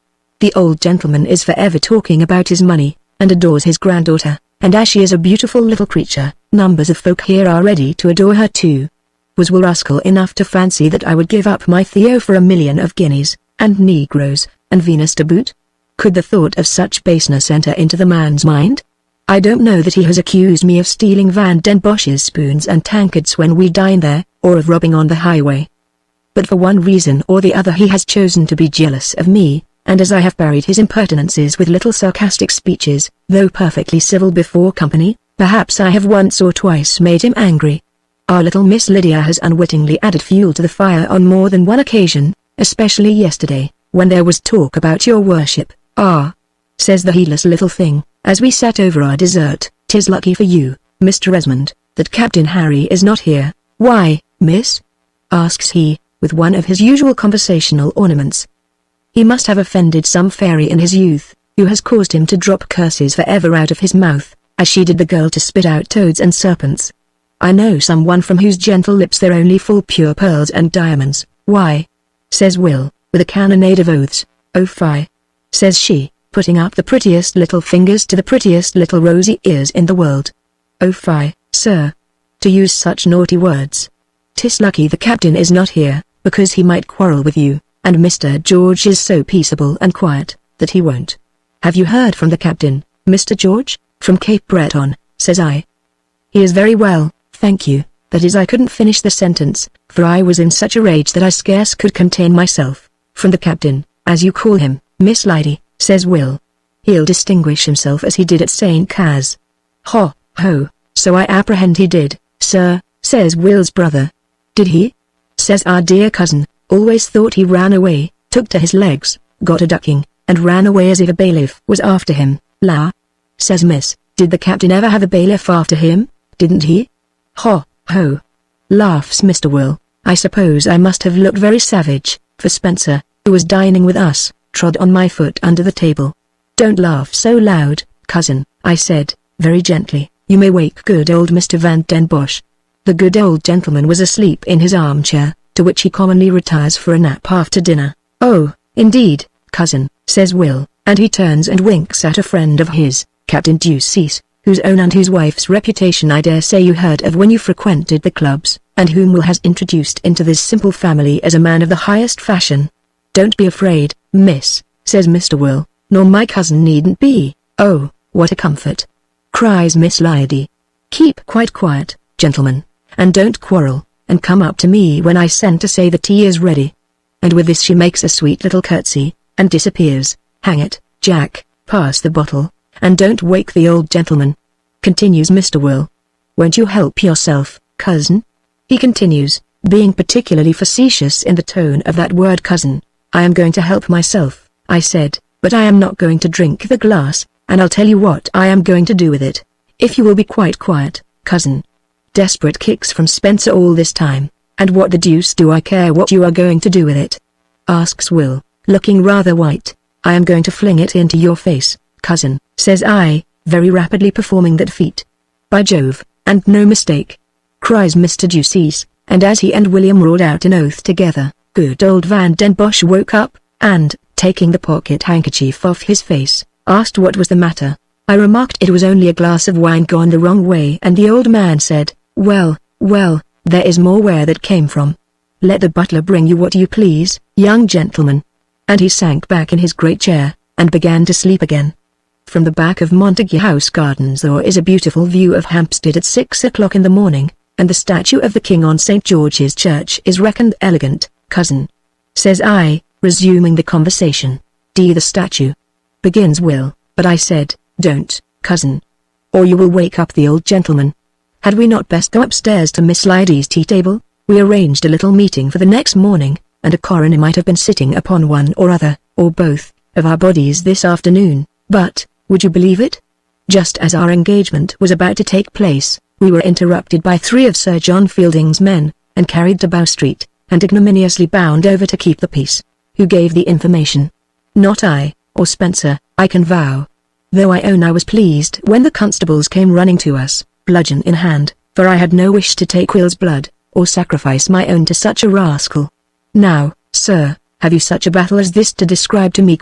The old gentleman is forever talking about his money, and adores his granddaughter, and as she is a beautiful little creature, numbers of folk here are ready to adore her too. Was Will rascal enough to fancy that I would give up my Theo for 1,000,000 of guineas, and negroes, and Venus to boot? Could the thought of such baseness enter into the man's mind? I don't know that he has accused me of stealing Van den Bosch's spoons and tankards when we dine there, or of robbing on the highway. But for one reason or the other he has chosen to be jealous of me, and as I have buried his impertinences with little sarcastic speeches, though perfectly civil before company, perhaps I have once or twice made him angry. Our little Miss Lydia has unwittingly added fuel to the fire on more than one occasion, especially yesterday, when there was talk about your worship. Ah, says the heedless little thing, as we sat over our dessert, "'Tis lucky for you, Mr. Esmond, that Captain Harry is not here." "Why, miss?" asks he, with one of his usual conversational ornaments. He must have offended some fairy in his youth, who has caused him to drop curses forever out of his mouth, as she did the girl to spit out toads and serpents. I know someone from whose gentle lips there only fall pure pearls and diamonds. "Why?" says Will, with a cannonade of oaths. "Oh fie," says she, putting up the prettiest little fingers to the prettiest little rosy ears in the world. "Oh fie, sir, to use such naughty words. 'Tis lucky the captain is not here, because he might quarrel with you, and Mr. George is so peaceable and quiet, that he won't." "Have you heard from the captain, Mr. George?" "From Cape Breton," says I. "He is very well, thank you." That is, I couldn't finish the sentence, for I was in such a rage that I scarce could contain myself. "From the captain, as you call him, Miss Lydia," says Will. "He'll distinguish himself as he did at St. Caz." "Ho, ho, so I apprehend he did, sir," says Will's brother. "Did he?" says our dear cousin. "Always thought he ran away, took to his legs, got a ducking, and ran away as if a bailiff was after him." "La," says Miss, "did the captain ever have a bailiff after him, didn't he?" "Ho, ho," laughs Mr. Will. I suppose I must have looked very savage, for Spencer, who was dining with us, trod on my foot under the table. "Don't laugh so loud, cousin," I said, very gently, "you may wake good old Mr. Van den Bosch." The good old gentleman was asleep in his armchair, to which he commonly retires for a nap after dinner. "Oh, indeed, cousin," says Will, and he turns and winks at a friend of his, Captain Deuceace, whose own and whose wife's reputation I dare say you heard of when you frequented the clubs, and whom Will has introduced into this simple family as a man of the highest fashion. Don't be afraid, miss, says Mr. Will, nor my cousin needn't be. Oh, what a comfort, cries Miss Lydie. Keep quite quiet, gentlemen, and don't quarrel, and come up to me when I send to say the tea is ready. And with this she makes a sweet little curtsy, and disappears. Hang it, Jack, pass the bottle, and don't wake the old gentleman, continues Mr. Will. Won't you help yourself, cousin? He continues, being particularly facetious in the tone of that word cousin. I am going to help myself, I said, but I am not going to drink the glass, and I'll tell you what I am going to do with it, if you will be quite quiet, cousin. Desperate kicks from Spencer all this time, and what the deuce do I care what you are going to do with it? Asks Will, looking rather white. I am going to fling it into your face, cousin, says I, very rapidly performing that feat. By Jove, and no mistake, cries Mr. Deuceace, and as he and William roared out an oath together, good old Van den Bosch woke up, and, taking the pocket handkerchief off his face, asked what was the matter. I remarked it was only a glass of wine gone the wrong way, and the old man said, well, there is more where that came from. Let the butler bring you what you please, young gentleman. And he sank back in his great chair, and began to sleep again. From the back of Montague House Gardens there is a beautiful view of Hampstead at 6 o'clock in the morning, and the statue of the King on St. George's Church is reckoned elegant, cousin, says I, resuming the conversation. The statue, begins Will, but I said, don't, cousin, or you will wake up the old gentleman. Had we not best go upstairs to Miss Lydie's tea table? We arranged a little meeting for the next morning, and a coroner might have been sitting upon one or other, or both, of our bodies this afternoon, but, would you believe it? Just as our engagement was about to take place, we were interrupted by 3 of Sir John Fielding's men, and carried to Bow Street, and ignominiously bound over to keep the peace. Who gave the information? Not I, or Spencer, I can vow. Though I own I was pleased when the constables came running to us, bludgeon in hand, for I had no wish to take Will's blood, or sacrifice my own to such a rascal. Now, sir, have you such a battle as this to describe to me?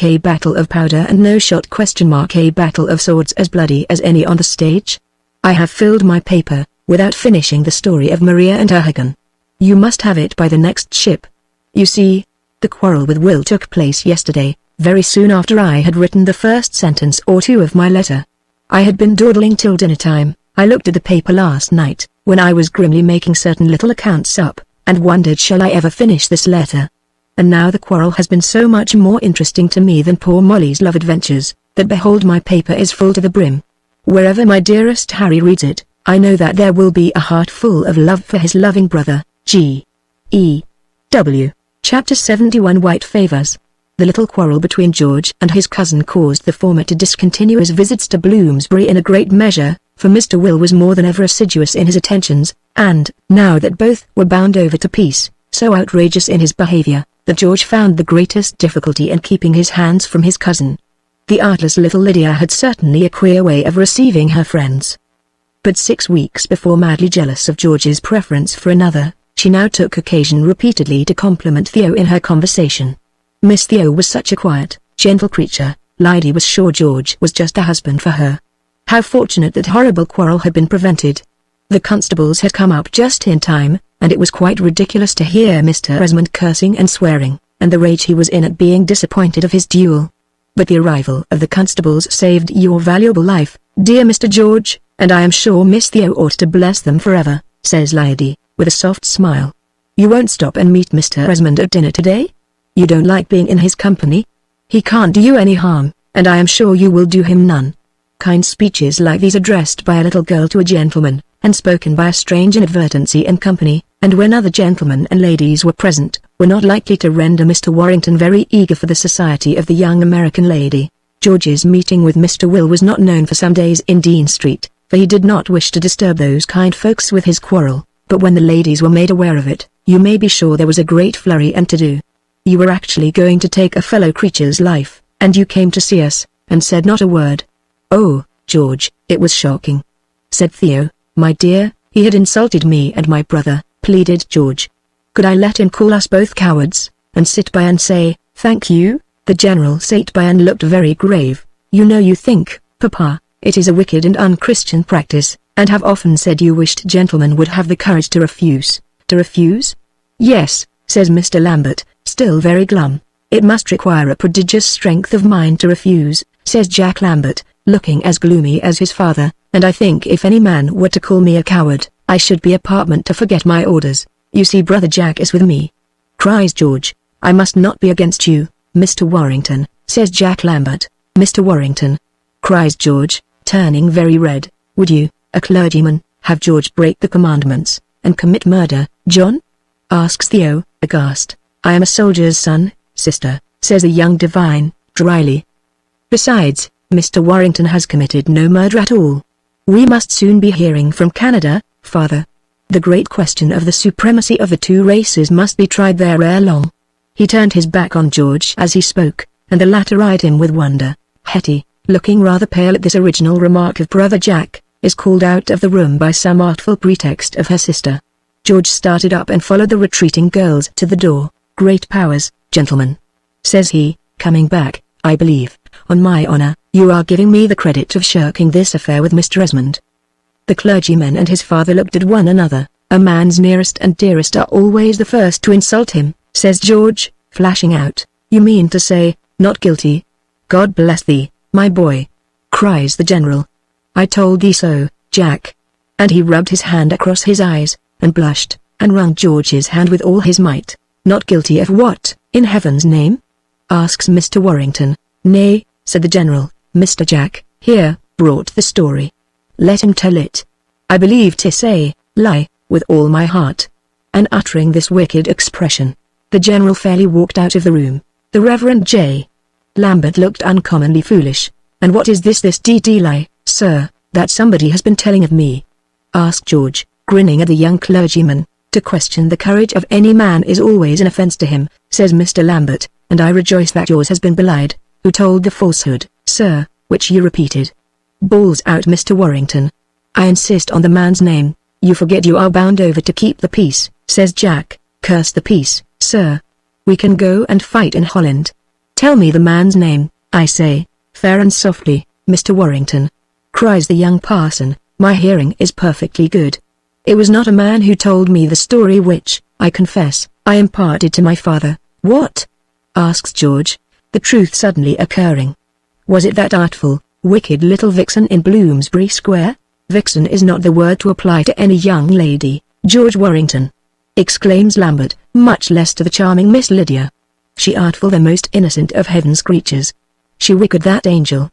A battle of powder and no shot? A battle of swords as bloody as any on the stage? I have filled my paper, without finishing the story of Maria and Erhagen. You must have it by the next ship. You see, the quarrel with Will took place yesterday, very soon after I had written the first sentence or two of my letter. I had been dawdling till dinner time. I looked at the paper last night, when I was grimly making certain little accounts up, and wondered shall I ever finish this letter. And now the quarrel has been so much more interesting to me than poor Molly's love adventures, that behold my paper is full to the brim. Wherever my dearest Harry reads it, I know that there will be a heart full of love for his loving brother, G.E.W. Chapter 71 White Favours. The little quarrel between George and his cousin caused the former to discontinue his visits to Bloomsbury in a great measure, for Mr. Will was more than ever assiduous in his attentions, and, now that both were bound over to peace, so outrageous in his behaviour, that George found the greatest difficulty in keeping his hands from his cousin. The artless little Lydia had certainly a queer way of receiving her friends. But 6 weeks before madly jealous of George's preference for another, she now took occasion repeatedly to compliment Theo in her conversation. Miss Theo was such a quiet, gentle creature, Lydie was sure George was just a husband for her. How fortunate that horrible quarrel had been prevented. The constables had come up just in time, and it was quite ridiculous to hear Mr. Esmond cursing and swearing, and the rage he was in at being disappointed of his duel. But the arrival of the constables saved your valuable life, dear Mr. George, and I am sure Miss Theo ought to bless them forever, says Lydie, with a soft smile. You won't stop and meet Mr. Esmond at dinner today? You don't like being in his company? He can't do you any harm, and I am sure you will do him none. Kind speeches like these addressed by a little girl to a gentleman, and spoken by a strange inadvertency in company, and when other gentlemen and ladies were present, were not likely to render Mr. Warrington very eager for the society of the young American lady. George's meeting with Mr. Will was not known for some days in Dean Street, for he did not wish to disturb those kind folks with his quarrel, but when the ladies were made aware of it, you may be sure there was a great flurry and to-do. You were actually going to take a fellow creature's life, and you came to see us, and said not a word. Oh, George, it was shocking, said Theo. My dear, he had insulted me and my brother, pleaded George. Could I let him call us both cowards, and sit by and say, thank you? The general sat by and looked very grave. You know you think, Papa, It is a wicked and unchristian practice, and have often said you wished gentlemen would have the courage to refuse. To refuse? Yes, says Mr. Lambert, still very glum. It must require a prodigious strength of mind to refuse, says Jack Lambert, looking as gloomy as his father, and I think if any man were to call me a coward, I should be apartment to forget my orders. You see brother Jack is with me, cries George. I must not be against you, Mr. Warrington, says Jack Lambert. Mr. Warrington, cries George, turning very red. Would you, a clergyman, have George break the commandments, and commit murder, John? Asks Theo, aghast. I am a soldier's son, sister, says a young divine, dryly. Besides, Mr. Warrington has committed no murder at all. We must soon be hearing from Canada, father. The great question of the supremacy of the two races must be tried there ere long. He turned his back on George as he spoke, and the latter eyed him with wonder. Hetty, looking rather pale at this original remark of brother Jack, is called out of the room by some artful pretext of her sister. George started up and followed the retreating girls to the door. Great powers, gentlemen, says he, coming back, I believe, on my honor, you are giving me the credit of shirking this affair with Mr. Esmond. The clergyman and his father looked at one another. A man's nearest and dearest are always the first to insult him, says George, flashing out. You mean to say, not guilty? God bless thee, my boy, cries the general. I told thee so, Jack. And he rubbed his hand across his eyes, and blushed, and wrung George's hand with all his might. Not guilty of what, in heaven's name? Asks Mr. Warrington. Nay, said the general, Mr. Jack, here, brought the story. Let him tell it. I believe 'tis a lie, with all my heart. And uttering this wicked expression, the general fairly walked out of the room. The Reverend J. Lambert looked uncommonly foolish. And what is this d.d. lie, sir, that somebody has been telling of me? Asked George, grinning at the young clergyman. To question the courage of any man is always an offence to him, says Mr. Lambert, and I rejoice that yours has been belied. Who told the falsehood, sir, which you repeated? Bawls out Mr. Warrington. I insist on the man's name. You forget you are bound over to keep the peace, says Jack. Curse the peace, sir. We can go and fight in Holland. Tell me the man's name, I say, fair and softly, Mr. Warrington, cries the young parson. My hearing is perfectly good. It was not a man who told me the story which, I confess, I imparted to my father. What? Asks George, the truth suddenly occurring. Was it that artful, wicked little vixen in Bloomsbury Square? Vixen is not the word to apply to any young lady, George Warrington, exclaims Lambert, much less to the charming Miss Lydia. She artful, the most innocent of heaven's creatures. She wicked, that angel.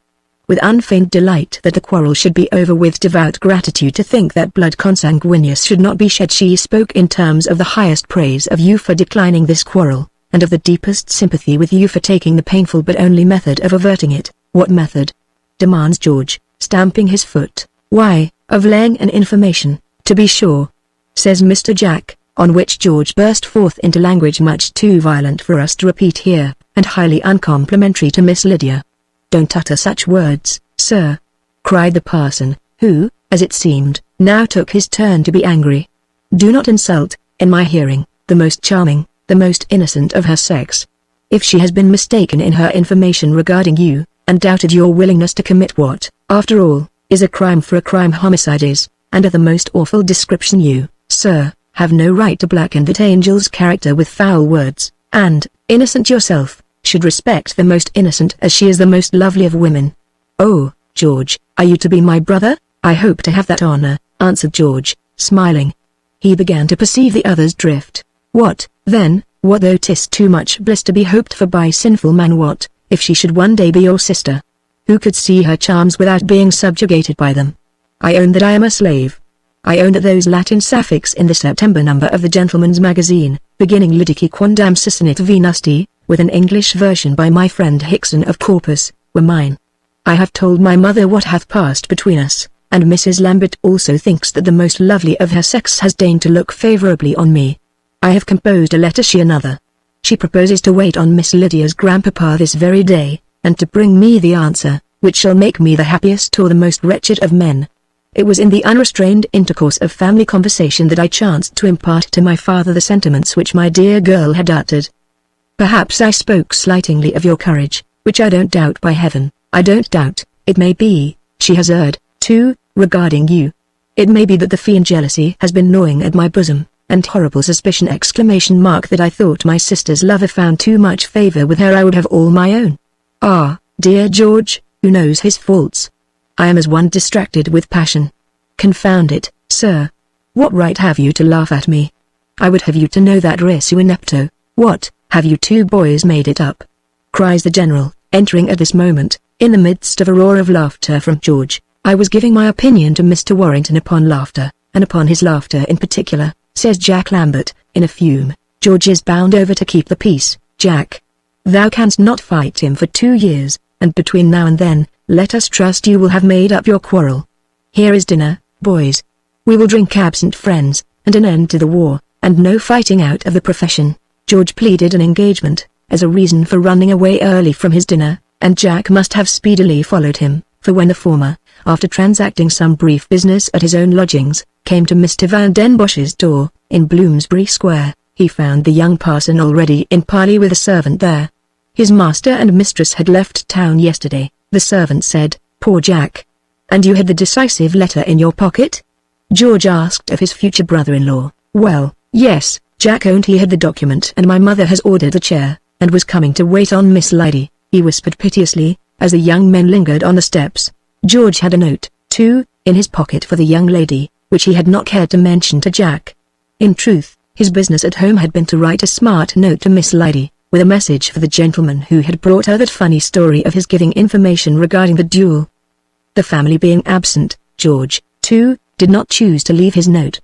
With unfeigned delight that the quarrel should be over, with devout gratitude to think that blood consanguineous should not be shed, she spoke in terms of the highest praise of you for declining this quarrel, and of the deepest sympathy with you for taking the painful but only method of averting it. What method? Demands George, stamping his foot. Why, of laying an information, to be sure, says Mr. Jack, on which George burst forth into language much too violent for us to repeat here, and highly uncomplimentary to Miss Lydia. Don't utter such words, sir, cried the parson, who, as it seemed, now took his turn to be angry. Do not insult, in my hearing, the most charming, the most innocent of her sex. If she has been mistaken in her information regarding you, and doubted your willingness to commit what, after all, is a crime, for a crime homicide is, and of the most awful description, you, sir, have no right to blacken that angel's character with foul words, and, innocent yourself, should respect the most innocent as she is the most lovely of women. Oh, George, are you to be my brother? I hope to have that honor, answered George, smiling. He began to perceive the other's drift. What, then, what though 'tis too much bliss to be hoped for by sinful man? What, if she should one day be your sister? Who could see her charms without being subjugated by them? I own that I am a slave. I own that those Latin sapphics in the September number of the Gentleman's Magazine, beginning Lydici quondam susinit Venusti, with an English version by my friend Hickson of Corpus, were mine. I have told my mother what hath passed between us, and Mrs. Lambert also thinks that the most lovely of her sex has deigned to look favourably on me. I have composed a letter, she another. She proposes to wait on Miss Lydia's grandpapa this very day, and to bring me the answer, which shall make me the happiest or the most wretched of men. It was in the unrestrained intercourse of family conversation that I chanced to impart to my father the sentiments which my dear girl had uttered. Perhaps I spoke slightingly of your courage, which I don't doubt, by heaven, I don't doubt. It may be, She has erred, too, regarding you. It may be that the fiend jealousy has been gnawing at my bosom, and horrible suspicion ! That I thought my sister's lover found too much favor with her I would have all my own. Ah, dear George, who knows his faults? I am as one distracted with passion. Confound it, sir. What right have you to laugh at me? I would have you to know that risu inepto. What, have you two boys made it up? Cries the general, entering at this moment, in the midst of a roar of laughter from George. I was giving my opinion to Mr. Warrington upon laughter, and upon his laughter in particular, says Jack Lambert, in a fume. George is bound over to keep the peace, Jack. Thou canst not fight him for 2 years, and between now and then, let us trust you will have made up your quarrel. Here is dinner, boys. We will drink absent friends, and an end to the war, and no fighting out of the profession. George pleaded an engagement, as a reason for running away early from his dinner, and Jack must have speedily followed him, for when the former, after transacting some brief business at his own lodgings, came to Mr. Van den Bosch's door, in Bloomsbury Square, he found the young parson already in parley with a servant there. His master and mistress had left town yesterday, the servant said. Poor Jack. And you had the decisive letter in your pocket? George asked of his future brother-in-law. Well, yes, Jack owned he had the document, and my mother has ordered a chair, and was coming to wait on Miss Lydie, he whispered piteously, as the young men lingered on the steps. George had a note, too, in his pocket for the young lady, which he had not cared to mention to Jack. In truth, his business at home had been to write a smart note to Miss Lydie, with a message for the gentleman who had brought her that funny story of his giving information regarding the duel. The family being absent, George, too, did not choose to leave his note.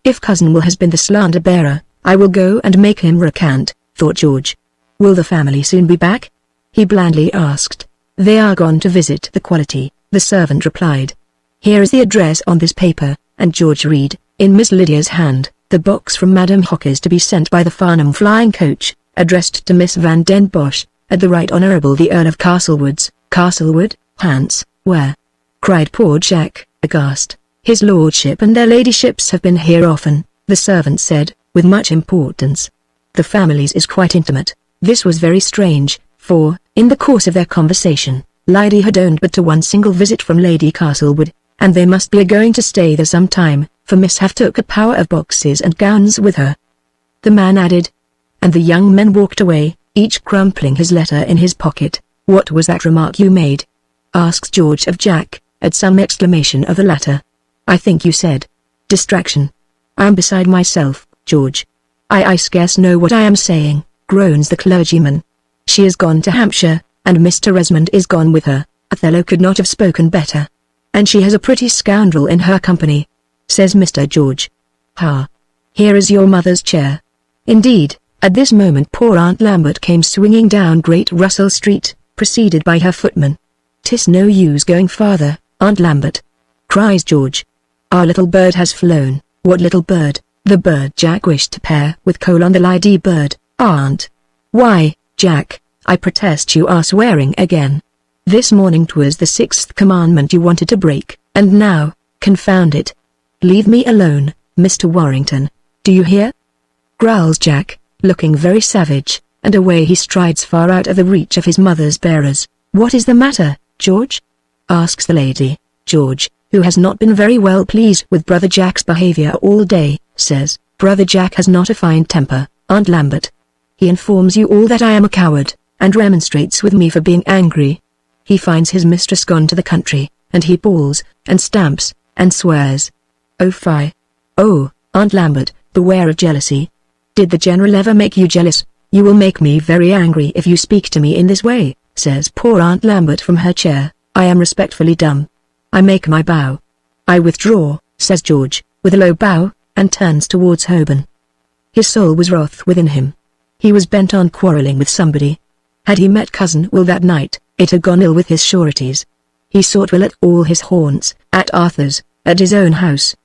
If Cousin Will has been the slander-bearer, I will go and make him recant, thought George. Will the family soon be back? He blandly asked. They are gone to visit the quality, the servant replied. Here is the address on this paper, and George read, in Miss Lydia's hand, the box from Madam Hawkes to be sent by the Farnham flying coach, addressed to Miss Van den Bosch, at the Right Honourable the Earl of Castlewood's. Castlewood, Hants, where? Cried poor Jack, aghast. His lordship and their ladyships have been here often, the servant said, with much importance. The families is quite intimate. This was very strange, for, in the course of their conversation, Lydie had owned but to one single visit from Lady Castlewood, and they must be going to stay there some time, for Miss Have took a power of boxes and gowns with her. The man added. And the young men walked away, each crumpling his letter in his pocket. What was that remark you made? Asked George of Jack, at some exclamation of the latter. I think you said. Distraction. I am beside myself, George. I scarce know what I am saying, groans the clergyman. She is gone to Hampshire, and Mr. Esmond is gone with her. Othello could not have spoken better. And she has a pretty scoundrel in her company, says Mr. George. Ha! Here is your mother's chair. Indeed. At this moment poor Aunt Lambert came swinging down Great Russell Street, preceded by her footman. "'Tis no use going farther, Aunt Lambert," cries George. "Our little bird has flown." "What little bird?" "The bird Jack wished to pair with the Lydie bird, Aunt." "Why, Jack, I protest you are swearing again. This morning 'twas the 6th commandment you wanted to break, and now, confound it. Leave me alone, Mr. Warrington, do you hear?" growls Jack, looking very savage, and away he strides far out of the reach of his mother's bearers. "What is the matter, George?" asks the lady. George, who has not been very well pleased with Brother Jack's behavior all day, says, "Brother Jack has not a fine temper, Aunt Lambert. He informs you all that I am a coward, and remonstrates with me for being angry. He finds his mistress gone to the country, and he bawls, and stamps, and swears. Oh fie! Oh, Aunt Lambert, beware of jealousy. Did the General ever make you jealous? You will make me very angry if you speak to me in this way," says poor Aunt Lambert from her chair. "I am respectfully dumb. I make my bow." "I withdraw," says George, with a low bow, and turns towards Holborn. His soul was wroth within him. He was bent on quarrelling with somebody. Had he met Cousin Will that night, it had gone ill with his sureties. He sought Will at all his haunts, at Arthur's, at his own house.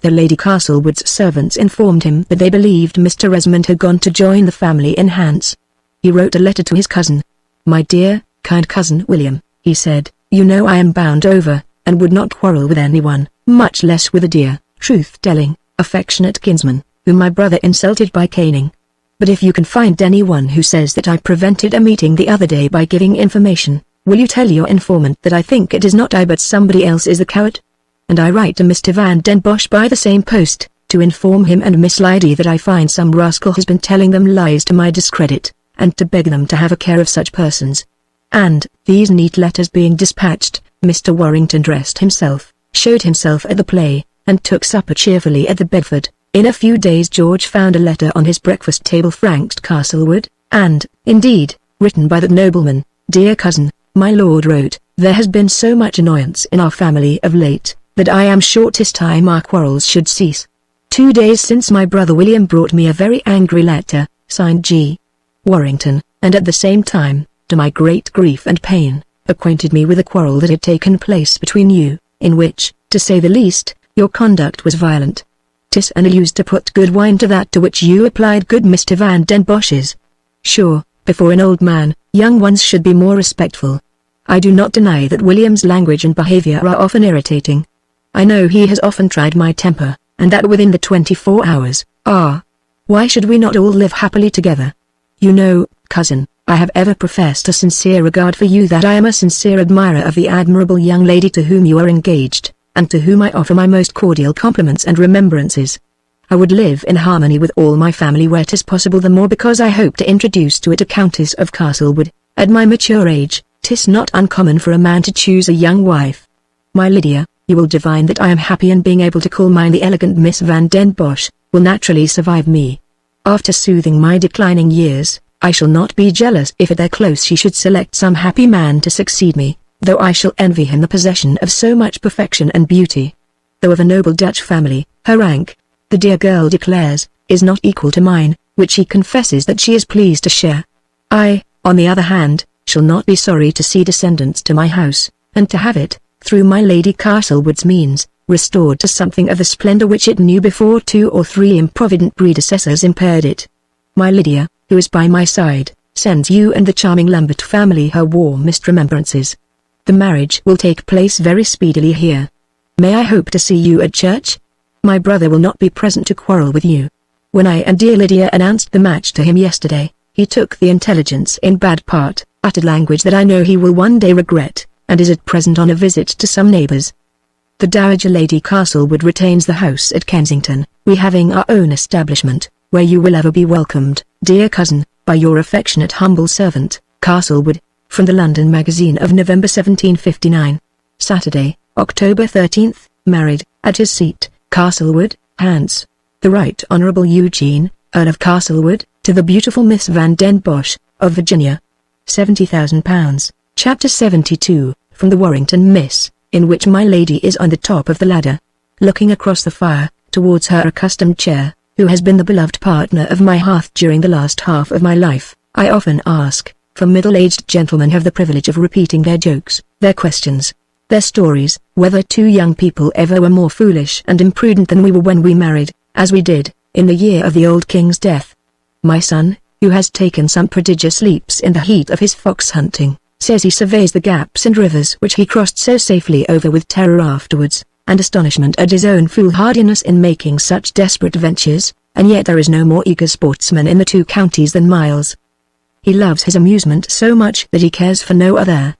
The Lady Castlewood's servants informed him that they believed Mr. Esmond had gone to join the family in Hants. He wrote a letter to his cousin. "My dear, kind cousin William," he said, "you know I am bound over, and would not quarrel with anyone, much less with a dear, truth-telling, affectionate kinsman, whom my brother insulted by caning. But if you can find anyone who says that I prevented a meeting the other day by giving information, Will you tell your informant that I think it is not I but somebody else is the coward? And I write to Mr. Van den Bosch by the same post, to inform him and Miss Lydie that I find some rascal has been telling them lies to my discredit, and to beg them to have a care of such persons. And, these neat letters being dispatched, Mr. Warrington dressed himself, showed himself at the play, and took supper cheerfully at the Bedford. In a few days George found a letter on his breakfast table franked Castlewood, and, indeed, written by that nobleman. Dear cousin, my lord wrote, there has been so much annoyance in our family of late, that I am sure 'tis time our quarrels should cease. 2 days since my brother William brought me a very angry letter, signed G. Warrington, and at the same time, to my great grief and pain, acquainted me with a quarrel that had taken place between you, in which, to say the least, your conduct was violent. 'Tis an use to put good wine to that to which you applied good Mr. Van den Bosch's. Sure, before an old man, young ones should be more respectful. I do not deny that William's language and behavior are often irritating. I know he has often tried my temper, and that within the 24 hours. Why should we not all live happily together? You know, cousin, I have ever professed a sincere regard for you, that I am a sincere admirer of the admirable young lady to whom you are engaged, and to whom I offer my most cordial compliments and remembrances. I would live in harmony with all my family where 'tis possible, the more because I hope to introduce to it a Countess of Castlewood. At my mature age, 'tis not uncommon for a man to choose a young wife. My Lydia, you will divine that I am happy in being able to call mine the elegant Miss Van den Bosch, will naturally survive me. After soothing my declining years, I shall not be jealous if at their close she should select some happy man to succeed me, though I shall envy him the possession of so much perfection and beauty. Though of a noble Dutch family, her rank, the dear girl declares, is not equal to mine, which she confesses that she is pleased to share. I, on the other hand, shall not be sorry to see descendants to my house, and to have it, through my Lady Castlewood's means, restored to something of the splendor which it knew before 2 or 3 improvident predecessors impaired it. My Lydia, who is by my side, sends you and the charming Lambert family her warmest remembrances. The marriage will take place very speedily here. May I hope to see you at church? My brother will not be present to quarrel with you. When I and dear Lydia announced the match to him yesterday, he took the intelligence in bad part, uttered language that I know he will one day regret, and is at present on a visit to some neighbours. The Dowager Lady Castlewood retains the house at Kensington, we having our own establishment, where you will ever be welcomed, dear cousin, by your affectionate humble servant, Castlewood. From the London Magazine of November 1759. Saturday, October 13th, married, at his seat, Castlewood, Hants. The Right Honourable Eugene, Earl of Castlewood, to the beautiful Miss Van den Bosch, of Virginia. £70,000. Chapter 72, from the Warrington Miss, in which my lady is on the top of the ladder, looking across the fire, towards her accustomed chair, who has been the beloved partner of my hearth during the last half of my life. I often ask, for middle-aged gentlemen have the privilege of repeating their jokes, their questions, their stories, whether 2 young people ever were more foolish and imprudent than we were when we married, as we did, in the year of the old king's death. My son, who has taken some prodigious leaps in the heat of his fox-hunting, says he surveys the gaps and rivers which he crossed so safely over with terror afterwards, and astonishment at his own foolhardiness in making such desperate ventures, and yet there is no more eager sportsman in the 2 counties than Miles. He loves his amusement so much that he cares for no other.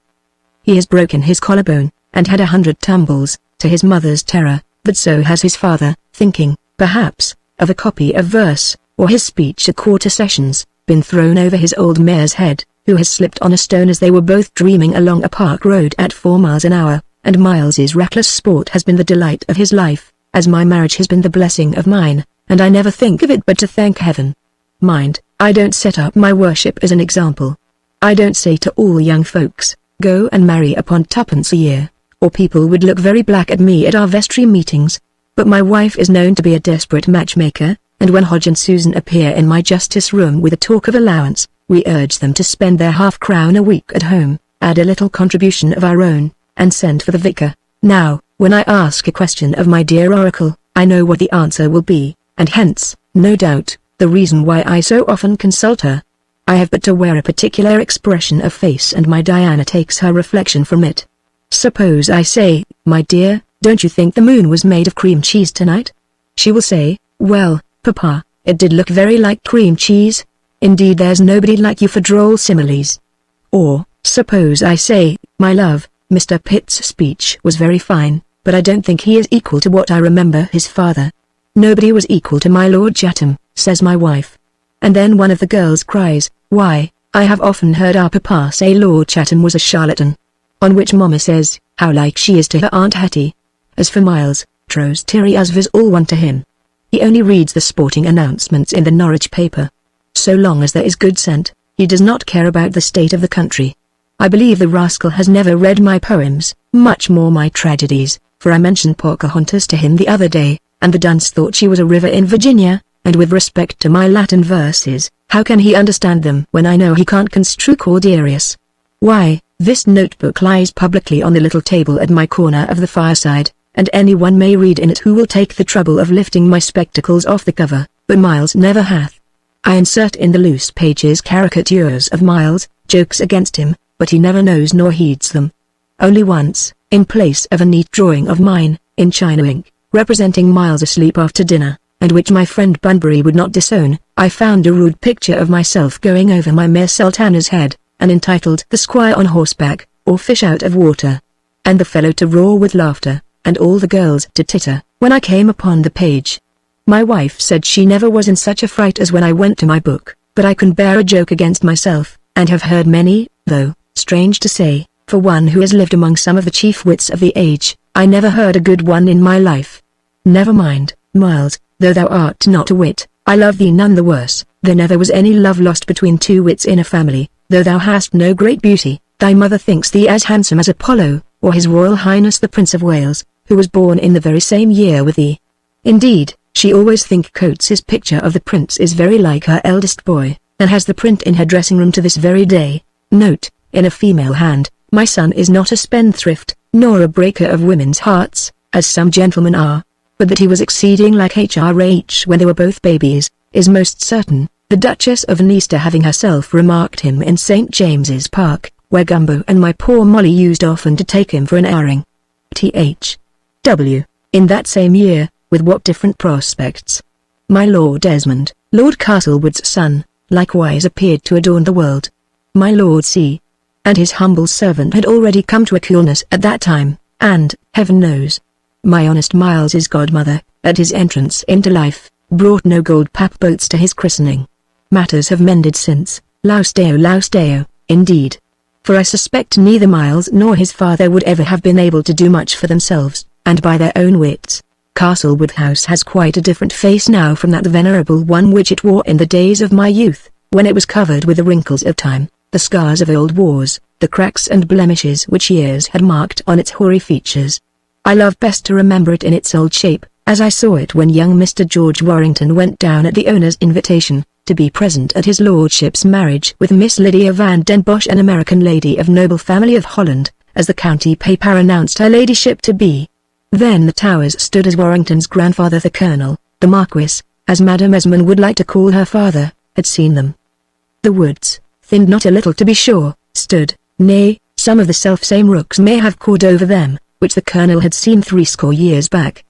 He has broken his collarbone, and had 100 tumbles, to his mother's terror, but so has his father, thinking, perhaps, of a copy of verse, or his speech at quarter sessions, been thrown over his old mare's head, who has slipped on a stone as they were both dreaming along a park road at 4 miles an hour, and Miles's reckless sport has been the delight of his life, as my marriage has been the blessing of mine, and I never think of it but to thank heaven. Mind, I don't set up my worship as an example. I don't say to all young folks, go and marry upon 2pence a year, or people would look very black at me at our vestry meetings. But my wife is known to be a desperate matchmaker, and when Hodge and Susan appear in my justice room with a talk of allowance, we urge them to spend their £half-crown a week at home, add a little contribution of our own, and send for the vicar. Now, when I ask a question of my dear oracle, I know what the answer will be, and hence, no doubt, the reason why I so often consult her. I have but to wear a particular expression of face and my Diana takes her reflection from it. Suppose I say, my dear, don't you think the moon was made of cream cheese tonight? She will say, well, Papa, it did look very like cream cheese. Indeed there's nobody like you for droll similes. Or, Suppose I say, my love, Mr. Pitt's speech was very fine, but I don't think he is equal to what I remember his father. Nobody was equal to my Lord Chatham, says my wife. And then one of the girls cries, why, I have often heard our papa say Lord Chatham was a charlatan. On which Mama says, how like she is to her Aunt Hetty. As for Miles, Tros Tyrius was all one to him. He only reads the sporting announcements in the Norwich paper. So long as there is good scent, he does not care about the state of the country. I believe the rascal has never read my poems, much more my tragedies, for I mentioned Pocahontas to him the other day, and the dunce thought she was a river in Virginia, and with respect to my Latin verses, how can he understand them when I know he can't construe Corderius? Why, this notebook lies publicly on the little table at my corner of the fireside, and anyone may read in it who will take the trouble of lifting my spectacles off the cover, but Miles never hath. I insert in the loose pages caricatures of Miles, jokes against him, but he never knows nor heeds them. Only once, in place of a neat drawing of mine, in China ink, representing Miles asleep after dinner, and which my friend Bunbury would not disown, I found a rude picture of myself going over my mare Sultana's head, and entitled The Squire on Horseback, or Fish Out of Water. And the fellow to roar with laughter, and all the girls to titter, when I came upon the page. My wife said she never was in such a fright as when I went to my book, but I can bear a joke against myself, and have heard many, though, strange to say, for one who has lived among some of the chief wits of the age, I never heard a good one in my life. Never mind, Miles, though thou art not a wit, I love thee none the worse. There never was any love lost between two wits in a family, though thou hast no great beauty. Thy mother thinks thee as handsome as Apollo, or His Royal Highness the Prince of Wales, who was born in the very same year with thee. Indeed, she always thinks Coates's picture of the prince is very like her eldest boy, and has the print in her dressing room to this very day. Note, in a female hand, my son is not a spendthrift, nor a breaker of women's hearts, as some gentlemen are, but that he was exceeding like HRH when they were both babies, is most certain, the Duchess of Leicester having herself remarked him in St. James's Park, where Gumbo and my poor Molly used often to take him for an airing. T.H.W. In that same year, with what different prospects. My Lord Desmond, Lord Castlewood's son, likewise appeared to adorn the world. My Lord C. and his humble servant had already come to a coolness at that time, and, heaven knows, my honest Miles's godmother, at his entrance into life, brought no gold pap boats to his christening. Matters have mended since, laus Deo, indeed. For I suspect neither Miles nor his father would ever have been able to do much for themselves, and by their own wits. Castlewood House has quite a different face now from that venerable one which it wore in the days of my youth, when it was covered with the wrinkles of time, the scars of old wars, the cracks and blemishes which years had marked on its hoary features. I love best to remember it in its old shape, as I saw it when young Mr. George Warrington went down at the owner's invitation, to be present at his lordship's marriage with Miss Lydia Van den Bosch, an American lady of noble family of Holland, as the county paper announced her ladyship to be. Then the Towers stood as Warrington's grandfather, the Colonel, the Marquis, as Madame Esmond would like to call her father, had seen them. The woods, thinned not a little to be sure, stood, nay, some of the self-same rooks may have cawed over them, which the Colonel had seen 80 years back.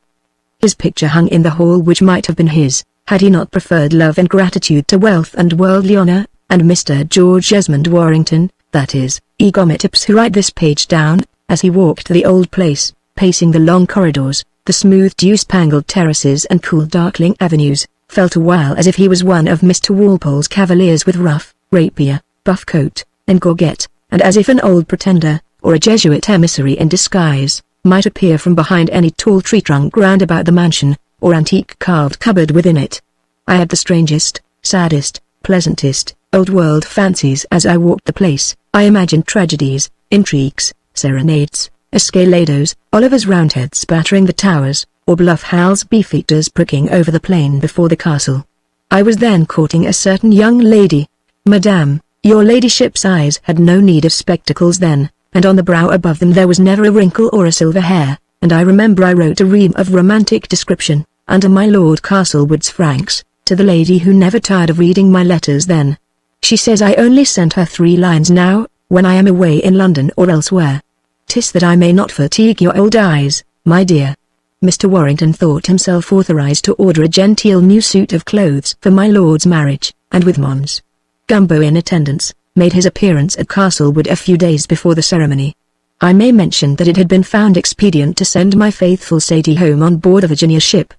His picture hung in the hall which might have been his, had he not preferred love and gratitude to wealth and worldly honor, and Mr. George Esmond Warrington, that is, Egometypes who write this page down, as he walked the old place, pacing the long corridors, the smooth dew-spangled terraces and cool darkling avenues, felt a while as if he was one of Mr. Walpole's cavaliers with ruff, rapier, buff coat, and gorget, and as if an old pretender, or a Jesuit emissary in disguise, might appear from behind any tall tree trunk round about the mansion, or antique carved cupboard within it. I had the strangest, saddest, pleasantest, old-world fancies as I walked the place. I imagined tragedies, intrigues, serenades, escalados, Oliver's Roundheads battering the towers, or bluff Hal's beefeaters pricking over the plain before the castle. I was then courting a certain young lady. Madame, your ladyship's eyes had no need of spectacles then, and on the brow above them there was never a wrinkle or a silver hair, and I remember I wrote a ream of romantic description, under my Lord Castlewood's franks, to the lady who never tired of reading my letters then. She says I only send her 3 lines now, when I am away in London or elsewhere. 'Tis that I may not fatigue your old eyes, my dear. Mr. Warrington thought himself authorized to order a genteel new suit of clothes for my lord's marriage, and with Mons. Gumbo in attendance, made his appearance at Castlewood a few days before the ceremony. I may mention that it had been found expedient to send my faithful Sadie home on board a Virginia ship.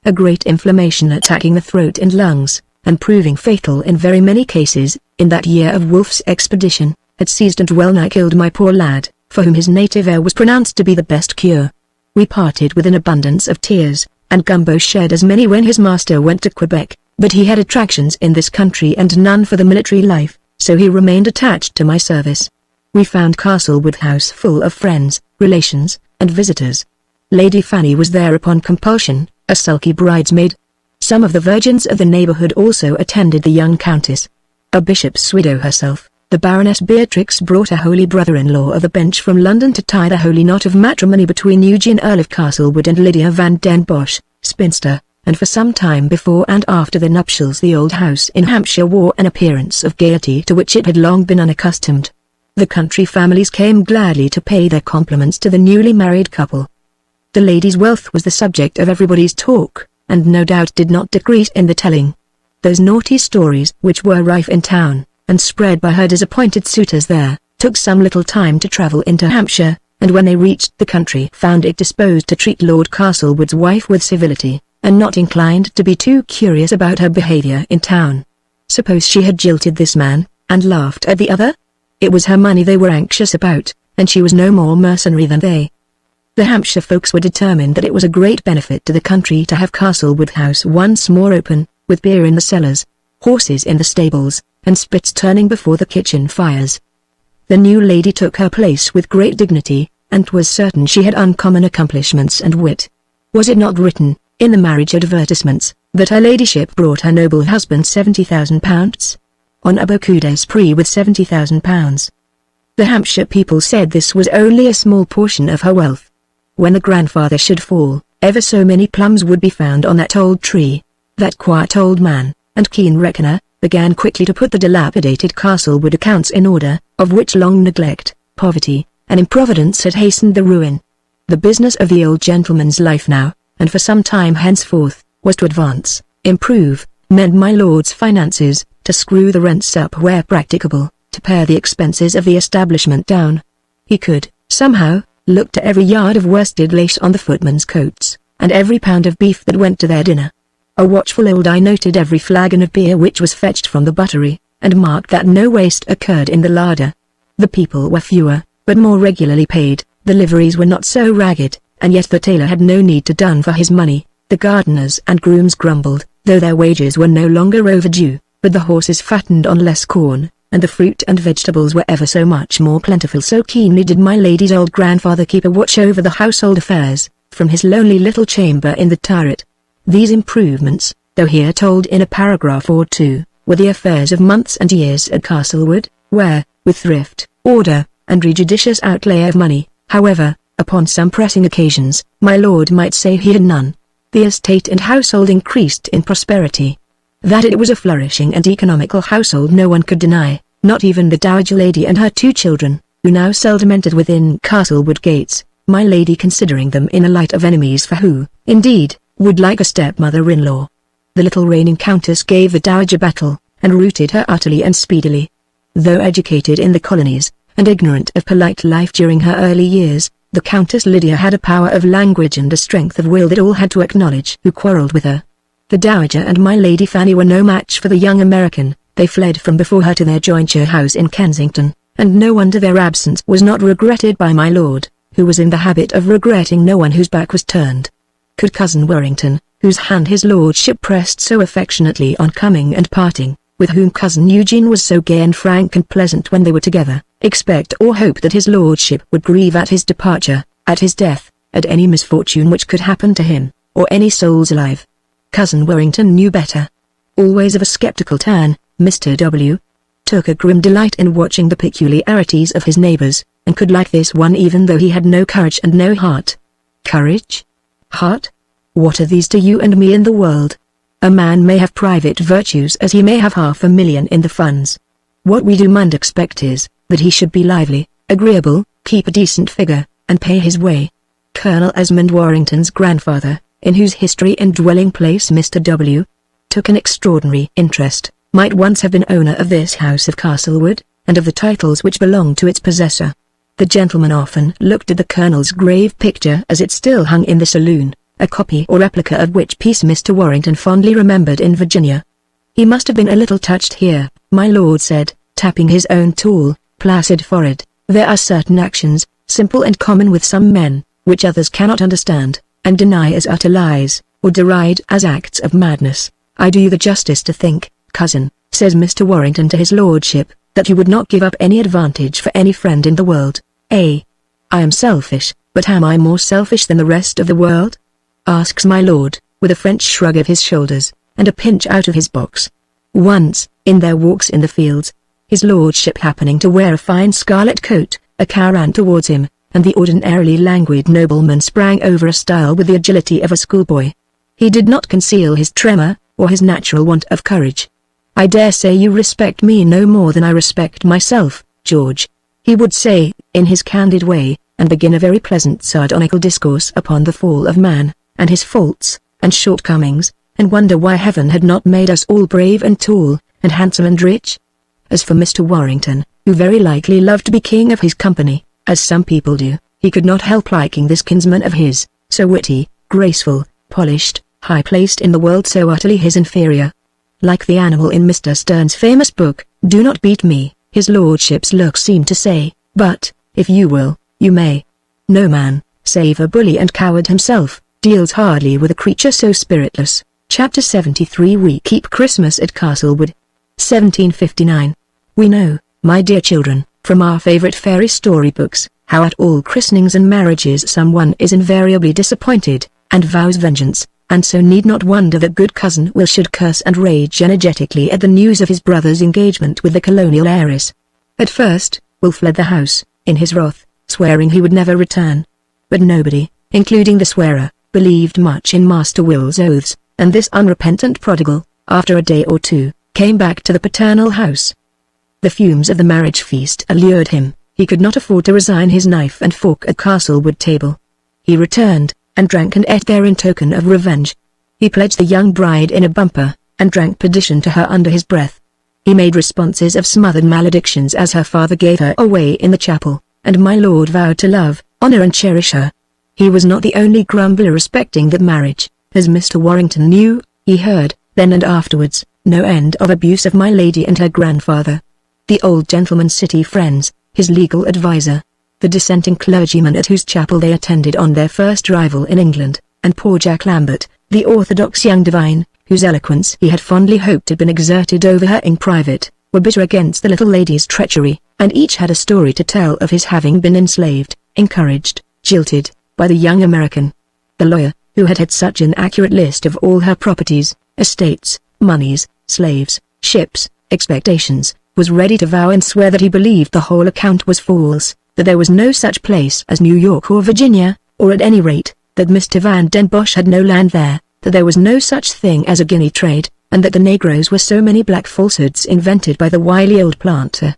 A great inflammation attacking the throat and lungs, and proving fatal in very many cases, in that year of Wolfe's expedition, had seized and well-nigh killed my poor lad, for whom his native air was pronounced to be the best cure. We parted with an abundance of tears, and Gumbo shed as many when his master went to Quebec, but he had attractions in this country and none for the military life, so he remained attached to my service. We found Castlewood House full of friends, relations, and visitors. Lady Fanny was there upon compulsion, a sulky bridesmaid. Some of the virgins of the neighborhood also attended the young countess. A bishop's widow herself, the Baroness Beatrix, brought a holy brother-in-law of the bench from London to tie the holy knot of matrimony between Eugene Earl of Castlewood and Lydia van den Bosch, spinster, and for some time before and after the nuptials the old house in Hampshire wore an appearance of gaiety to which it had long been unaccustomed. The country families came gladly to pay their compliments to the newly married couple. The lady's wealth was the subject of everybody's talk, and no doubt did not decrease in the telling. Those naughty stories which were rife in town, and spread by her disappointed suitors there, took some little time to travel into Hampshire, and when they reached the country found it disposed to treat Lord Castlewood's wife with civility, and not inclined to be too curious about her behavior in town. Suppose she had jilted this man, and laughed at the other? It was her money they were anxious about, and she was no more mercenary than they. The Hampshire folks were determined that it was a great benefit to the country to have Castlewood House once more open, with beer in the cellars, horses in the stables, and spits turning before the kitchen fires. The new lady took her place with great dignity, and 'twas certain she had uncommon accomplishments and wit. Was it not written, in the marriage advertisements, that her ladyship brought her noble husband £70,000? On a beaucoup d'esprit with £70,000. The Hampshire people said this was only a small portion of her wealth. When the grandfather should fall, ever so many plums would be found on that old tree. That quiet old man, and keen reckoner, began quickly to put the dilapidated Castlewood accounts in order, of which long neglect, poverty, and improvidence had hastened the ruin. The business of the old gentleman's life now, and for some time henceforth, was to advance, improve, mend my lord's finances, to screw the rents up where practicable, to pare the expenses of the establishment down. He could, somehow, look to every yard of worsted lace on the footmen's coats, and every pound of beef that went to their dinner. A watchful old eye noted every flagon of beer which was fetched from the buttery, and marked that no waste occurred in the larder. The people were fewer, but more regularly paid, the liveries were not so ragged, and yet the tailor had no need to dun for his money. The gardeners and grooms grumbled, though their wages were no longer overdue, but the horses fattened on less corn, and the fruit and vegetables were ever so much more plentiful. So keenly did my lady's old grandfather keep a watch over the household affairs, from his lonely little chamber in the turret. These improvements, though here told in a paragraph or two, were the affairs of months and years at Castlewood, where, with thrift, order, and judicious outlay of money, however, upon some pressing occasions, my lord might say he had none. The estate and household increased in prosperity. That it was a flourishing and economical household no one could deny, not even the dowager lady and her 2 children, who now seldom entered within Castlewood gates, my lady considering them in a light of enemies for who, indeed, would like a stepmother-in-law. The little reigning countess gave the dowager battle, and routed her utterly and speedily. Though educated in the colonies, and ignorant of polite life during her early years, the Countess Lydia had a power of language and a strength of will that all had to acknowledge who quarrelled with her. The dowager and my Lady Fanny were no match for the young American. They fled from before her to their jointure house in Kensington, and no wonder their absence was not regretted by my lord, who was in the habit of regretting no one whose back was turned. Could Cousin Warrington, whose hand his lordship pressed so affectionately on coming and parting, with whom Cousin Eugene was so gay and frank and pleasant when they were together, expect or hope that his lordship would grieve at his departure, at his death, at any misfortune which could happen to him, or any souls alive? Cousin Warrington knew better. Always of a sceptical turn, Mr. W. took a grim delight in watching the peculiarities of his neighbors, and could like this one even though he had no courage and no heart. Courage? Heart? What are these to you and me in the world? A man may have private virtues as he may have $500,000 in the funds. What we do must expect is, that he should be lively, agreeable, keep a decent figure, and pay his way. Colonel Esmond Warrington's grandfather, in whose history and dwelling place Mr. W. took an extraordinary interest, might once have been owner of this house of Castlewood, and of the titles which belonged to its possessor. The gentleman often looked at the Colonel's grave picture as it still hung in the saloon, a copy or replica of which piece Mr. Warrington fondly remembered in Virginia. "He must have been a little touched here," my lord said, tapping his own tall, placid forehead. "There are certain actions, simple and common with some men, which others cannot understand, and deny as utter lies, or deride as acts of madness. I do you the justice to think, cousin," says Mr. Warrington to his lordship, "that you would not give up any advantage for any friend in the world. I am selfish, but am I more selfish than the rest of the world?" asks my lord, with a French shrug of his shoulders, and a pinch out of his box. Once, in their walks in the fields, his lordship happening to wear a fine scarlet coat, a cow ran towards him, and the ordinarily languid nobleman sprang over a stile with the agility of a schoolboy. He did not conceal his tremor, or his natural want of courage. "I dare say you respect me no more than I respect myself, George," he would say, in his candid way, and begin a very pleasant sardonical discourse upon the fall of man, and his faults, and shortcomings, and wonder why heaven had not made us all brave and tall, and handsome and rich. As for Mr. Warrington, who very likely loved to be king of his company, as some people do, he could not help liking this kinsman of his, so witty, graceful, polished, high-placed in the world, so utterly his inferior. Like the animal in Mr. Sterne's famous book, "Do Not Beat Me," his lordship's look seemed to say, "But, if you will, you may." No man, save a bully and coward himself, deals hardly with a creature so spiritless. Chapter 73. We keep Christmas at Castlewood. 1759. We know, my dear children, from our favorite fairy storybooks, how at all christenings and marriages someone is invariably disappointed, and vows vengeance, and so need not wonder that good cousin Will should curse and rage energetically at the news of his brother's engagement with the colonial heiress. At first, Will fled the house, in his wrath, swearing he would never return. But nobody, including the swearer, believed much in Master Will's oaths, and this unrepentant prodigal, after a day or two, came back to the paternal house. The fumes of the marriage feast allured him. He could not afford to resign his knife and fork at Castlewood table. He returned, and drank and ate there in token of revenge. He pledged the young bride in a bumper, and drank perdition to her under his breath. He made responses of smothered maledictions as her father gave her away in the chapel, and my lord vowed to love, honor and cherish her. He was not the only grumbler respecting that marriage. As Mr. Warrington knew, he heard, then and afterwards, no end of abuse of my lady and her grandfather. The old gentleman's city friends, his legal adviser, the dissenting clergyman at whose chapel they attended on their first arrival in England, and poor Jack Lambert, the orthodox young divine, whose eloquence he had fondly hoped had been exerted over her in private, were bitter against the little lady's treachery, and each had a story to tell of his having been enslaved, encouraged, jilted, by the young American. The lawyer, who had had such an accurate list of all her properties, estates, moneys, slaves, ships, expectations, was ready to vow and swear that he believed the whole account was false, that there was no such place as New York or Virginia, or at any rate, that Mr. Van den Bosch had no land there, that there was no such thing as a guinea trade, and that the negroes were so many black falsehoods invented by the wily old planter.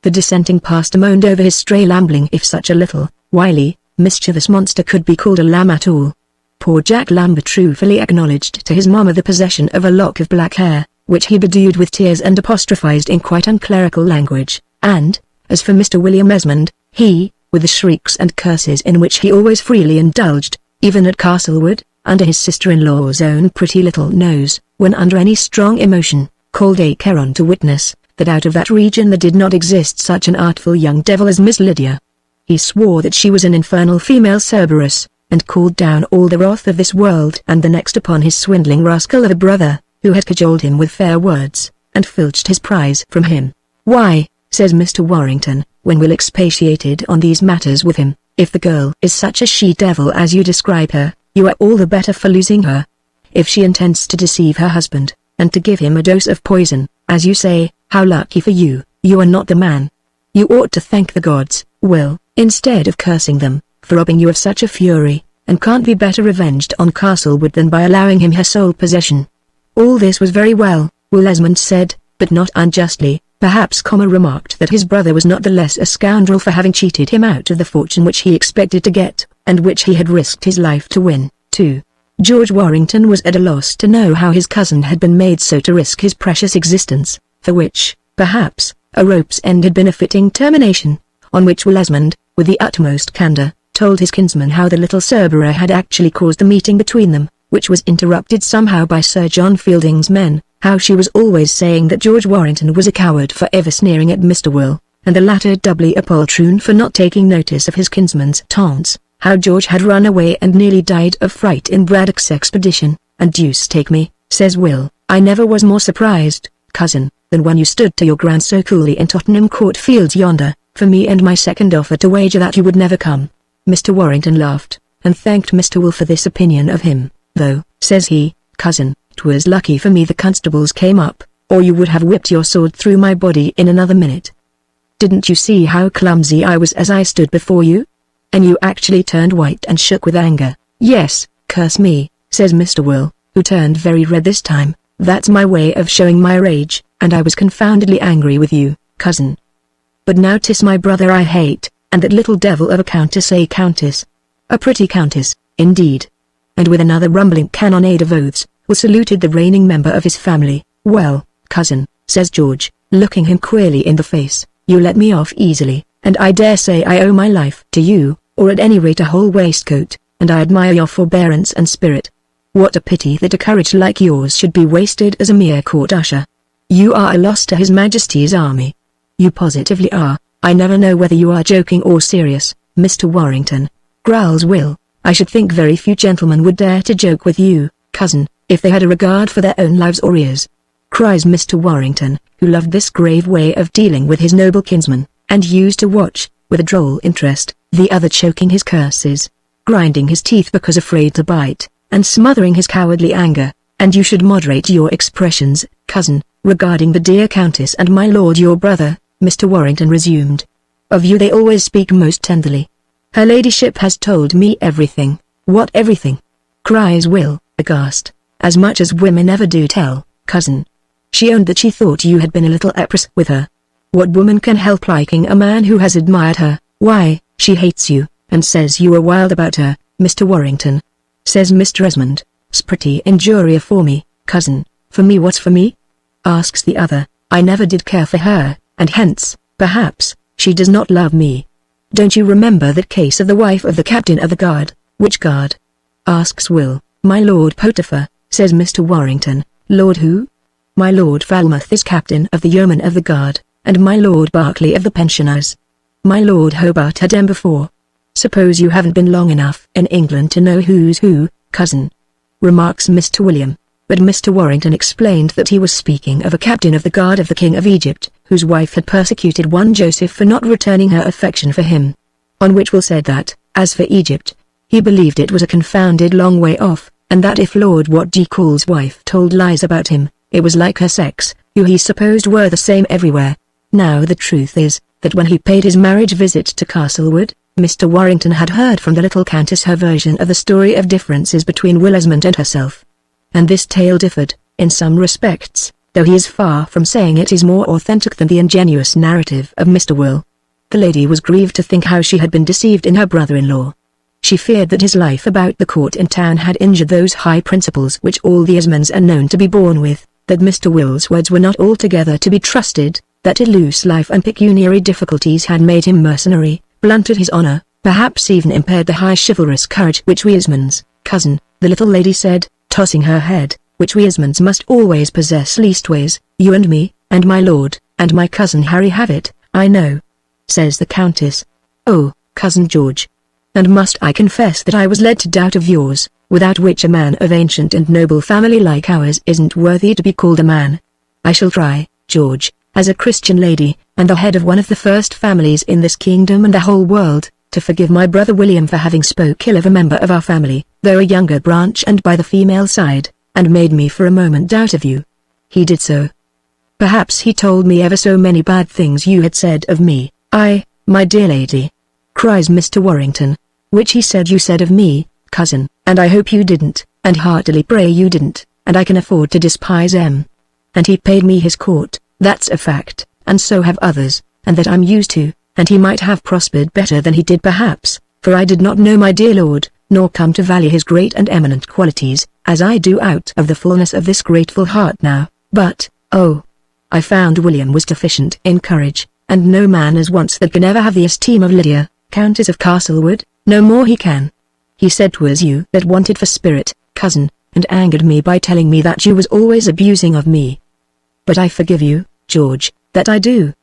The dissenting pastor moaned over his stray lambling, if such a little, wily, mischievous monster could be called a lamb at all. Poor Jack Lambert truthfully acknowledged to his mamma the possession of a lock of black hair, which he bedewed with tears and apostrophized in quite unclerical language, and, as for Mr. William Esmond, he, with the shrieks and curses in which he always freely indulged, even at Castlewood, under his sister-in-law's own pretty little nose, when under any strong emotion, called Acheron to witness, that out of that region there did not exist such an artful young devil as Miss Lydia. He swore that she was an infernal female Cerberus, and called down all the wrath of this world and the next upon his swindling rascal of a brother, who had cajoled him with fair words, and filched his prize from him. "Why," says Mr. Warrington, when Will expatiated on these matters with him, "if the girl is such a she-devil as you describe her, you are all the better for losing her. If she intends to deceive her husband, and to give him a dose of poison, as you say, how lucky for you, you are not the man. You ought to thank the gods, Will, instead of cursing them, for robbing you of such a fury, and can't be better revenged on Castlewood than by allowing him her sole possession." All this was very well, Will Esmond said, but not unjustly. Perhaps remarked that his brother was not the less a scoundrel for having cheated him out of the fortune which he expected to get, and which he had risked his life to win, too. George Warrington was at a loss to know how his cousin had been made so to risk his precious existence, for which, perhaps, A rope's end had been a fitting termination, on which Will Esmond, with the utmost candour, told his kinsman how the little Cerberus had actually caused the meeting between them, which was interrupted somehow by Sir John Fielding's men, how she was always saying that George Warrington was a coward for ever sneering at Mr. Will, and the latter doubly a poltroon for not taking notice of his kinsman's taunts, how George had run away and nearly died of fright in Braddock's expedition, and deuce take me, says Will, I never was more surprised, cousin, than when you stood to your ground so coolly in Tottenham Court Fields yonder, for me and my second offer to wager that you would never come. Mr. Warrington laughed, and thanked Mr. Will for this opinion of him, though, says he, cousin, 'twas lucky for me the constables came up, or you would have whipped your sword through my body in another minute. Didn't you see how clumsy I was as I stood before you? And you actually turned white and shook with anger. Yes, curse me, says Mr. Will, who turned very red this time, that's my way of showing my rage, and I was confoundedly angry with you, cousin. But now 'tis my brother I hate, and that little devil of a countess, a countess. A pretty countess, indeed. And with another rumbling cannonade of oaths, Will saluted the reigning member of his family. Well, cousin, says George, looking him queerly in the face, you let me off easily, and I dare say I owe my life to you, or at any rate a whole waistcoat, and I admire your forbearance and spirit. What a pity that a courage like yours should be wasted as a mere court usher. You are a loss to His Majesty's army. You positively are. I never know whether you are joking or serious, Mr. Warrington, growls Will. I should think very few gentlemen would dare to joke with you, cousin, if they had a regard for their own lives or ears, cries Mr. Warrington, who loved this grave way of dealing with his noble kinsman, and used to watch, with a droll interest, the other choking his curses, grinding his teeth because afraid to bite, and smothering his cowardly anger. And you should moderate your expressions, cousin, regarding the dear countess and my lord your brother, Mr. Warrington resumed. Of you they always speak most tenderly. Her ladyship has told me everything. What everything? Cries Will, aghast. As much as women ever do tell, cousin. She owned that she thought you had been a little epris with her. What woman can help liking a man who has admired her? Why, she hates you, and says you are wild about her, Mr. Warrington. Says Mr. Esmond, 's pretty injuria for me, cousin. For me what's for me? Asks the other. I never did care for her, and hence, perhaps, she does not love me. Don't you remember that case of the wife of the captain of the guard? Which guard? Asks Will. My Lord Potiphar, says Mr. Warrington. Lord who? My Lord Falmouth is captain of the yeomen of the guard, and my Lord Berkeley of the pensioners. My Lord Hobart had 'em before. Suppose you haven't been long enough in England to know who's who, cousin, remarks Mr. William. But Mr. Warrington explained that he was speaking of a captain of the guard of the King of Egypt, whose wife had persecuted one Joseph for not returning her affection for him. On which Will said that, as for Egypt, he believed it was a confounded long way off, and that if Lord What d'ye call's wife told lies about him, it was like her sex, who he supposed were the same everywhere. Now the truth is, that when he paid his marriage visit to Castlewood, Mr. Warrington had heard from the little countess her version of the story of differences between Will Esmond and herself. And this tale differed, in some respects, though he is far from saying it is more authentic than the ingenuous narrative of Mr. Will. The lady was grieved to think how she had been deceived in her brother-in-law. She feared that his life about the court in town had injured those high principles which all the Esmonds are known to be born with, that Mr. Will's words were not altogether to be trusted, that a loose life and pecuniary difficulties had made him mercenary, blunted his honor, perhaps even impaired the high chivalrous courage which we Esmonds, cousin, the little lady said, tossing her head, which we Esmonds must always possess, leastways, you and me, and my lord, and my cousin Harry have it, I know. Says the countess. Oh, cousin George. And must I confess that I was led to doubt of yours, without which a man of ancient and noble family like ours isn't worthy to be called a man. I shall try, George, as a Christian lady, and the head of one of the first families in this kingdom and the whole world, to forgive my brother William for having spoke ill of a member of our family, though a younger branch and by the female side, and made me for a moment doubt of you. He did so. Perhaps he told me ever so many bad things you had said of me. My dear lady, cries Mr. Warrington, which he said you said of me, cousin, and I hope you didn't, and heartily pray you didn't, and I can afford to despise him. And he paid me his court, that's a fact, and so have others, and that I'm used to, and he might have prospered better than he did perhaps, for I did not know my dear lord, nor come to value his great and eminent qualities, as I do out of the fullness of this grateful heart now, but, oh, I found William was deficient in courage, and no man as once that can ever have the esteem of Lydia, Countess of Castlewood, no more he can. He said 'twas you that wanted for spirit, cousin, and angered me by telling me that you was always abusing of me. But I forgive you, George, that I do.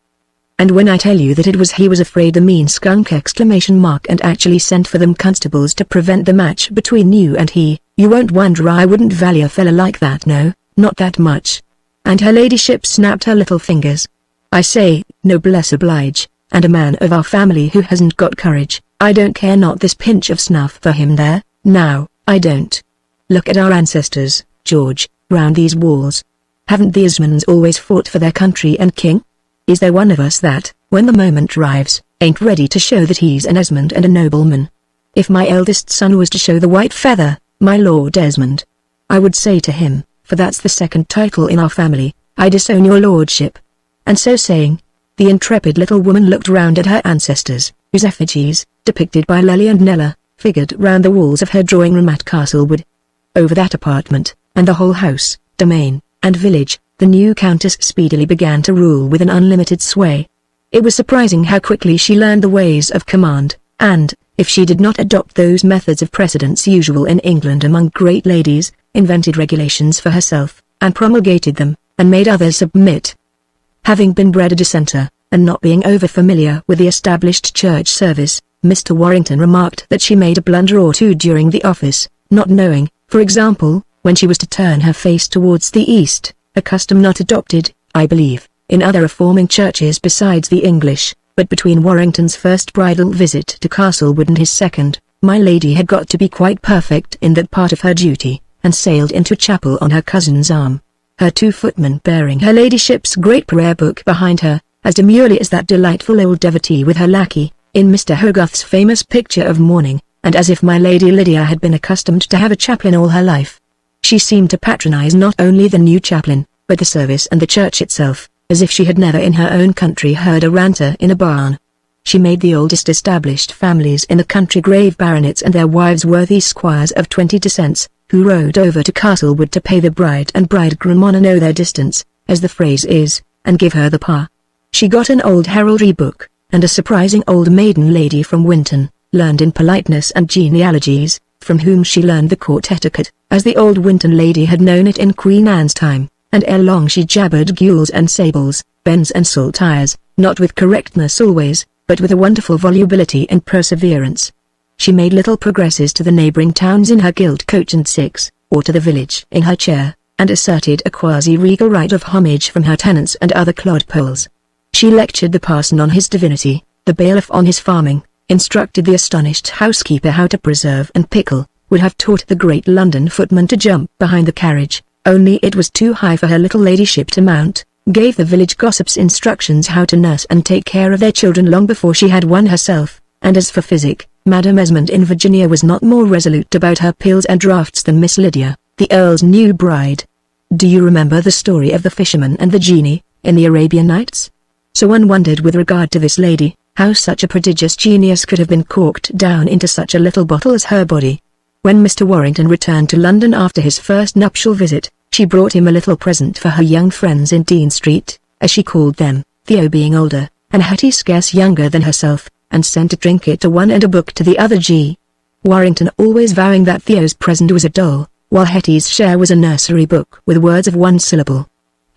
And when I tell you that it was he was afraid the mean skunk ! And actually sent for them constables to prevent the match between you and he, you won't wonder I wouldn't value a fella like that, no, not that much. And her ladyship snapped her little fingers. I say, noblesse oblige, and a man of our family who hasn't got courage, I don't care not this pinch of snuff for him there, now, I don't. Look at our ancestors, George, round these walls. Haven't the Esmonds always fought for their country and king? Is there one of us that, when the moment arrives, ain't ready to show that he's an Esmond and a nobleman? If my eldest son was to show the white feather, my Lord Esmond, I would say to him, for that's the second title in our family, I disown your lordship. And so saying, the intrepid little woman looked round at her ancestors, whose effigies, depicted by Lely and Nella, figured round the walls of her drawing-room at Castlewood. Over that apartment, and the whole house, domain, and village, the new countess speedily began to rule with an unlimited sway. It was surprising how quickly she learned the ways of command, and, if she did not adopt those methods of precedence usual in England among great ladies, invented regulations for herself, and promulgated them, and made others submit. Having been bred a dissenter, and not being over-familiar with the established church service, Mr. Warrington remarked that she made a blunder or two during the office, not knowing, for example, when she was to turn her face towards the east, a custom not adopted, I believe, in other reforming churches besides the English, but between Warrington's first bridal visit to Castlewood and his second, my lady had got to be quite perfect in that part of her duty, and sailed into chapel on her cousin's arm, her 2 footmen bearing her ladyship's great prayer book behind her, as demurely as that delightful old devotee with her lackey, in Mr. Hogarth's famous picture of mourning, and as if my Lady Lydia had been accustomed to have a chaplain all her life. She seemed to patronize not only the new chaplain, but the service and the church itself, as if she had never in her own country heard a ranter in a barn. She made the oldest established families in the country grave baronets and their wives worthy squires of 20 descents, who rode over to Castlewood to pay the bride and bridegroom on know their distance, as the phrase is, and give her the pas. She got an old heraldry book, and a surprising old maiden lady from Winton, learned in politeness and genealogies, from whom she learned the court etiquette, as the old Winton lady had known it in Queen Anne's time, and ere long she jabbered gules and sables, bends and saltires, not with correctness always, but with a wonderful volubility and perseverance. She made little progresses to the neighbouring towns in her gilt coach and six, or to the village in her chair, and asserted a quasi-regal right of homage from her tenants and other clodpoles. She lectured the parson on his divinity, the bailiff on his farming, instructed the astonished housekeeper how to preserve and pickle, would have taught the great London footman to jump behind the carriage, only it was too high for her little ladyship to mount, gave the village gossips instructions how to nurse and take care of their children long before she had one herself, and as for physic, Madam Esmond in Virginia was not more resolute about her pills and draughts than Miss Lydia, the Earl's new bride. Do you remember the story of the fisherman and the genie, in the Arabian Nights? So one wondered with regard to this lady, how such a prodigious genius could have been corked down into such a little bottle as her body. When Mr. Warrington returned to London after his first nuptial visit, she brought him a little present for her young friends in Dean Street, as she called them, Theo being older, and Hetty scarce younger than herself, and sent a trinket to one and a book to the other. Warrington always vowing that Theo's present was a doll, while Hetty's share was a nursery book with words of one syllable.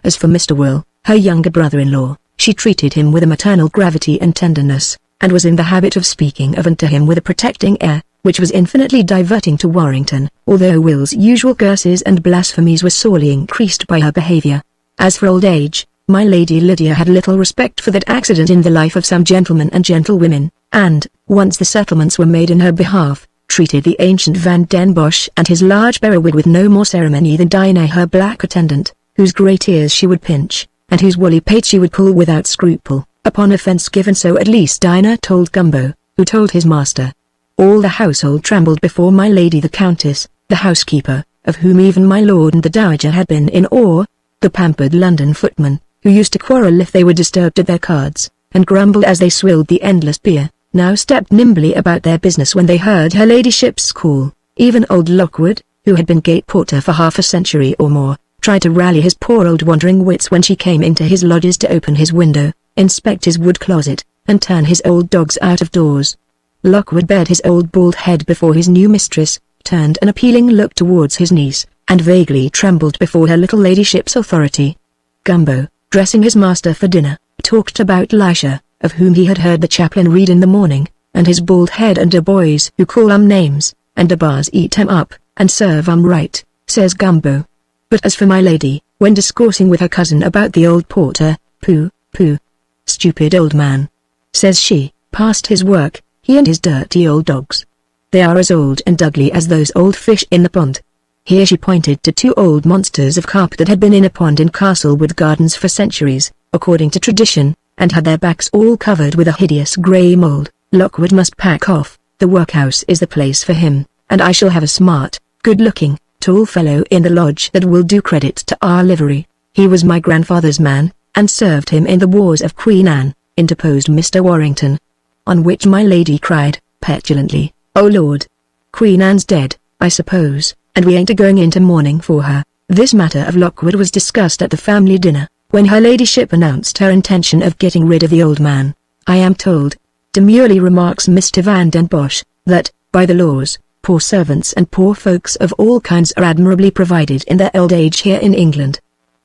As for Mr. Will, her younger brother-in-law, she treated him with a maternal gravity and tenderness, and was in the habit of speaking of and to him with a protecting air, which was infinitely diverting to Warrington, although Will's usual curses and blasphemies were sorely increased by her behaviour. As for old age, my Lady Lydia had little respect for that accident in the life of some gentlemen and gentlewomen, and, once the settlements were made in her behalf, treated the ancient Van den Bosch and his large periwig with no more ceremony than Dinah her black attendant, whose great ears she would pinch, and whose woolly pate she would pull without scruple, upon offence given. So at least Dinah told Gumbo, who told his master. All the household trembled before my lady the Countess, the housekeeper, of whom even my lord and the Dowager had been in awe, the pampered London footman, who used to quarrel if they were disturbed at their cards, and grumble as they swilled the endless beer, now stepped nimbly about their business when they heard her ladyship's call. Even old Lockwood, who had been gate porter for half a century or more, tried to rally his poor old wandering wits when she came into his lodges to open his window, inspect his wood closet, and turn his old dogs out of doors. Lockwood bared his old bald head before his new mistress, turned an appealing look towards his niece, and vaguely trembled before her little ladyship's authority. Gumbo, dressing his master for dinner, talked about Lisha, of whom he had heard the chaplain read in the morning, and his bald head and boys who call names, and bars eat up, and serve right, says Gumbo. But as for my lady, when discoursing with her cousin about the old porter, pooh, pooh. Stupid old man, says she, past his work, he and his dirty old dogs. They are as old and ugly as those old fish in the pond. Here she pointed to two old monsters of carp that had been in a pond in Castlewood Gardens for centuries, according to tradition, and had their backs all covered with a hideous grey mould. Lockwood must pack off, the workhouse is the place for him, and I shall have a smart, good-looking, tall fellow in the lodge that will do credit to our livery. He was my grandfather's man, and served him in the wars of Queen Anne, interposed Mr. Warrington. On which my lady cried, petulantly, "Oh Lord! Queen Anne's dead, I suppose, and we ain't a-going into mourning for her." This matter of Lockwood was discussed at the family dinner, when her ladyship announced her intention of getting rid of the old man. "I am told," demurely remarks Mr. Van den Bosch, "that, by the laws, poor servants and poor folks of all kinds are admirably provided in their old age here in England.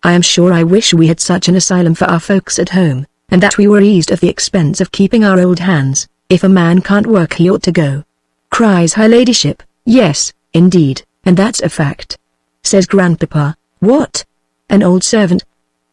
I am sure I wish we had such an asylum for our folks at home, and that we were eased of the expense of keeping our old hands. If a man can't work he ought to go," cries her ladyship. "Yes, indeed, and that's a fact," says grandpapa. "What? An old servant?"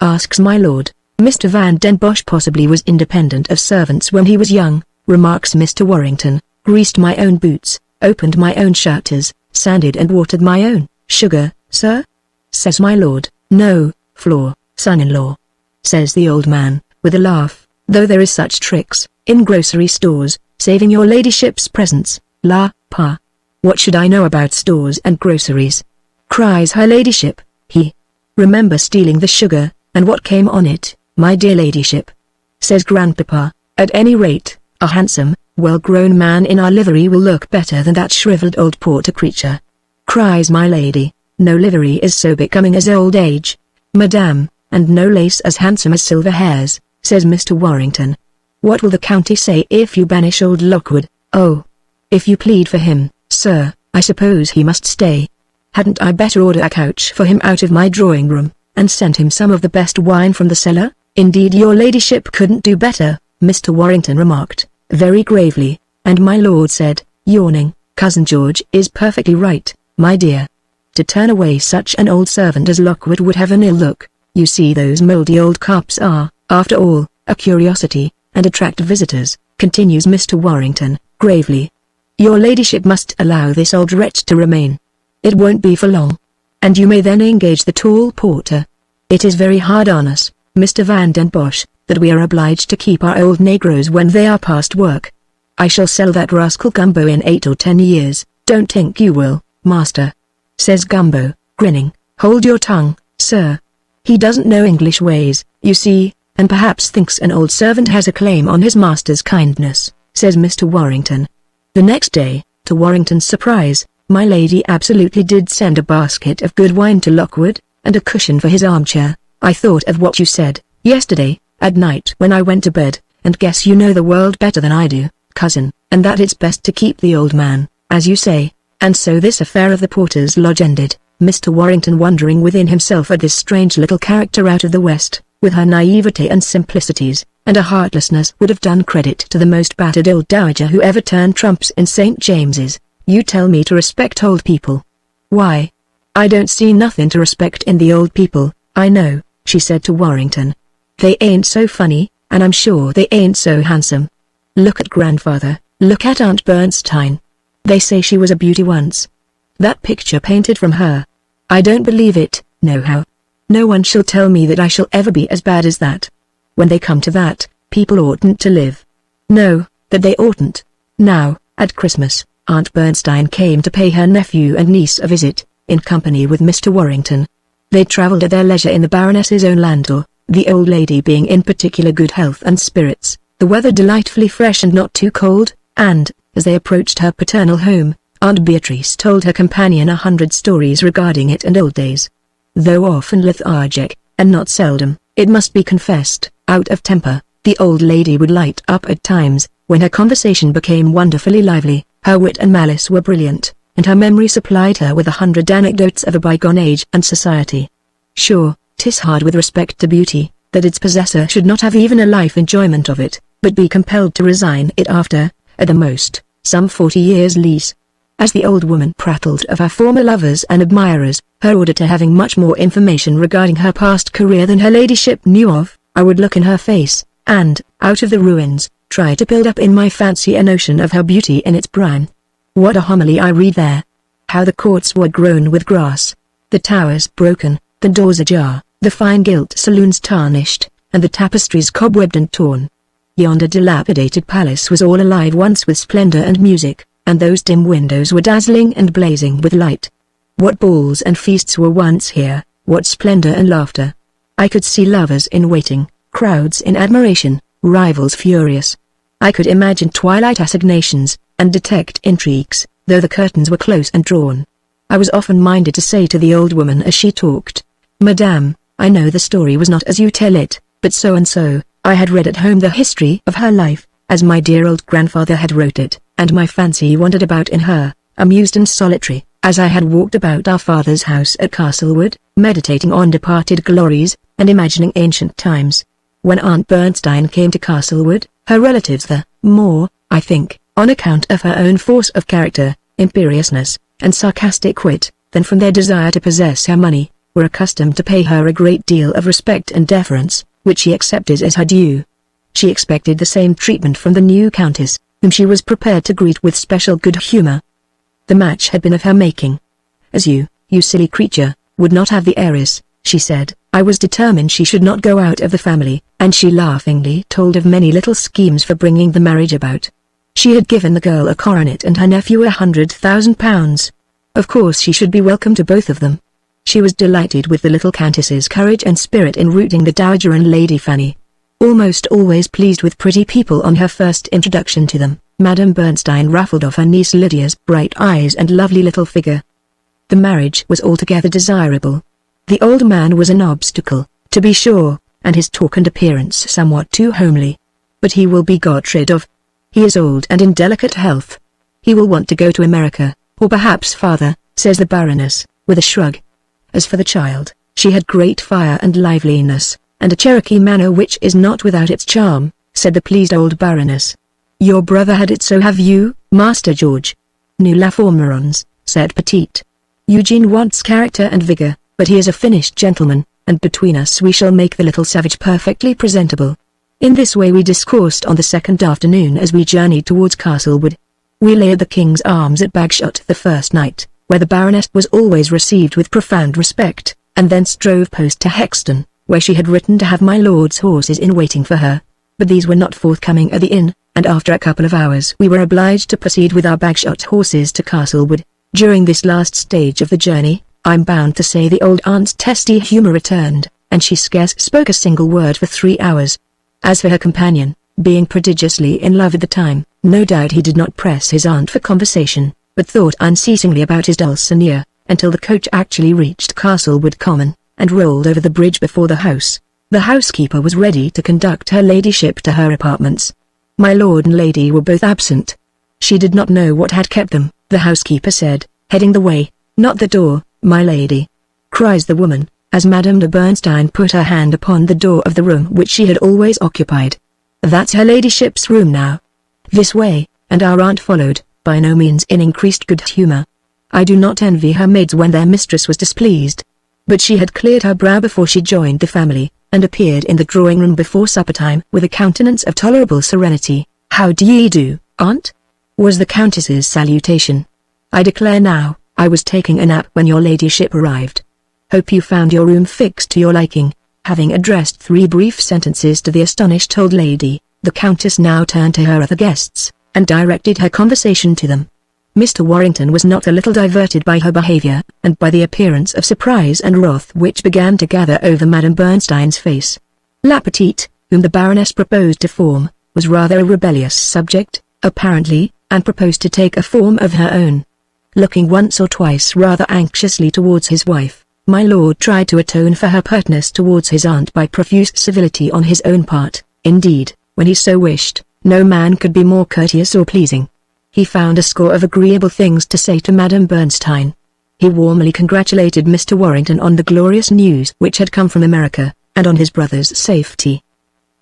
asks my lord. "Mr. Van den Bosch possibly was independent of servants when he was young," remarks Mr. Warrington. "Greased my own boots, opened my own shutters, sanded and watered my own sugar, sir?" says my lord. "No, floor, son-in-law," says the old man, with a laugh, "though there is such tricks, in grocery stores, saving your ladyship's presence, la, pa. What should I know about stores and groceries?" cries her ladyship. "He remember stealing the sugar, and what came on it, my dear ladyship," says grandpapa. "At any rate, a handsome, well-grown man in our livery will look better than that shriveled old porter creature," cries my lady. "No livery is so becoming as old age, madame, and no lace as handsome as silver hairs," says Mr. Warrington. "What will the county say if you banish old Lockwood?" "Oh, if you plead for him, sir, I suppose he must stay. Hadn't I better order a couch for him out of my drawing-room, and send him some of the best wine from the cellar?" "Indeed your ladyship couldn't do better," Mr. Warrington remarked, very gravely, and my lord said, yawning, "Cousin George is perfectly right, my dear. To turn away such an old servant as Lockwood would have an ill look. You see those mouldy old carps are, after all, a curiosity, and attract visitors," continues Mr. Warrington, gravely. "Your ladyship must allow this old wretch to remain. It won't be for long, and you may then engage the tall porter. It is very hard on us, Mr. Van den Bosch, that we are obliged to keep our old negroes when they are past work. I shall sell that rascal Gumbo in 8 or 10 years. Don't think you will, master," says Gumbo, grinning. "Hold your tongue, sir. He doesn't know English ways, you see, and perhaps thinks an old servant has a claim on his master's kindness," says Mr. Warrington. The next day, to Warrington's surprise, my lady absolutely did send a basket of good wine to Lockwood, and a cushion for his armchair. "I thought of what you said, yesterday, at night when I went to bed, and guess you know the world better than I do, cousin, and that it's best to keep the old man, as you say." And so this affair of the porter's lodge ended, Mr. Warrington wondering within himself at this strange little character out of the West, with her naivete and simplicities, and a heartlessness would have done credit to the most battered old dowager who ever turned trumps in St. James's. "You tell me to respect old people. Why? I don't see nothing to respect in the old people, I know," she said to Warrington. "They ain't so funny, and I'm sure they ain't so handsome. Look at grandfather, look at Aunt Bernstein. They say she was a beauty once. That picture painted from her. I don't believe it, nohow. No one shall tell me that I shall ever be as bad as that. When they come to that, people oughtn't to live. No, that they oughtn't." Now, at Christmas, Aunt Bernstein came to pay her nephew and niece a visit, in company with Mr. Warrington. They travelled at their leisure in the Baroness's own landau, the old lady being in particular good health and spirits, the weather delightfully fresh and not too cold, and, as they approached her paternal home, Aunt Beatrice told her companion 100 stories regarding it and old days. Though often lethargic, and not seldom, it must be confessed, out of temper, the old lady would light up at times, when her conversation became wonderfully lively. Her wit and malice were brilliant, and her memory supplied her with 100 anecdotes of a bygone age and society. Sure, 'tis hard with respect to beauty, that its possessor should not have even a life enjoyment of it, but be compelled to resign it after, at the most, some 40 years' lease. As the old woman prattled of her former lovers and admirers, her auditor having much more information regarding her past career than her ladyship knew of, I would look in her face, and, out of the ruins, try to build up in my fancy a notion of her beauty in its prime. What a homily I read there! How the courts were grown with grass, the towers broken, the doors ajar, the fine gilt saloons tarnished, and the tapestries cobwebbed and torn. Yonder dilapidated palace was all alive once with splendor and music, and those dim windows were dazzling and blazing with light. What balls and feasts were once here, what splendor and laughter! I could see lovers in waiting, crowds in admiration, rivals furious. I could imagine twilight assignations, and detect intrigues, though the curtains were close and drawn. I was often minded to say to the old woman as she talked, "Madame, I know the story was not as you tell it, but so and so, I had read at home the history of her life, as my dear old grandfather had wrote it, and my fancy wandered about in her, amused and solitary, as I had walked about our father's house at Castlewood, meditating on departed glories, and imagining ancient times. When Aunt Bernstein came to Castlewood, her relatives the more, I think, on account of her own force of character, imperiousness, and sarcastic wit, than from their desire to possess her money, were accustomed to pay her a great deal of respect and deference, which she accepted as her due. She expected the same treatment from the new countess, whom she was prepared to greet with special good humor. The match had been of her making. "As you silly creature, would not have the heiress," she said, "I was determined she should not go out of the family," and she laughingly told of many little schemes for bringing the marriage about. She had given the girl a coronet and her nephew £100,000. Of course she should be welcome to both of them. She was delighted with the little countess's courage and spirit in rooting the Dowager and Lady Fanny. Almost always pleased with pretty people on her first introduction to them, Madame Bernstein raffled off her niece Lydia's bright eyes and lovely little figure. The marriage was altogether desirable. The old man was an obstacle, to be sure, and his talk and appearance somewhat too homely. But he will be got rid of. He is old and in delicate health. He will want to go to America, or perhaps farther, says the Baroness, with a shrug. As for the child, she had great fire and liveliness, and a Cherokee manner which is not without its charm, said the pleased old Baroness. Your brother had it, so have you, Master George? Nous la formerons, said Petite. Eugene wants character and vigor, but he is a finished gentleman, and between us we shall make the little savage perfectly presentable. In this way we discoursed on the second afternoon as we journeyed towards Castlewood. We lay at the King's Arms at Bagshot the first night, where the Baroness was always received with profound respect, and thence drove post to Hexton, where she had written to have my lord's horses in waiting for her. But these were not forthcoming at the inn, and after a couple of hours we were obliged to proceed with our Bagshot horses to Castlewood. During this last stage of the journey, I'm bound to say the old aunt's testy humour returned, and she scarce spoke a single word for 3 hours. As for her companion, being prodigiously in love at the time, no doubt he did not press his aunt for conversation, but thought unceasingly about his Dulcinea, until the coach actually reached Castlewood Common, and rolled over the bridge before the house. The housekeeper was ready to conduct her ladyship to her apartments. My lord and lady were both absent. She did not know what had kept them, the housekeeper said, heading the way. Not the door, my lady, cries the woman, as Madame de Bernstein put her hand upon the door of the room which she had always occupied. That's her ladyship's room now. This way, and our aunt followed, by no means in increased good humour. I do not envy her maids when their mistress was displeased. But she had cleared her brow before she joined the family, and appeared in the drawing-room before supper-time with a countenance of tolerable serenity. "How do ye do, aunt?" was the countess's salutation. "I declare now, I was taking a nap when your ladyship arrived. Hope you found your room fixed to your liking." Having addressed 3 brief sentences to the astonished old lady, the countess now turned to her other guests, and directed her conversation to them. Mr. Warrington was not a little diverted by her behavior, and by the appearance of surprise and wrath which began to gather over Madame Bernstein's face. La Petite, whom the Baroness proposed to form, was rather a rebellious subject, apparently, and proposed to take a form of her own. Looking once or twice rather anxiously towards his wife, My lord tried to atone for her pertness towards his aunt by profuse civility on his own part. Indeed, when he so wished, no man could be more courteous or pleasing. He found a score of agreeable things to say to Madame Bernstein. He warmly congratulated Mr. Warrington on the glorious news which had come from America, and on his brother's safety.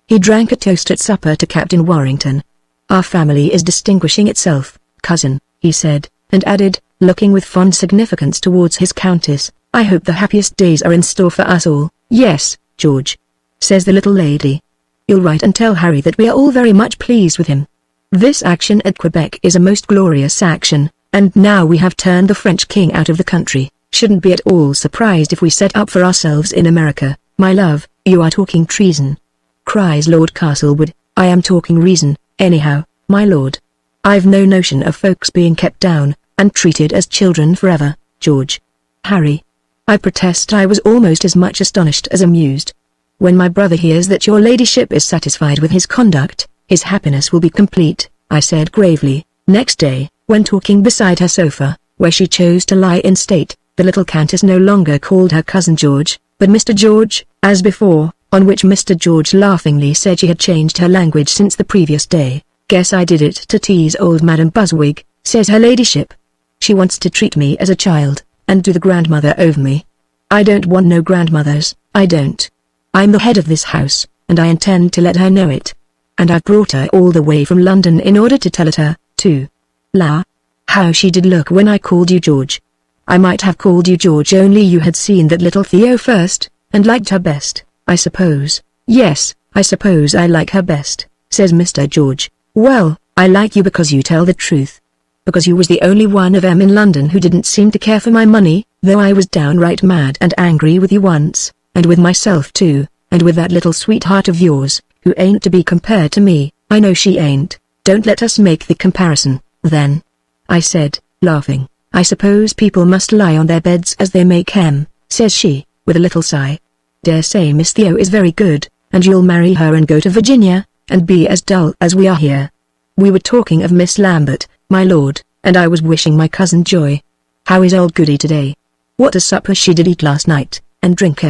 He drank a toast at supper to Captain Warrington. "Our family is distinguishing itself, cousin," he said, and added, looking with fond significance towards his countess, "I hope the happiest days are in store for us all." "Yes, George," says the little lady. "You'll write and tell Harry that we are all very much pleased with him. This action at Quebec is a most glorious action, and now we have turned the French king out of the country, shouldn't be at all surprised if we set up for ourselves in America." "My love, you are talking treason," cries Lord Castlewood. "I am talking reason, anyhow, my lord. I've no notion of folks being kept down, and treated as children forever, George." "Harry, I protest I was almost as much astonished as amused. When my brother hears that your ladyship is satisfied with his conduct, his happiness will be complete," I said gravely. Next day, when talking beside her sofa, where she chose to lie in state, the little countess no longer called her cousin George, but Mr. George, as before, on which Mr. George laughingly said she had changed her language since the previous day. "Guess I did it to tease old Madam Buzzwig," says her ladyship. "She wants to treat me as a child, and do the grandmother over me. I don't want no grandmothers, I don't. I'm the head of this house, and I intend to let her know it. And I've brought her all the way from London in order to tell it her, too. La! How she did look when I called you George. I might have called you George only you had seen that little Theo first, and liked her best, I suppose." "Yes, I suppose I like her best," says Mr. George. "Well, I like you because you tell the truth. Because you was the only one of 'em in London who didn't seem to care for my money, though I was downright mad and angry with you once, and with myself too, and with that little sweetheart of yours, who ain't to be compared to me. I know she ain't. Don't let us make the comparison, then," I said, laughing. "I suppose people must lie on their beds as they make 'em," says she, with a little sigh. "Dare say Miss Theo is very good, and you'll marry her and go to Virginia, and be as dull as we are here." We were talking of Miss Lambert, my lord, and I was wishing my cousin joy. "How is old Goody today? What a supper she did eat last night, and drink!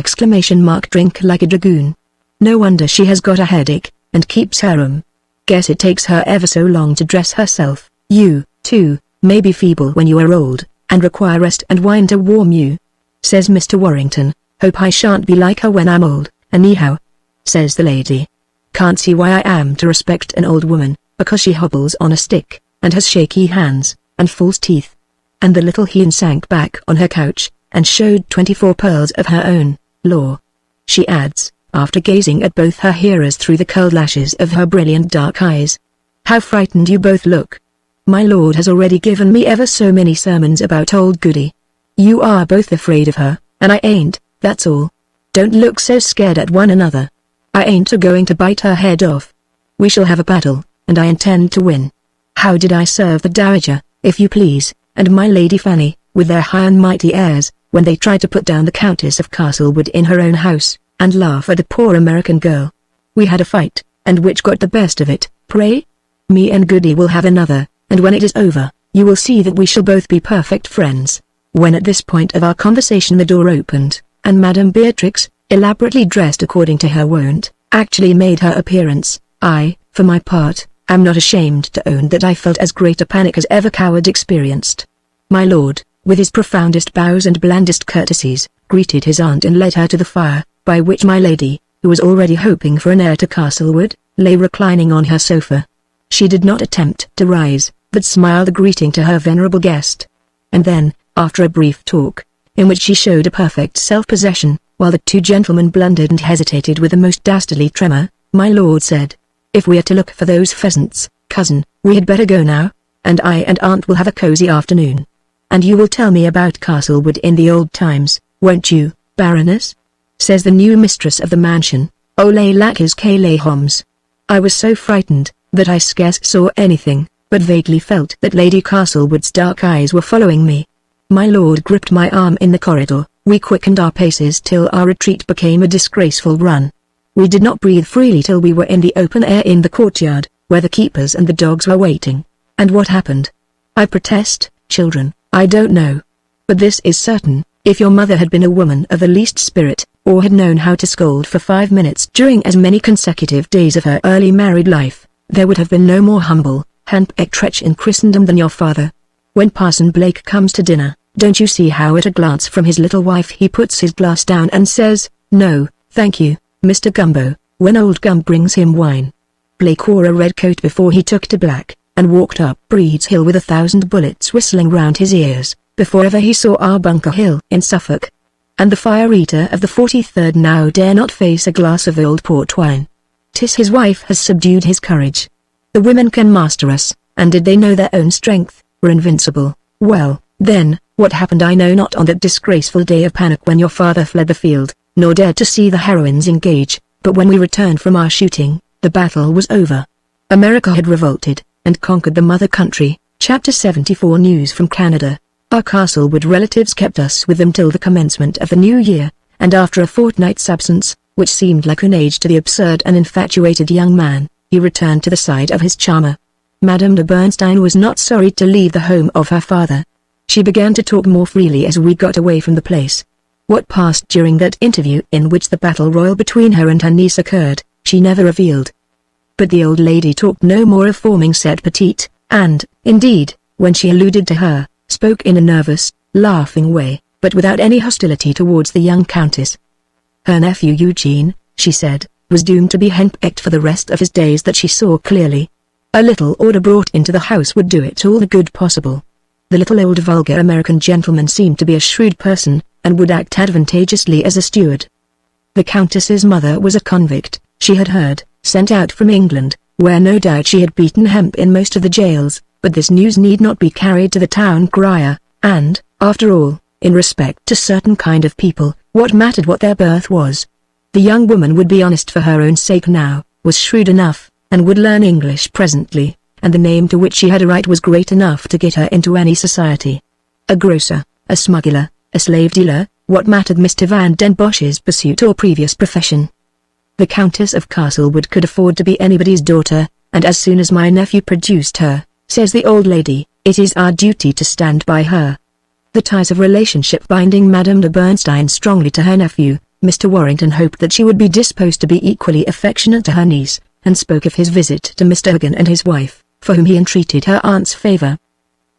Drink like a dragoon. No wonder she has got a headache, and keeps her room. Guess it takes her ever so long to dress herself. You, too, may be feeble when you are old, and require rest and wine to warm you," says Mr. Warrington. "Hope I shan't be like her when I'm old, anyhow," says the lady. "Can't see why I am to respect an old woman, because she hobbles on a stick, and has shaky hands, and false teeth." And the little hen sank back on her couch, and showed 24 pearls of her own. "Law," she adds, after gazing at both her hearers through the curled lashes of her brilliant dark eyes. "How frightened you both look. My lord has already given me ever so many sermons about old Goody. You are both afraid of her, and I ain't, that's all. Don't look so scared at one another. I ain't a-going to bite her head off. We shall have a battle, and I intend to win. How did I serve the Dowager, if you please, and my Lady Fanny, with their high and mighty airs, when they tried to put down the Countess of Castlewood in her own house, and laugh at the poor American girl? We had a fight, and which got the best of it, pray? Me and Goody will have another, and when it is over, you will see that we shall both be perfect friends." When at this point of our conversation the door opened, and Madame Beatrix, elaborately dressed according to her wont, actually made her appearance, I, for my part, am not ashamed to own that I felt as great a panic as ever coward experienced. My lord, with his profoundest bows and blandest courtesies, greeted his aunt and led her to the fire, by which my lady, who was already hoping for an heir to Castlewood, lay reclining on her sofa. She did not attempt to rise, but smiled a greeting to her venerable guest. And then, after a brief talk, in which she showed a perfect self-possession, while the two gentlemen blundered and hesitated with a most dastardly tremor, my lord said, "If we are to look for those pheasants, cousin, we had better go now, and I and aunt will have a cozy afternoon. And you will tell me about Castlewood in the old times, won't you, Baroness?" says the new mistress of the mansion. "Ole lackes kale homs." I was so frightened, that I scarce saw anything, but vaguely felt that Lady Castlewood's dark eyes were following me. My lord gripped my arm in the corridor. We quickened our paces till our retreat became a disgraceful run. We did not breathe freely till we were in the open air in the courtyard, where the keepers and the dogs were waiting. And what happened? I protest, children, I don't know. But this is certain, If your mother had been a woman of the least spirit, or had known how to scold for 5 minutes during as many consecutive days of her early married life, there would have been no more humble, henpecked wretch in Christendom than your father. When Parson Blake comes to dinner, don't you see how at a glance from his little wife he puts his glass down and says, "No, thank you, Mr. Gumbo," when old Gum brings him wine? Blake wore a red coat before he took to black, and walked up Breed's Hill with 1,000 bullets whistling round his ears, before ever he saw our Bunker Hill in Suffolk. And the fire-eater of the 43rd now dare not face a glass of old port wine. 'Tis his wife has subdued his courage. The women can master us, and did they know their own strength, were invincible. Well, then, what happened I know not on that disgraceful day of panic when your father fled the field, nor dared to see the heroines engage, but when we returned from our shooting, the battle was over. America had revolted, and conquered the mother country. Chapter 74 News from Canada. Our Castlewood relatives kept us with them till the commencement of the new year, and after a fortnight's absence, which seemed like an age to the absurd and infatuated young man, he returned to the side of his charmer. Madame de Bernstein was not sorry to leave the home of her father. She began to talk more freely as we got away from the place. What passed during that interview in which the battle royal between her and her niece occurred, she never revealed. But the old lady talked no more of forming cette petite, and, indeed, when she alluded to her, spoke in a nervous, laughing way, but without any hostility towards the young countess. Her nephew Eugene, she said, was doomed to be henpecked for the rest of his days. That she saw clearly. A little order brought into the house would do it all the good possible. The little old vulgar American gentleman seemed to be a shrewd person, and would act advantageously as a steward. The countess's mother was a convict, she had heard, sent out from England, where no doubt she had beaten hemp in most of the jails, but this news need not be carried to the town crier, and, after all, in respect to certain kind of people, what mattered what their birth was? The young woman would be honest for her own sake now, was shrewd enough, and would learn English presently, and the name to which she had a right was great enough to get her into any society. A grocer, a smuggler, a slave dealer, what mattered Mr. Van den Bosch's pursuit or previous profession? The Countess of Castlewood could afford to be anybody's daughter, and as soon as my nephew produced her, says the old lady, it is our duty to stand by her. The ties of relationship binding Madame de Bernstein strongly to her nephew, Mr. Warrington hoped that she would be disposed to be equally affectionate to her niece, and spoke of his visit to Mr. Hagan and his wife, for whom he entreated her aunt's favour.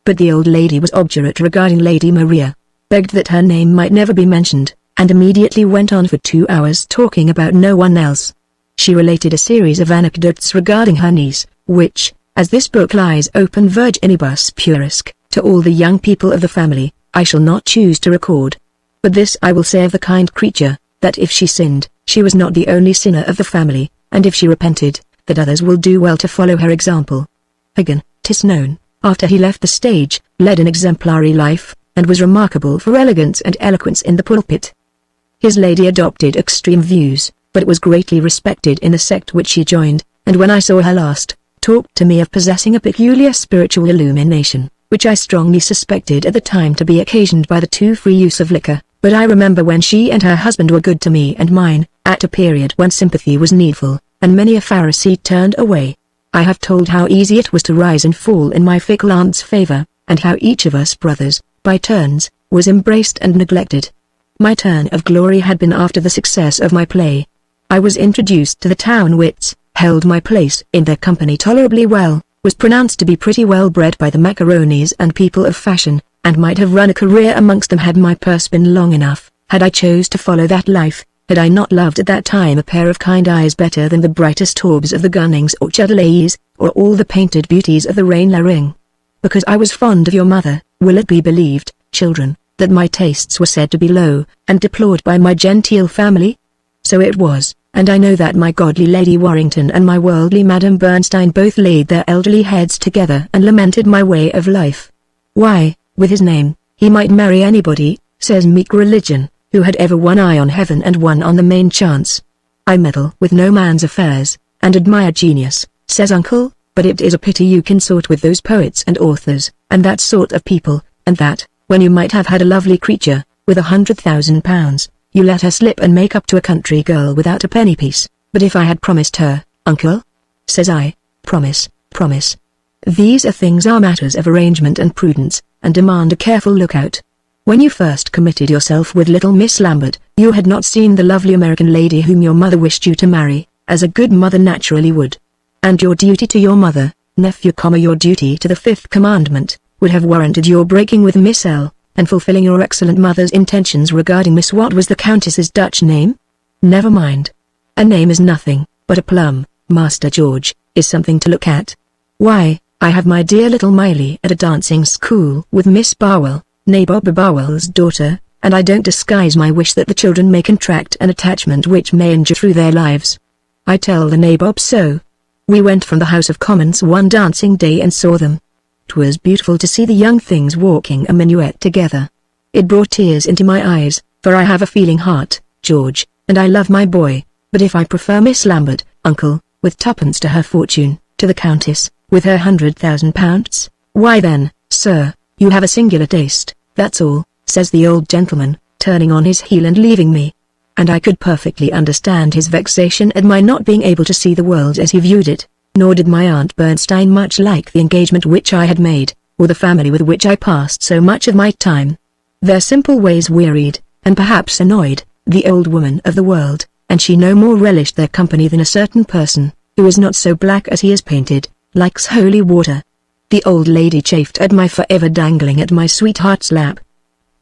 But the old lady was obdurate regarding Lady Maria, begged that her name might never be mentioned, and immediately went on for 2 hours talking about no one else. She related a series of anecdotes regarding her niece, which, as this book lies open virginibus puerisque, to all the young people of the family, I shall not choose to record. But this I will say of the kind creature, that if she sinned, she was not the only sinner of the family, and if she repented, that others will do well to follow her example. Hagan, 'tis known, after he left the stage, led an exemplary life, and was remarkable for elegance and eloquence in the pulpit. His lady adopted extreme views, but was greatly respected in the sect which she joined, and when I saw her last, talked to me of possessing a peculiar spiritual illumination, which I strongly suspected at the time to be occasioned by the too free use of liquor, but I remember when she and her husband were good to me and mine, at a period when sympathy was needful, and many a Pharisee turned away. I have told how easy it was to rise and fall in my fickle aunt's favour, and how each of us brothers, by turns, was embraced and neglected. My turn of glory had been after the success of my play. I was introduced to the town wits, held my place in their company tolerably well, was pronounced to be pretty well bred by the macaronis and people of fashion, and might have run a career amongst them had my purse been long enough, had I chose to follow that life, had I not loved at that time a pair of kind eyes better than the brightest orbs of the Gunnings or Chudleys, or all the painted beauties of the Reine la Ring. Because I was fond of your mother, will it be believed, children, that my tastes were said to be low, and deplored by my genteel family? So it was. And I know that my godly Lady Warrington and my worldly Madame Bernstein both laid their elderly heads together and lamented my way of life. Why, with his name, he might marry anybody, says meek religion, who had ever one eye on heaven and one on the main chance. I meddle with no man's affairs, and admire genius, says uncle, but it is a pity you consort with those poets and authors, and that sort of people, and that, when you might have had a lovely creature, with £100,000, you let her slip and make up to a country girl without a penny piece. But if I had promised her, uncle? Says I, promise, promise. These things are matters of arrangement and prudence, and demand a careful lookout. When you first committed yourself with little Miss Lambert, you had not seen the lovely American lady whom your mother wished you to marry, as a good mother naturally would. And your duty to your mother, nephew, your duty to the fifth commandment, would have warranted your breaking with Miss L, and fulfilling your excellent mother's intentions regarding Miss what was the Countess's Dutch name? Never mind. A name is nothing, but a plum, Master George, is something to look at. Why, I have my dear little Miley at a dancing school with Miss Barwell, Nabob Barwell's daughter, and I don't disguise my wish that the children may contract an attachment which may endure through their lives. I tell the Nabob so. We went from the House of Commons one dancing day and saw them. 'Twas beautiful to see the young things walking a minuet together. It brought tears into my eyes, for I have a feeling heart, George, and I love my boy, but if I prefer Miss Lambert, uncle, with twopence to her fortune, to the Countess, with her £100,000, why then, sir, you have a singular taste, that's all, says the old gentleman, turning on his heel and leaving me. And I could perfectly understand his vexation at my not being able to see the world as he viewed it, nor did my Aunt Bernstein much like the engagement which I had made, or the family with which I passed so much of my time. Their simple ways wearied, and perhaps annoyed, the old woman of the world, and she no more relished their company than a certain person, who is not so black as he is painted, likes holy water. The old lady chafed at my forever dangling at my sweetheart's lap.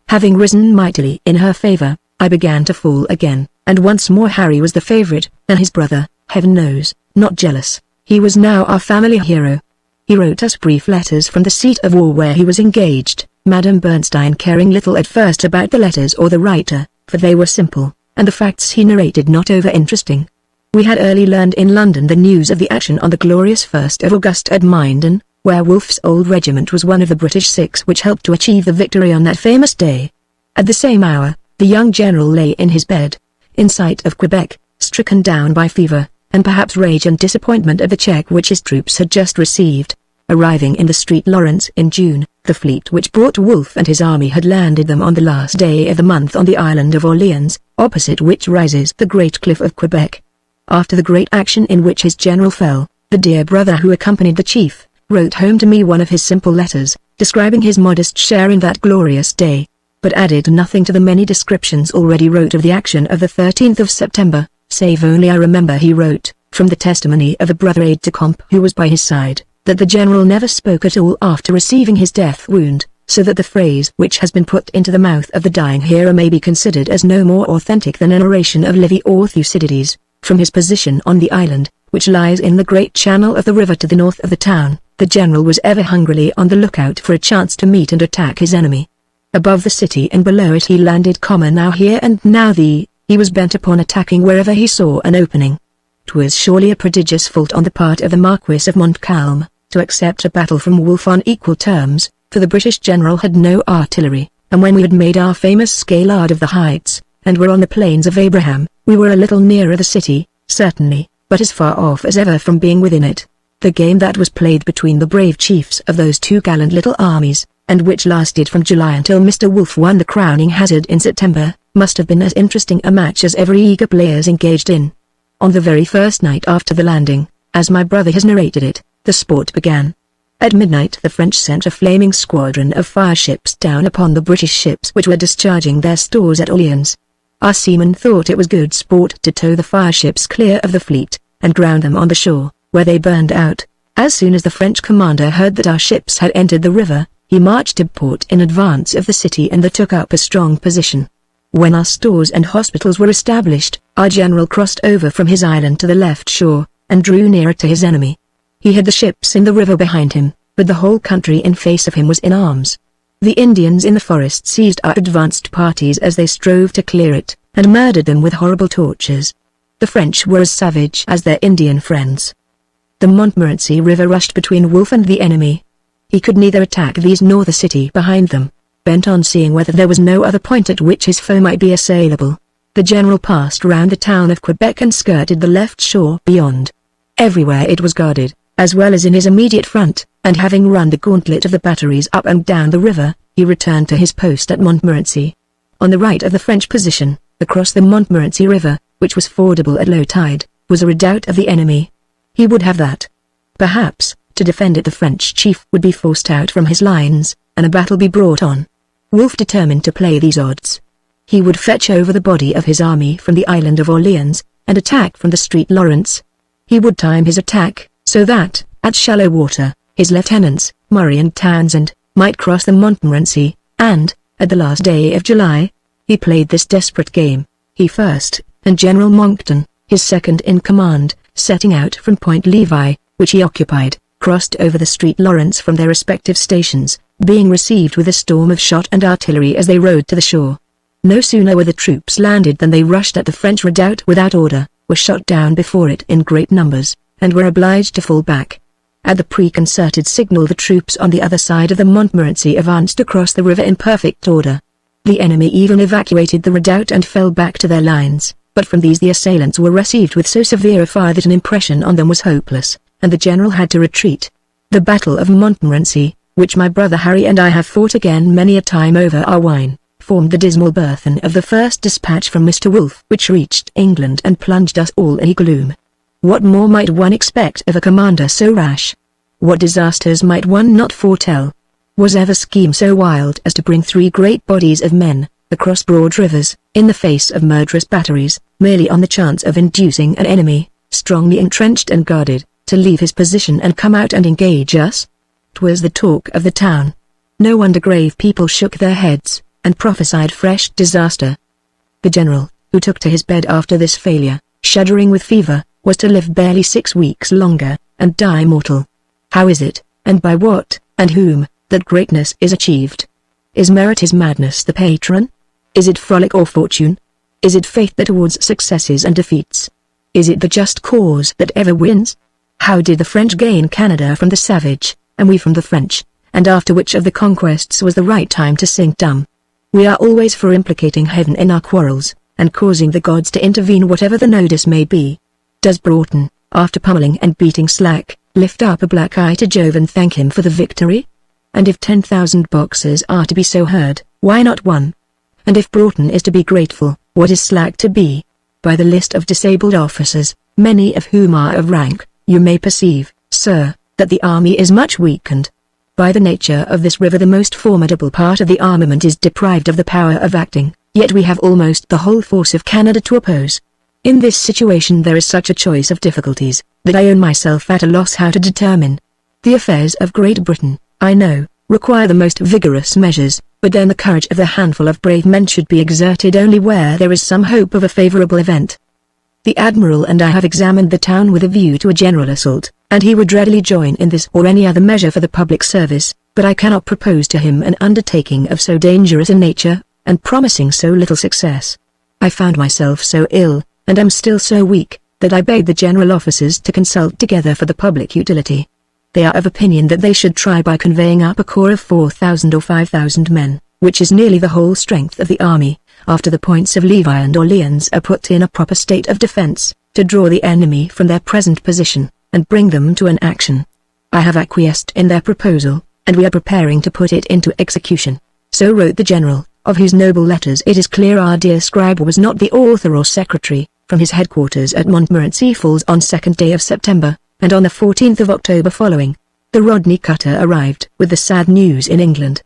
Having risen mightily in her favor, I began to fall again, and once more Harry was the favorite, and his brother, heaven knows, not jealous. He was now our family hero. He wrote us brief letters from the seat of war where he was engaged, Madame Bernstein caring little at first about the letters or the writer, for they were simple, and the facts he narrated not over-interesting. We had early learned in London the news of the action on the glorious 1st of August at Minden, where Wolfe's old regiment was one of the British 6 which helped to achieve the victory on that famous day. At the same hour, the young general lay in his bed, in sight of Quebec, stricken down by fever, and perhaps rage and disappointment at the check which his troops had just received. Arriving in the Street Lawrence in June, the fleet which brought Wolfe and his army had landed them on the last day of the month on the island of Orleans, opposite which rises the great cliff of Quebec. After the great action in which his general fell, the dear brother who accompanied the chief, wrote home to me one of his simple letters, describing his modest share in that glorious day, but added nothing to the many descriptions already wrote of the action of the 13th of September, save only I remember he wrote, from the testimony of a brother aide-de-camp who was by his side, that the general never spoke at all after receiving his death wound, so that the phrase which has been put into the mouth of the dying hero may be considered as no more authentic than an oration of Livy or Thucydides. From his position on the island, which lies in the great channel of the river to the north of the town, the general was ever hungrily on the lookout for a chance to meet and attack his enemy. Above the city and below it he landed, now here and now he was bent upon attacking wherever he saw an opening. 'Twas surely a prodigious fault on the part of the Marquis of Montcalm, to accept a battle from Wolfe on equal terms, for the British general had no artillery, and when we had made our famous scalade of the heights, and were on the plains of Abraham, we were a little nearer the city, certainly, but as far off as ever from being within it. The game that was played between the brave chiefs of those two gallant little armies, and which lasted from July until Mr. Wolfe won the crowning hazard in September, must have been as interesting a match as every eager players engaged in. On the very first night after the landing, as my brother has narrated it, the sport began. At midnight the French sent a flaming squadron of fireships down upon the British ships which were discharging their stores at Orleans. Our seamen thought it was good sport to tow the fireships clear of the fleet, and ground them on the shore, where they burned out. As soon as the French commander heard that our ships had entered the river, he marched to port in advance of the city and took up a strong position. When our stores and hospitals were established, our general crossed over from his island to the left shore, and drew nearer to his enemy. He had the ships in the river behind him, but the whole country in face of him was in arms. The Indians in the forest seized our advanced parties as they strove to clear it, and murdered them with horrible tortures. The French were as savage as their Indian friends. The Montmorency River rushed between Wolfe and the enemy. He could neither attack these nor the city behind them. Bent on seeing whether there was no other point at which his foe might be assailable, the general passed round the town of Quebec and skirted the left shore beyond. Everywhere it was guarded, as well as in his immediate front, and having run the gauntlet of the batteries up and down the river, he returned to his post at Montmorency. On the right of the French position, across the Montmorency River, which was fordable at low tide, was a redoubt of the enemy. He would have that. Perhaps, to defend it the French chief would be forced out from his lines, and a battle be brought on. Wolfe determined to play these odds. He would fetch over the body of his army from the island of Orleans, and attack from the Street Lawrence. He would time his attack, so that, at shallow water, his lieutenants, Murray and Townsend, might cross the Montmorency, and, at the last day of July, he played this desperate game, he first, and General Monckton, his second in command, setting out from Point Levi, which he occupied, crossed over the Street Lawrence from their respective stations, being received with a storm of shot and artillery as they rowed to the shore. No sooner were the troops landed than they rushed at the French redoubt without order, were shot down before it in great numbers, and were obliged to fall back. At the preconcerted signal the troops on the other side of the Montmorency advanced across the river in perfect order. The enemy even evacuated the redoubt and fell back to their lines, but from these the assailants were received with so severe a fire that an impression on them was hopeless, and the general had to retreat. The Battle of Montmorency, which my brother Harry and I have fought again many a time over our wine, formed the dismal burthen of the first dispatch from Mr. Wolfe, which reached England and plunged us all in gloom. What more might one expect of a commander so rash? What disasters might one not foretell? Was ever scheme so wild as to bring 3 great bodies of men, across broad rivers, in the face of murderous batteries, merely on the chance of inducing an enemy, strongly entrenched and guarded, to leave his position and come out and engage us? 'Twas the talk of the town. No wonder grave people shook their heads, and prophesied fresh disaster. The general, who took to his bed after this failure, shuddering with fever, was to live barely 6 weeks longer, and die mortal. How is it, and by what, and whom, that greatness is achieved? Is merit his madness the patron? Is it frolic or fortune? Is it faith that awards successes and defeats? Is it the just cause that ever wins? How did the French gain Canada from the savage, and we from the French, and after which of the conquests was the right time to sink dumb? We are always for implicating heaven in our quarrels, and causing the gods to intervene whatever the nodus may be. Does Broughton, after pummeling and beating Slack, lift up a black eye to Jove and thank him for the victory? And if 10,000 boxers are to be so heard, why not one? And if Broughton is to be grateful, what is Slack to be? By the list of disabled officers, many of whom are of rank, you may perceive, sir, that the army is much weakened. By the nature of this river the most formidable part of the armament is deprived of the power of acting, yet we have almost the whole force of Canada to oppose. In this situation there is such a choice of difficulties, that I own myself at a loss how to determine. The affairs of Great Britain, I know, require the most vigorous measures, but then the courage of a handful of brave men should be exerted only where there is some hope of a favorable event. The Admiral and I have examined the town with a view to a general assault, and he would readily join in this or any other measure for the public service, but I cannot propose to him an undertaking of so dangerous a nature, and promising so little success. I found myself so ill, and am still so weak, that I begged the general officers to consult together for the public utility. They are of opinion that they should try by conveying up a corps of 4,000 or 5,000 men, which is nearly the whole strength of the army, after the points of Levi and Orleans are put in a proper state of defense, to draw the enemy from their present position, and bring them to an action. I have acquiesced in their proposal, and we are preparing to put it into execution. So wrote the general, of whose noble letters it is clear our dear scribe was not the author or secretary. From his headquarters at Montmorency Falls on 2nd day of September, and on the 14th of October following, the Rodney cutter arrived with the sad news in England.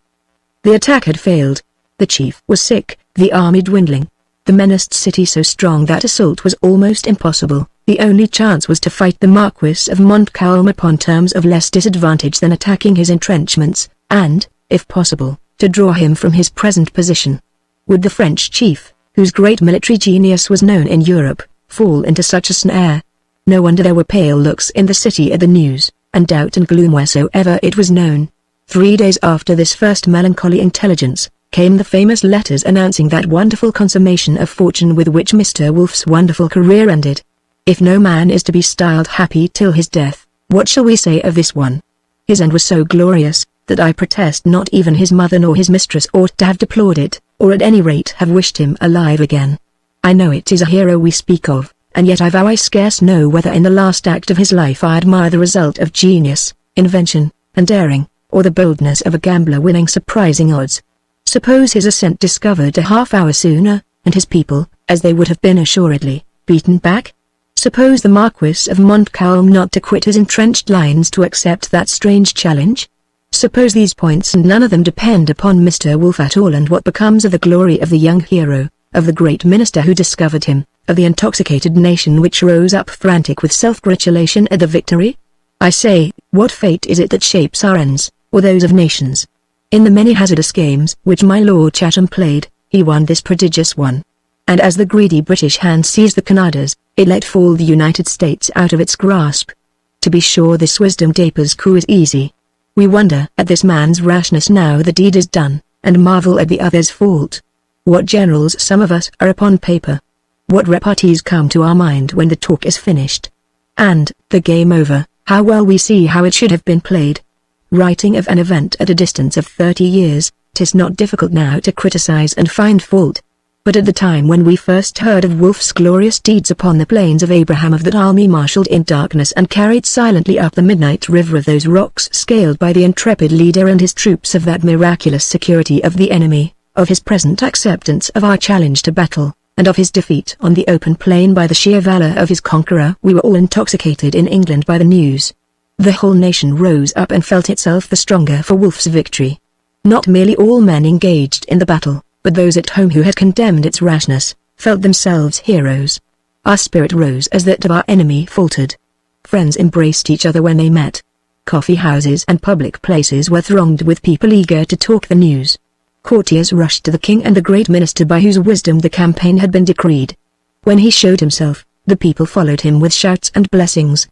The attack had failed. The chief was sick, the army dwindling, the menaced city so strong that assault was almost impossible. The only chance was to fight the Marquis of Montcalm upon terms of less disadvantage than attacking his entrenchments, and, if possible, to draw him from his present position. Would the French chief, whose great military genius was known in Europe, fall into such a snare? No wonder there were pale looks in the city at the news, and doubt and gloom wheresoever it was known. 3 days after this first melancholy intelligence, came the famous letters announcing that wonderful consummation of fortune with which Mr. Wolfe's wonderful career ended. If no man is to be styled happy till his death, what shall we say of this one? His end was so glorious, that I protest not even his mother nor his mistress ought to have deplored it, or at any rate have wished him alive again. I know it is a hero we speak of, and yet I vow I scarce know whether in the last act of his life I admire the result of genius, invention, and daring, or the boldness of a gambler winning surprising odds. Suppose his ascent discovered a half-hour sooner, and his people, as they would have been assuredly, beaten back? Suppose the Marquis of Montcalm not to quit his entrenched lines to accept that strange challenge? Suppose these points and none of them depend upon Mr. Wolf at all, and what becomes of the glory of the young hero, of the great minister who discovered him, of the intoxicated nation which rose up frantic with self-gratulation at the victory? I say, what fate is it that shapes our ends, or those of nations? In the many hazardous games which my Lord Chatham played, he won this prodigious one. And as the greedy British hand seized the Canadas, it let fall the United States out of its grasp. To be sure, this wisdom Draper's coup is easy. We wonder at this man's rashness now the deed is done, and marvel at the other's fault. What generals some of us are upon paper! What repartees come to our mind when the talk is finished! And, the game over, how well we see how it should have been played. Writing of an event at a distance of 30 years, 'tis not difficult now to criticize and find fault. But at the time when we first heard of Wolfe's glorious deeds upon the plains of Abraham, of that army marshalled in darkness and carried silently up the midnight river, of those rocks scaled by the intrepid leader and his troops, of that miraculous security of the enemy, of his present acceptance of our challenge to battle, and of his defeat on the open plain by the sheer valor of his conqueror, we were all intoxicated in England by the news. The whole nation rose up and felt itself the stronger for Wolfe's victory. Not merely all men engaged in the battle, but those at home who had condemned its rashness, felt themselves heroes. Our spirit rose as that of our enemy faltered. Friends embraced each other when they met. Coffee houses and public places were thronged with people eager to talk the news. Courtiers rushed to the king and the great minister by whose wisdom the campaign had been decreed. When he showed himself, the people followed him with shouts and blessings.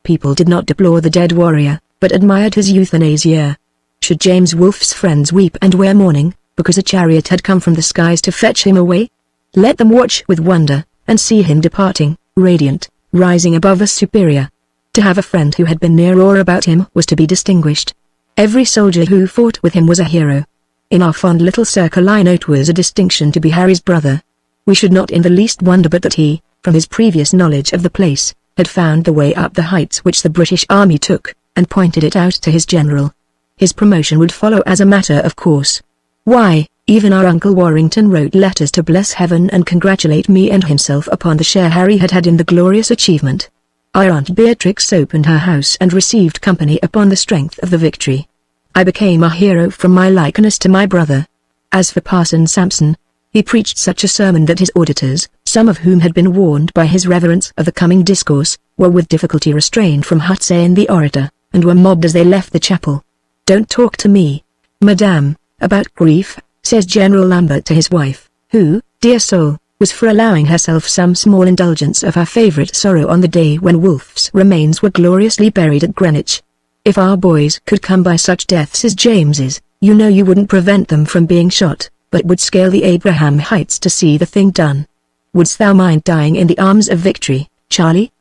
People did not deplore the dead warrior, but admired his euthanasia. Should James Wolfe's friends weep and wear mourning, because a chariot had come from the skies to fetch him away? Let them watch with wonder, and see him departing, radiant, rising above us superior. To have a friend who had been near or about him was to be distinguished. Every soldier who fought with him was a hero. In our fond little circle I know it was a distinction to be Harry's brother. We should not in the least wonder but that he, from his previous knowledge of the place, had found the way up the heights which the British army took, and pointed it out to his general. His promotion would follow as a matter of course. Why, even our Uncle Warrington wrote letters to bless heaven and congratulate me and himself upon the share Harry had had in the glorious achievement. Our Aunt Beatrix opened her house and received company upon the strength of the victory. I became a hero from my likeness to my brother. As for Parson Sampson, he preached such a sermon that his auditors, some of whom had been warned by his reverence of the coming discourse, were with difficulty restrained from hutsaying the orator, and were mobbed as they left the chapel. "Don't talk to me, madame, about grief," says General Lambert to his wife, who, dear soul, was for allowing herself some small indulgence of her favourite sorrow on the day when Wolfe's remains were gloriously buried at Greenwich. "If our boys could come by such deaths as James's, you know you wouldn't prevent them from being shot, but would scale the Abraham Heights to see the thing done. Wouldst thou mind dying in the arms of victory, Charlie?"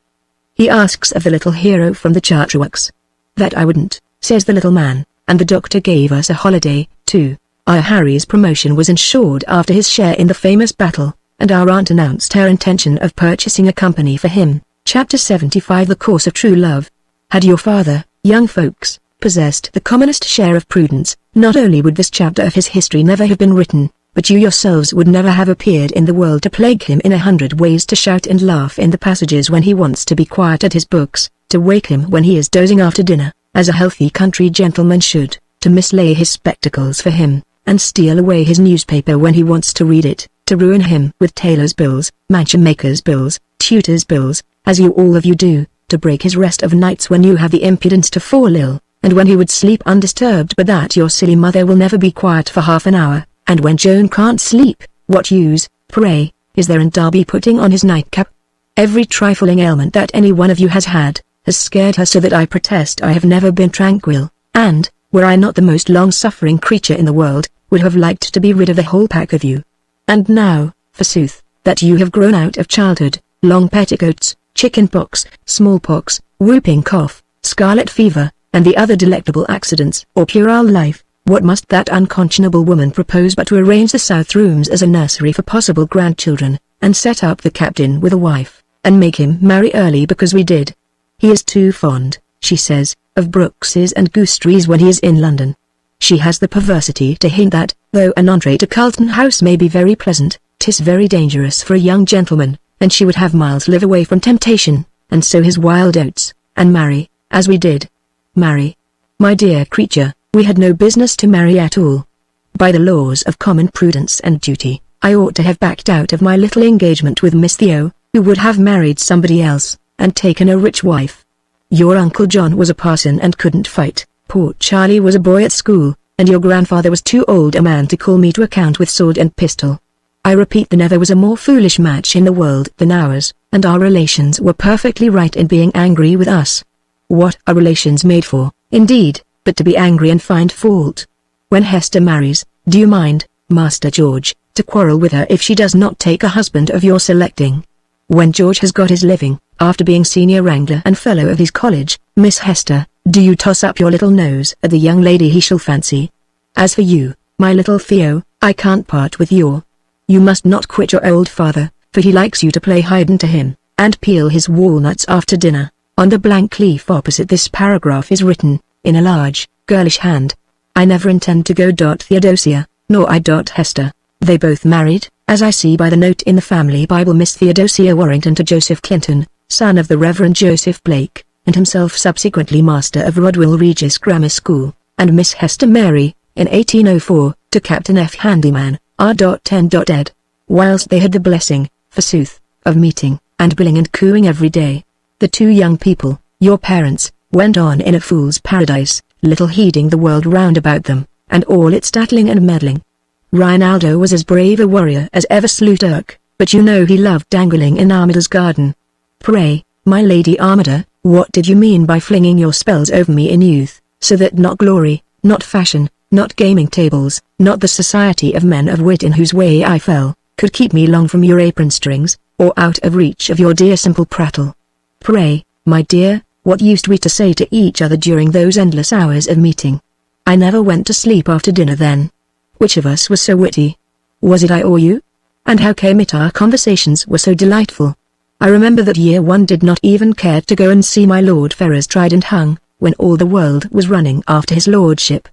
He asks of the little hero from the Chartreux. "That I wouldn't," says the little man, and the doctor gave us a holiday, too. Our Harry's promotion was ensured after his share in the famous battle, and our aunt announced her intention of purchasing a company for him. Chapter 75 The Course of True Love. Had your father, young folks, possessed the commonest share of prudence, not only would this chapter of his history never have been written, but you yourselves would never have appeared in the world to plague him in 100 ways, to shout and laugh in the passages when he wants to be quiet at his books, to wake him when he is dozing after dinner, as a healthy country gentleman should, to mislay his spectacles for him, and steal away his newspaper when he wants to read it, to ruin him with tailor's bills, mansion maker's bills, tutor's bills, as you all of you do, to break his rest of nights when you have the impudence to fall ill, and when he would sleep undisturbed, but that your silly mother will never be quiet for half an hour, and when Joan can't sleep, what use, pray, is there in Darby putting on his nightcap? Every trifling ailment that any one of you has had, has scared her so that I protest I have never been tranquil, and, were I not the most long-suffering creature in the world, would have liked to be rid of the whole pack of you. And now, forsooth, that you have grown out of childhood, long petticoats, chicken pox, smallpox, whooping cough, scarlet fever, and the other delectable accidents, or puerile life, what must that unconscionable woman propose but to arrange the south rooms as a nursery for possible grandchildren, and set up the captain with a wife, and make him marry early because we did? He is too fond, she says, of Brookses and gooseberries when he is in London. She has the perversity to hint that, though an entree to Carlton House may be very pleasant, 'tis very dangerous for a young gentleman, and she would have Miles live away from temptation, and sow his wild oats, and marry, as we did. Marry? My dear creature, We had no business to marry at all. By the laws of common prudence and duty, I ought to have backed out of my little engagement with Miss Theo, who would have married somebody else, and taken a rich wife. Your Uncle John was a parson and couldn't fight, poor Charlie was a boy at school, and your grandfather was too old a man to call me to account with sword and pistol. I repeat, there never was a more foolish match in the world than ours, and our relations were perfectly right in being angry with us. What are relations made for, indeed, but to be angry and find fault? When Hester marries, do you mind, Master George, to quarrel with her if she does not take a husband of your selecting? When George has got his living, after being senior wrangler and fellow of his college, Miss Hester, do you toss up your little nose at the young lady he shall fancy? As for you, my little Theo, I can't part with you. You must not quit your old father, for he likes you to play hide to him, and peel his walnuts after dinner. On the blank leaf opposite this paragraph is written, in a large, girlish hand, I never intend to go. Theodosia, nor I. Hester. They both married, as I see by the note in the family Bible, Miss Theodosia Warrington to Joseph Clinton, son of the Reverend Joseph Blake, and himself subsequently master of Rodwell Regis Grammar School, and Miss Hester Mary, in 1804, to Captain F. Handyman, R.10. ed. Whilst they had the blessing, forsooth, of meeting, and billing and cooing every day, the two young people, your parents, went on in a fool's paradise, little heeding the world round about them, and all its tattling and meddling. Rinaldo was as brave a warrior as ever slew Turk, but you know he loved dangling in Armida's garden. Pray, my Lady Armida, what did you mean by flinging your spells over me in youth, so that not glory, not fashion, not gaming tables, not the society of men of wit in whose way I fell, could keep me long from your apron strings, or out of reach of your dear simple prattle? Pray, my dear, what used we to say to each other during those endless hours of meeting? I never went to sleep after dinner then. Which of us was so witty? Was it I or you? And how came it our conversations were so delightful? I remember that year one did not even care to go and see my Lord Ferrers tried and hung, when all the world was running after his lordship.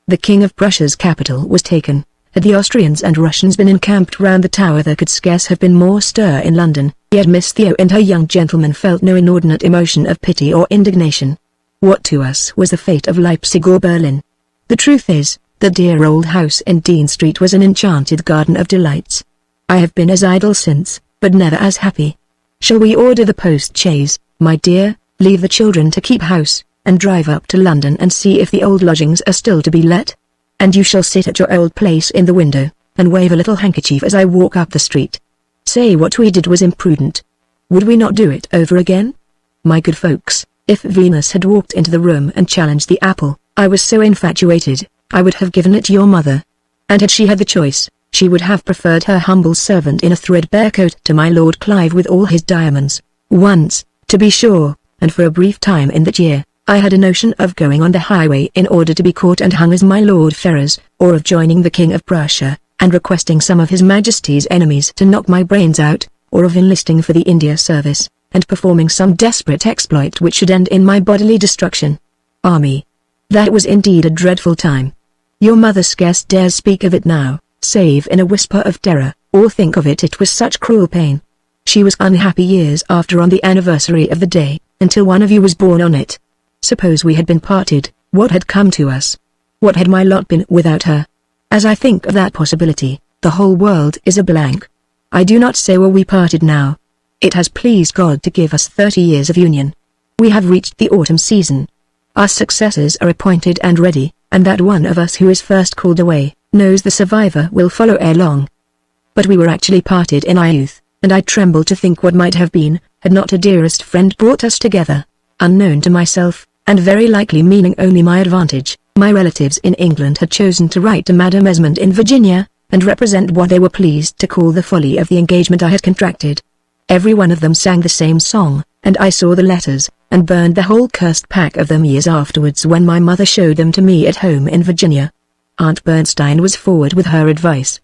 The King of Prussia's capital was taken. Had the Austrians and Russians been encamped round the tower, there could scarce have been more stir in London, yet Miss Theo and her young gentleman felt no inordinate emotion of pity or indignation. What to us was the fate of Leipzig or Berlin? The truth is, the dear old house in Dean Street was an enchanted garden of delights. I have been as idle since, but never as happy. Shall we order the post-chaise, my dear, leave the children to keep house, and drive up to London and see if the old lodgings are still to be let? And you shall sit at your old place in the window, and wave a little handkerchief as I walk up the street. Say what we did was imprudent. Would we not do it over again? My good folks, if Venus had walked into the room and challenged the apple, I was so infatuated, I would have given it your mother. And had she had the choice, she would have preferred her humble servant in a threadbare coat to my Lord Clive with all his diamonds. Once, to be sure, and for a brief time in that year, I had a notion of going on the highway in order to be caught and hung as my Lord Ferrers, or of joining the King of Prussia, and requesting some of his Majesty's enemies to knock my brains out, or of enlisting for the India service, and performing some desperate exploit which should end in my bodily destruction. Army. That was indeed a dreadful time. Your mother scarce dares speak of it now, save in a whisper of terror, or think of it, it was such cruel pain. She was unhappy years after on the anniversary of the day, until one of you was born on it. Suppose we had been parted, what had come to us? What had my lot been without her? As I think of that possibility, the whole world is a blank. I do not say were we parted now. It has pleased God to give us 30 years of union. We have reached the autumn season. Our successors are appointed and ready, and that one of us who is first called away, knows the survivor will follow ere long. But we were actually parted in our youth, and I tremble to think what might have been, had not a dearest friend brought us together, unknown to myself, and very likely meaning only my advantage. My relatives in England had chosen to write to Madame Esmond in Virginia, and represent what they were pleased to call the folly of the engagement I had contracted. Every one of them sang the same song, and I saw the letters, and burned the whole cursed pack of them years afterwards when my mother showed them to me at home in Virginia. Aunt Bernstein was forward with her advice.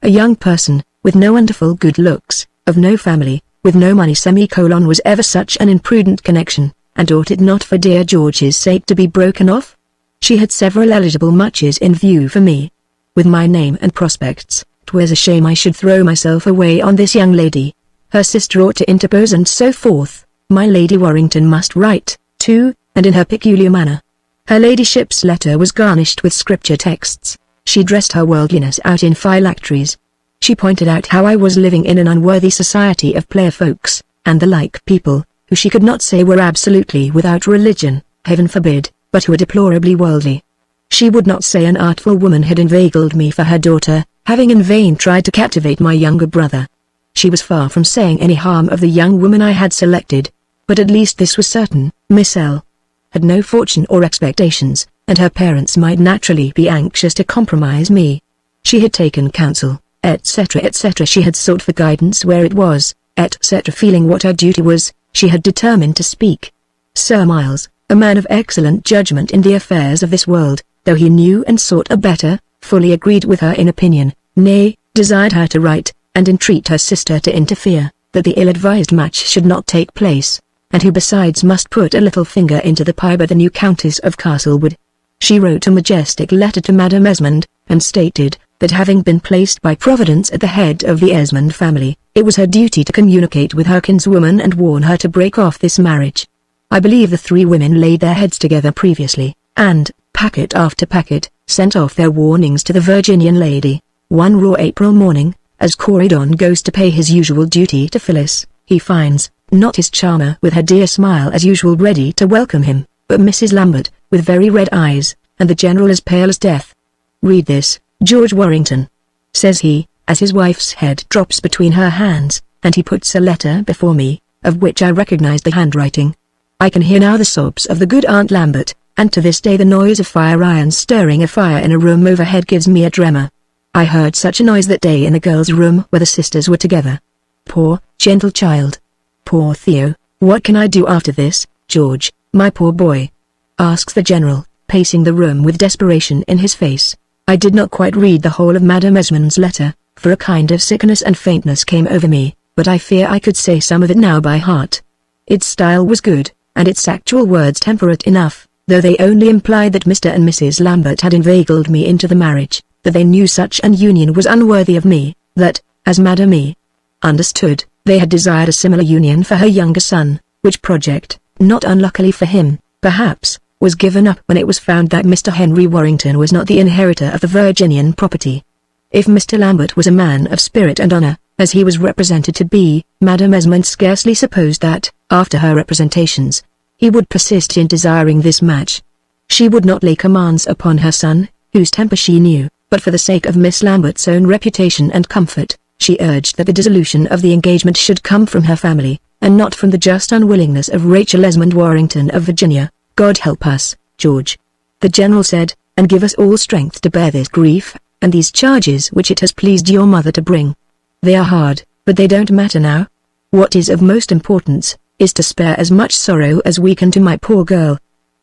A young person, with no wonderful good looks, of no family, with no money was ever such an imprudent connection, and ought it not for dear George's sake to be broken off? She had several eligible matches in view for me. With my name and prospects, 'twas a shame I should throw myself away on this young lady. Her sister ought to interpose and so forth. My Lady Warrington must write, too, and in her peculiar manner. Her ladyship's letter was garnished with scripture texts. She dressed her worldliness out in phylacteries. She pointed out how I was living in an unworthy society of player folks, and the like people, who she could not say were absolutely without religion, heaven forbid, but who were deplorably worldly. She would not say an artful woman had inveigled me for her daughter, having in vain tried to captivate my younger brother. She was far from saying any harm of the young woman I had selected. But at least this was certain, Miss L. had no fortune or expectations, and her parents might naturally be anxious to compromise me. She had taken counsel, etc. etc. She had sought for guidance where it was, etc. Feeling what her duty was, she had determined to speak. Sir Miles, a man of excellent judgment in the affairs of this world, though he knew and sought a better, fully agreed with her in opinion, nay, desired her to write, and entreat her sister to interfere, that the ill-advised match should not take place, and who besides must put a little finger into the pie by the new Countess of Castlewood. She wrote a majestic letter to Madame Esmond, and stated, that having been placed by Providence at the head of the Esmond family, it was her duty to communicate with her kinswoman and warn her to break off this marriage. I believe the three women laid their heads together previously, and, packet after packet, sent off their warnings to the Virginian lady. One raw April morning, as Corydon goes to pay his usual duty to Phyllis, he finds, not his charmer with her dear smile as usual ready to welcome him, but Mrs. Lambert, with very red eyes, and the General as pale as death. "Read this, George Warrington," says he, as his wife's head drops between her hands, and he puts a letter before me, of which I recognize the handwriting. I can hear now the sobs of the good Aunt Lambert, and to this day the noise of fire irons stirring a fire in a room overhead gives me a tremor. I heard such a noise that day in the girls' room where the sisters were together. Poor, gentle child. Poor Theo. "What can I do after this, George, my poor boy?" asks the General, pacing the room with desperation in his face. I did not quite read the whole of Madame Esmond's letter, for a kind of sickness and faintness came over me, but I fear I could say some of it now by heart. Its style was good, and its actual words temperate enough, though they only implied that Mr. and Mrs. Lambert had inveigled me into the marriage, that they knew such an union was unworthy of me, that, as Madame E. understood, they had desired a similar union for her younger son, which project, not unluckily for him, perhaps, was given up when it was found that Mr. Henry Warrington was not the inheritor of the Virginian property. If Mr. Lambert was a man of spirit and honor, as he was represented to be, Madame Esmond scarcely supposed that, after her representations, he would persist in desiring this match. She would not lay commands upon her son, whose temper she knew, but for the sake of Miss Lambert's own reputation and comfort, she urged that the dissolution of the engagement should come from her family, and not from the just unwillingness of Rachel Esmond Warrington of Virginia. "God help us, George," the General said, "and give us all strength to bear this grief, and these charges which it has pleased your mother to bring. They are hard, but they don't matter now. What is of most importance, is to spare as much sorrow as we can to my poor girl.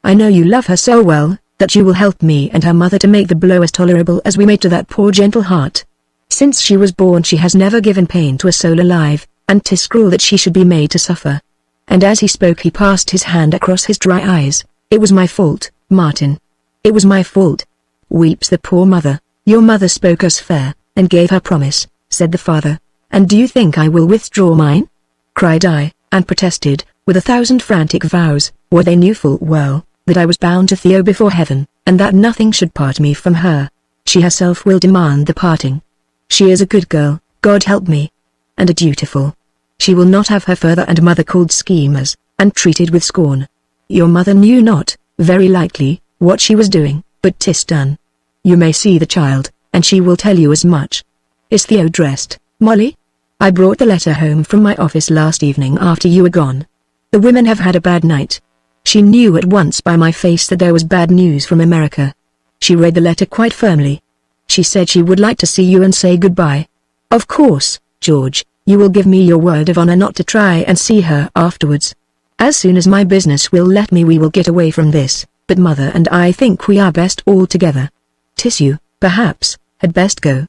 I know you love her so well, that you will help me and her mother to make the blow as tolerable as we may to that poor gentle heart. Since she was born she has never given pain to a soul alive, and 'tis cruel that she should be made to suffer." And as he spoke he passed his hand across his dry eyes. "It was my fault, Martin. It was my fault," weeps the poor mother. "Your mother spoke us fair, and gave her promise," said the father. "And do you think I will withdraw mine?" cried I, and protested, with 1,000 frantic vows, what they knew full well, that I was bound to Theo before heaven, and that nothing should part me from her. She herself will demand the parting. She is a good girl, God help me, and a dutiful. She will not have her father and mother called schemers, and treated with scorn. Your mother knew not, very likely, what she was doing, but 'tis done. You may see the child, and she will tell you as much. Is Theo dressed, Molly? I brought the letter home from my office last evening after you were gone. The women have had a bad night." She knew at once by my face that there was bad news from America. She read the letter quite firmly. She said she would like to see you and say goodbye. "Of course, George, you will give me your word of honor not to try and see her afterwards. As soon as my business will let me we will get away from this, but mother and I think we are best all together. 'Tis you, perhaps, had best go.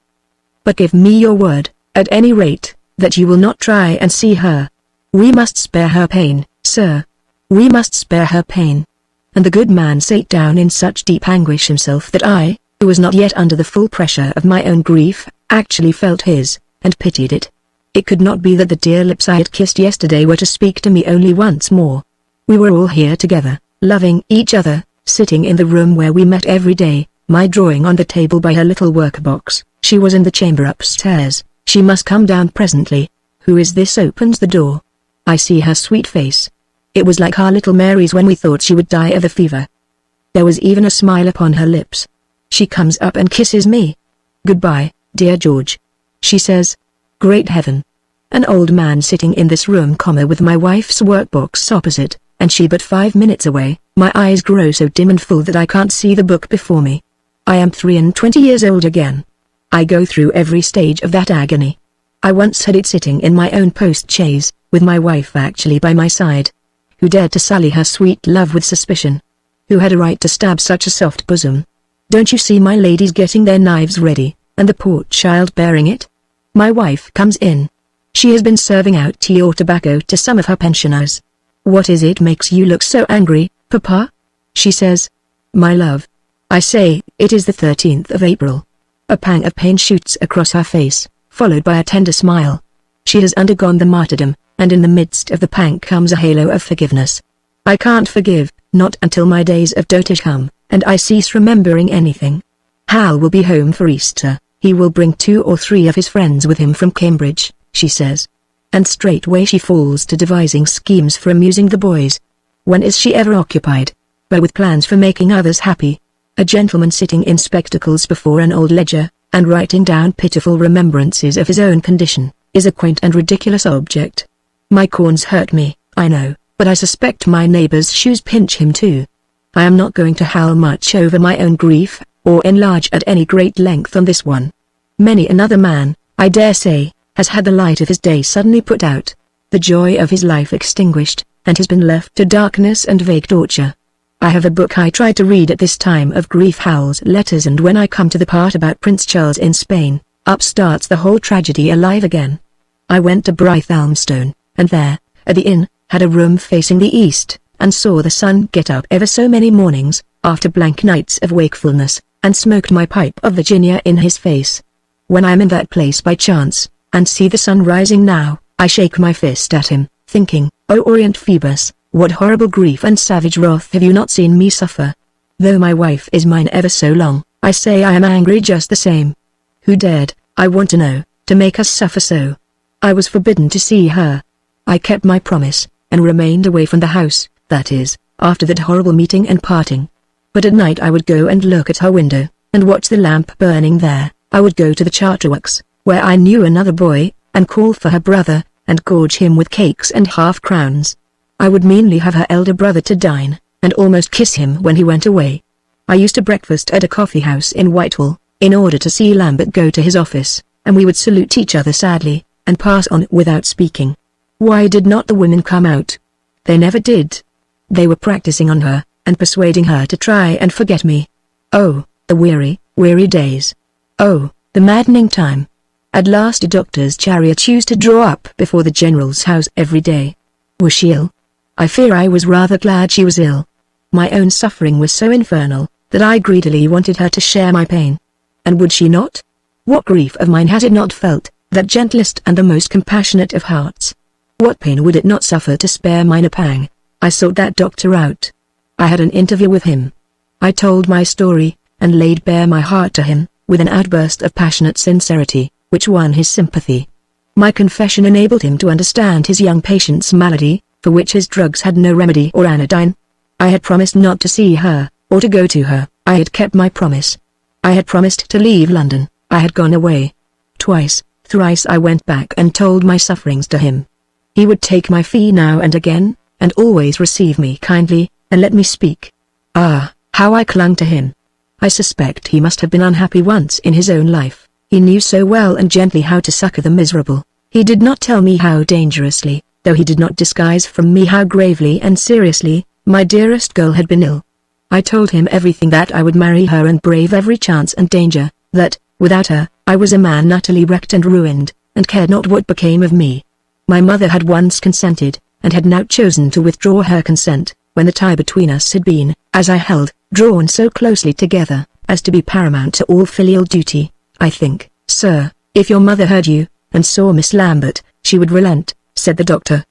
But give me your word, at any rate, that you will not try and see her. We must spare her pain, sir. We must spare her pain." And the good man sate down in such deep anguish himself that I, who was not yet under the full pressure of my own grief, actually felt his, and pitied it. It could not be that the dear lips I had kissed yesterday were to speak to me only once more. We were all here together, loving each other, sitting in the room where we met every day, my drawing on the table by her little workbox. She was in the chamber upstairs. She must come down presently. Who is this opens the door? I see her sweet face. It was like our little Mary's when we thought she would die of the fever. There was even a smile upon her lips. She comes up and kisses me. "Goodbye, dear George," she says. Great heaven! An old man sitting in this room, with my wife's workbox opposite, and she but 5 minutes away. My eyes grow so dim and full that I can't see the book before me. I am 23 years old again. I go through every stage of that agony. I once had it sitting in my own post-chaise, with my wife actually by my side. Who dared to sully her sweet love with suspicion? Who had a right to stab such a soft bosom? Don't you see my ladies getting their knives ready, and the poor child bearing it? My wife comes in. She has been serving out tea or tobacco to some of her pensioners. "What is it makes you look so angry, Papa?" she says. "My love." I say, "It is the 13th of April." A pang of pain shoots across her face, followed by a tender smile. She has undergone the martyrdom, and in the midst of the pang comes a halo of forgiveness. I can't forgive, not until my days of dotage come, and I cease remembering anything. Hal will be home for Easter. He will bring 2 or 3 of his friends with him from Cambridge, she says. And straightway she falls to devising schemes for amusing the boys. When is she ever occupied? But with plans for making others happy. A gentleman sitting in spectacles before an old ledger, and writing down pitiful remembrances of his own condition, is a quaint and ridiculous object. My corns hurt me, I know, but I suspect my neighbor's shoes pinch him too. I am not going to howl much over my own grief, or enlarge at any great length on this one. Many another man, I dare say, has had the light of his day suddenly put out, the joy of his life extinguished, and has been left to darkness and vague torture. I have a book I try to read at this time of grief, Hal's letters, and when I come to the part about Prince Charles in Spain, up starts the whole tragedy alive again. I went to Brighthelmstone, and there, at the inn, had a room facing the east, and saw the sun get up ever so many mornings, after blank nights of wakefulness, and smoked my pipe of Virginia in his face. When I am in that place by chance, and see the sun rising now, I shake my fist at him, thinking, "O Orient Phoebus, what horrible grief and savage wrath have you not seen me suffer? Though my wife is mine ever so long, I say I am angry just the same. Who dared, I want to know, to make us suffer so? I was forbidden to see her. I kept my promise, and remained away from the house, that is, after that horrible meeting and parting. But at night I would go and look at her window, and watch the lamp burning there. I would go to the Charterworks, where I knew another boy, and call for her brother, and gorge him with cakes and half-crowns. I would meanly have her elder brother to dine, and almost kiss him when he went away. I used to breakfast at a coffee-house in Whitehall, in order to see Lambert go to his office, and we would salute each other sadly, and pass on without speaking. Why did not the women come out? They never did. They were practicing on her, and persuading her to try and forget me. Oh, the weary, weary days. Oh, the maddening time. At last a doctor's chariot used to draw up before the general's house every day. Was she ill? I fear I was rather glad she was ill. My own suffering was so infernal, that I greedily wanted her to share my pain. And would she not? What grief of mine has it not felt, that gentlest and the most compassionate of hearts? What pain would it not suffer to spare mine a pang? I sought that doctor out. I had an interview with him. I told my story, and laid bare my heart to him, with an outburst of passionate sincerity, which won his sympathy. My confession enabled him to understand his young patient's malady, for which his drugs had no remedy or anodyne. I had promised not to see her, or to go to her. I had kept my promise. I had promised to leave London. I had gone away. Twice, thrice I went back and told my sufferings to him. He would take my fee now and again, and always receive me kindly, and let me speak. Ah, how I clung to him! I suspect he must have been unhappy once in his own life. He knew so well and gently how to succor the miserable. He did not tell me how dangerously, though he did not disguise from me how gravely and seriously, my dearest girl had been ill. I told him everything, that I would marry her and brave every chance and danger, that, without her, I was a man utterly wrecked and ruined, and cared not what became of me. My mother had once consented, and had now chosen to withdraw her consent, when the tie between us had been, as I held, drawn so closely together, as to be paramount to all filial duty. I think, sir, if your mother heard you, and saw Miss Lambert, she would relent, said the doctor.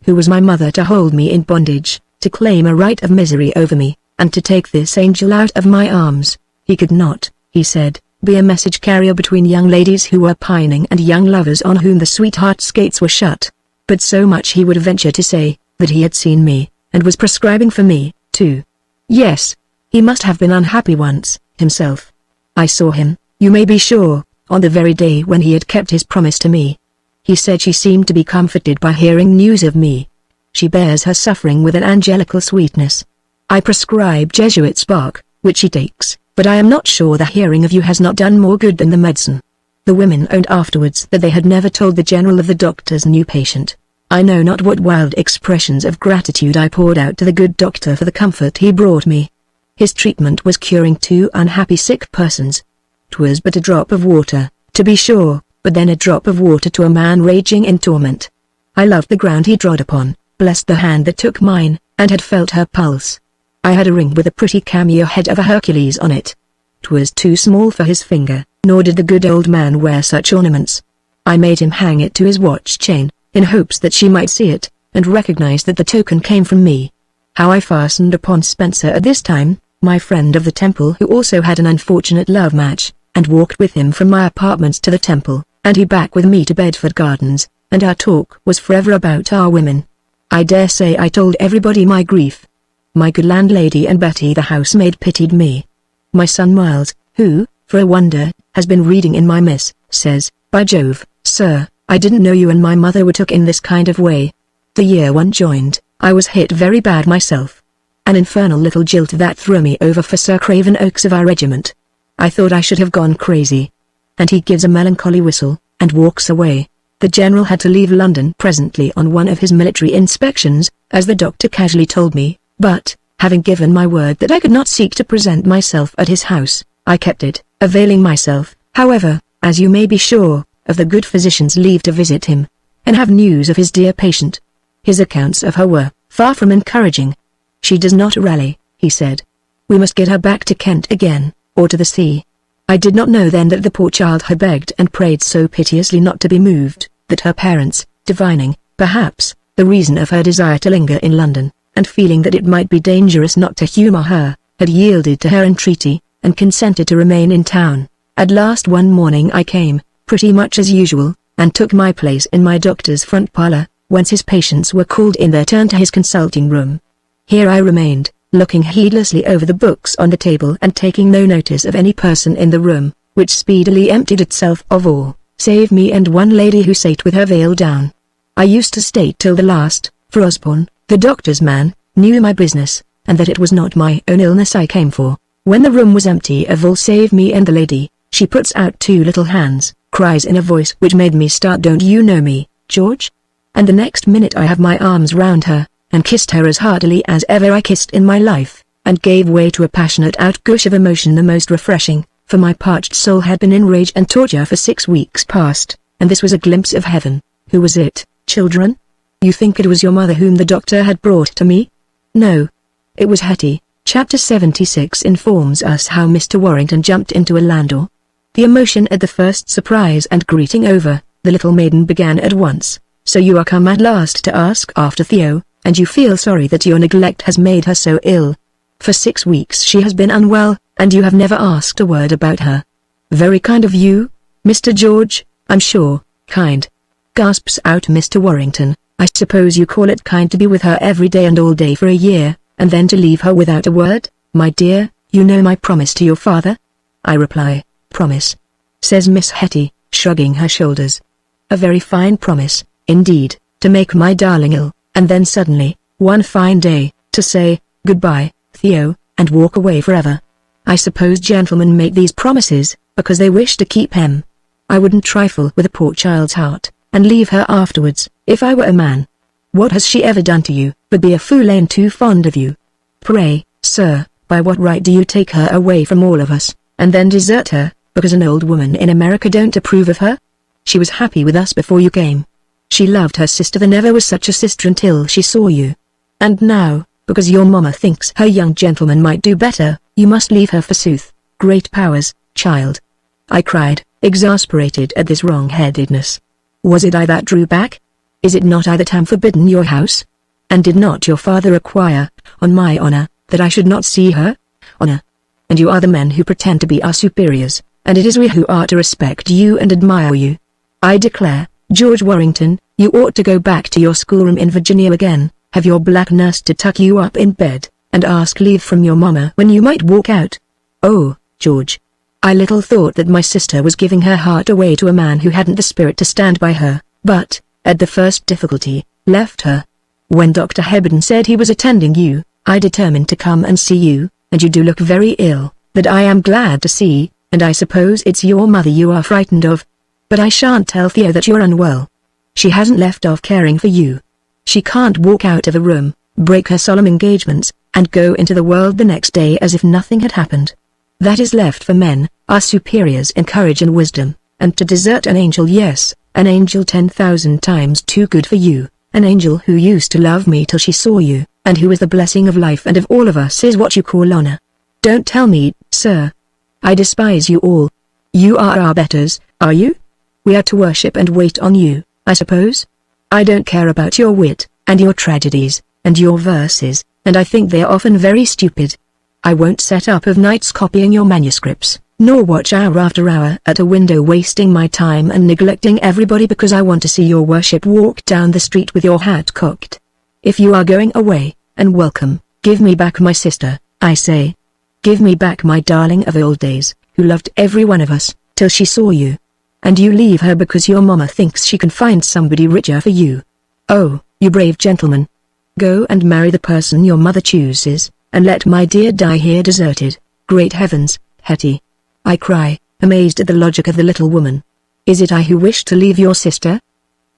Who was my mother to hold me in bondage, to claim a right of misery over me? and to take this angel out of my arms. He could not, he said, be a message carrier between young ladies who were pining and young lovers on whom the sweetheart's gates were shut. But so much he would venture to say, that he had seen me, and was prescribing for me, too. Yes, he must have been unhappy once, himself. I saw him, you may be sure, on the very day when he had kept his promise to me. He said she seemed to be comforted by hearing news of me. She bears her suffering with an angelical sweetness. I prescribe Jesuit spark, which she takes, but I am not sure the hearing of you has not done more good than the medicine. The women owned afterwards that they had never told the general of the doctor's new patient. I know not what wild expressions of gratitude I poured out to the good doctor for the comfort he brought me. His treatment was curing 2 unhappy sick persons. 'Twas but a drop of water, to be sure, but then a drop of water to a man raging in torment. I loved the ground he trod upon, blessed the hand that took mine, and had felt her pulse. I had a ring with a pretty cameo head of a Hercules on it. 'Twas too small for his finger, nor did the good old man wear such ornaments. I made him hang it to his watch chain, in hopes that she might see it, and recognize that the token came from me. How I fastened upon Spencer at this time, my friend of the temple who also had an unfortunate love match, and walked with him from my apartments to the temple, and he back with me to Bedford Gardens, and our talk was forever about our women. I dare say I told everybody my grief. My good landlady and Betty the housemaid pitied me. My son Miles, who, for a wonder, has been reading in my miss, says, "By Jove, sir, I didn't know you and my mother were took in this kind of way." The year one joined, I was hit very bad myself. An infernal little jilt that threw me over for Sir Craven Oaks of our regiment. I thought I should have gone crazy. And he gives a melancholy whistle, and walks away. The general had to leave London presently on one of his military inspections, as the doctor casually told me, but, having given my word that I could not seek to present myself at his house, I kept it, availing myself, however, as you may be sure, of the good physician's leave to visit him, and have news of his dear patient. His accounts of her were far from encouraging. "She does not rally," he said. "We must get her back to Kent again, or to the sea." I did not know then that the poor child had begged and prayed so piteously not to be moved, that her parents, divining, perhaps, the reason of her desire to linger in London, and feeling that it might be dangerous not to humour her, had yielded to her entreaty, and consented to remain in town. At last one morning I came, pretty much as usual, and took my place in my doctor's front parlour, whence his patients were called in their turn to his consulting room. Here I remained, looking heedlessly over the books on the table and taking no notice of any person in the room, which speedily emptied itself of all, save me and one lady who sate with her veil down. I used to stay till the last, for Osborne, the doctor's man, knew my business, and that it was not my own illness I came for. When the room was empty of all save me and the lady, she puts out 2 little hands, cries in a voice which made me start, "Don't you know me, George?" And the next minute I have my arms round her, and kissed her as heartily as ever I kissed in my life, and gave way to a passionate outgush of emotion the most refreshing, for my parched soul had been in rage and torture for 6 weeks past, and this was a glimpse of heaven. Who was it, children? You think it was your mother whom the doctor had brought to me? No. It was Hetty. Chapter 76 informs us how Mr. Warrington jumped into a landau. The emotion at the first surprise and greeting over, the little maiden began at once. "So you are come at last to ask after Theo, and you feel sorry that your neglect has made her so ill. For 6 weeks she has been unwell, and you have never asked a word about her. Very kind of you, Mr. George, I'm sure." "Kind," gasps out Mr. Warrington. "I suppose you call it kind to be with her every day and all day for a year, and then to leave her without a word? My dear, you know my promise to your father?" I reply, "Promise?" says Miss Hetty, shrugging her shoulders. "A very fine promise, indeed, to make my darling ill, and then suddenly, one fine day, to say, 'Goodbye, Theo,' and walk away forever. I suppose gentlemen make these promises, because they wish to keep him. I wouldn't trifle with a poor child's heart, and leave her afterwards, if I were a man. What has she ever done to you, but be a fool and too fond of you? Pray, sir, by what right do you take her away from all of us, and then desert her, because an old woman in America don't approve of her? She was happy with us before you came. She loved her sister. There never was such a sister until she saw you. And now, because your mamma thinks her young gentleman might do better, you must leave her forsooth. Great powers, child!" I cried, exasperated at this wrong-headedness. "Was it I that drew back? Is it not I that am forbidden your house? And did not your father require, on my honor, that I should not see her? Honor. And you are the men who pretend to be our superiors, and it is we who are to respect you and admire you. I declare, George Warrington, you ought to go back to your schoolroom in Virginia again, have your black nurse to tuck you up in bed, and ask leave from your mama when you might walk out. Oh, George. I little thought that my sister was giving her heart away to a man who hadn't the spirit to stand by her, but, at the first difficulty, left her. When Dr. Hebden said he was attending you, I determined to come and see you, and you do look very ill, that I am glad to see, and I suppose it's your mother you are frightened of. But I shan't tell Theo that you're unwell. She hasn't left off caring for you. She can't walk out of a room, break her solemn engagements, and go into the world the next day as if nothing had happened. That is left for men, our superiors in courage and wisdom, and to desert an angel, yes, an angel 10,000 times too good for you, an angel who used to love me till she saw you, and who is the blessing of life and of all of us is what you call honor. Don't tell me, sir. I despise you all. You are our betters, are you? We are to worship and wait on you, I suppose? I don't care about your wit, and your tragedies, and your verses, and I think they are often very stupid. I won't set up of nights copying your manuscripts, nor watch hour after hour at a window wasting my time and neglecting everybody because I want to see your worship walk down the street with your hat cocked. If you are going away, and welcome, give me back my sister, I say. Give me back my darling of old days, who loved every one of us, till she saw you. And you leave her because your mama thinks she can find somebody richer for you. Oh, you brave gentleman. Go and marry the person your mother chooses, and let my dear die here deserted. Great heavens, Hetty! I cry, amazed at the logic of the little woman. Is it I who wish to leave your sister?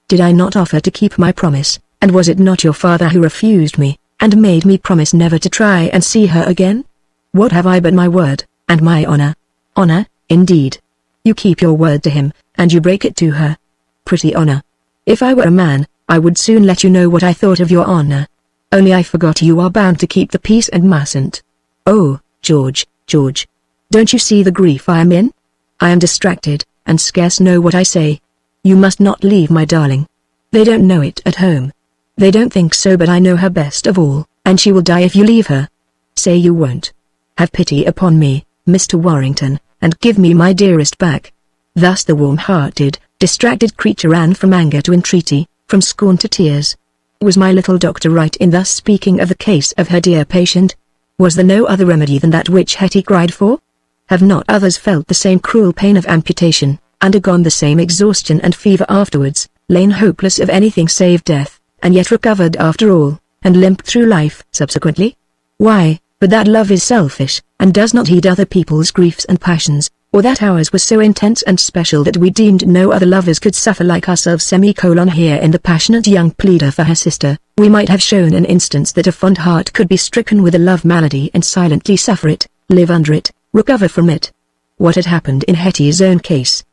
Did I not offer to keep my promise, and was it not your father who refused me, and made me promise never to try and see her again? What have I but my word, and my honor? Honor, indeed. You keep your word to him, and you break it to her. Pretty honor. If I were a man, I would soon let you know what I thought of your honor. Only I forgot you are bound to keep the peace and mustn't. Oh, George, George. Don't you see the grief I am in? I am distracted, and scarce know what I say. You must not leave my darling. They don't know it at home. They don't think so, but I know her best of all, and she will die if you leave her. Say you won't. Have pity upon me, Mr. Warrington, and give me my dearest back. Thus the warm-hearted, distracted creature ran from anger to entreaty, from scorn to tears. Was my little doctor right in thus speaking of the case of her dear patient? Was there no other remedy than that which Hetty cried for? Have not others felt the same cruel pain of amputation, undergone the same exhaustion and fever afterwards, lain hopeless of anything save death, and yet recovered after all, and limped through life subsequently? Why, but that love is selfish, and does not heed other people's griefs and passions, or that ours was so intense and special that we deemed no other lovers could suffer like ourselves. Here in the passionate young pleader for her sister, we might have shown an instance that a fond heart could be stricken with a love malady and silently suffer it, live under it, recover from it. What had happened in Hetty's own case?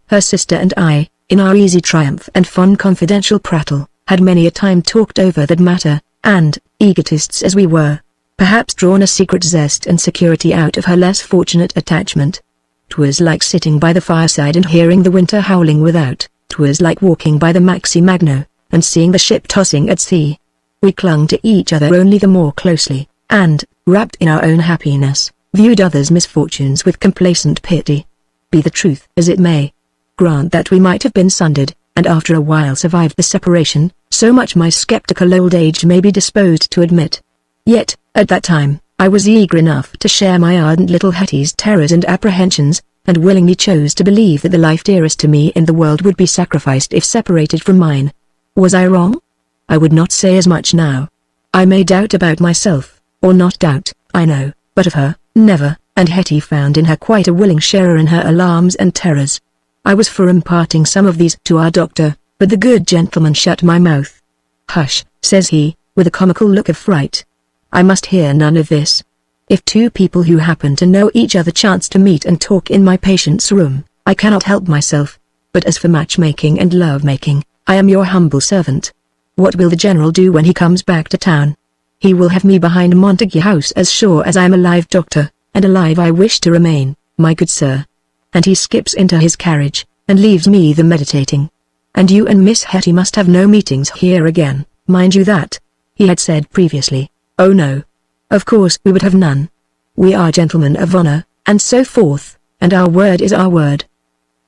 Her sister and I, in our easy triumph and fond confidential prattle, had many a time talked over that matter, and, egotists as we were, perhaps drawn a secret zest and security out of her less fortunate attachment. 'Twas like sitting by the fireside and hearing the winter howling without. 'Twas like walking by the Magno, and seeing the ship tossing at sea. We clung to each other only the more closely, and, wrapped in our own happiness, viewed others' misfortunes with complacent pity. Be the truth as it may. Grant that we might have been sundered, and after a while survived the separation, so much my skeptical old age may be disposed to admit. Yet, at that time, I was eager enough to share my ardent little Hetty's terrors and apprehensions, and willingly chose to believe that the life dearest to me in the world would be sacrificed if separated from mine. Was I wrong? I would not say as much now. I may doubt about myself, or not doubt, I know, but of her, never, and Hetty found in her quite a willing sharer in her alarms and terrors. I was for imparting some of these to our doctor, but the good gentleman shut my mouth. Hush, says he, with a comical look of fright. I must hear none of this. If two people who happen to know each other chance to meet and talk in my patient's room, I cannot help myself. But as for matchmaking and love-making, I am your humble servant. What will the General do when he comes back to town? He will have me behind Montague House as sure as I am alive, doctor, and alive I wish to remain, my good sir. And he skips into his carriage, and leaves me the meditating. And you and Miss Hetty must have no meetings here again, mind you that. He had said previously. Oh no. Of course we would have none. We are gentlemen of honor, and so forth, and our word is our word.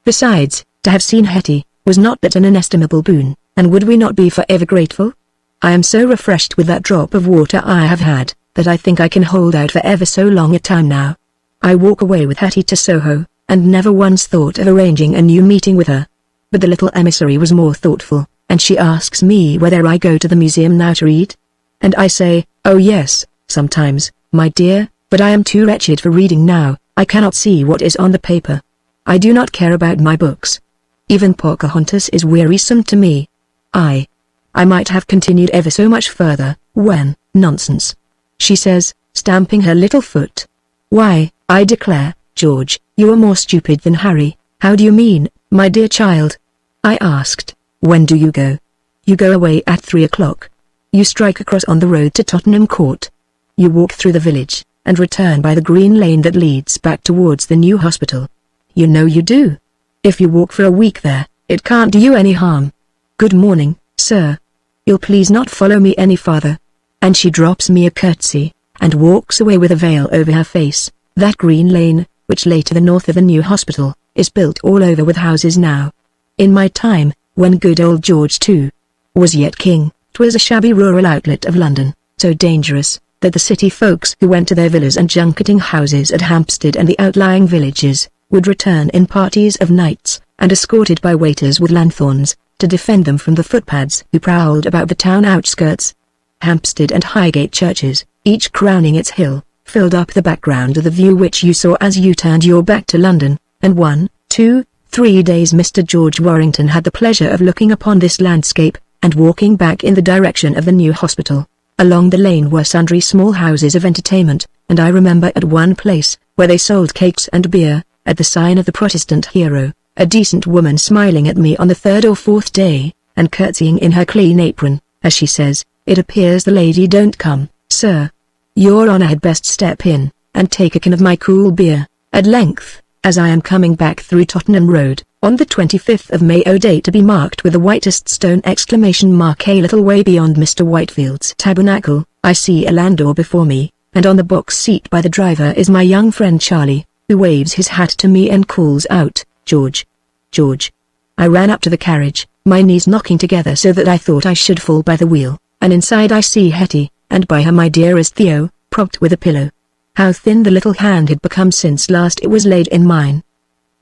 Besides, to have seen Hetty, was not that an inestimable boon, and would we not be forever grateful? I am so refreshed with that drop of water I have had, that I think I can hold out for ever so long a time now. I walk away with Hetty to Soho, and never once thought of arranging a new meeting with her. But the little emissary was more thoughtful, and she asks me whether I go to the museum now to read. And I say, oh yes, sometimes, my dear, but I am too wretched for reading now. I cannot see what is on the paper. I do not care about my books. Even Pocahontas is wearisome to me. I might have continued ever so much further, when, nonsense, she says, stamping her little foot. Why, I declare, George, you are more stupid than Harry. How do you mean, my dear child? I asked. When do you go? You go away at 3 o'clock. You strike across on the road to Tottenham Court. You walk through the village, and return by the green lane that leads back towards the new hospital. You know you do. If you walk for a week there, it can't do you any harm. Good morning, sir. You'll please not follow me any farther. And she drops me a curtsy, and walks away with a veil over her face. That green lane, which lay to the north of the new hospital, is built all over with houses now. In my time, when good old George II was yet king, 'twas a shabby rural outlet of London, so dangerous, that the city folks who went to their villas and junketing houses at Hampstead and the outlying villages, would return in parties of knights, and escorted by waiters with lanthorns, to defend them from the footpads who prowled about the town outskirts. Hampstead and Highgate churches, each crowning its hill, filled up the background of the view which you saw as you turned your back to London, and 1, 2, 3 days Mr. George Warrington had the pleasure of looking upon this landscape, and walking back in the direction of the new hospital. Along the lane were sundry small houses of entertainment, and I remember at one place, where they sold cakes and beer, at the sign of the Protestant hero, a decent woman smiling at me on the 3rd or 4th day, and curtsying in her clean apron, as she says, "It appears the lady don't come, sir. Your honor had best step in, and take a can of my cool beer." At length, as I am coming back through Tottenham Road, on the 25th of May, a date to be marked with the whitest stone exclamation mark a little way beyond Mr. Whitefield's tabernacle, I see a landau before me, and on the box seat by the driver is my young friend Charlie, who waves his hat to me and calls out, "George! George!" I ran up to the carriage, my knees knocking together so that I thought I should fall by the wheel, and inside I see Hetty, and by her my dearest Theo, propped with a pillow. How thin the little hand had become since last it was laid in mine.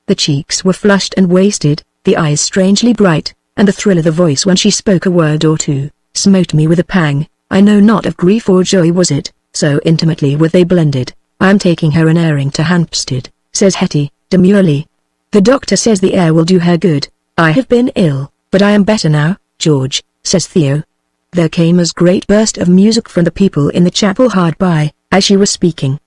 The cheeks were flushed and wasted, the eyes strangely bright, and the thrill of the voice when she spoke a word or two, smote me with a pang. I know not of grief or joy was it, so intimately were they blended. "I am taking her an airing to Hampstead," says Hetty, demurely. "The doctor says the air will do her good. I have been ill, but I am better now, George," says Theo. There came a great burst of music from the people in the chapel hard by, as she was speaking.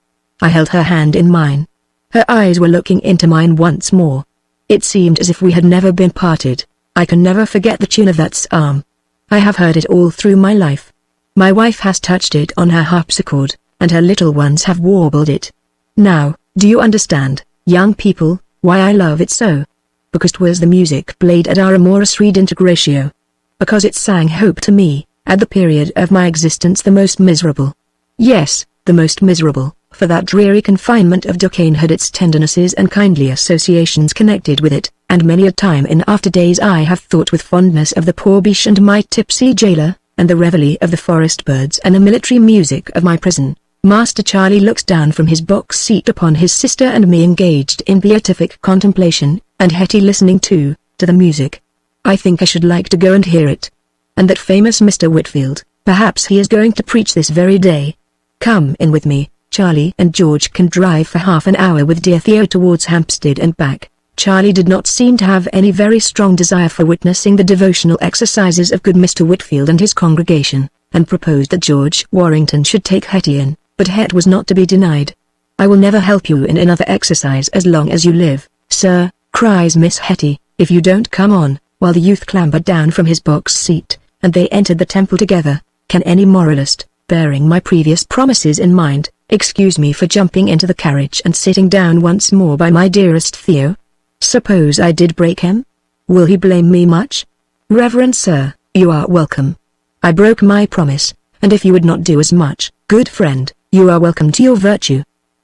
I held her hand in mine. Her eyes were looking into mine once more. It seemed as if we had never been parted. I can never forget the tune of that psalm. I have heard it all through my life. My wife has touched it on her harpsichord, and her little ones have warbled it. Now, do you understand, young people, why I love it so? Because 'twas the music played at our amorous redintegratio. Because it sang hope to me, at the period of my existence the most miserable. Yes, the most miserable, for that dreary confinement of Duquesne had its tendernesses and kindly associations connected with it, and many a time in after days I have thought with fondness of the poor Biche and my tipsy jailer, and the reveille of the forest birds and the military music of my prison. Master Charlie looks down from his box seat upon his sister and me engaged in beatific contemplation, and Hetty listening to the music. I think I should like to go and hear it. And that famous Mr. Whitfield, perhaps he is going to preach this very day. Come in with me. Charlie and George can drive for half an hour with dear Theo towards Hampstead and back. Charlie did not seem to have any very strong desire for witnessing the devotional exercises of good Mr. Whitfield and his congregation, and proposed that George Warrington should take Hetty in, but Het was not to be denied. "I will never help you in another exercise as long as you live, sir," cries Miss Hetty, "if you don't come on," while the youth clambered down from his box seat, and they entered the temple together. Can any moralist, bearing my previous promises in mind, excuse me for jumping into the carriage and sitting down once more by my dearest Theo? Suppose I did break him? Will he blame me much? Reverend sir, you are welcome. I broke my promise, and if you would not do as much, good friend, You are welcome to your virtue.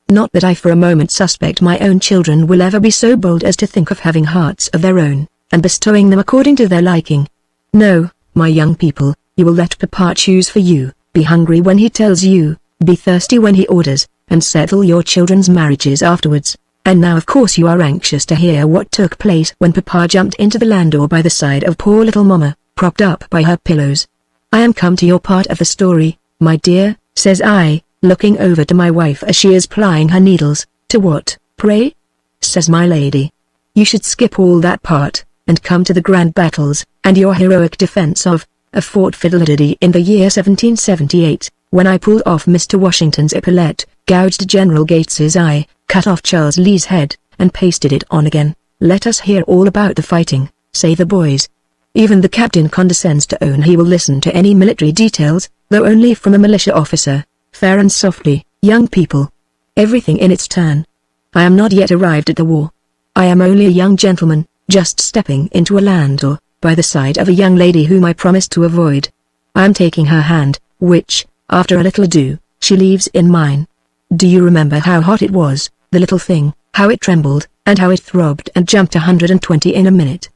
Not that I for a moment suspect my own children will ever be so bold as to think of having hearts of their own, and bestowing them according to their liking. No, my young people, you will let Papa choose for you, be hungry when he tells you, be thirsty when he orders, and settle your children's marriages afterwards. And now of course you are anxious to hear what took place when Papa jumped into the landau by the side of poor little Mama, propped up by her pillows. I am come to your part of the story, my dear, says I, looking over to my wife as she is plying her needles. To what, pray? Says my lady. You should skip all that part, and come to the grand battles, and your heroic defense of Fort Fiddlededdy in the year 1778, when I pulled off Mr. Washington's epaulette, gouged General Gates's eye, cut off Charles Lee's head, and pasted it on again. Let us hear all about the fighting, say the boys. Even the captain condescends to own he will listen to any military details, though only from a militia officer. Fair and softly, young people. Everything in its turn. I am not yet arrived at the war. I am only a young gentleman, just stepping into a landau, by the side of a young lady whom I promised to avoid. I am taking her hand, which, after a little ado, she leaves in mine. Do you remember how hot it was, the little thing, how it trembled, and how it throbbed and jumped 120 in a minute?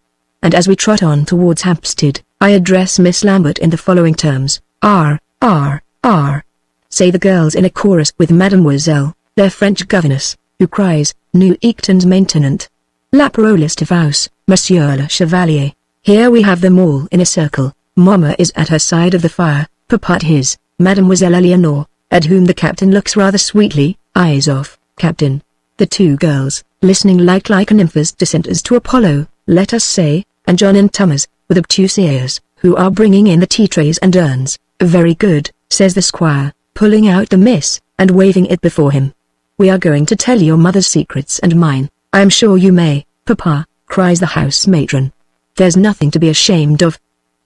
And as we trot on towards Hampstead, I address Miss Lambert in the following terms: R, R, R. Say the girls in a chorus with Mademoiselle, their French governess, who cries, Nous Ectons maintenant. La parole est à vous, Monsieur le Chevalier. Here we have them all in a circle. Mamma is at her side of the fire, Papa at his, Mademoiselle Eleanor, at whom the captain looks rather sweetly, eyes off, Captain. The two girls, listening like nymphs dissenters to Apollo, let us say, and John and Thomas, with obtuse ears, who are bringing in the tea trays and urns. Very good, says the squire, pulling out the miss, and waving it before him. We are going to tell your mother's secrets and mine. I am sure you may, Papa, cries the house matron. There's nothing to be ashamed of.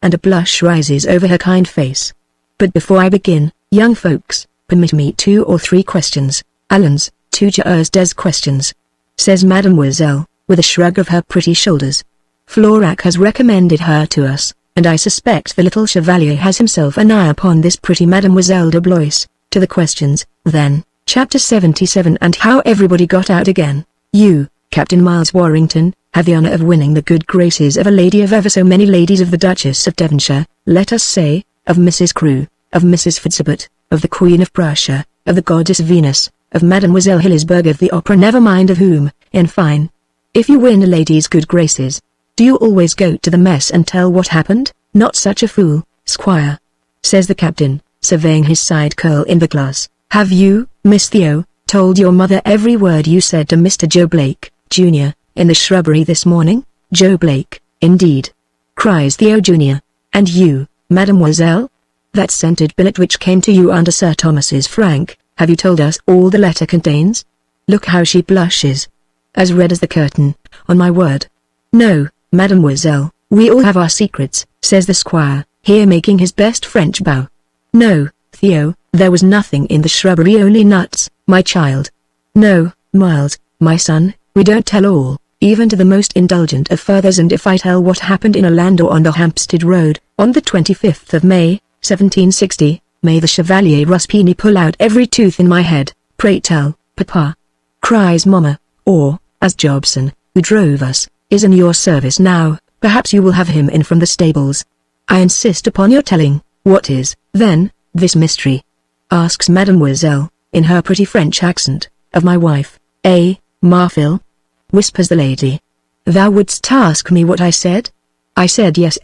And a blush rises over her kind face. But before I begin, young folks, permit me 2 or 3 questions, Allons, 2 des questions, says Mademoiselle, with a shrug of her pretty shoulders. Florac has recommended her to us, and I suspect the little Chevalier has himself an eye upon this pretty Mademoiselle de Blois. To the questions, then. Chapter 77. And how everybody got out again. You, Captain Miles Warrington, have the honor of winning the good graces of a lady of ever so many ladies of the Duchess of Devonshire, let us say, of Mrs. Crewe, of Mrs. Fitzherbert, of the Queen of Prussia, of the Goddess Venus, of Mademoiselle Hillisberg of the opera, never mind of whom, in fine. If you win a lady's good graces, do you always go to the mess and tell what happened? Not such a fool, squire, says the captain, surveying his side curl in the glass. Have you, Miss Theo, told your mother every word you said to Mr. Joe Blake, Jr., in the shrubbery this morning? Joe Blake, indeed, cries Theo Jr. And you, Mademoiselle? That scented billet which came to you under Sir Thomas's frank, have you told us all the letter contains? Look how she blushes. As red as the curtain, on my word. No, Mademoiselle, we all have our secrets, says the squire, here making his best French bow. No, Theo, there was nothing in the shrubbery, only nuts, my child. No, Miles, my son, we don't tell all, even to the most indulgent of fathers, and if I tell what happened in a landau on the Hampstead Road, on the 25th of May, 1760, may the Chevalier Ruspini pull out every tooth in my head. Pray tell, Papa, cries Mamma, or, as Jobson, who drove us, is in your service now, perhaps you will have him in from the stables. I insist upon your telling. What is, then, this mystery? Asks Mademoiselle, in her pretty French accent, of my wife. Marfil? Whispers the lady. Thou wouldst ask me what I said? I said yes! !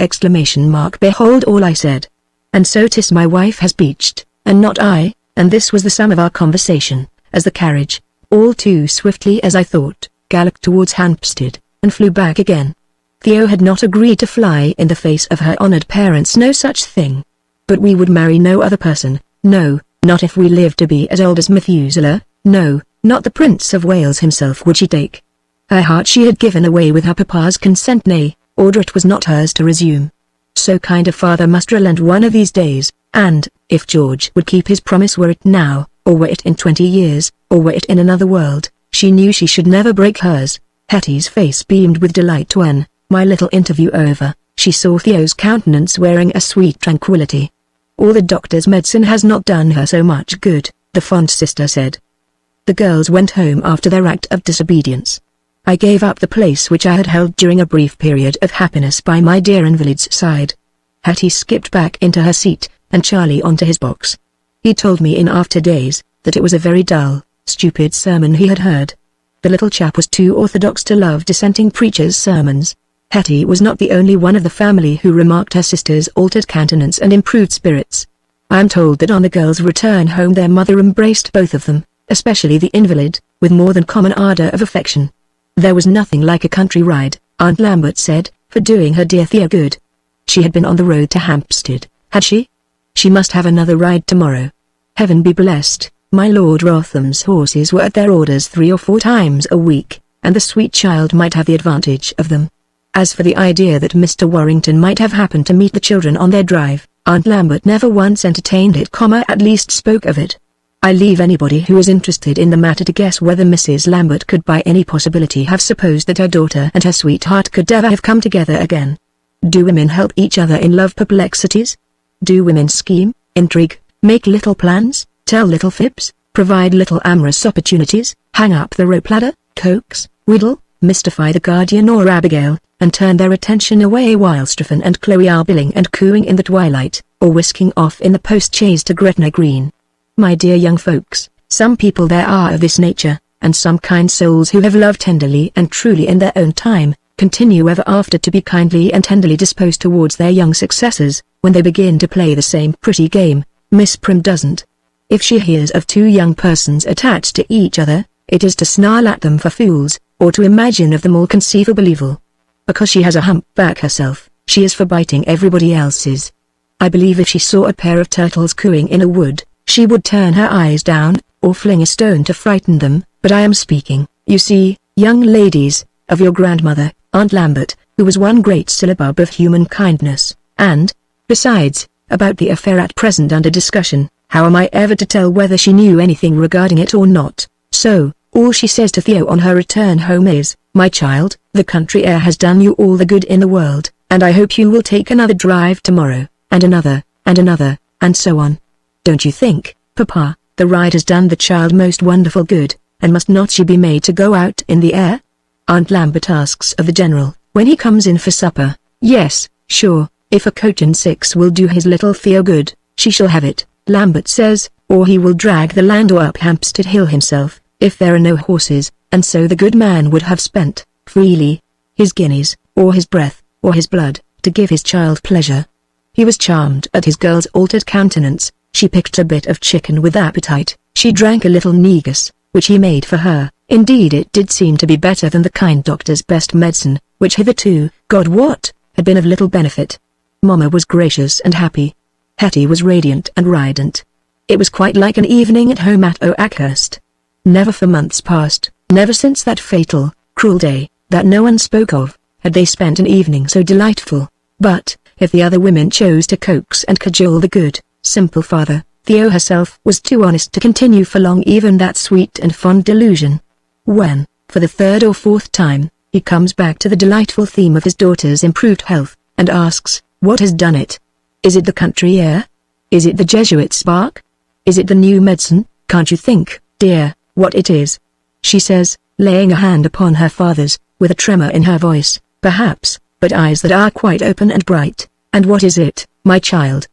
Behold all I said. And so 'tis my wife has beached, and not I, and this was the sum of our conversation, as the carriage, all too swiftly as I thought, galloped towards Hampstead, and flew back again. Theo had not agreed to fly in the face of her honored parents, no such thing. But we would marry no other person, no, not if we lived to be as old as Methuselah, no, not the Prince of Wales himself would she take. Her heart she had given away with her papa's consent, nay, order it was not hers to resume. So kind a father must relent one of these days, and, if George would keep his promise, were it now, or were it in 20 years, or were it in another world, she knew she should never break hers. Hetty's face beamed with delight when, my little interview over, she saw Theo's countenance wearing a sweet tranquillity. All the doctor's medicine has not done her so much good, the fond sister said. The girls went home after their act of disobedience. I gave up the place which I had held during a brief period of happiness by my dear invalid's side. Hetty skipped back into her seat, and Charlie onto his box. He told me in after days, that it was a very dull, stupid sermon he had heard. The little chap was too orthodox to love dissenting preachers' sermons. Hetty was not the only one of the family who remarked her sister's altered countenance and improved spirits. I am told that on the girls' return home their mother embraced both of them, especially the invalid, with more than common ardor of affection. There was nothing like a country ride, Aunt Lambert said, for doing her dear Thea good. She had been on the road to Hampstead, had she? She must have another ride tomorrow. Heaven be blessed, my Lord Rotham's horses were at their orders 3 or 4 times a week, and the sweet child might have the advantage of them. As for the idea that Mr. Warrington might have happened to meet the children on their drive, Aunt Lambert never once entertained it, at least spoke of it. I leave anybody who is interested in the matter to guess whether Mrs. Lambert could by any possibility have supposed that her daughter and her sweetheart could ever have come together again. Do women help each other in love perplexities? Do women scheme, intrigue, make little plans, tell little fibs, provide little amorous opportunities, hang up the rope ladder, coax, wheedle, mystify the guardian or Abigail, and turn their attention away while Strephon and Chloe are billing and cooing in the twilight, or whisking off in the post-chaise to Gretna Green? My dear young folks, some people there are of this nature, and some kind souls who have loved tenderly and truly in their own time, continue ever after to be kindly and tenderly disposed towards their young successors, when they begin to play the same pretty game. Miss Prim doesn't. If she hears of 2 young persons attached to each other, it is to snarl at them for fools, or to imagine of them all conceivable evil. Because she has a humpback herself, she is for biting everybody else's. I believe if she saw a pair of turtles cooing in a wood, she would turn her eyes down, or fling a stone to frighten them. But I am speaking, you see, young ladies, of your grandmother, Aunt Lambert, who was one great syllabub of human kindness, and, besides, about the affair at present under discussion, how am I ever to tell whether she knew anything regarding it or not? So, all she says to Theo on her return home is, "My child, the country air has done you all the good in the world, and I hope you will take another drive tomorrow, and another, and so on. Don't you think, Papa, the ride has done the child most wonderful good, and must not she be made to go out in the air?" Aunt Lambert asks of the General, when he comes in for supper. "Yes, sure, if a coach and 6 will do his little Theo good, she shall have it," Lambert says, "or he will drag the landau up Hampstead Hill himself, if there are no horses," and so the good man would have spent, freely, his guineas, or his breath, or his blood, to give his child pleasure. He was charmed at his girl's altered countenance. She picked a bit of chicken with appetite, she drank a little negus, which he made for her. Indeed it did seem to be better than the kind doctor's best medicine, which hitherto, God wot, had been of little benefit. Mamma was gracious and happy. Hetty was radiant and rident. It was quite like an evening at home at Oakhurst. Never for months past, never since that fatal, cruel day, that no one spoke of, had they spent an evening so delightful. But, if the other women chose to coax and cajole the good, simple father, Theo herself was too honest to continue for long even that sweet and fond delusion. When, for the 3rd or 4th time, he comes back to the delightful theme of his daughter's improved health, and asks, what has done it? Is it the country air? Is it the Jesuit spark? Is it the new medicine? Can't you think, dear, what it is? She says, laying a hand upon her father's, with a tremor in her voice, perhaps, but eyes that are quite open and bright. And what is it, my child?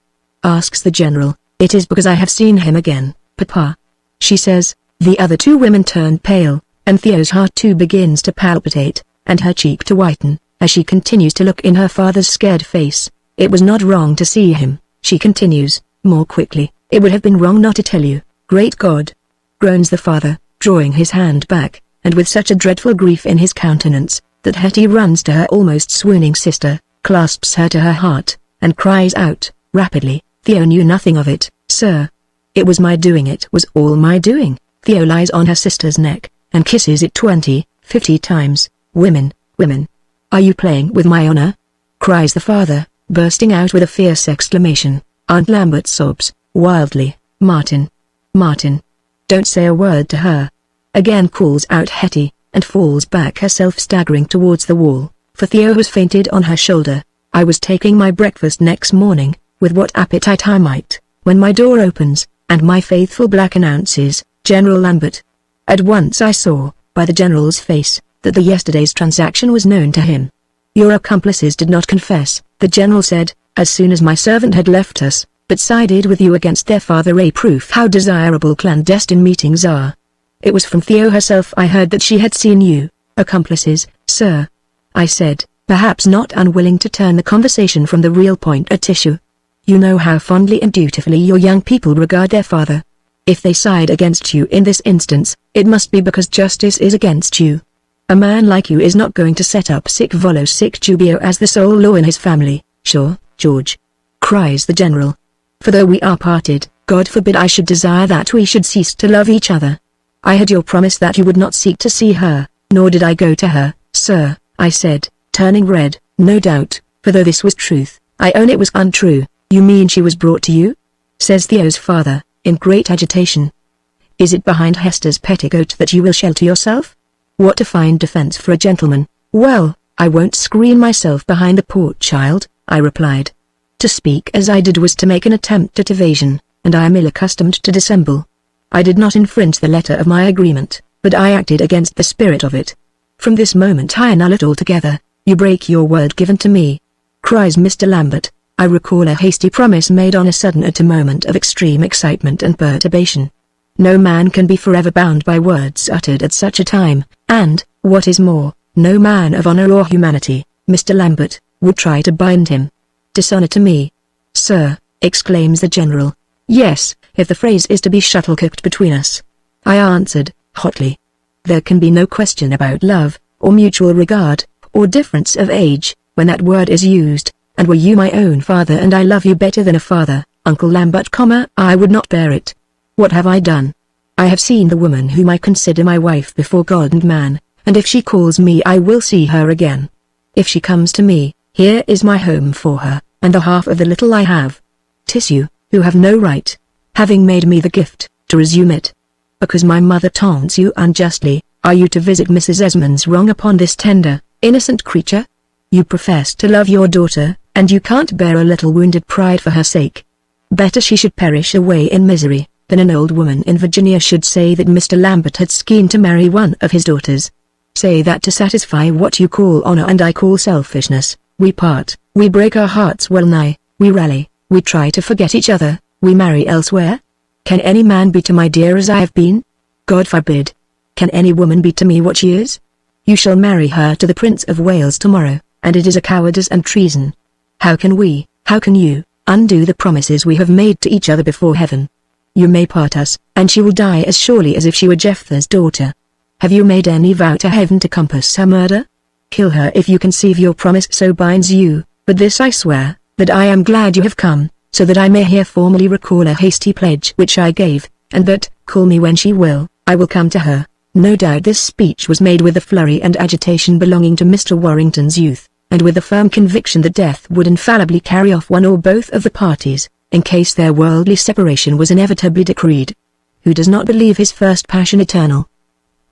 Asks the General. It is because I have seen him again, Papa. She says. The other 2 women turn pale, and Theo's heart too begins to palpitate, and her cheek to whiten, as she continues to look in her father's scared face. It was not wrong to see him, she continues, more quickly. It would have been wrong not to tell you. Great God! Groans the father, drawing his hand back, and with such a dreadful grief in his countenance, that Hetty runs to her almost swooning sister, clasps her to her heart, and cries out, rapidly, Theo knew nothing of it, sir. It was my doing, it was all my doing. Theo lies on her sister's neck, and kisses it 20, 50 times. Women, women. Are you playing with my honor? Cries the father, bursting out with a fierce exclamation. Aunt Lambert sobs, wildly, Martin. Martin. Don't say a word to her. Again calls out Hetty, and falls back herself staggering towards the wall, for Theo has fainted on her shoulder. I was taking my breakfast next morning, with what appetite I might, when my door opens, and my faithful black announces, General Lambert. At once I saw, by the general's face, that the yesterday's transaction was known to him. Your accomplices did not confess, the general said, as soon as my servant had left us, but sided with you against their father, a proof how desirable clandestine meetings are. It was from Theo herself I heard that she had seen you. Accomplices, sir, I said, perhaps not unwilling to turn the conversation from the real point at issue. You know how fondly and dutifully your young people regard their father. If they side against you in this instance, it must be because justice is against you. A man like you is not going to set up sic volo sic jubeo as the sole law in his family. Sure, George, cries the general. For though we are parted, God forbid I should desire that we should cease to love each other. I had your promise that you would not seek to see her, nor did I go to her, sir, I said, turning red. No doubt, for though this was truth, I own it was untrue. You mean she was brought to you? Says Theo's father, in great agitation. Is it behind Hester's petticoat that you will shelter yourself? What a fine defense for a gentleman. Well, I won't screen myself behind the poor child, I replied. To speak as I did was to make an attempt at evasion, and I am ill accustomed to dissemble. I did not infringe the letter of my agreement, but I acted against the spirit of it. From this moment I annul it altogether. You break your word given to me, cries Mr. Lambert. I recall a hasty promise made on a sudden at a moment of extreme excitement and perturbation. No man can be forever bound by words uttered at such a time, and, what is more, no man of honor or humanity, Mr. Lambert, would try to bind him. Dishonor to me, sir, exclaims the general. Yes, if the phrase is to be shuttlecocked between us. I answered, hotly. There can be no question about love, or mutual regard, or difference of age, when that word is used, and were you my own father and I love you better than a father, Uncle Lambert, I would not bear it. What have I done? I have seen the woman whom I consider my wife before God and man, and if she calls me I will see her again. If she comes to me, here is my home for her, and the half of the little I have. 'Tis you, who have no right, having made me the gift, to resume it. Because my mother taunts you unjustly, are you to visit Mrs. Esmond's wrong upon this tender, innocent creature? You profess to love your daughter, and you can't bear a little wounded pride for her sake. Better she should perish away in misery, than an old woman in Virginia should say that Mr. Lambert had schemed to marry one of his daughters. Say that to satisfy what you call honor and I call selfishness. We part, we break our hearts well nigh, we rally, we try to forget each other, we marry elsewhere? Can any man be to my dear as I have been? God forbid. Can any woman be to me what she is? You shall marry her to the Prince of Wales tomorrow, and it is a cowardice and treason. How can we, how can you, undo the promises we have made to each other before heaven? You may part us, and she will die as surely as if she were Jephthah's daughter. Have you made any vow to heaven to compass her murder? Kill her if you conceive your promise so binds you, but this I swear, that I am glad you have come, so that I may here formally recall a hasty pledge which I gave, and that, call me when she will, I will come to her. No doubt this speech was made with the flurry and agitation belonging to Mr. Warrington's youth, and with the firm conviction that death would infallibly carry off one or both of the parties, in case their worldly separation was inevitably decreed. Who does not believe his first passion eternal?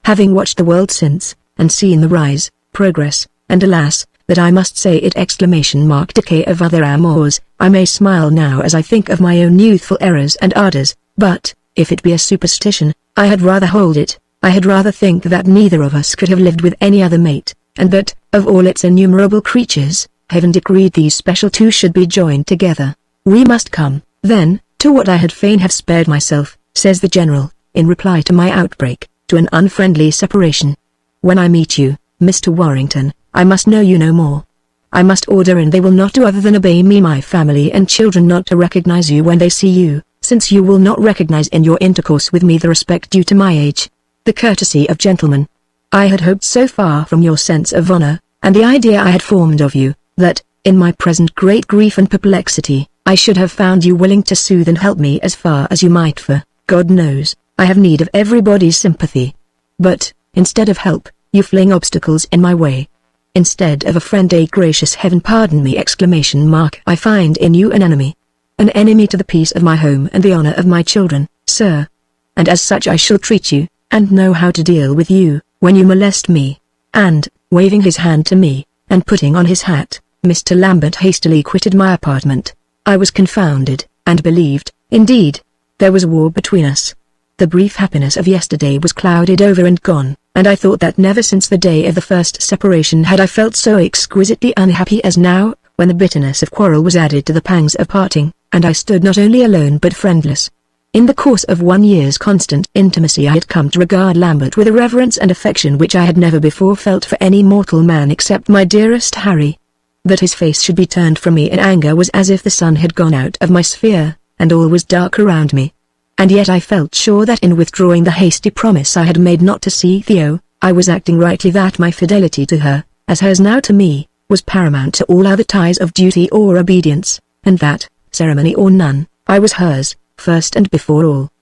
Having watched the world since, and seen the rise, progress, and alas, that I must say it decay of other amours, I may smile now as I think of my own youthful errors and ardours, but, if it be a superstition, I had rather hold it, I had rather think that neither of us could have lived with any other mate, and that, of all its innumerable creatures, heaven decreed these special two should be joined together. We must come, then, to what I had fain have spared myself, says the general, in reply to my outbreak, to an unfriendly separation. When I meet you, Mr. Warrington, I must know you no more. I must order and they will not do other than obey me, my family and children not to recognize you when they see you, since you will not recognize in your intercourse with me the respect due to my age, the courtesy of gentlemen. I had hoped so far from your sense of honor, and the idea I had formed of you, that, in my present great grief and perplexity, I should have found you willing to soothe and help me as far as you might, for, God knows, I have need of everybody's sympathy. But, instead of help, you fling obstacles in my way. Instead of a friend, a gracious heaven pardon me ! I find in you an enemy to the peace of my home and the honor of my children, sir. And as such I shall treat you, and know how to deal with you, when you molest me. And, waving his hand to me, and putting on his hat, Mr. Lambert hastily quitted my apartment. I was confounded, and believed, indeed, There was war between us. The brief happiness of yesterday was clouded over and gone, and I thought that never since the day of the first separation had I felt so exquisitely unhappy as now, when the bitterness of quarrel was added to the pangs of parting, and I stood not only alone but friendless. In the course of 1 year's constant intimacy I had come to regard Lambert with a reverence and affection which I had never before felt for any mortal man except my dearest Harry. That his face should be turned from me in anger was as if the sun had gone out of my sphere, and all was dark around me. And yet I felt sure that in withdrawing the hasty promise I had made not to see Theo, I was acting rightly, that my fidelity to her, as hers now to me, was paramount to all other ties of duty or obedience, and that, ceremony or none, I was hers, first and before all.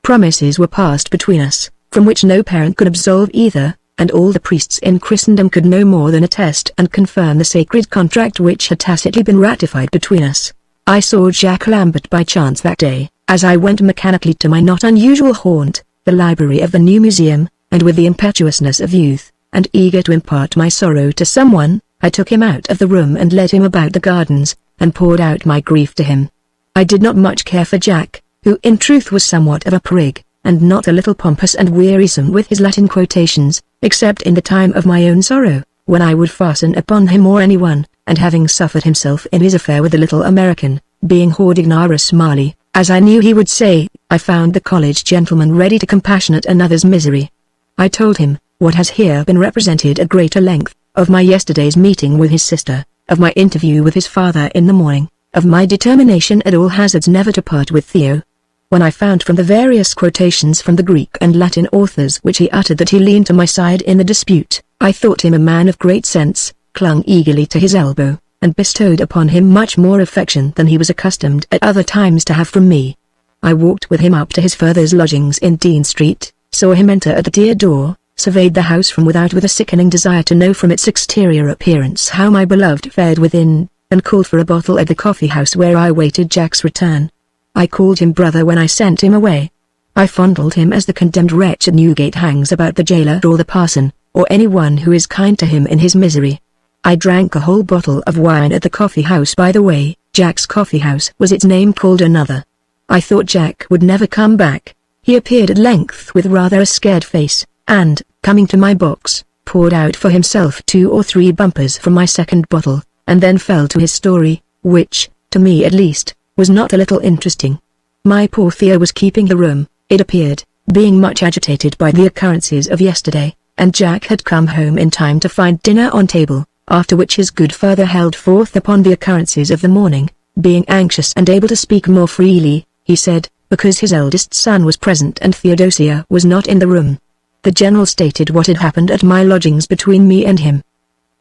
Promises were passed between us, from which no parent could absolve either, and all the priests in Christendom could no more than attest and confirm the sacred contract which had tacitly been ratified between us. I saw Jack Lambert by chance that day, as I went mechanically to my not unusual haunt, the library of the new museum, and with the impetuousness of youth, and eager to impart my sorrow to someone, I took him out of the room and led him about the gardens, and poured out my grief to him. I did not much care for Jack, who in truth was somewhat of a prig, and not a little pompous and wearisome with his Latin quotations, except in the time of my own sorrow, when I would fasten upon him or anyone, and having suffered himself in his affair with the little American, being Hordignaris Marley, as I knew he would say, I found the college gentleman ready to compassionate another's misery. I told him, what has here been represented at greater length, of my yesterday's meeting with his sister, of my interview with his father in the morning, of my determination at all hazards never to part with Theo. When I found from the various quotations from the Greek and Latin authors which he uttered that he leaned to my side in the dispute, I thought him a man of great sense, clung eagerly to his elbow, and bestowed upon him much more affection than he was accustomed at other times to have from me. I walked with him up to his father's lodgings in Dean Street, saw him enter at the dear door, surveyed the house from without with a sickening desire to know from its exterior appearance how my beloved fared within, and called for a bottle at the coffee-house where I waited Jack's return. I called him brother when I sent him away. I fondled him as the condemned wretch at Newgate hangs about the jailer or the parson, or anyone who is kind to him in his misery. I drank a whole bottle of wine at the coffee-house. By the way, Jack's coffee-house was its name, called another. I thought Jack would never come back. He appeared at length with rather a scared face, and, coming to my box, poured out for himself 2 or 3 bumpers from my second bottle, and then fell to his story, which, to me at least, was not a little interesting. My poor Theo was keeping the room, it appeared, being much agitated by the occurrences of yesterday, and Jack had come home in time to find dinner on table, after which his good father held forth upon the occurrences of the morning. Being anxious and able to speak more freely, he said, because his eldest son was present and Theodosia was not in the room. The general stated what had happened at my lodgings between me and him.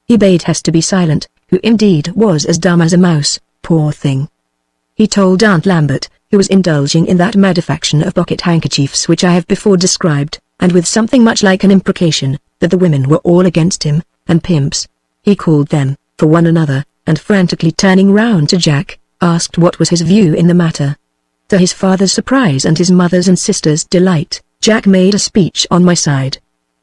He bade Hester be silent, who indeed was as dumb as a mouse, poor thing. He told Aunt Lambert, who was indulging in that mad affection of pocket handkerchiefs which I have before described, and with something much like an imprecation, that the women were all against him, and pimps. He called them, for one another, and frantically turning round to Jack, asked what was his view in the matter. To his father's surprise and his mother's and sister's delight, Jack made a speech on my side.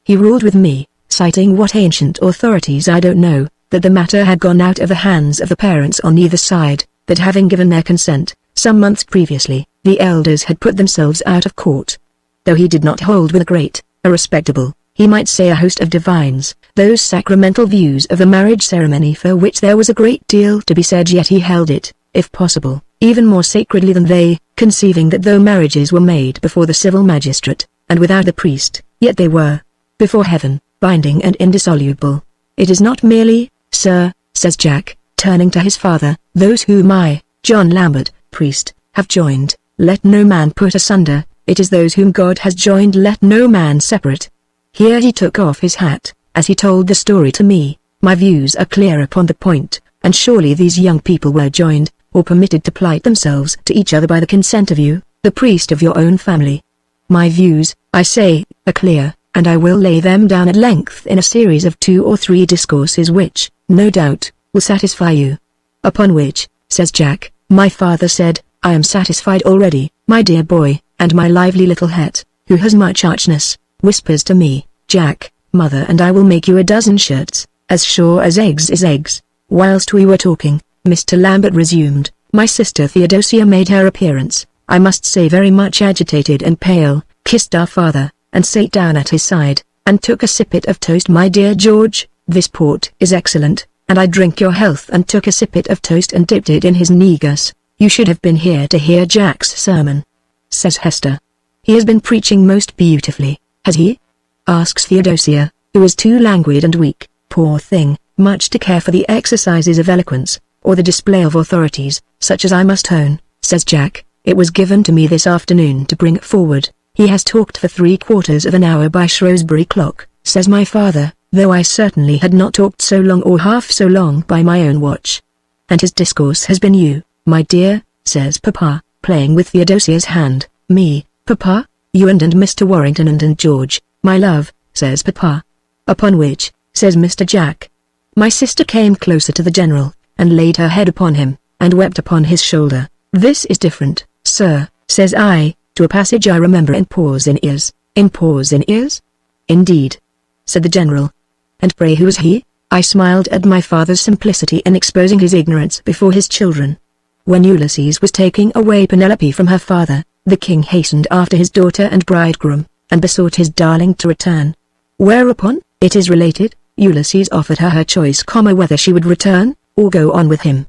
He ruled with me, citing what ancient authorities I don't know, that the matter had gone out of the hands of the parents on either side, that having given their consent, some months previously, the elders had put themselves out of court. Though he did not hold with a respectable, he might say a host of divines, those sacramental views of the marriage ceremony for which there was a great deal to be said, yet he held it, if possible, even more sacredly than they, conceiving that though marriages were made before the civil magistrate, and without the priest, yet they were, before heaven, binding and indissoluble. It is not merely, sir, says Jack, turning to his father, those whom I, John Lambert, priest, have joined, let no man put asunder, it is those whom God has joined, let no man separate. Here he took off his hat, as he told the story to me. My views are clear upon the point, and surely these young people were joined, or permitted to plight themselves to each other by the consent of you, the priest of your own family. My views, I say, are clear, and I will lay them down at length in a series of 2 or 3 discourses which, no doubt, will satisfy you. Upon which, says Jack, my father said, I am satisfied already, my dear boy, and my lively little Het, who has much archness, whispers to me, Jack, mother and I will make you a dozen shirts, as sure as eggs is eggs. Whilst we were talking, Mr. Lambert resumed, my sister Theodosia made her appearance, I must say very much agitated and pale, kissed our father, and sate down at his side, and took a sippet of toast. "My dear George, this port is excellent, and I drink your health," and took a sippet of toast and dipped it in his negus. "You should have been here to hear Jack's sermon," says Hester. "He has been preaching most beautifully, has he?" asks Theodosia, who is too languid and weak, poor thing, much to care for the exercises of eloquence, or the display of authorities, such as I must own, says Jack. "It was given to me this afternoon to bring it forward. He has talked for 3/4 of an hour by Shrewsbury clock," says my father, "though I certainly had not talked so long or half so long by my own watch." "And his discourse has been you, my dear," says Papa, playing with Theodosia's hand. "Me, Papa? You and Mr. Warrington and George, my love," says Papa. "Upon which," says Mr. Jack. My sister came closer to the General, and laid her head upon him, and wept upon his shoulder. "This is different, sir," says I, to a passage I remember in Paws in Ears. "In Paws in Ears?" "Indeed," said the General. "And pray who is he?" I smiled at my father's simplicity in exposing his ignorance before his children. When Ulysses was taking away Penelope from her father, the king hastened after his daughter and bridegroom, and besought his darling to return. Whereupon, it is related, Ulysses offered her choice, whether she would return, or go on with him.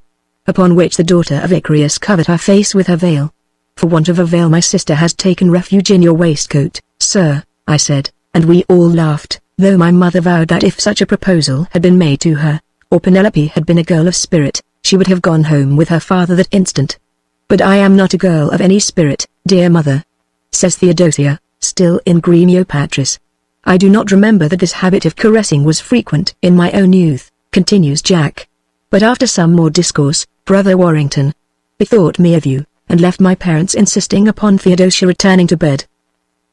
Upon which the daughter of Icarus covered her face with her veil. "For want of a veil my sister has taken refuge in your waistcoat, sir," I said, and we all laughed, though my mother vowed that if such a proposal had been made to her, or Penelope had been a girl of spirit, she would have gone home with her father that instant. "But I am not a girl of any spirit, dear mother," says Theodosia, still in Gremio Patris. "I do not remember that this habit of caressing was frequent in my own youth," continues Jack. "But after some more discourse, Brother Warrington bethought me of you, and left my parents insisting upon Theodosia returning to bed.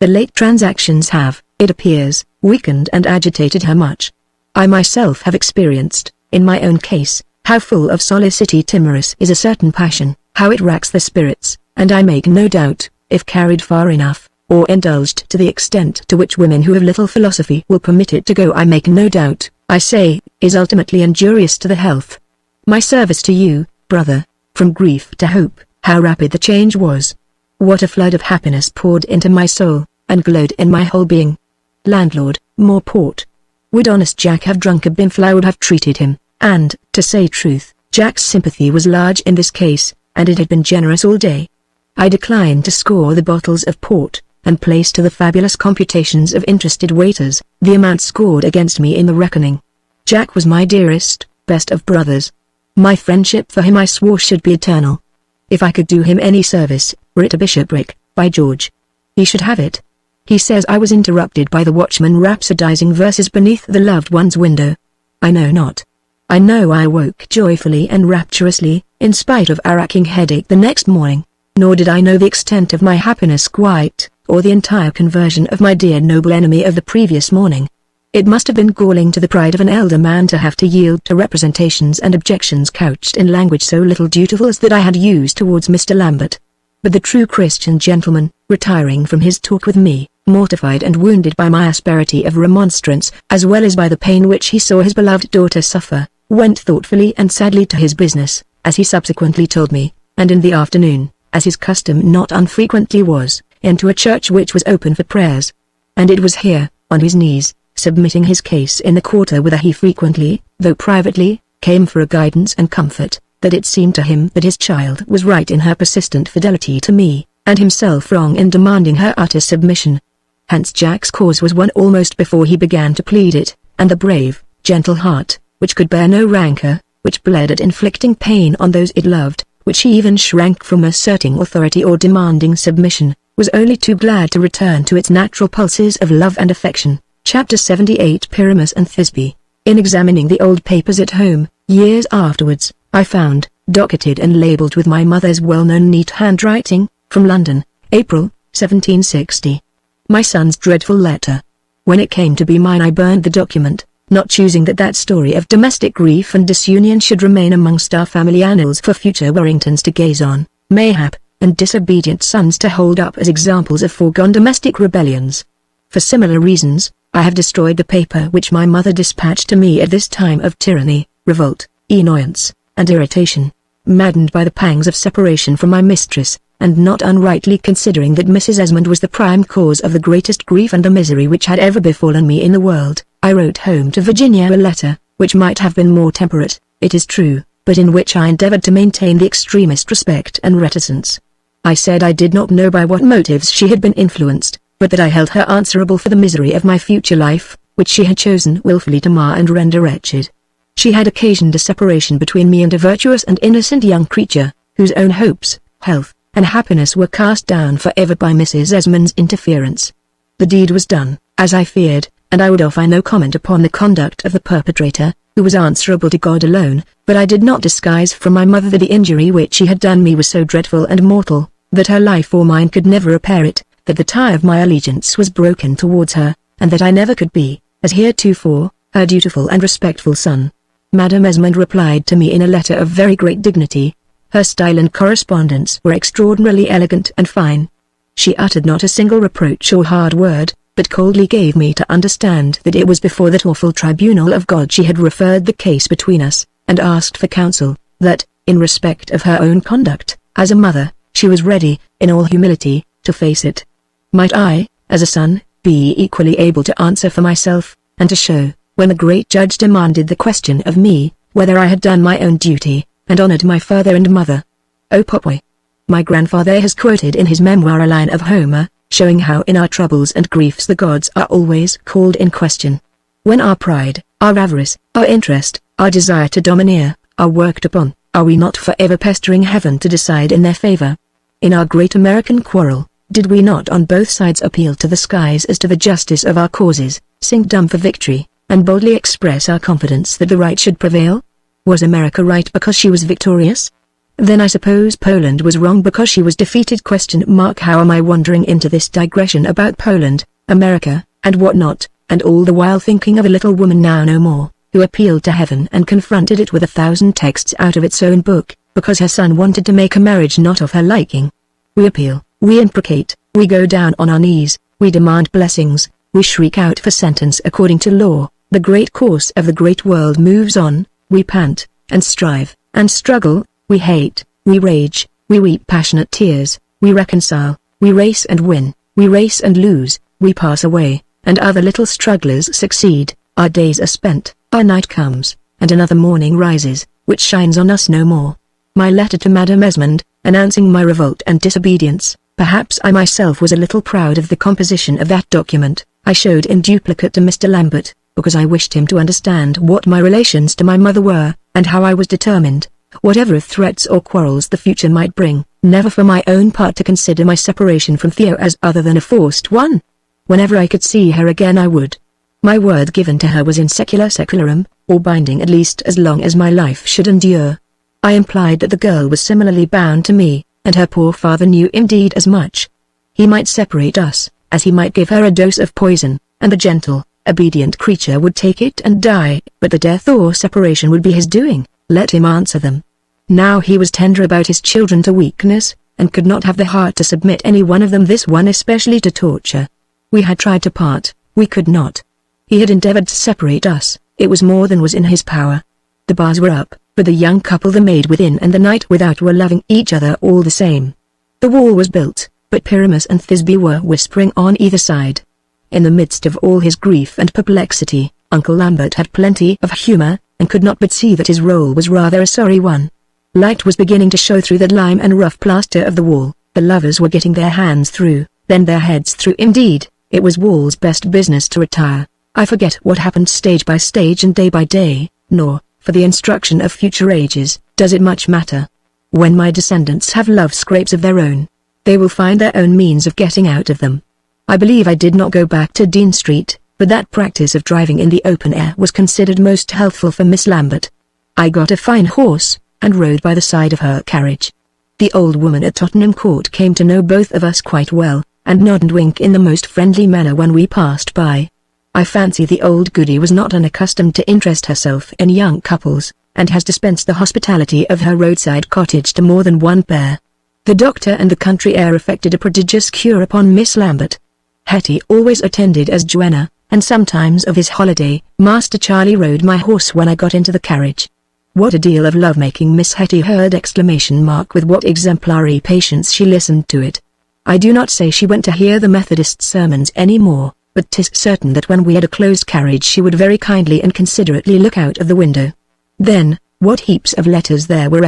The late transactions have, it appears, weakened and agitated her much. I myself have experienced, in my own case, how full of solicity timorous is a certain passion, how it racks the spirits, and I make no doubt, if carried far enough, or indulged to the extent to which women who have little philosophy will permit it to go, I make no doubt, I say, is ultimately injurious to the health. My service to you, brother, from grief to hope, how rapid the change was! What a flood of happiness poured into my soul, and glowed in my whole being! Landlord, more port. Would honest Jack have drunk a bimful I would have treated him, and, to say truth, Jack's sympathy was large in this case, and it had been generous all day. I declined to score the bottles of port, and placed to the fabulous computations of interested waiters, the amount scored against me in the reckoning. Jack was my dearest, best of brothers. My friendship for him I swore should be eternal. If I could do him any service, were it a bishopric, by George, he should have it. He says I was interrupted by the watchman rhapsodizing verses beneath the loved one's window. I know not. I know I woke joyfully and rapturously, in spite of a racking headache the next morning, nor did I know the extent of my happiness quite, or the entire conversion of my dear noble enemy of the previous morning. It must have been galling to the pride of an elder man to have to yield to representations and objections couched in language so little dutiful as that I had used towards Mr. Lambert. But the true Christian gentleman, retiring from his talk with me, mortified and wounded by my asperity of remonstrance, as well as by the pain which he saw his beloved daughter suffer, went thoughtfully and sadly to his business, as he subsequently told me, and in the afternoon, as his custom not unfrequently was, into a church which was open for prayers. And it was here, on his knees, submitting his case in the quarter whither he frequently, though privately, came for a guidance and comfort, that it seemed to him that his child was right in her persistent fidelity to me, and himself wrong in demanding her utter submission. Hence Jack's cause was won almost before he began to plead it, and the brave, gentle heart, which could bear no rancor, which bled at inflicting pain on those it loved, which even shrank from asserting authority or demanding submission, was only too glad to return to its natural pulses of love and affection. Chapter 78 Pyramus and Thisbe. In examining the old papers at home, years afterwards, I found, docketed and labelled with my mother's well-known neat handwriting, from London, April, 1760. My son's dreadful letter. When it came to be mine I burned the document, not choosing that story of domestic grief and disunion should remain amongst our family annals for future Warringtons to gaze on, mayhap, and disobedient sons to hold up as examples of foregone domestic rebellions. For similar reasons, I have destroyed the paper which my mother dispatched to me at this time of tyranny, revolt, annoyance, and irritation. Maddened by the pangs of separation from my mistress, and not unrightly considering that Mrs. Esmond was the prime cause of the greatest grief and the misery which had ever befallen me in the world, I wrote home to Virginia a letter, which might have been more temperate, it is true, but in which I endeavored to maintain the extremest respect and reticence. I said I did not know by what motives she had been influenced, but that I held her answerable for the misery of my future life, which she had chosen wilfully to mar and render wretched. She had occasioned a separation between me and a virtuous and innocent young creature, whose own hopes, health, and happiness were cast down forever by Mrs. Esmond's interference. The deed was done, as I feared, and I would offer no comment upon the conduct of the perpetrator, who was answerable to God alone, but I did not disguise from my mother that the injury which she had done me was so dreadful and mortal, that her life or mine could never repair it, that the tie of my allegiance was broken towards her, and that I never could be, as heretofore, her dutiful and respectful son. Madame Esmond replied to me in a letter of very great dignity. Her style and correspondence were extraordinarily elegant and fine. She uttered not a single reproach or hard word, but coldly gave me to understand that it was before that awful tribunal of God she had referred the case between us, and asked for counsel, that, in respect of her own conduct, as a mother, she was ready, in all humility, to face it. Might I, as a son, be equally able to answer for myself, and to show, when the great judge demanded the question of me, whether I had done my own duty, and honored my father and mother? O Popoi! My grandfather has quoted in his memoir a line of Homer, showing how in our troubles and griefs the gods are always called in question. When our pride, our avarice, our interest, our desire to domineer, are worked upon, are we not forever pestering heaven to decide in their favor? In our great American quarrel, did we not on both sides appeal to the skies as to the justice of our causes, sing dumb for victory, and boldly express our confidence that the right should prevail? Was America right because she was victorious? Then I suppose Poland was wrong because she was defeated? How am I wandering into this digression about Poland, America, and what not, and all the while thinking of a little woman now no more, who appealed to heaven and confronted it with 1,000 texts out of its own book, because her son wanted to make a marriage not of her liking. We appeal, we imprecate, we go down on our knees, we demand blessings, we shriek out for sentence according to law. The great course of the great world moves on, we pant, and strive, and struggle, we hate, we rage, we weep passionate tears, we reconcile, we race and win, we race and lose, we pass away, and other little strugglers succeed, our days are spent, our night comes, and another morning rises, which shines on us no more. My letter to Madame Esmond, announcing my revolt and disobedience, perhaps I myself was a little proud of the composition of that document, I showed in duplicate to Mr. Lambert, because I wished him to understand what my relations to my mother were, and how I was determined, whatever threats or quarrels the future might bring, never for my own part to consider my separation from Theo as other than a forced one. Whenever I could see her again I would. My word given to her was in secularum, or binding at least as long as my life should endure. I implied that the girl was similarly bound to me, and her poor father knew indeed as much. He might separate us, as he might give her a dose of poison, and the gentle, obedient creature would take it and die, but the death or separation would be his doing, let him answer them. Now he was tender about his children to weakness, and could not have the heart to submit any one of them, this one especially, to torture. We had tried to part, we could not. He had endeavored to separate us, it was more than was in his power. The bars were up, but the young couple, the maid within and the knight without, were loving each other all the same. The wall was built, but Pyramus and Thisbe were whispering on either side. In the midst of all his grief and perplexity, Uncle Lambert had plenty of humor, and could not but see that his role was rather a sorry one. Light was beginning to show through the lime and rough plaster of the wall, the lovers were getting their hands through, then their heads through indeed, it was Wall's best business to retire. I forget what happened stage by stage and day by day, nor, for the instruction of future ages, does it much matter. When my descendants have love scrapes of their own, they will find their own means of getting out of them. I believe I did not go back to Dean Street, but that practice of driving in the open air was considered most healthful for Miss Lambert. I got a fine horse, and rode by the side of her carriage. The old woman at Tottenham Court came to know both of us quite well, and nod and wink in the most friendly manner when we passed by. I fancy the old goody was not unaccustomed to interest herself in young couples, and has dispensed the hospitality of her roadside cottage to more than one pair. The doctor and the country air effected a prodigious cure upon Miss Lambert. Hetty always attended as duenna, and sometimes of his holiday, Master Charlie rode my horse when I got into the carriage. What a deal of love-making Miss Hetty heard! With what exemplary patience she listened to it. I do not say she went to hear the Methodist sermons any more, but 'tis certain that when we had a closed carriage she would very kindly and considerately look out of the window. Then, what heaps of letters there were!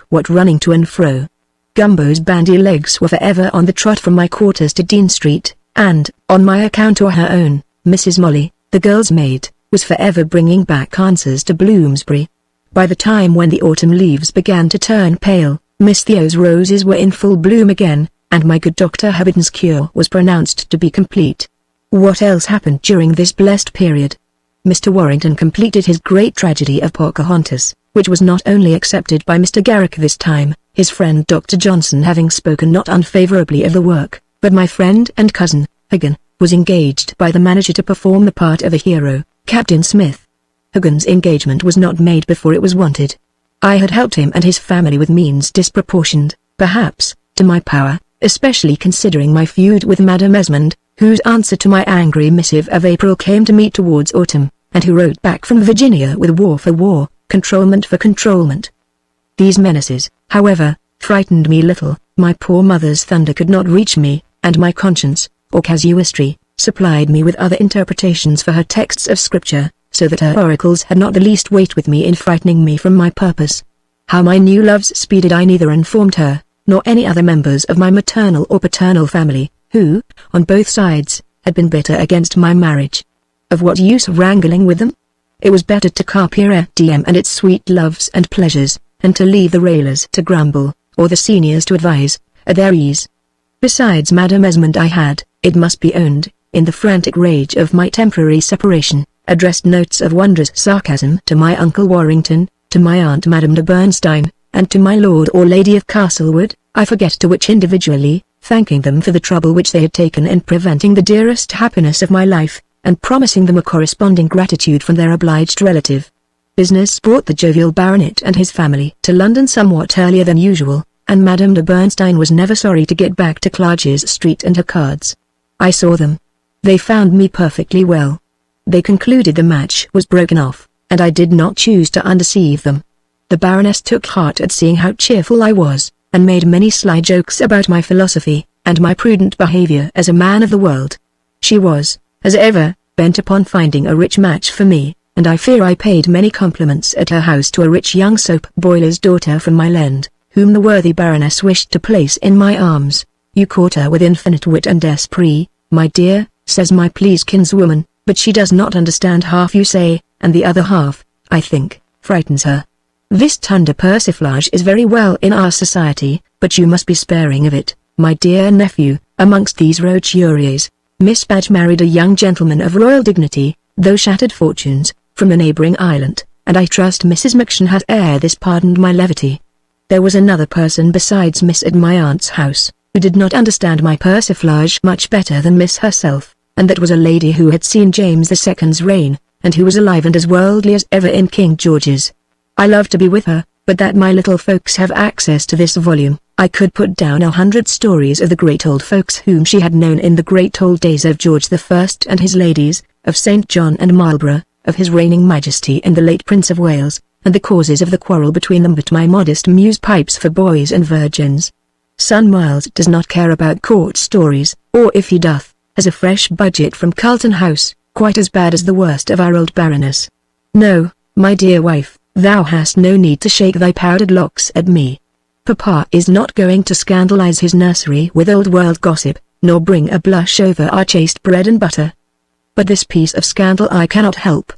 What running to and fro. Gumbo's bandy legs were forever on the trot from my quarters to Dean Street, and, on my account or her own, Mrs. Molly, the girl's maid, was forever bringing back answers to Bloomsbury. By the time when the autumn leaves began to turn pale, Miss Theo's roses were in full bloom again, and my good Dr. Hubbards's cure was pronounced to be complete. What else happened during this blessed period? Mr. Warrington completed his great tragedy of Pocahontas, which was not only accepted by Mr. Garrick this time, his friend Dr. Johnson having spoken not unfavorably of the work, but my friend and cousin, Hagan, was engaged by the manager to perform the part of a hero, Captain Smith. Hagan's engagement was not made before it was wanted. I had helped him and his family with means disproportioned, perhaps, to my power, especially considering my feud with Madame Esmond, whose answer to my angry missive of April came to me towards autumn, and who wrote back from Virginia with war for war, controlment for controlment. These menaces, however, frightened me little. My poor mother's thunder could not reach me, and my conscience, or casuistry, supplied me with other interpretations for her texts of scripture, so that her oracles had not the least weight with me in frightening me from my purpose. How my new loves speeded I neither informed her, nor any other members of my maternal or paternal family, who, on both sides, had been bitter against my marriage. Of what use wrangling with them? It was better to carpe diem and its sweet loves and pleasures, and to leave the railers to grumble, or the seniors to advise, at their ease. Besides Madame Esmond I had, it must be owned, in the frantic rage of my temporary separation, addressed notes of wondrous sarcasm to my Uncle Warrington, to my Aunt Madame de Bernstein, and to my Lord or Lady of Castlewood, I forget to which individually, thanking them for the trouble which they had taken in preventing the dearest happiness of my life, and promising them a corresponding gratitude from their obliged relative. Business brought the jovial baronet and his family to London somewhat earlier than usual, and Madame de Bernstein was never sorry to get back to Clarges Street and her cards. I saw them. They found me perfectly well. They concluded the match was broken off, and I did not choose to undeceive them. The Baroness took heart at seeing how cheerful I was, and made many sly jokes about my philosophy, and my prudent behavior as a man of the world. She was, as ever, bent upon finding a rich match for me, and I fear I paid many compliments at her house to a rich young soap boiler's daughter from my land, whom the worthy Baroness wished to place in my arms. You caught her with infinite wit and esprit, my dear, says my pleased kinswoman, but she does not understand half you say, and the other half, I think, frightens her. This tender persiflage is very well in our society, but you must be sparing of it, my dear nephew. Amongst these roturiers, Miss Badge married a young gentleman of royal dignity, though shattered fortunes, from the neighbouring island, and I trust Mrs. Maction has ere this pardoned my levity. There was another person besides Miss at my aunt's house, who did not understand my persiflage much better than Miss herself, and that was a lady who had seen James II's reign, and who was alive and as worldly as ever in King George's. I love to be with her, but that my little folks have access to this volume, I could put down 100 stories of the great old folks whom she had known in the great old days of George I and his ladies, of St. John and Marlborough, of his reigning majesty and the late Prince of Wales, and the causes of the quarrel between them, but my modest muse pipes for boys and virgins. Son Miles does not care about court stories, or if he doth, has a fresh budget from Carlton House, quite as bad as the worst of our old Baroness. No, my dear wife, thou hast no need to shake thy powdered locks at me. Papa is not going to scandalize his nursery with old-world gossip, nor bring a blush over our chaste bread and butter. But this piece of scandal I cannot help.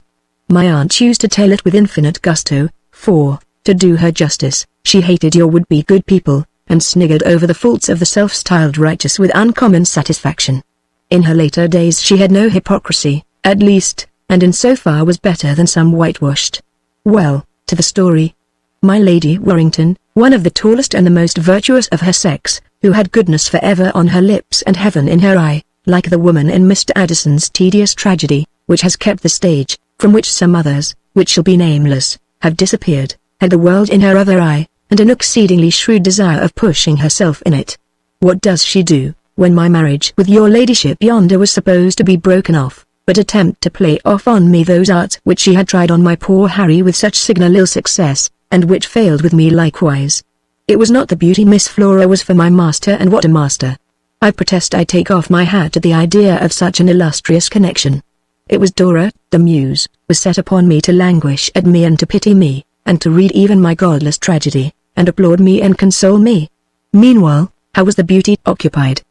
My aunt used to tell it with infinite gusto, for, to do her justice, she hated your would-be good people, and sniggered over the faults of the self-styled righteous with uncommon satisfaction. In her later days she had no hypocrisy, at least, and in so far was better than some whitewashed. Well, to the story. My Lady Warrington, one of the tallest and the most virtuous of her sex, who had goodness forever on her lips and heaven in her eye, like the woman in Mr. Addison's tedious tragedy, which has kept the stage, from which some others, which shall be nameless, have disappeared, had the world in her other eye, and an exceedingly shrewd desire of pushing herself in it. What does she do, when my marriage with your ladyship yonder was supposed to be broken off, but attempt to play off on me those arts which she had tried on my poor Harry with such signal ill success, and which failed with me likewise. It was not the beauty Miss Flora was for my master, and what a master! I protest I take off my hat to the idea of such an illustrious connection. It was Dora, the muse, was set upon me to languish at me and to pity me, and to read even my godless tragedy, and applaud me and console me. Meanwhile, how was the beauty occupied?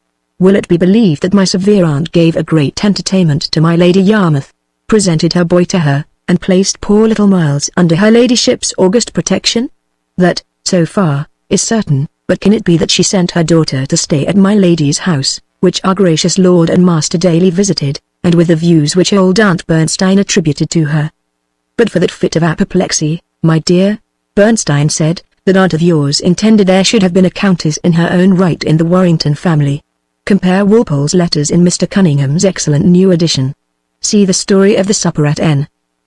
Will it be believed that my severe aunt gave a great entertainment to my Lady Yarmouth, presented her boy to her, and placed poor little Miles under her ladyship's august protection? That, so far, is certain, but can it be that she sent her daughter to stay at my lady's house, which our gracious lord and master daily visited, and with the views which old Aunt Bernstein attributed to her? But for that fit of apoplexy, my dear, Bernstein said, that aunt of yours intended there should have been a countess in her own right in the Warrington family. Compare Walpole's letters in Mr. Cunningham's excellent new edition. See the story of the supper at N.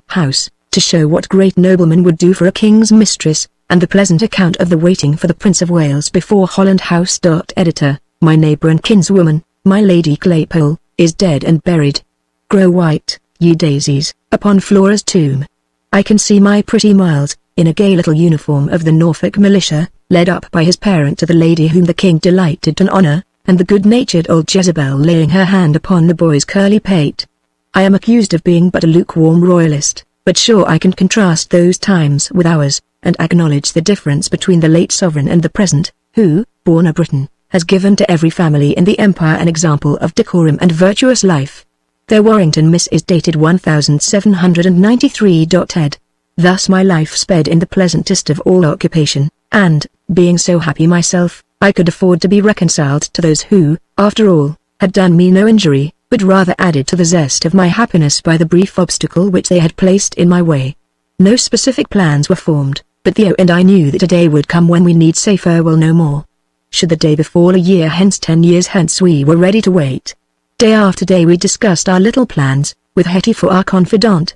House, to show what great nobleman would do for a king's mistress, and the pleasant account of the waiting for the Prince of Wales before Holland House. Editor, my neighbour and kinswoman, my Lady Claypole, is dead and buried. Grow white, ye daisies, upon Flora's tomb. I can see my pretty Miles, in a gay little uniform of the Norfolk militia, led up by his parent to the lady whom the king delighted to honour, and the good-natured old Jezebel laying her hand upon the boy's curly pate. I am accused of being but a lukewarm royalist, but sure I can contrast those times with ours, and acknowledge the difference between the late sovereign and the present, who, born a Briton, has given to every family in the empire an example of decorum and virtuous life. Their Warrington miss is dated 1793. Ed. Thus my life sped in the pleasantest of all occupation, and, being so happy myself, I could afford to be reconciled to those who, after all, had done me no injury, but rather added to the zest of my happiness by the brief obstacle which they had placed in my way. No specific plans were formed, but Theo and I knew that a day would come when we need say farewell no more. Should the day befall a year hence, 10 years hence, we were ready to wait. Day after day we discussed our little plans, with Hetty for our confidant.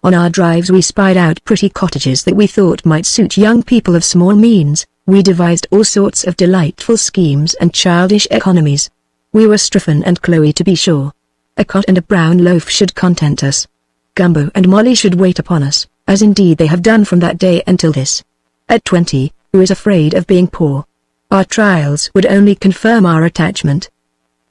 On our drives we spied out pretty cottages that we thought might suit young people of small means. We devised all sorts of delightful schemes and childish economies. We were Strephon and Chloe, to be sure. A cot and a brown loaf should content us. Gumbo and Molly should wait upon us, as indeed they have done from that day until this. At 20, who is afraid of being poor? Our trials would only confirm our attachment.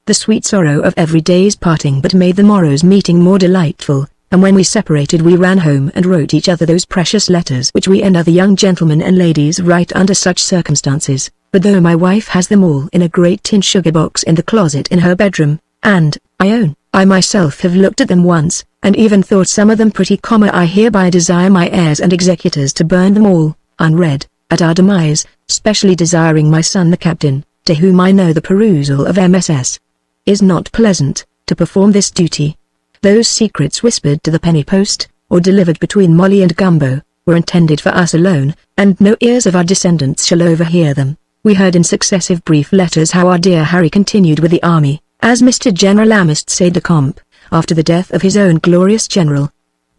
The sweet sorrow of every day's parting but made the morrow's meeting more delightful, and when we separated we ran home and wrote each other those precious letters which we and other young gentlemen and ladies write under such circumstances. But though my wife has them all in a great tin sugar box in the closet in her bedroom, and, I own, I myself have looked at them once, and even thought some of them pretty, I hereby desire my heirs and executors to burn them all, unread, at our demise, specially desiring my son the captain, to whom I know the perusal of MSS. is not pleasant, to perform this duty. Those secrets whispered to the penny post, or delivered between Molly and Gumbo, were intended for us alone, and no ears of our descendants shall overhear them. We heard in successive brief letters how our dear Harry continued with the army, as Mr. General Amherst said de Camp, after the death of his own glorious general.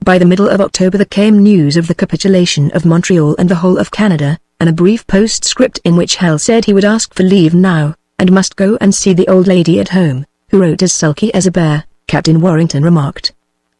By the middle of October there came news of the capitulation of Montreal and the whole of Canada, and a brief postscript in which Hal said he would ask for leave now, and must go and see the old lady at home, who wrote as sulky as a bear. Captain Warrington remarked.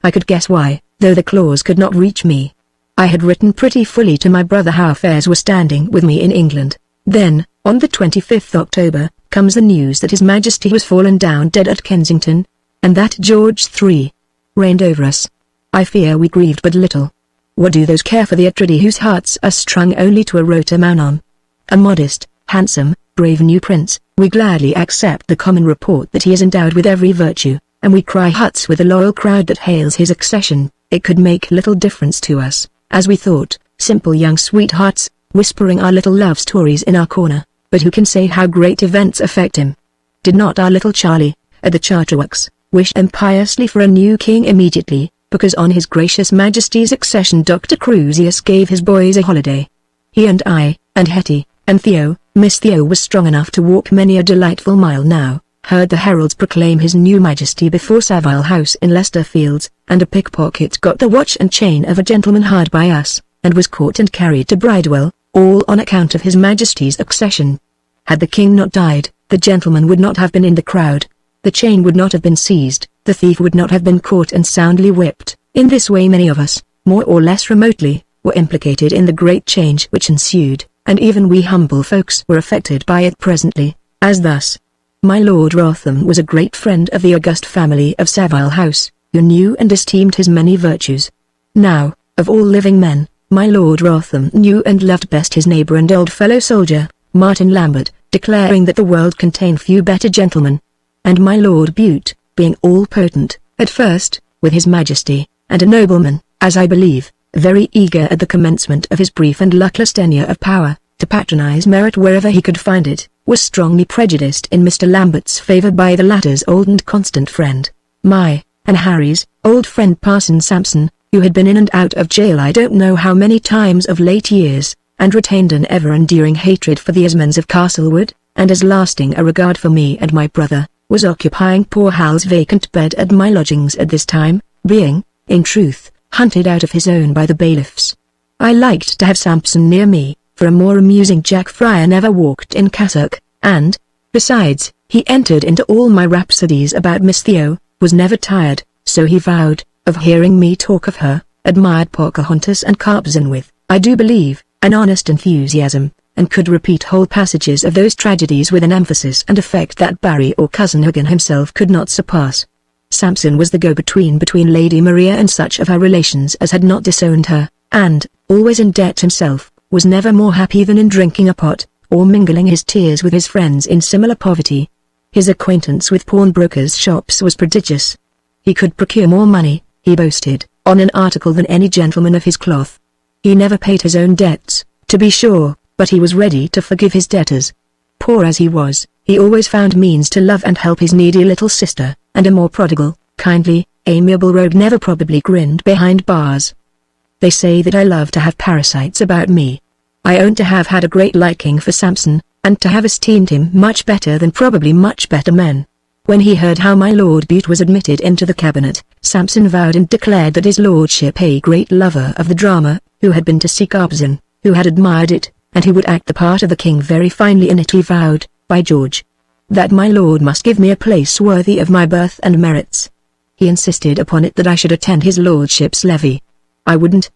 I could guess why, though the clause could not reach me. I had written pretty fully to my brother how affairs were standing with me in England. Then, on the 25th October, comes the news that His Majesty was fallen down dead at Kensington, and that George III reigned over us. I fear we grieved but little. What do those care for the Atridi whose hearts are strung only to a rota Manon? A modest, handsome, brave new prince, we gladly accept the common report that he is endowed with every virtue, and we cry huts with the loyal crowd that hails his accession. It could make little difference to us, as we thought, simple young sweethearts, whispering our little love stories in our corner, but who can say how great events affect him? Did not our little Charlie, at the Charterworks, wish impiously for a new king immediately, because on his gracious Majesty's accession Dr. Crusius gave his boys a holiday? He and I, and Hetty, and Theo, Miss Theo was strong enough to walk many a delightful mile now, heard the heralds proclaim his new Majesty before Savile House in Leicester Fields, and a pickpocket got the watch and chain of a gentleman hard by us, and was caught and carried to Bridewell, all on account of his Majesty's accession. Had the king not died, the gentleman would not have been in the crowd. the chain would not have been seized, the thief would not have been caught and soundly whipped. In this way many of us, more or less remotely, were implicated in the great change which ensued, and even we humble folks were affected by it presently, as thus. My Lord Wrotham was a great friend of the august family of Savile House, who knew and esteemed his many virtues. Now, of all living men, my Lord Wrotham knew and loved best his neighbour and old fellow soldier, Martin Lambert, declaring that the world contained few better gentlemen. And my Lord Bute, being all-potent, at first, with his Majesty, and a nobleman, as I believe, very eager at the commencement of his brief and luckless tenure of power, to patronize merit wherever he could find it, was strongly prejudiced in Mr. Lambert's favour by the latter's old and constant friend, my, and Harry's, old friend Parson Sampson, who had been in and out of jail I don't know how many times of late years, and retained an ever-enduring hatred for the Esmonds of Castlewood, and as lasting a regard for me and my brother, was occupying poor Hal's vacant bed at my lodgings at this time, being, in truth, hunted out of his own by the bailiffs. I liked to have Sampson near me, for a more amusing Jack Friar never walked in cassock, and, besides, he entered into all my rhapsodies about Miss Theo, was never tired, so he vowed, of hearing me talk of her, admired Pocahontas and Carpzan with, I do believe, an honest enthusiasm, and could repeat whole passages of those tragedies with an emphasis and effect that Barry or Cousin Huggin himself could not surpass. Sampson was the go-between between Lady Maria and such of her relations as had not disowned her, and, always in debt himself, was never more happy than in drinking a pot, or mingling his tears with his friends in similar poverty. His acquaintance with pawnbrokers' shops was prodigious. He could procure more money, he boasted, on an article than any gentleman of his cloth. He never paid his own debts, to be sure, but he was ready to forgive his debtors. Poor as he was, he always found means to love and help his needy little sister, and a more prodigal, kindly, amiable rogue never probably grinned behind bars. They say that I love to have parasites about me. I own to have had a great liking for Sampson, and to have esteemed him much better than probably much better men. When he heard how my Lord Bute was admitted into the cabinet, Sampson vowed and declared that his lordship, a great lover of the drama, who had been to see Carpzan, who had admired it, and who would act the part of the king very finely in it, he vowed, by George, that my lord must give me a place worthy of my birth and merits. He insisted upon it that I should attend his lordship's levee. I wouldn't.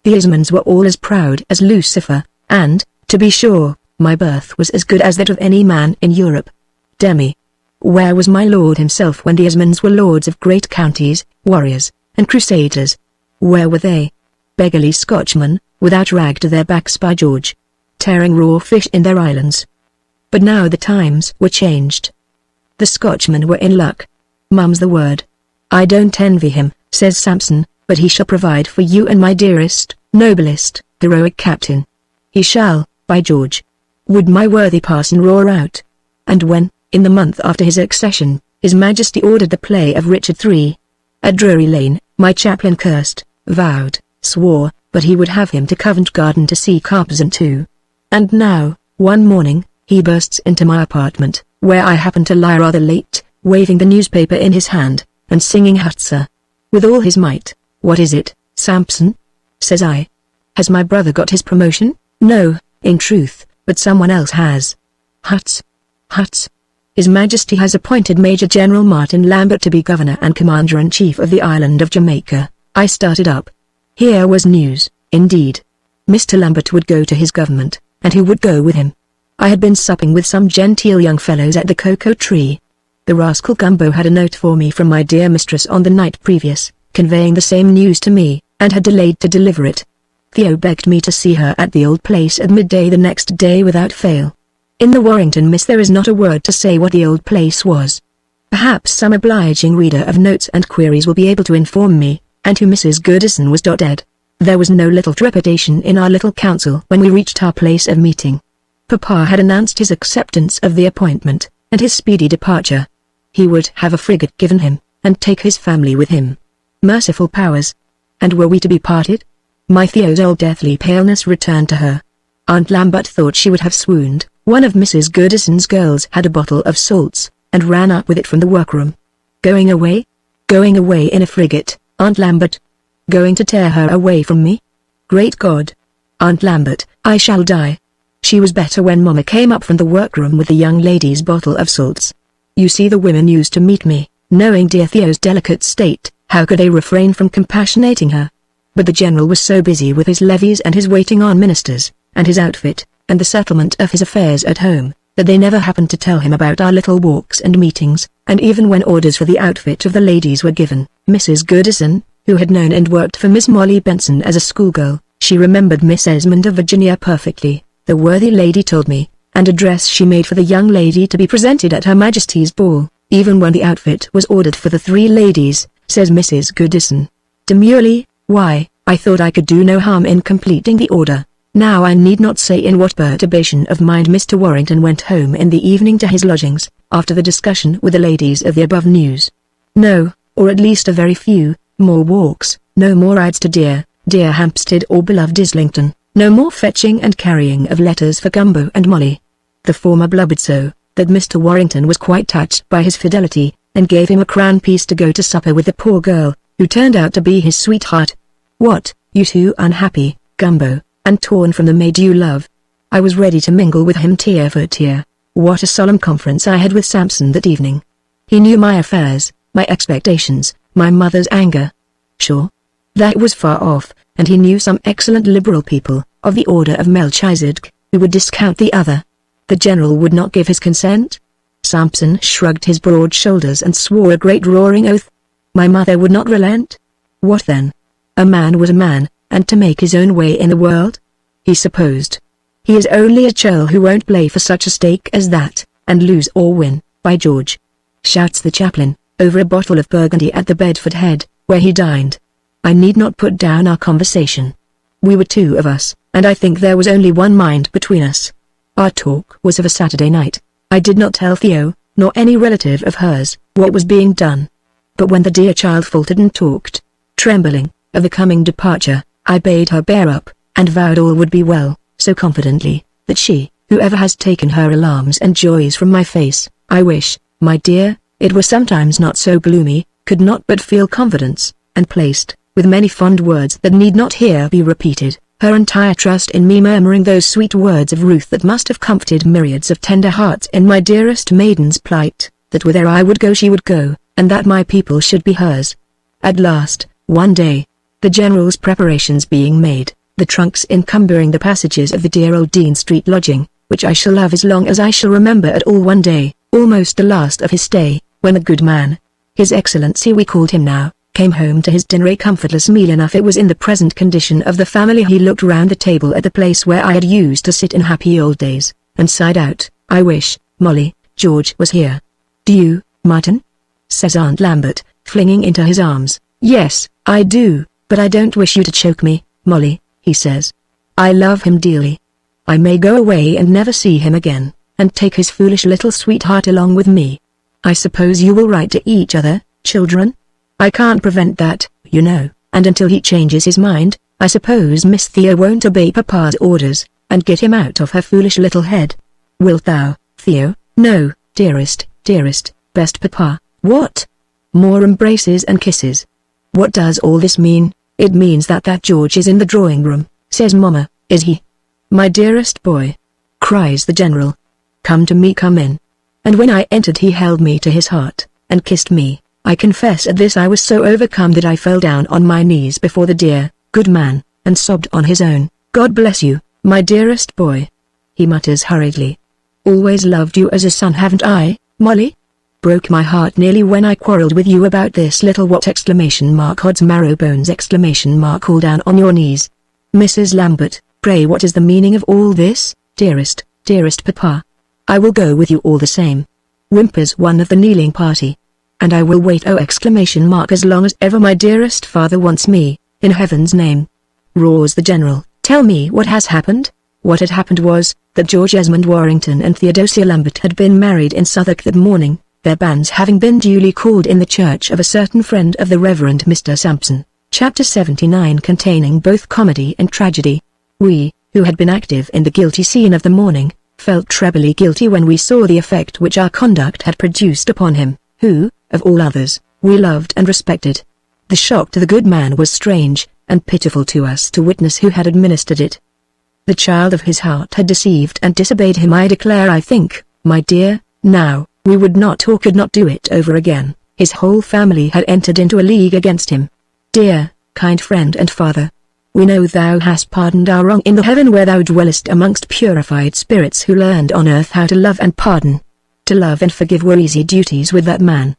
The Esmonds were all as proud as Lucifer, and, to be sure, my birth was as good as that of any man in Europe. Demi. Where was my lord himself when the Esmonds were lords of great counties, warriors, and crusaders? Where were they? Beggarly Scotchmen, without rag to their backs by George, tearing raw fish in their islands. But now the times were changed. The Scotchmen were in luck. Mum's the word. I don't envy him, says Sampson, but he shall provide for you and my dearest, noblest, heroic captain. He shall, by George. Would my worthy parson roar out. And when, in the month after his accession, his Majesty ordered the play of Richard III. At Drury Lane, my chaplain cursed, vowed, swore, but he would have him to Covent Garden to see Carpzan too. And now, one morning, he bursts into my apartment, where I happened to lie rather late, waving the newspaper in his hand, and singing Hutzer. With all his might. What is it, Sampson? Says I. Has my brother got his promotion? No, in truth, but someone else has. Huts. Huts. His Majesty has appointed Major General Martin Lambert to be Governor and Commander-in-Chief of the island of Jamaica. I started up. Here was news, indeed. Mr. Lambert would go to his government, and who would go with him? I had been supping with some genteel young fellows at the Cocoa Tree. The rascal Gumbo had a note for me from my dear mistress on the night previous, conveying the same news to me, and had delayed to deliver it. Theo begged me to see her at the old place at midday the next day without fail. In the Warrington Miss there is not a word to say what the old place was. Perhaps some obliging reader of Notes and Queries will be able to inform me, and who Mrs. Goodison was. Ed. There was no little trepidation in our little council when we reached our place of meeting. Papa had announced his acceptance of the appointment, and his speedy departure. He would have a frigate given him, and take his family with him. Merciful powers! And were we to be parted? My Theo's old deathly paleness returned to her. Aunt Lambert thought she would have swooned. One of Mrs. Goodison's girls had a bottle of salts, and ran up with it from the workroom. Going away? Going away in a frigate, Aunt Lambert? Going to tear her away from me? Great God! Aunt Lambert, I shall die. She was better when Mamma came up from the workroom with the young lady's bottle of salts. You see, the women used to meet me, knowing dear Theo's delicate state, how could they refrain from compassionating her? But the general was so busy with his levees and his waiting on ministers, and his outfit, and the settlement of his affairs at home, that they never happened to tell him about our little walks and meetings, and even when orders for the outfit of the ladies were given, Mrs. Goodison, who had known and worked for Miss Molly Benson as a schoolgirl, she remembered Miss Esmond of Virginia perfectly, the worthy lady told me, and a dress she made for the young lady to be presented at Her Majesty's ball, even when the outfit was ordered for the 3 ladies, says Mrs. Goodison. Demurely, why, I thought I could do no harm in completing the order. Now I need not say in what perturbation of mind Mr. Warrington went home in the evening to his lodgings, after the discussion with the ladies of the above news. No, or at least a very few, more walks, no more rides to dear Hampstead or beloved Islington, no more fetching and carrying of letters for Gumbo and Molly. The former blubbered so, that Mr. Warrington was quite touched by his fidelity, and gave him a crown piece to go to supper with the poor girl, who turned out to be his sweetheart. What, you too unhappy, Gumbo, and torn from the maid you love? I was ready to mingle with him tear for tear. What a solemn conference I had with Sampson that evening. He knew my affairs, my expectations, my mother's anger. Sure, that was far off, and he knew some excellent liberal people, of the order of Melchizedek, who would discount the other. The general would not give his consent? Sampson shrugged his broad shoulders and swore a great roaring oath. My mother would not relent? What then? A man was a man, and to make his own way in the world? He supposed. He is only a churl who won't play for such a stake as that, and lose or win, by George! Shouts the chaplain, over a bottle of Burgundy at the Bedford Head, where he dined. I need not put down our conversation. We were 2 of us, and I think there was only one mind between us. Our talk was of a Saturday night. I did not tell Theo, nor any relative of hers, what was being done. But when the dear child faltered and talked, trembling, of the coming departure, I bade her bear up, and vowed all would be well, so confidently, that she, whoever has taken her alarms and joys from my face, I wish, my dear, it were sometimes not so gloomy, could not but feel confidence, and placed, with many fond words that need not here be repeated, her entire trust in me, murmuring those sweet words of ruth that must have comforted myriads of tender hearts in my dearest maiden's plight, that whither I would go she would go, and that my people should be hers. At last, one day, the general's preparations being made, the trunks encumbering the passages of the dear old Dean Street lodging, which I shall love as long as I shall remember at all, one day, almost the last of his stay, when the good man, His Excellency we called him now, came home to his dinner, a comfortless meal enough it was in the present condition of the family. He looked round the table at the place where I had used to sit in happy old days, and sighed out, I wish, Molly, George was here. Do you, Martin? Says Aunt Lambert, flinging into his arms. Yes, I do, but I don't wish you to choke me, Molly, he says. I love him dearly. I may go away and never see him again, and take his foolish little sweetheart along with me. I suppose you will write to each other, children? I can't prevent that, you know, and until he changes his mind, I suppose Miss Theo won't obey Papa's orders, and get him out of her foolish little head. Wilt thou, Theo? No, dearest, best Papa. What? More embraces and kisses. What does all this mean? It means that George is in the drawing room, says Mamma. Is he? My dearest boy, cries the general. Come to me, come in. And when I entered he held me to his heart, and kissed me. I confess at this I was so overcome that I fell down on my knees before the dear, good man, and sobbed on his own. God bless you, my dearest boy. He mutters hurriedly. Always loved you as a son, haven't I, Molly? Broke my heart nearly when I quarrelled with you about this little what! Odds marrow bones! All down on your knees. Mrs. Lambert, pray what is the meaning of all this, dearest Papa? I will go with you all the same. Whimpers one of the kneeling party. And I will wait as long as ever my dearest father wants me, in heaven's name. Roars the general. Tell me what has happened? What had happened was, that George Esmond Warrington and Theodosia Lambert had been married in Southwark that morning, their banns having been duly called in the church of a certain friend of the Reverend Mr. Sampson. Chapter 79, containing both comedy and tragedy. We, who had been active in the guilty scene of the morning, felt trebly guilty when we saw the effect which our conduct had produced upon him, who, of all others, we loved and respected. The shock to the good man was strange, and pitiful to us to witness who had administered it. The child of his heart had deceived and disobeyed him. I declare I think, my dear, now, We would not or could not do it over again. His whole family had entered into a league against him. Dear, kind friend and father, we know thou hast pardoned our wrong in the heaven where thou dwellest amongst purified spirits who learned on earth how to love and pardon. To love and forgive were easy duties with that man.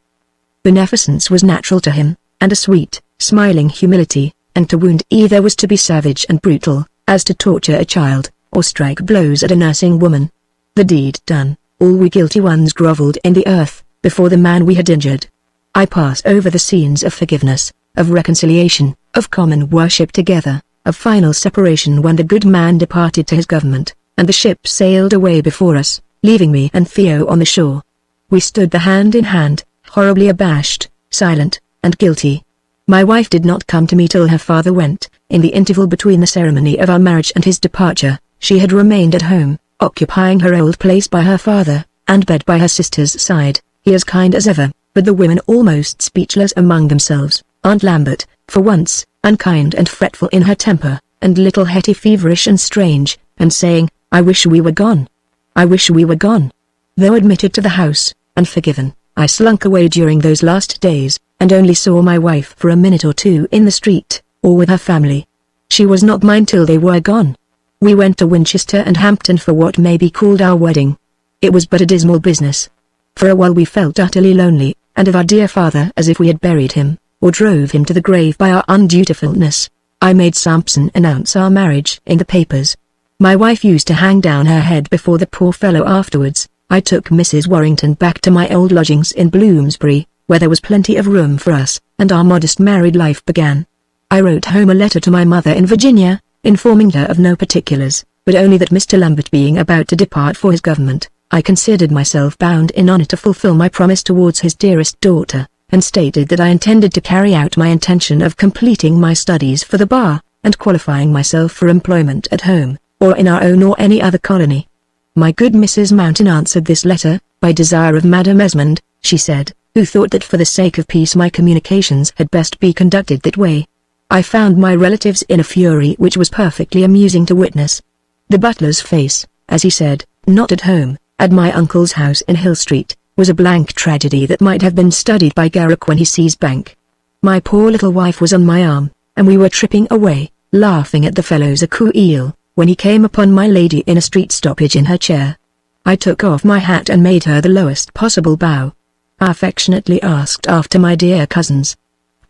Beneficence was natural to him, and a sweet, smiling humility, and to wound either was to be savage and brutal, as to torture a child, or strike blows at a nursing woman. The deed done, all we guilty ones grovelled in the earth, before the man we had injured. I pass over the scenes of forgiveness, of reconciliation, of common worship together, of final separation when the good man departed to his government, and the ship sailed away before us, leaving me and Theo on the shore. We stood there hand in hand, horribly abashed, silent, and guilty. My wife did not come to me till her father went. In the interval between the ceremony of our marriage and his departure, she had remained at home, occupying her old place by her father, and bed by her sister's side. He as kind as ever, but the women almost speechless among themselves. Aunt Lambert, for once, unkind and fretful in her temper, and little Hetty feverish and strange, and saying, "I wish we were gone. I wish we were gone." Though admitted to the house, and forgiven, I slunk away during those last days, and only saw my wife for a minute or two in the street, or with her family. She was not mine till they were gone. We went to Winchester and Hampton for what may be called our wedding. It was but a dismal business. For a while we felt utterly lonely, and of our dear father as if we had buried him, or drove him to the grave by our undutifulness. I made Sampson announce our marriage in the papers. My wife used to hang down her head before the poor fellow afterwards. I took Mrs. Warrington back to my old lodgings in Bloomsbury, where there was plenty of room for us, and our modest married life began. I wrote home a letter to my mother in Virginia, informing her of no particulars, but only that Mr. Lambert being about to depart for his government, I considered myself bound in honor to fulfill my promise towards his dearest daughter, and stated that I intended to carry out my intention of completing my studies for the bar, and qualifying myself for employment at home, or in our own or any other colony. My good Mrs. Mountain answered this letter, by desire of Madam Esmond, she said, who thought that for the sake of peace my communications had best be conducted that way. I found my relatives in a fury which was perfectly amusing to witness. The butler's face, as he said, "Not at home," at my uncle's house in Hill Street, was a blank tragedy that might have been studied by Garrick when he sees Bank. My poor little wife was on my arm, and we were tripping away, laughing at the fellow's coup-eel, when he came upon my lady in a street stoppage in her chair. I took off my hat and made her the lowest possible bow. I affectionately asked after my dear cousins.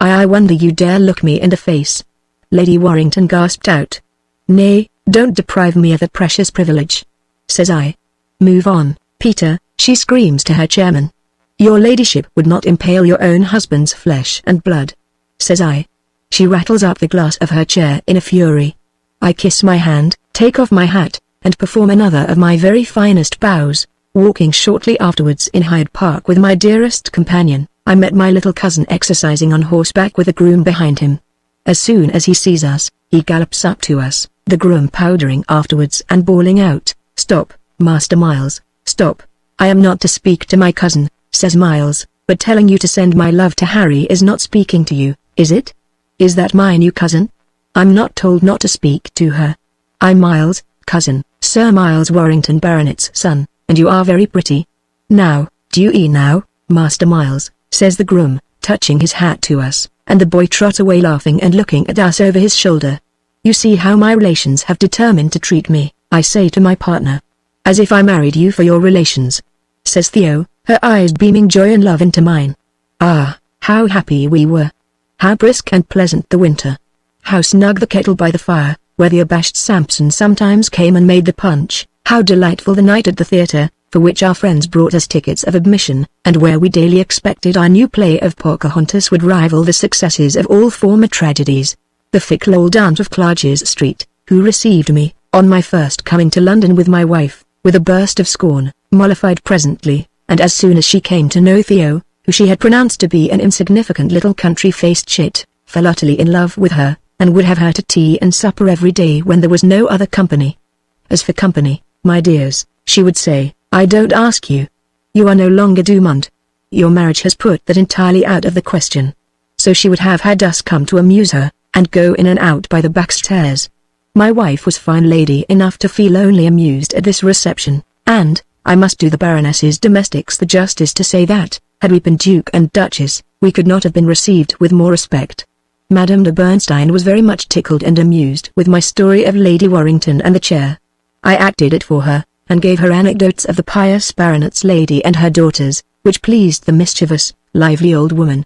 I wonder you dare look me in the face." Lady Warrington gasped out. "Nay, don't deprive me of the precious privilege," says I. "Move on, Peter," she screams to her chairman. "Your ladyship would not impale your own husband's flesh and blood," says I. She rattles up the glass of her chair in a fury. I kiss my hand, take off my hat, and perform another of my very finest bows. Walking shortly afterwards in Hyde Park with my dearest companion, I met my little cousin exercising on horseback with a groom behind him. As soon as he sees us, he gallops up to us, the groom powdering afterwards and bawling out, "Stop, Master Miles, stop. I am not to speak to my cousin," says Miles, "but telling you to send my love to Harry is not speaking to you, is it? Is that my new cousin? I'm not told not to speak to her. I'm Miles, cousin, Sir Miles Warrington Baronet's son, and you are very pretty. Now, do you now, Master Miles," says the groom, touching his hat to us, and the boy trot away laughing and looking at us over his shoulder. "You see how my relations have determined to treat me," I say to my partner. "As if I married you for your relations," says Theo, her eyes beaming joy and love into mine. Ah, how happy we were! How brisk and pleasant the winter! How snug the kettle by the fire, where the abashed Sampson sometimes came and made the punch! How delightful the night at the theatre, for which our friends brought us tickets of admission, and where we daily expected our new play of Pocahontas would rival the successes of all former tragedies. The fickle old aunt of Clarges Street, who received me, on my first coming to London with my wife, with a burst of scorn, mollified presently, and as soon as she came to know Theo, who she had pronounced to be an insignificant little country-faced chit, fell utterly in love with her, and would have her to tea and supper every day when there was no other company. "As for company, my dears," she would say, "I don't ask you. You are no longer doomed. Your marriage has put that entirely out of the question." So she would have had us come to amuse her, and go in and out by the back stairs. My wife was fine lady enough to feel only amused at this reception, and, I must do the Baroness's domestics the justice to say that, had we been Duke and Duchess, we could not have been received with more respect. Madame de Bernstein was very much tickled and amused with my story of Lady Warrington and the chair. I acted it for her, and gave her anecdotes of the pious baronet's lady and her daughters, which pleased the mischievous, lively old woman.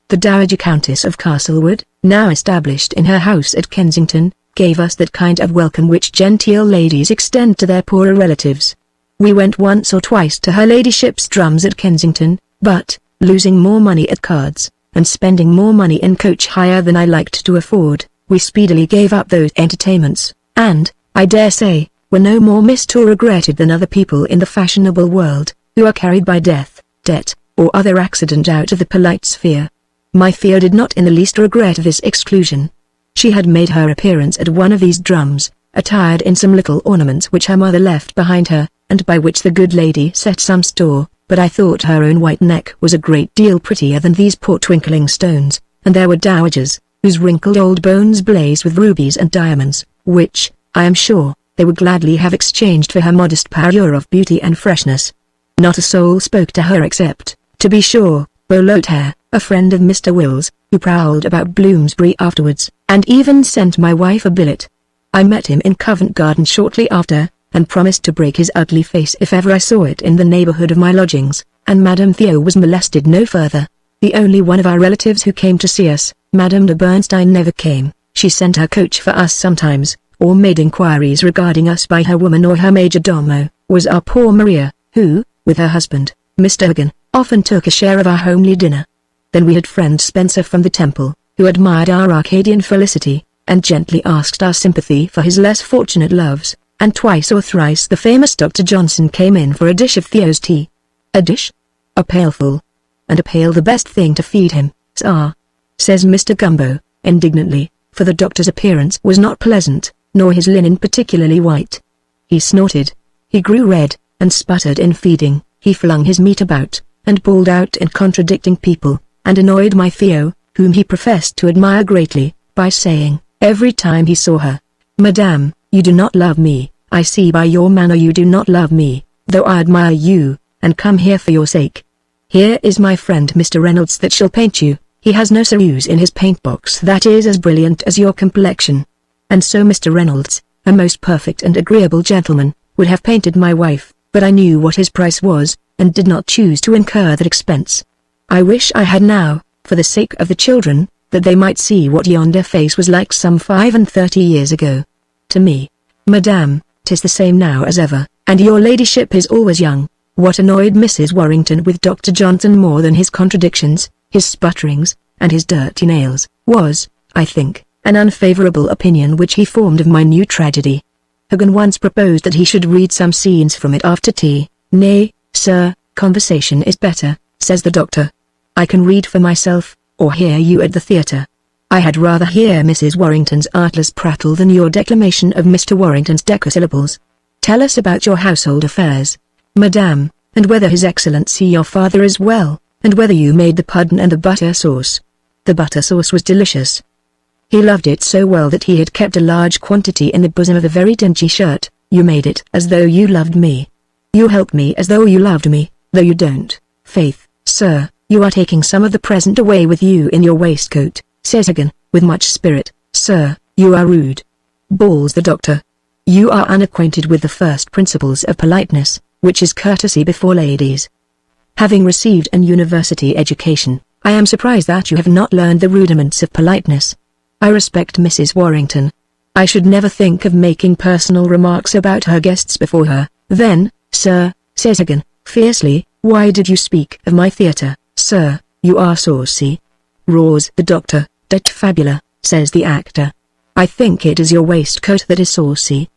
The Dowager Countess of Castlewood, now established in her house at Kensington, gave us that kind of welcome which genteel ladies extend to their poorer relatives. We went once or twice to her ladyship's drums at Kensington, but, losing more money at cards, and spending more money in coach hire than I liked to afford, we speedily gave up those entertainments, and, I dare say, were no more missed or regretted than other people in the fashionable world, who are carried by death, debt, or other accident out of the polite sphere. My Theo did not in the least regret this exclusion. She had made her appearance at one of these drums, attired in some little ornaments which her mother left behind her, and by which the good lady set some store, but I thought her own white neck was a great deal prettier than these poor twinkling stones, and there were dowagers, whose wrinkled old bones blazed with rubies and diamonds, which, I am sure, they would gladly have exchanged for her modest parure of beauty and freshness. Not a soul spoke to her except, to be sure, Beaulothaire, a friend of Mr. Will's, who prowled about Bloomsbury afterwards, and even sent my wife a billet. I met him in Covent Garden shortly after, and promised to break his ugly face if ever I saw it in the neighborhood of my lodgings, and Madame Theo was molested no further. The only one of our relatives who came to see us, Madame de Bernstein, never came. She sent her coach for us sometimes, or made inquiries regarding us by her woman or her major domo, was our poor Maria, who, with her husband, Mr. Hagan, often took a share of our homely dinner. Then we had friend Spencer from the Temple, who admired our Arcadian felicity, and gently asked our sympathy for his less fortunate loves, and twice or thrice the famous Dr. Johnson came in for a dish of Theo's tea. A dish? A pailful. And a pail the best thing to feed him, sir, says Mr. Gumbo, indignantly, for the doctor's appearance was not pleasant, nor his linen particularly white. He snorted. He grew red, and sputtered in feeding. He flung his meat about, and bawled out in contradicting people, and annoyed my Theo, whom he professed to admire greatly, by saying, every time he saw her, "Madame, you do not love me, I see by your manner you do not love me, though I admire you, and come here for your sake. Here is my friend Mr. Reynolds that shall paint you, he has no ceruse in his paint box that is as brilliant as your complexion." And so Mr. Reynolds, a most perfect and agreeable gentleman, would have painted my wife, but I knew what his price was, and did not choose to incur that expense. I wish I had now, for the sake of the children, that they might see what yonder face was like some 35 years ago. To me, "Madame, 'tis the same now as ever, and your ladyship is always young." What annoyed Mrs. Warrington with Dr. Johnson more than his contradictions, his sputterings, and his dirty nails, was, I think, an unfavorable opinion which he formed of my new tragedy. Hagan once proposed that he should read some scenes from it after tea. "Nay, sir, conversation is better," says the doctor. "I can read for myself, or hear you at the theatre. I had rather hear Mrs. Warrington's artless prattle than your declamation of Mr. Warrington's decasyllables. Tell us about your household affairs, Madame, and whether His Excellency your father is well, and whether you made the pudding and the butter sauce." The butter sauce was delicious. He loved it so well that he had kept a large quantity in the bosom of a very dingy shirt. "You made it as though you loved me. You helped me as though you loved me, though you don't. Faith, sir, you are taking some of the present away with you in your waistcoat," says Hagan, with much spirit. "Sir, you are rude," bawls the doctor. "You are unacquainted with the first principles of politeness, which is courtesy before ladies. Having received an university education, I am surprised that you have not learned the rudiments of politeness. I respect Mrs. Warrington. I should never think of making personal remarks about her guests before her." "Then, sir," says Hagan, fiercely, "why did you speak of my theatre, sir? You are saucy," roars the doctor. "Dat fabula," says the actor. "I think it is your waistcoat that is saucy."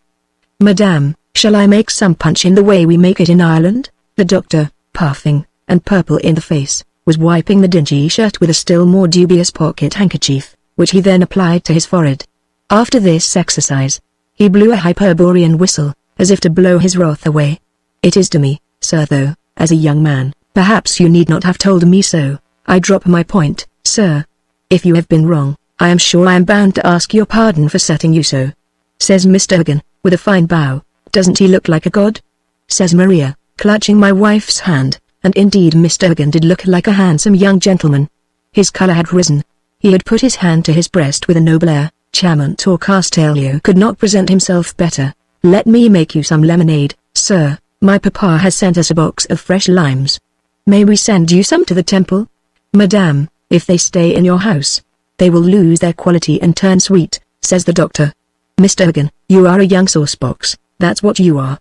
"Madame, shall I make some punch in the way we make it in Ireland?" The doctor, puffing, and purple in the face, was wiping the dingy shirt with a still more dubious pocket handkerchief, which he then applied to his forehead. After this exercise, he blew a Hyperborean whistle, as if to blow his wrath away. "It is to me, sir, though, as a young man, perhaps you need not have told me so. I drop my point, sir. If you have been wrong, I am sure I am bound to ask your pardon for setting you so," says Mr. Hagan, with a fine bow. "Doesn't he look like a god?" says Maria, clutching my wife's hand, and indeed Mr. Hogan did look like a handsome young gentleman. His color had risen. He had put his hand to his breast with a noble air. Chamont or Castellio could not present himself better. "Let me make you some lemonade, sir. My papa has sent us a box of fresh limes. May we send you some to the temple?" "Madame, if they stay in your house, they will lose their quality and turn sweet," says the doctor. "Mr. Hogan, you are a young saucebox, that's what you are."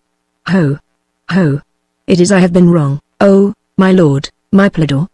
"Ho! Ho! It is I have been wrong, oh, my lord, my pleador,"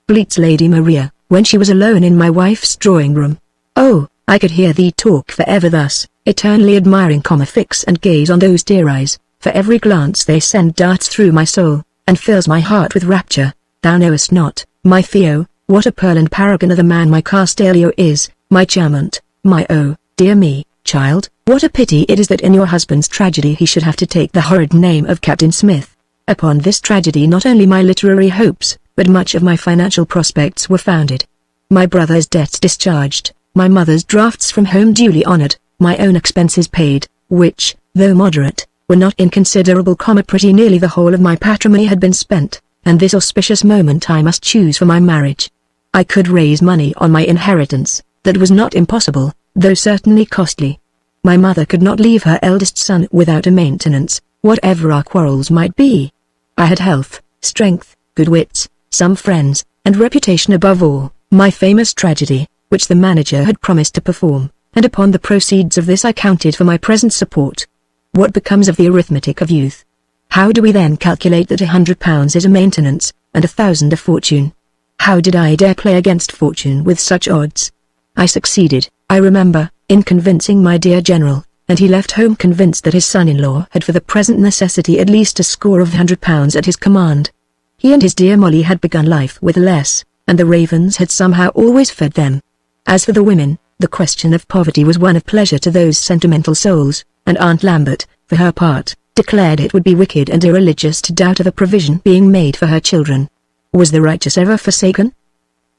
bleats Lady Maria, when she was alone in my wife's drawing-room. "Oh, I could hear thee talk forever thus, eternally admiring, fix and gaze on those dear eyes, for every glance they send darts through my soul, and fills my heart with rapture. Thou knowest not, my Theo, what a pearl and paragon of a man my Castellio is, my Chamont, my oh, dear me, child, what a pity it is that in your husband's tragedy he should have to take the horrid name of Captain Smith. Upon this tragedy not only my literary hopes, but much of my financial prospects were founded. My brother's debts discharged, my mother's drafts from home duly honored, my own expenses paid, which, though moderate, were not inconsiderable, pretty nearly the whole of my patrimony had been spent, and this auspicious moment I must choose for my marriage. I could raise money on my inheritance, that was not impossible, though certainly costly. My mother could not leave her eldest son without a maintenance, whatever our quarrels might be. I had health, strength, good wits, some friends, and reputation, above all, my famous tragedy, which the manager had promised to perform, and upon the proceeds of this I counted for my present support. What becomes of the arithmetic of youth? How do we then calculate that £100 is a maintenance, and 1,000 a fortune? How did I dare play against fortune with such odds? I succeeded, I remember, in convincing my dear General, and he left home convinced that his son-in-law had for the present necessity at least a score of £100 at his command. He and his dear Molly had begun life with less, and the ravens had somehow always fed them. As for the women, the question of poverty was one of pleasure to those sentimental souls, and Aunt Lambert, for her part, declared it would be wicked and irreligious to doubt of a provision being made for her children. Was the righteous ever forsaken?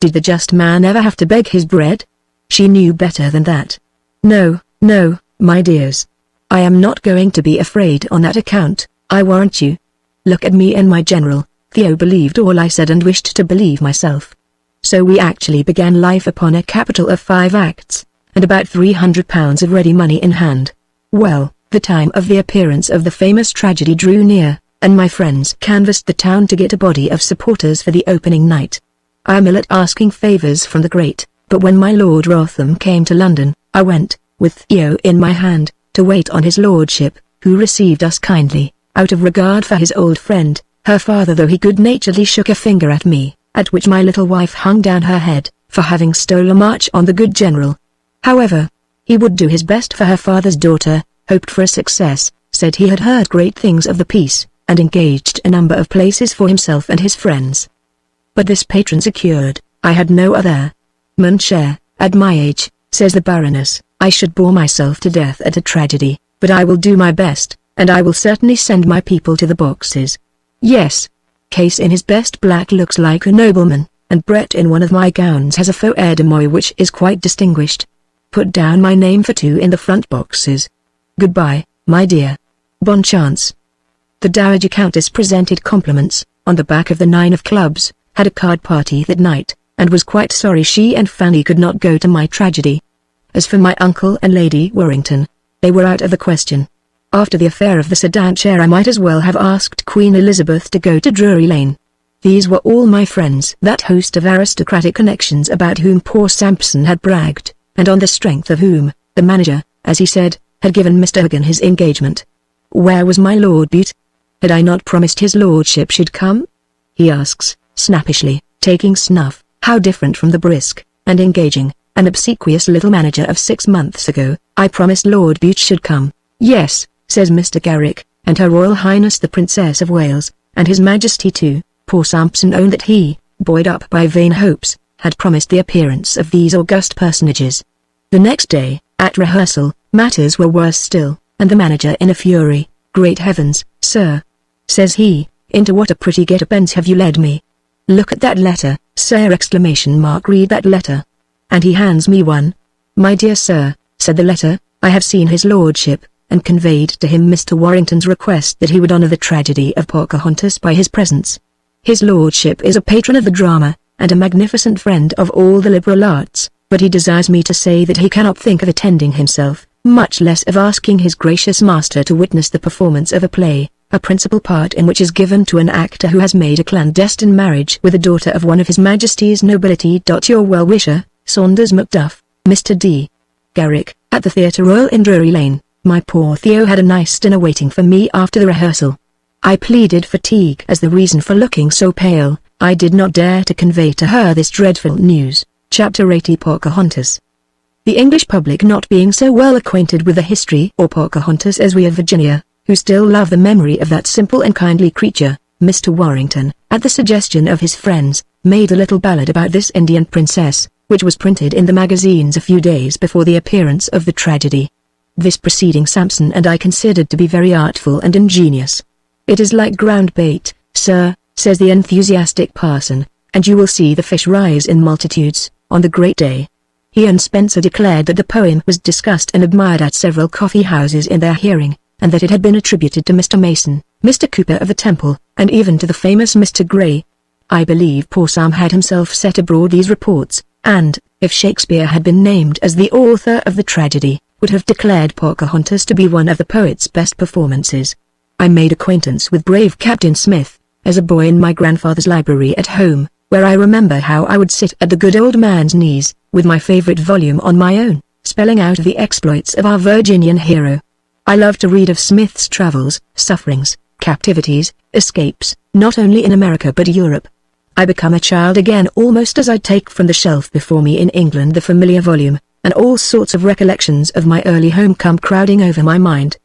Did the just man ever have to beg his bread? She knew better than that. No, no, my dears. I am not going to be afraid on that account, I warrant you. Look at me and my General. Theo believed all I said and wished to believe myself. So we actually began life upon a capital of 5 acts, and about £300 of ready money in hand. Well, the time of the appearance of the famous tragedy drew near, and my friends canvassed the town to get a body of supporters for the opening night. I am ill at asking favours from the great, but when my Lord Wrotham came to London, I went, with Theo in my hand, to wait on his lordship, who received us kindly, out of regard for his old friend, her father, though he good-naturedly shook a finger at me, at which my little wife hung down her head, for having stole a march on the good General. However, he would do his best for her father's daughter, hoped for a success, said he had heard great things of the peace, and engaged a number of places for himself and his friends. But this patron secured, I had no other. "Mon cher, at my age," says the Baroness, "I should bore myself to death at a tragedy, but I will do my best, and I will certainly send my people to the boxes. Yes. Case in his best black looks like a nobleman, and Brett in one of my gowns has a faux air de moi which is quite distinguished. Put down my name for 2 in the front boxes. Goodbye, my dear. Bon chance." The Dowager Countess presented compliments, on the back of the 9 of clubs, had a card party that night, and was quite sorry she and Fanny could not go to my tragedy. As for my uncle and Lady Warrington, they were out of the question. After the affair of the sedan chair I might as well have asked Queen Elizabeth to go to Drury Lane. These were all my friends, that host of aristocratic connections about whom poor Sampson had bragged, and on the strength of whom, the manager, as he said, had given Mr. Hogan his engagement. Where was my Lord Bute? Had I not promised his lordship should come? He asks, snappishly, taking snuff. How different from the brisk, and engaging, and obsequious little manager of 6 months ago. "I promised Lord Bute should come." "Yes," says Mr. Garrick, "and Her Royal Highness the Princess of Wales, and His Majesty too." Poor Sampson owned that he, buoyed up by vain hopes, had promised the appearance of these august personages. The next day, at rehearsal, matters were worse still, and the manager in a fury. "Great heavens, sir," says he, "into what a pretty get-up-ends have you led me. Look at that letter, sir!" Read that letter. And he hands me one. "My dear sir," said the letter, "I have seen his lordship, and conveyed to him Mr. Warrington's request that he would honor the tragedy of Pocahontas by his presence. His lordship is a patron of the drama, and a magnificent friend of all the liberal arts, but he desires me to say that he cannot think of attending himself, much less of asking his gracious master to witness the performance of a play, a principal part in which is given to an actor who has made a clandestine marriage with a daughter of one of his Majesty's nobility. Your well-wisher, Saunders Macduff, Mr. D. Garrick, at the Theatre Royal in Drury Lane. My poor Theo had a nice dinner waiting for me after the rehearsal. I pleaded fatigue as the reason for looking so pale. I did not dare to convey to her this dreadful news. Chapter 80 Pocahontas. The English public not being so well acquainted with the history or Pocahontas as we of Virginia, who still love the memory of that simple and kindly creature, Mr. Warrington, at the suggestion of his friends, made a little ballad about this Indian princess, which was printed in the magazines a few days before the appearance of the tragedy. This proceeding Sampson and I considered to be very artful and ingenious. "It is like ground bait, sir," says the enthusiastic parson, "and you will see the fish rise in multitudes, on the great day." He and Spencer declared that the poem was discussed and admired at several coffee houses in their hearing, and that it had been attributed to Mr. Mason, Mr. Cooper of the Temple, and even to the famous Mr. Gray. I believe poor Sam had himself set abroad these reports, and, if Shakespeare had been named as the author of the tragedy, would have declared Pocahontas to be one of the poet's best performances. I made acquaintance with brave Captain Smith, as a boy in my grandfather's library at home, where I remember how I would sit at the good old man's knees, with my favorite volume on my own, spelling out the exploits of our Virginian hero. I love to read of Smith's travels, sufferings, captivities, escapes, not only in America but Europe. I become a child again almost as I take from the shelf before me in England the familiar volume, and all sorts of recollections of my early home come crowding over my mind.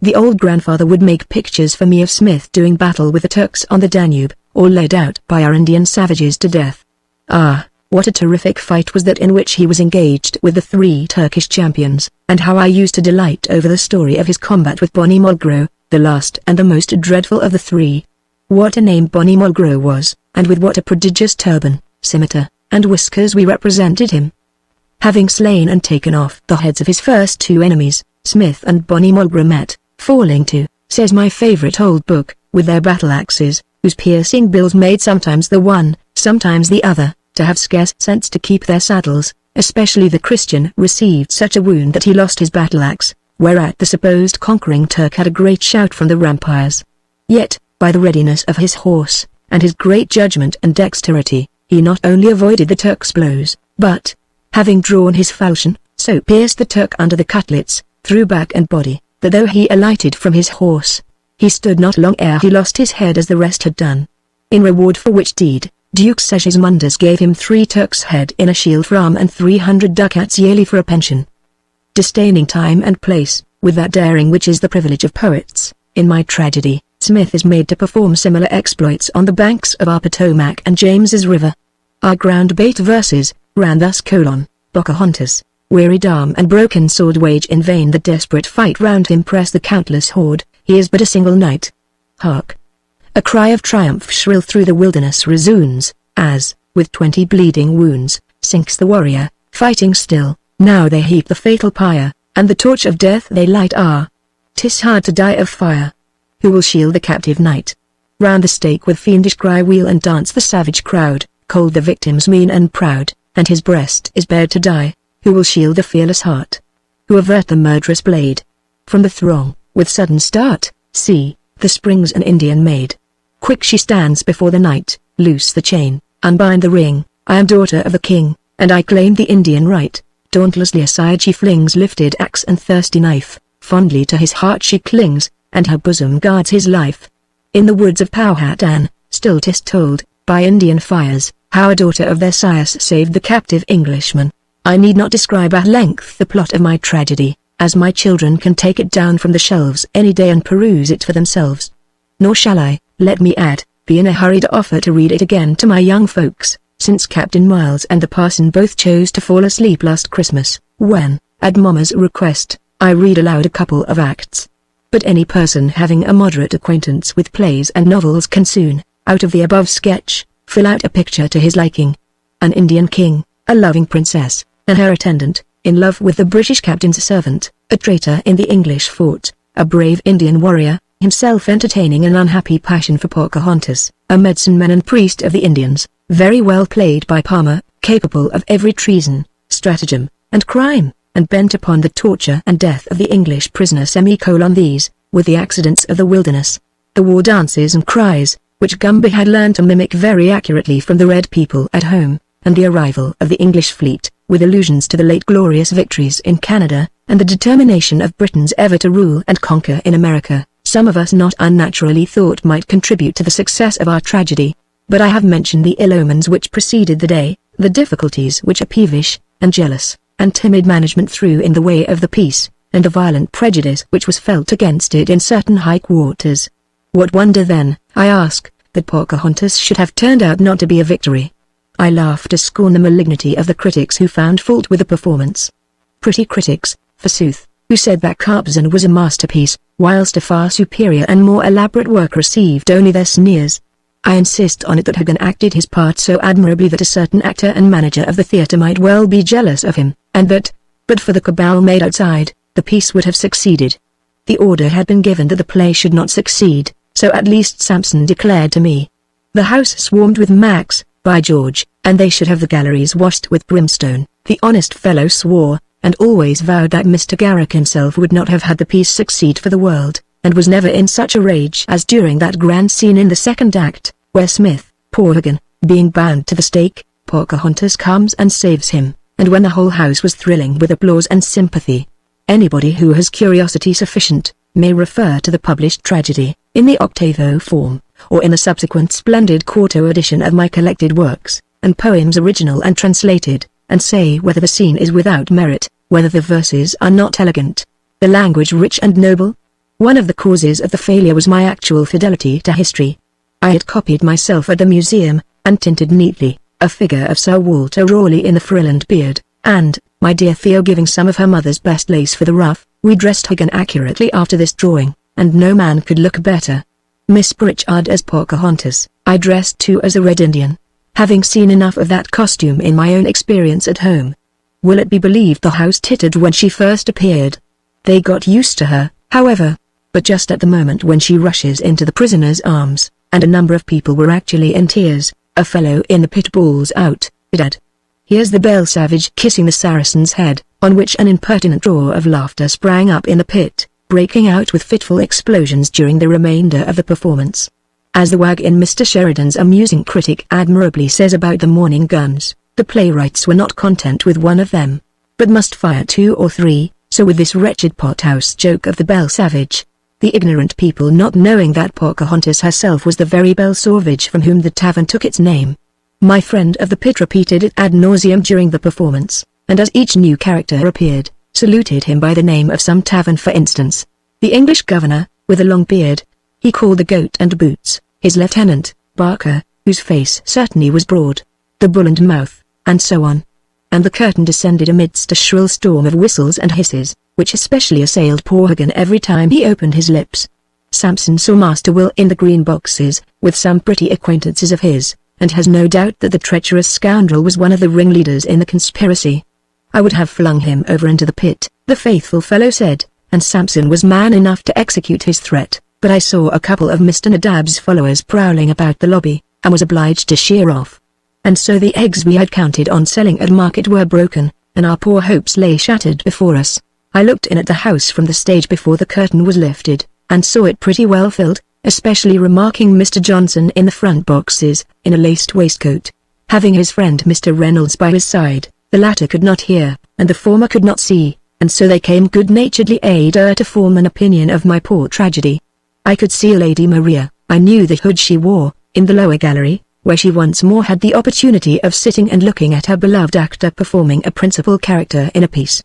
The old grandfather would make pictures for me of Smith doing battle with the Turks on the Danube, or led out by our Indian savages to death. Ah, what a terrific fight was that in which he was engaged with the 3 Turkish champions, and how I used to delight over the story of his combat with Bonnie Mulgrew, the last and the most dreadful of the 3. What a name Bonnie Mulgrew was, and with what a prodigious turban, scimitar, and whiskers we represented him. Having slain and taken off the heads of his first 2 enemies, Smith and Bonnie Mulgrew met, falling to, says my favorite old book, with their battle-axes, whose piercing bills made sometimes the one, sometimes the other, to have scarce sense to keep their saddles. Especially the Christian received such a wound that he lost his battle-axe, whereat the supposed conquering Turk had a great shout from the rampires. Yet, by the readiness of his horse, and his great judgment and dexterity, he not only avoided the Turk's blows, but, having drawn his falchion, so pierced the Turk under the cutlets, through back and body, that though he alighted from his horse, he stood not long ere he lost his head as the rest had done. In reward for which deed, Duke Segismundus gave him 3 Turks' head in a shield from and 300 ducats yearly for a pension. Disdaining time and place, with that daring which is the privilege of poets, in my tragedy, Smith is made to perform similar exploits on the banks of our Potomac and James's River. Our ground bait verses ran thus: Pocahontas, wearied arm and broken sword wage in vain the desperate fight round him press the countless horde, he is but a single knight. Hark! A cry of triumph shrill through the wilderness resounds, as, with 20 bleeding wounds, sinks the warrior, fighting still. Now they heap the fatal pyre, and the torch of death they light. Ah! 'Tis hard to die of fire. Who will shield the captive knight? Round the stake with fiendish cry wheel and dance the savage crowd, cold the victim's mien and proud, and his breast is bared to die. Who will shield the fearless heart? Who avert the murderous blade? From the throng, with sudden start, see, the springs an Indian maid. Quick she stands before the knight, loose the chain, unbind the ring. I am daughter of the king, and I claim the Indian right. Dauntlessly aside she flings lifted axe and thirsty knife, fondly to his heart she clings, and her bosom guards his life. In the woods of Powhatan, still 'tis told, by Indian fires, how a daughter of their sires saved the captive Englishman. I need not describe at length the plot of my tragedy, as my children can take it down from the shelves any day and peruse it for themselves. Nor shall I, let me add, be in a hurry to offer to read it again to my young folks, since Captain Miles and the parson both chose to fall asleep last Christmas, when, at Mamma's request, I read aloud a couple of acts. But any person having a moderate acquaintance with plays and novels can soon, out of the above sketch, fill out a picture to his liking. An Indian king, a loving princess, and her attendant, in love with the British captain's servant, a traitor in the English fort, a brave Indian warrior, himself entertaining an unhappy passion for Pocahontas, a medicine man and priest of the Indians, very well played by Palmer, capable of every treason, stratagem, and crime, and bent upon the torture and death of the English prisoner. These, with the accidents of the wilderness, the war dances and cries, which Gumby had learned to mimic very accurately from the red people at home, and the arrival of the English fleet, with allusions to the late glorious victories in Canada, and the determination of Britons ever to rule and conquer in America, some of us not unnaturally thought might contribute to the success of our tragedy. But I have mentioned the ill omens which preceded the day, the difficulties which a peevish, and jealous, and timid management threw in the way of the peace, and the violent prejudice which was felt against it in certain high quarters. What wonder then, I ask, that Pocahontas should have turned out not to be a victory? I laugh to scorn the malignity of the critics who found fault with the performance. Pretty critics, forsooth, who said that Carpzan was a masterpiece, whilst a far superior and more elaborate work received only their sneers. I insist on it that Hagen acted his part so admirably that a certain actor and manager of the theatre might well be jealous of him, and that, but for the cabal made outside, the piece would have succeeded. The order had been given that the play should not succeed, so at least Samson declared to me. The house swarmed with Macs, by George, and they should have the galleries washed with brimstone. The honest fellow swore, and always vowed that Mr. Garrick himself would not have had the piece succeed for the world, and was never in such a rage as during that grand scene in the second act, where Smith, poor Hagen, being bound to the stake, Pocahontas comes and saves him, and when the whole house was thrilling with applause and sympathy. Anybody who has curiosity sufficient, may refer to the published tragedy, in the octavo form, or in a subsequent splendid quarto edition of my collected works, and poems original and translated, and say whether the scene is without merit, whether the verses are not elegant, the language rich and noble. One of the causes of the failure was my actual fidelity to history. I had copied myself at the museum, and tinted neatly, a figure of Sir Walter Raleigh in the frill and beard, and, my dear Theo giving some of her mother's best lace for the ruff, we dressed Hagen accurately after this drawing, and no man could look better. Miss Pritchard as Pocahontas, I dressed too as a Red Indian, having seen enough of that costume in my own experience at home. Will it be believed the house tittered when she first appeared? They got used to her, however, but just at the moment when she rushes into the prisoner's arms, and a number of people were actually in tears, a fellow in the pit bawls out, "Dad! Here's the Bell Savage kissing the Saracen's head," on which an impertinent roar of laughter sprang up in the pit, breaking out with fitful explosions during the remainder of the performance. As the wag in Mr. Sheridan's amusing critic admirably says about the morning guns, the playwrights were not content with one of them, but must fire 2 or 3, so with this wretched pothouse joke of the Bell Savage, the ignorant people not knowing that Pocahontas herself was the very Bell Savage from whom the tavern took its name. My friend of the pit repeated it ad nauseam during the performance, and as each new character appeared, saluted him by the name of some tavern. For instance, the English governor, with a long beard, he called the Goat and Boots, his lieutenant, Barker, whose face certainly was broad, the Bull and Mouth, and so on. And the curtain descended amidst a shrill storm of whistles and hisses, which especially assailed poor Hagen every time he opened his lips. Samson saw Master Will in the green boxes, with some pretty acquaintances of his, and has no doubt that the treacherous scoundrel was one of the ringleaders in the conspiracy. I would have flung him over into the pit, the faithful fellow said, and Samson was man enough to execute his threat, but I saw a couple of Mr. Nadab's followers prowling about the lobby, and was obliged to sheer off. And so the eggs we had counted on selling at market were broken, and our poor hopes lay shattered before us. I looked in at the house from the stage before the curtain was lifted, and saw it pretty well filled, especially remarking Mr. Johnson in the front boxes, in a laced waistcoat, having his friend Mr. Reynolds by his side. The latter could not hear, and the former could not see, and so they came good-naturedly aider to form an opinion of my poor tragedy. I could see Lady Maria, I knew the hood she wore, in the lower gallery, where she once more had the opportunity of sitting and looking at her beloved actor performing a principal character in a piece.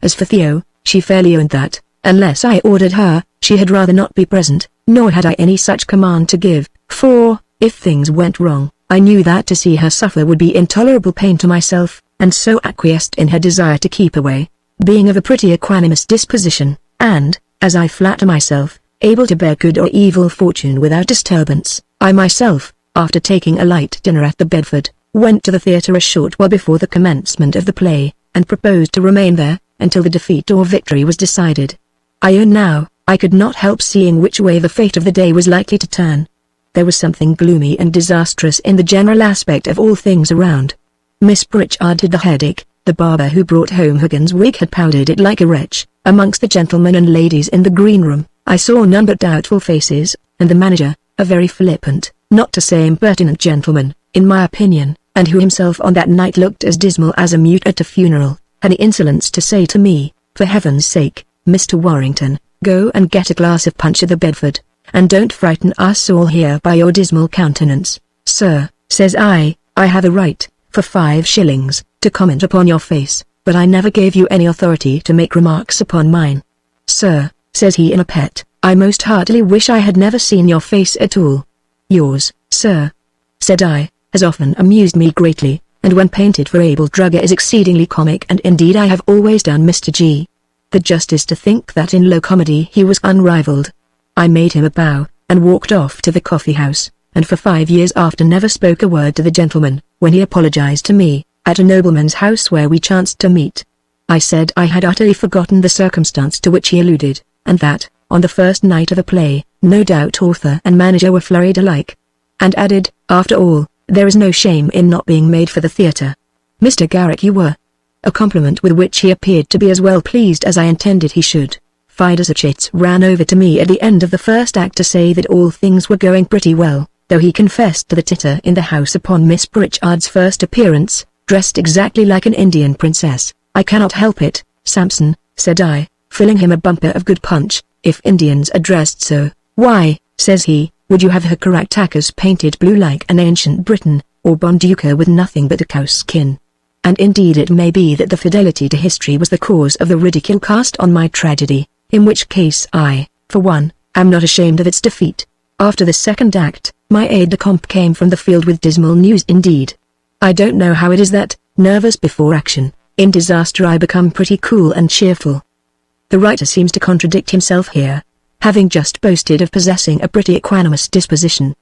As for Theo, she fairly owned that, unless I ordered her, she had rather not be present, nor had I any such command to give, for, if things went wrong, I knew that to see her suffer would be intolerable pain to myself, and so acquiesced in her desire to keep away, being of a pretty equanimous disposition, and, as I flatter myself, able to bear good or evil fortune without disturbance. I myself, after taking a light dinner at the Bedford, went to the theatre a short while before the commencement of the play, and proposed to remain there, until the defeat or victory was decided. I own now, I could not help seeing which way the fate of the day was likely to turn. There was something gloomy and disastrous in the general aspect of all things around. Miss Pritchard had the headache, the barber who brought home Huggins' wig had powdered it like a wretch. Amongst the gentlemen and ladies in the green room, I saw none but doubtful faces, and the manager, a very flippant, not to say impertinent gentleman, in my opinion, and who himself on that night looked as dismal as a mute at a funeral, had the insolence to say to me, "For heaven's sake, Mr. Warrington, go and get a glass of punch at the Bedford, and don't frighten us all here by your dismal countenance." "Sir," says I have a right, for 5 shillings, to comment upon your face, but I never gave you any authority to make remarks upon mine." "Sir," says he in a pet, "I most heartily wish I had never seen your face at all." "Yours, sir," said I, "has often amused me greatly, and when painted for Abel Drugger is exceedingly comic, and indeed I have always done Mr. G. the justice to think that in low comedy he was unrivaled." I made him a bow, and walked off to the coffee house, and for 5 years after never spoke a word to the gentleman, when he apologized to me, at a nobleman's house where we chanced to meet. I said I had utterly forgotten the circumstance to which he alluded, and that, on the first night of the play, no doubt author and manager were flurried alike. And added, "After all, there is no shame in not being made for the theatre. Mr. Garrick you were." A compliment with which he appeared to be as well pleased as I intended he should. Fides Chates ran over to me at the end of the first act to say that all things were going pretty well, though he confessed to the titter in the house upon Miss Pritchard's first appearance, dressed exactly like an Indian princess. "I cannot help it, Sampson," said I, filling him a bumper of good punch. "If Indians are dressed so, why," says he, "would you have her caractacus painted blue like an ancient Briton, or Bonduca with nothing but a cow's skin?" And indeed it may be that the fidelity to history was the cause of the ridicule cast on my tragedy, in which case I, for one, am not ashamed of its defeat. After the second act, my aide-de-camp came from the field with dismal news indeed. I don't know how it is that, nervous before action, in disaster I become pretty cool and cheerful. The writer seems to contradict himself here, having just boasted of possessing a pretty equanimous disposition.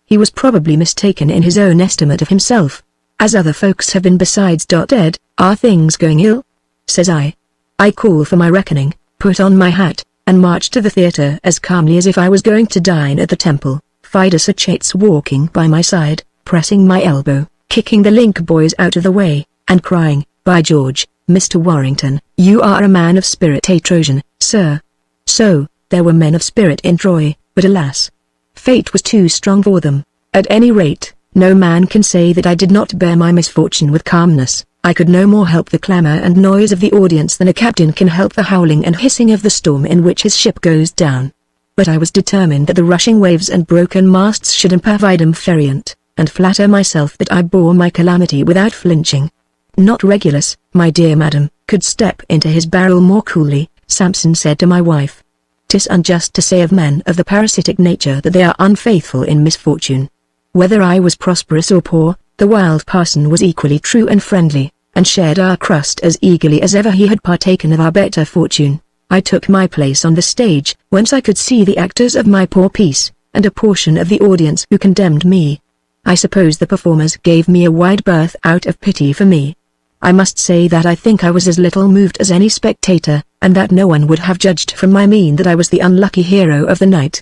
He was probably mistaken in his own estimate of himself, as other folks have been besides. "Ed, are things going ill?" says I. I call for my reckoning, put on my hat, and marched to the theatre as calmly as if I was going to dine at the Temple, Fides Chates walking by my side, pressing my elbow, kicking the link boys out of the way, and crying, "By George, Mr. Warrington, you are a man of spirit, a Trojan, sir." So, there were men of spirit in Troy, but alas, fate was too strong for them. At any rate, no man can say that I did not bear my misfortune with calmness. I could no more help the clamor and noise of the audience than a captain can help the howling and hissing of the storm in which his ship goes down. But I was determined that the rushing waves and broken masts should impervidum ferient, and flatter myself that I bore my calamity without flinching. "Not Regulus, my dear madam, could step into his barrel more coolly," Sampson said to my wife. "'Tis unjust to say of men of the parasitic nature that they are unfaithful in misfortune." Whether I was prosperous or poor, the wild parson was equally true and friendly, and shared our crust as eagerly as ever he had partaken of our better fortune. I took my place on the stage, whence I could see the actors of my poor piece, and a portion of the audience who condemned me. I suppose the performers gave me a wide berth out of pity for me. I must say that I think I was as little moved as any spectator, and that no one would have judged from my mien that I was the unlucky hero of the night.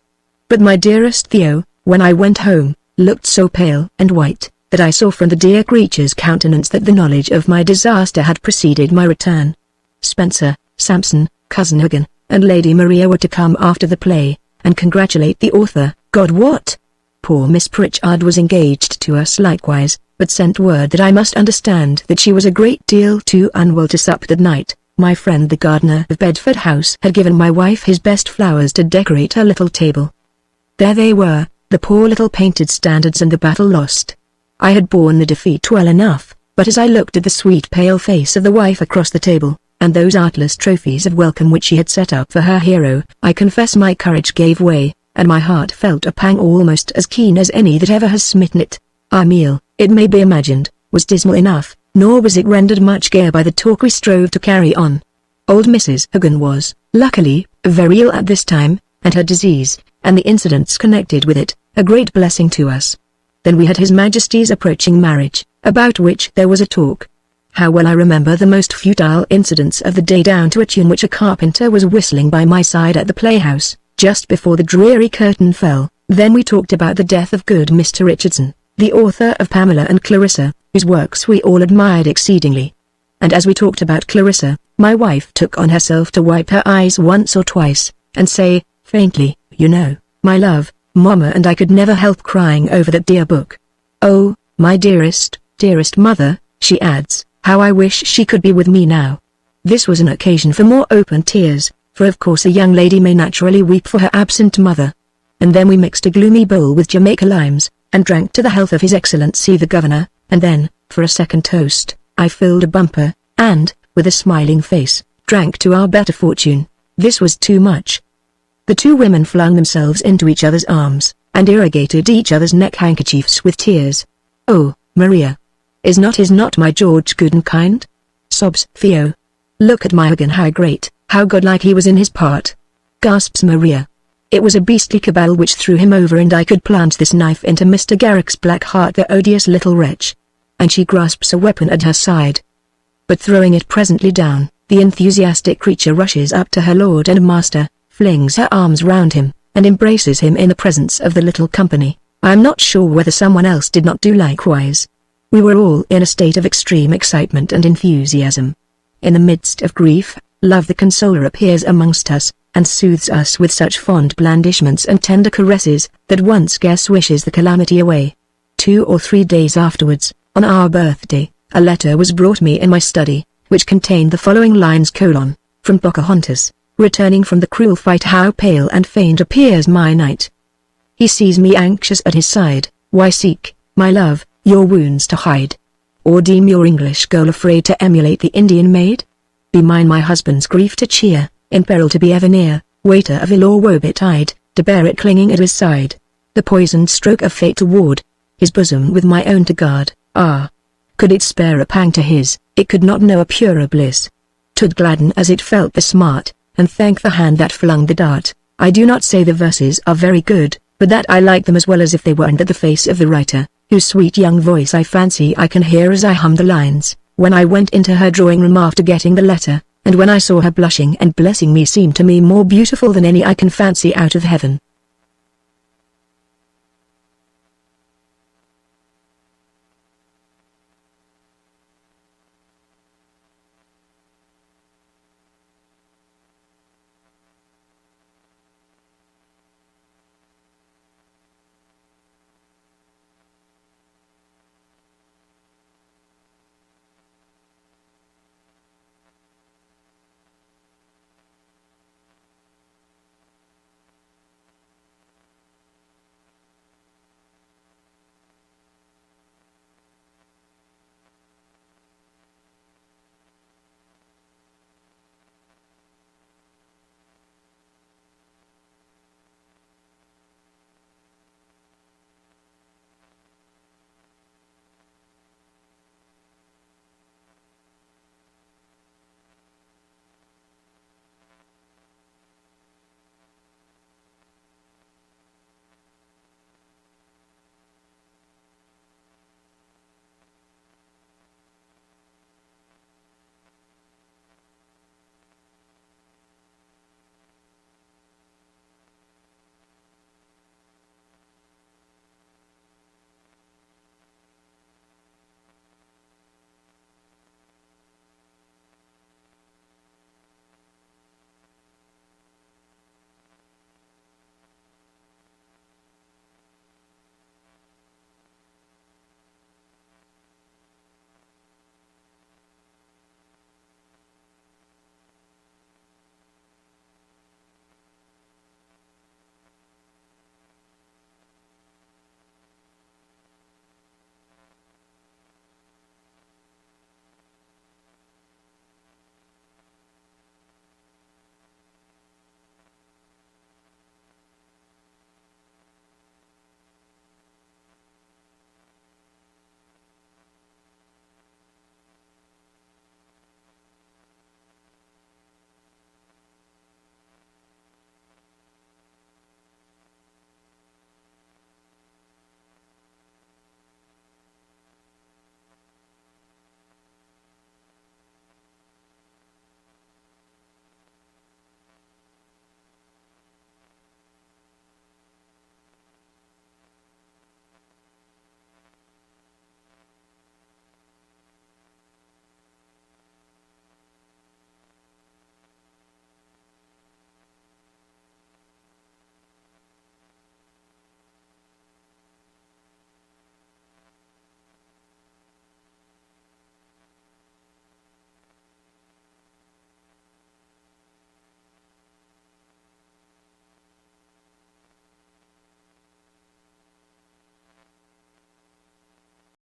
But my dearest Theo, when I went home, looked so pale and white, that I saw from the dear creature's countenance that the knowledge of my disaster had preceded my return. Spencer, Sampson, Cousin Huggin, and Lady Maria were to come after the play, and congratulate the author. God, what! Poor Miss Pritchard was engaged to us likewise, but sent word that I must understand that she was a great deal too unwell to sup that night. My friend the gardener of Bedford House had given my wife his best flowers to decorate her little table. There they were, the poor little painted standards and the battle lost. I had borne the defeat well enough, but as I looked at the sweet pale face of the wife across the table, and those artless trophies of welcome which she had set up for her hero, I confess my courage gave way, and my heart felt a pang almost as keen as any that ever has smitten it. Our meal, it may be imagined, was dismal enough, nor was it rendered much gayer by the talk we strove to carry on. Old Mrs. Huggin was, luckily, very ill at this time, and her disease, and the incidents connected with it, a great blessing to us. Then we had His Majesty's approaching marriage, about which there was a talk. How well I remember the most futile incidents of the day, down to a tune which a carpenter was whistling by my side at the playhouse, just before the dreary curtain fell. Then we talked about the death of good Mr. Richardson, the author of Pamela and Clarissa, whose works we all admired exceedingly. And as we talked about Clarissa, my wife took on herself to wipe her eyes once or twice, and say, faintly, "You know, my love, Mamma and I could never help crying over that dear book. Oh, my dearest, dearest mother," she adds, "how I wish she could be with me now." This was an occasion for more open tears, for of course a young lady may naturally weep for her absent mother. And then we mixed a gloomy bowl with Jamaica limes, and drank to the health of His Excellency the Governor, and then, for a second toast, I filled a bumper, and, with a smiling face, drank to our better fortune. This was too much. The two women flung themselves into each other's arms, and irrigated each other's neck handkerchiefs with tears. "Oh, Maria! Is not my George good and kind?" sobs Theo. "Look at my Hagen, how great, how godlike he was in his part!" gasps Maria. "It was a beastly cabal which threw him over, and I could plant this knife into Mr. Garrick's black heart, the odious little wretch." And she grasps a weapon at her side. But throwing it presently down, the enthusiastic creature rushes up to her lord and master, flings her arms round him, and embraces him in the presence of the little company. I am not sure whether someone else did not do likewise. We were all in a state of extreme excitement and enthusiasm. In the midst of grief, love the consoler appears amongst us, and soothes us with such fond blandishments and tender caresses, that one scarce wishes the calamity away. 2 or 3 days afterwards, on our birthday, a letter was brought me in my study, which contained the following lines: "From Pocahontas, returning from the cruel fight, how pale and faint appears my knight. He sees me anxious at his side, why seek, my love, your wounds to hide? Or deem your English girl afraid to emulate the Indian maid? Be mine my husband's grief to cheer, in peril to be ever near, waiter of ill or woe betide, to bear it clinging at his side. The poisoned stroke of fate to ward, his bosom with my own to guard. Ah! Could it spare a pang to his, it could not know a purer bliss. 'Twould gladden as it felt the smart, and thank the hand that flung the dart. I do not say the verses are very good, but that I like them as well as if they were, and that the face of the writer, whose sweet young voice I fancy I can hear as I hum the lines, when I went into her drawing room after getting the letter, and when I saw her blushing and blessing me, seemed to me more beautiful than any I can fancy out of heaven.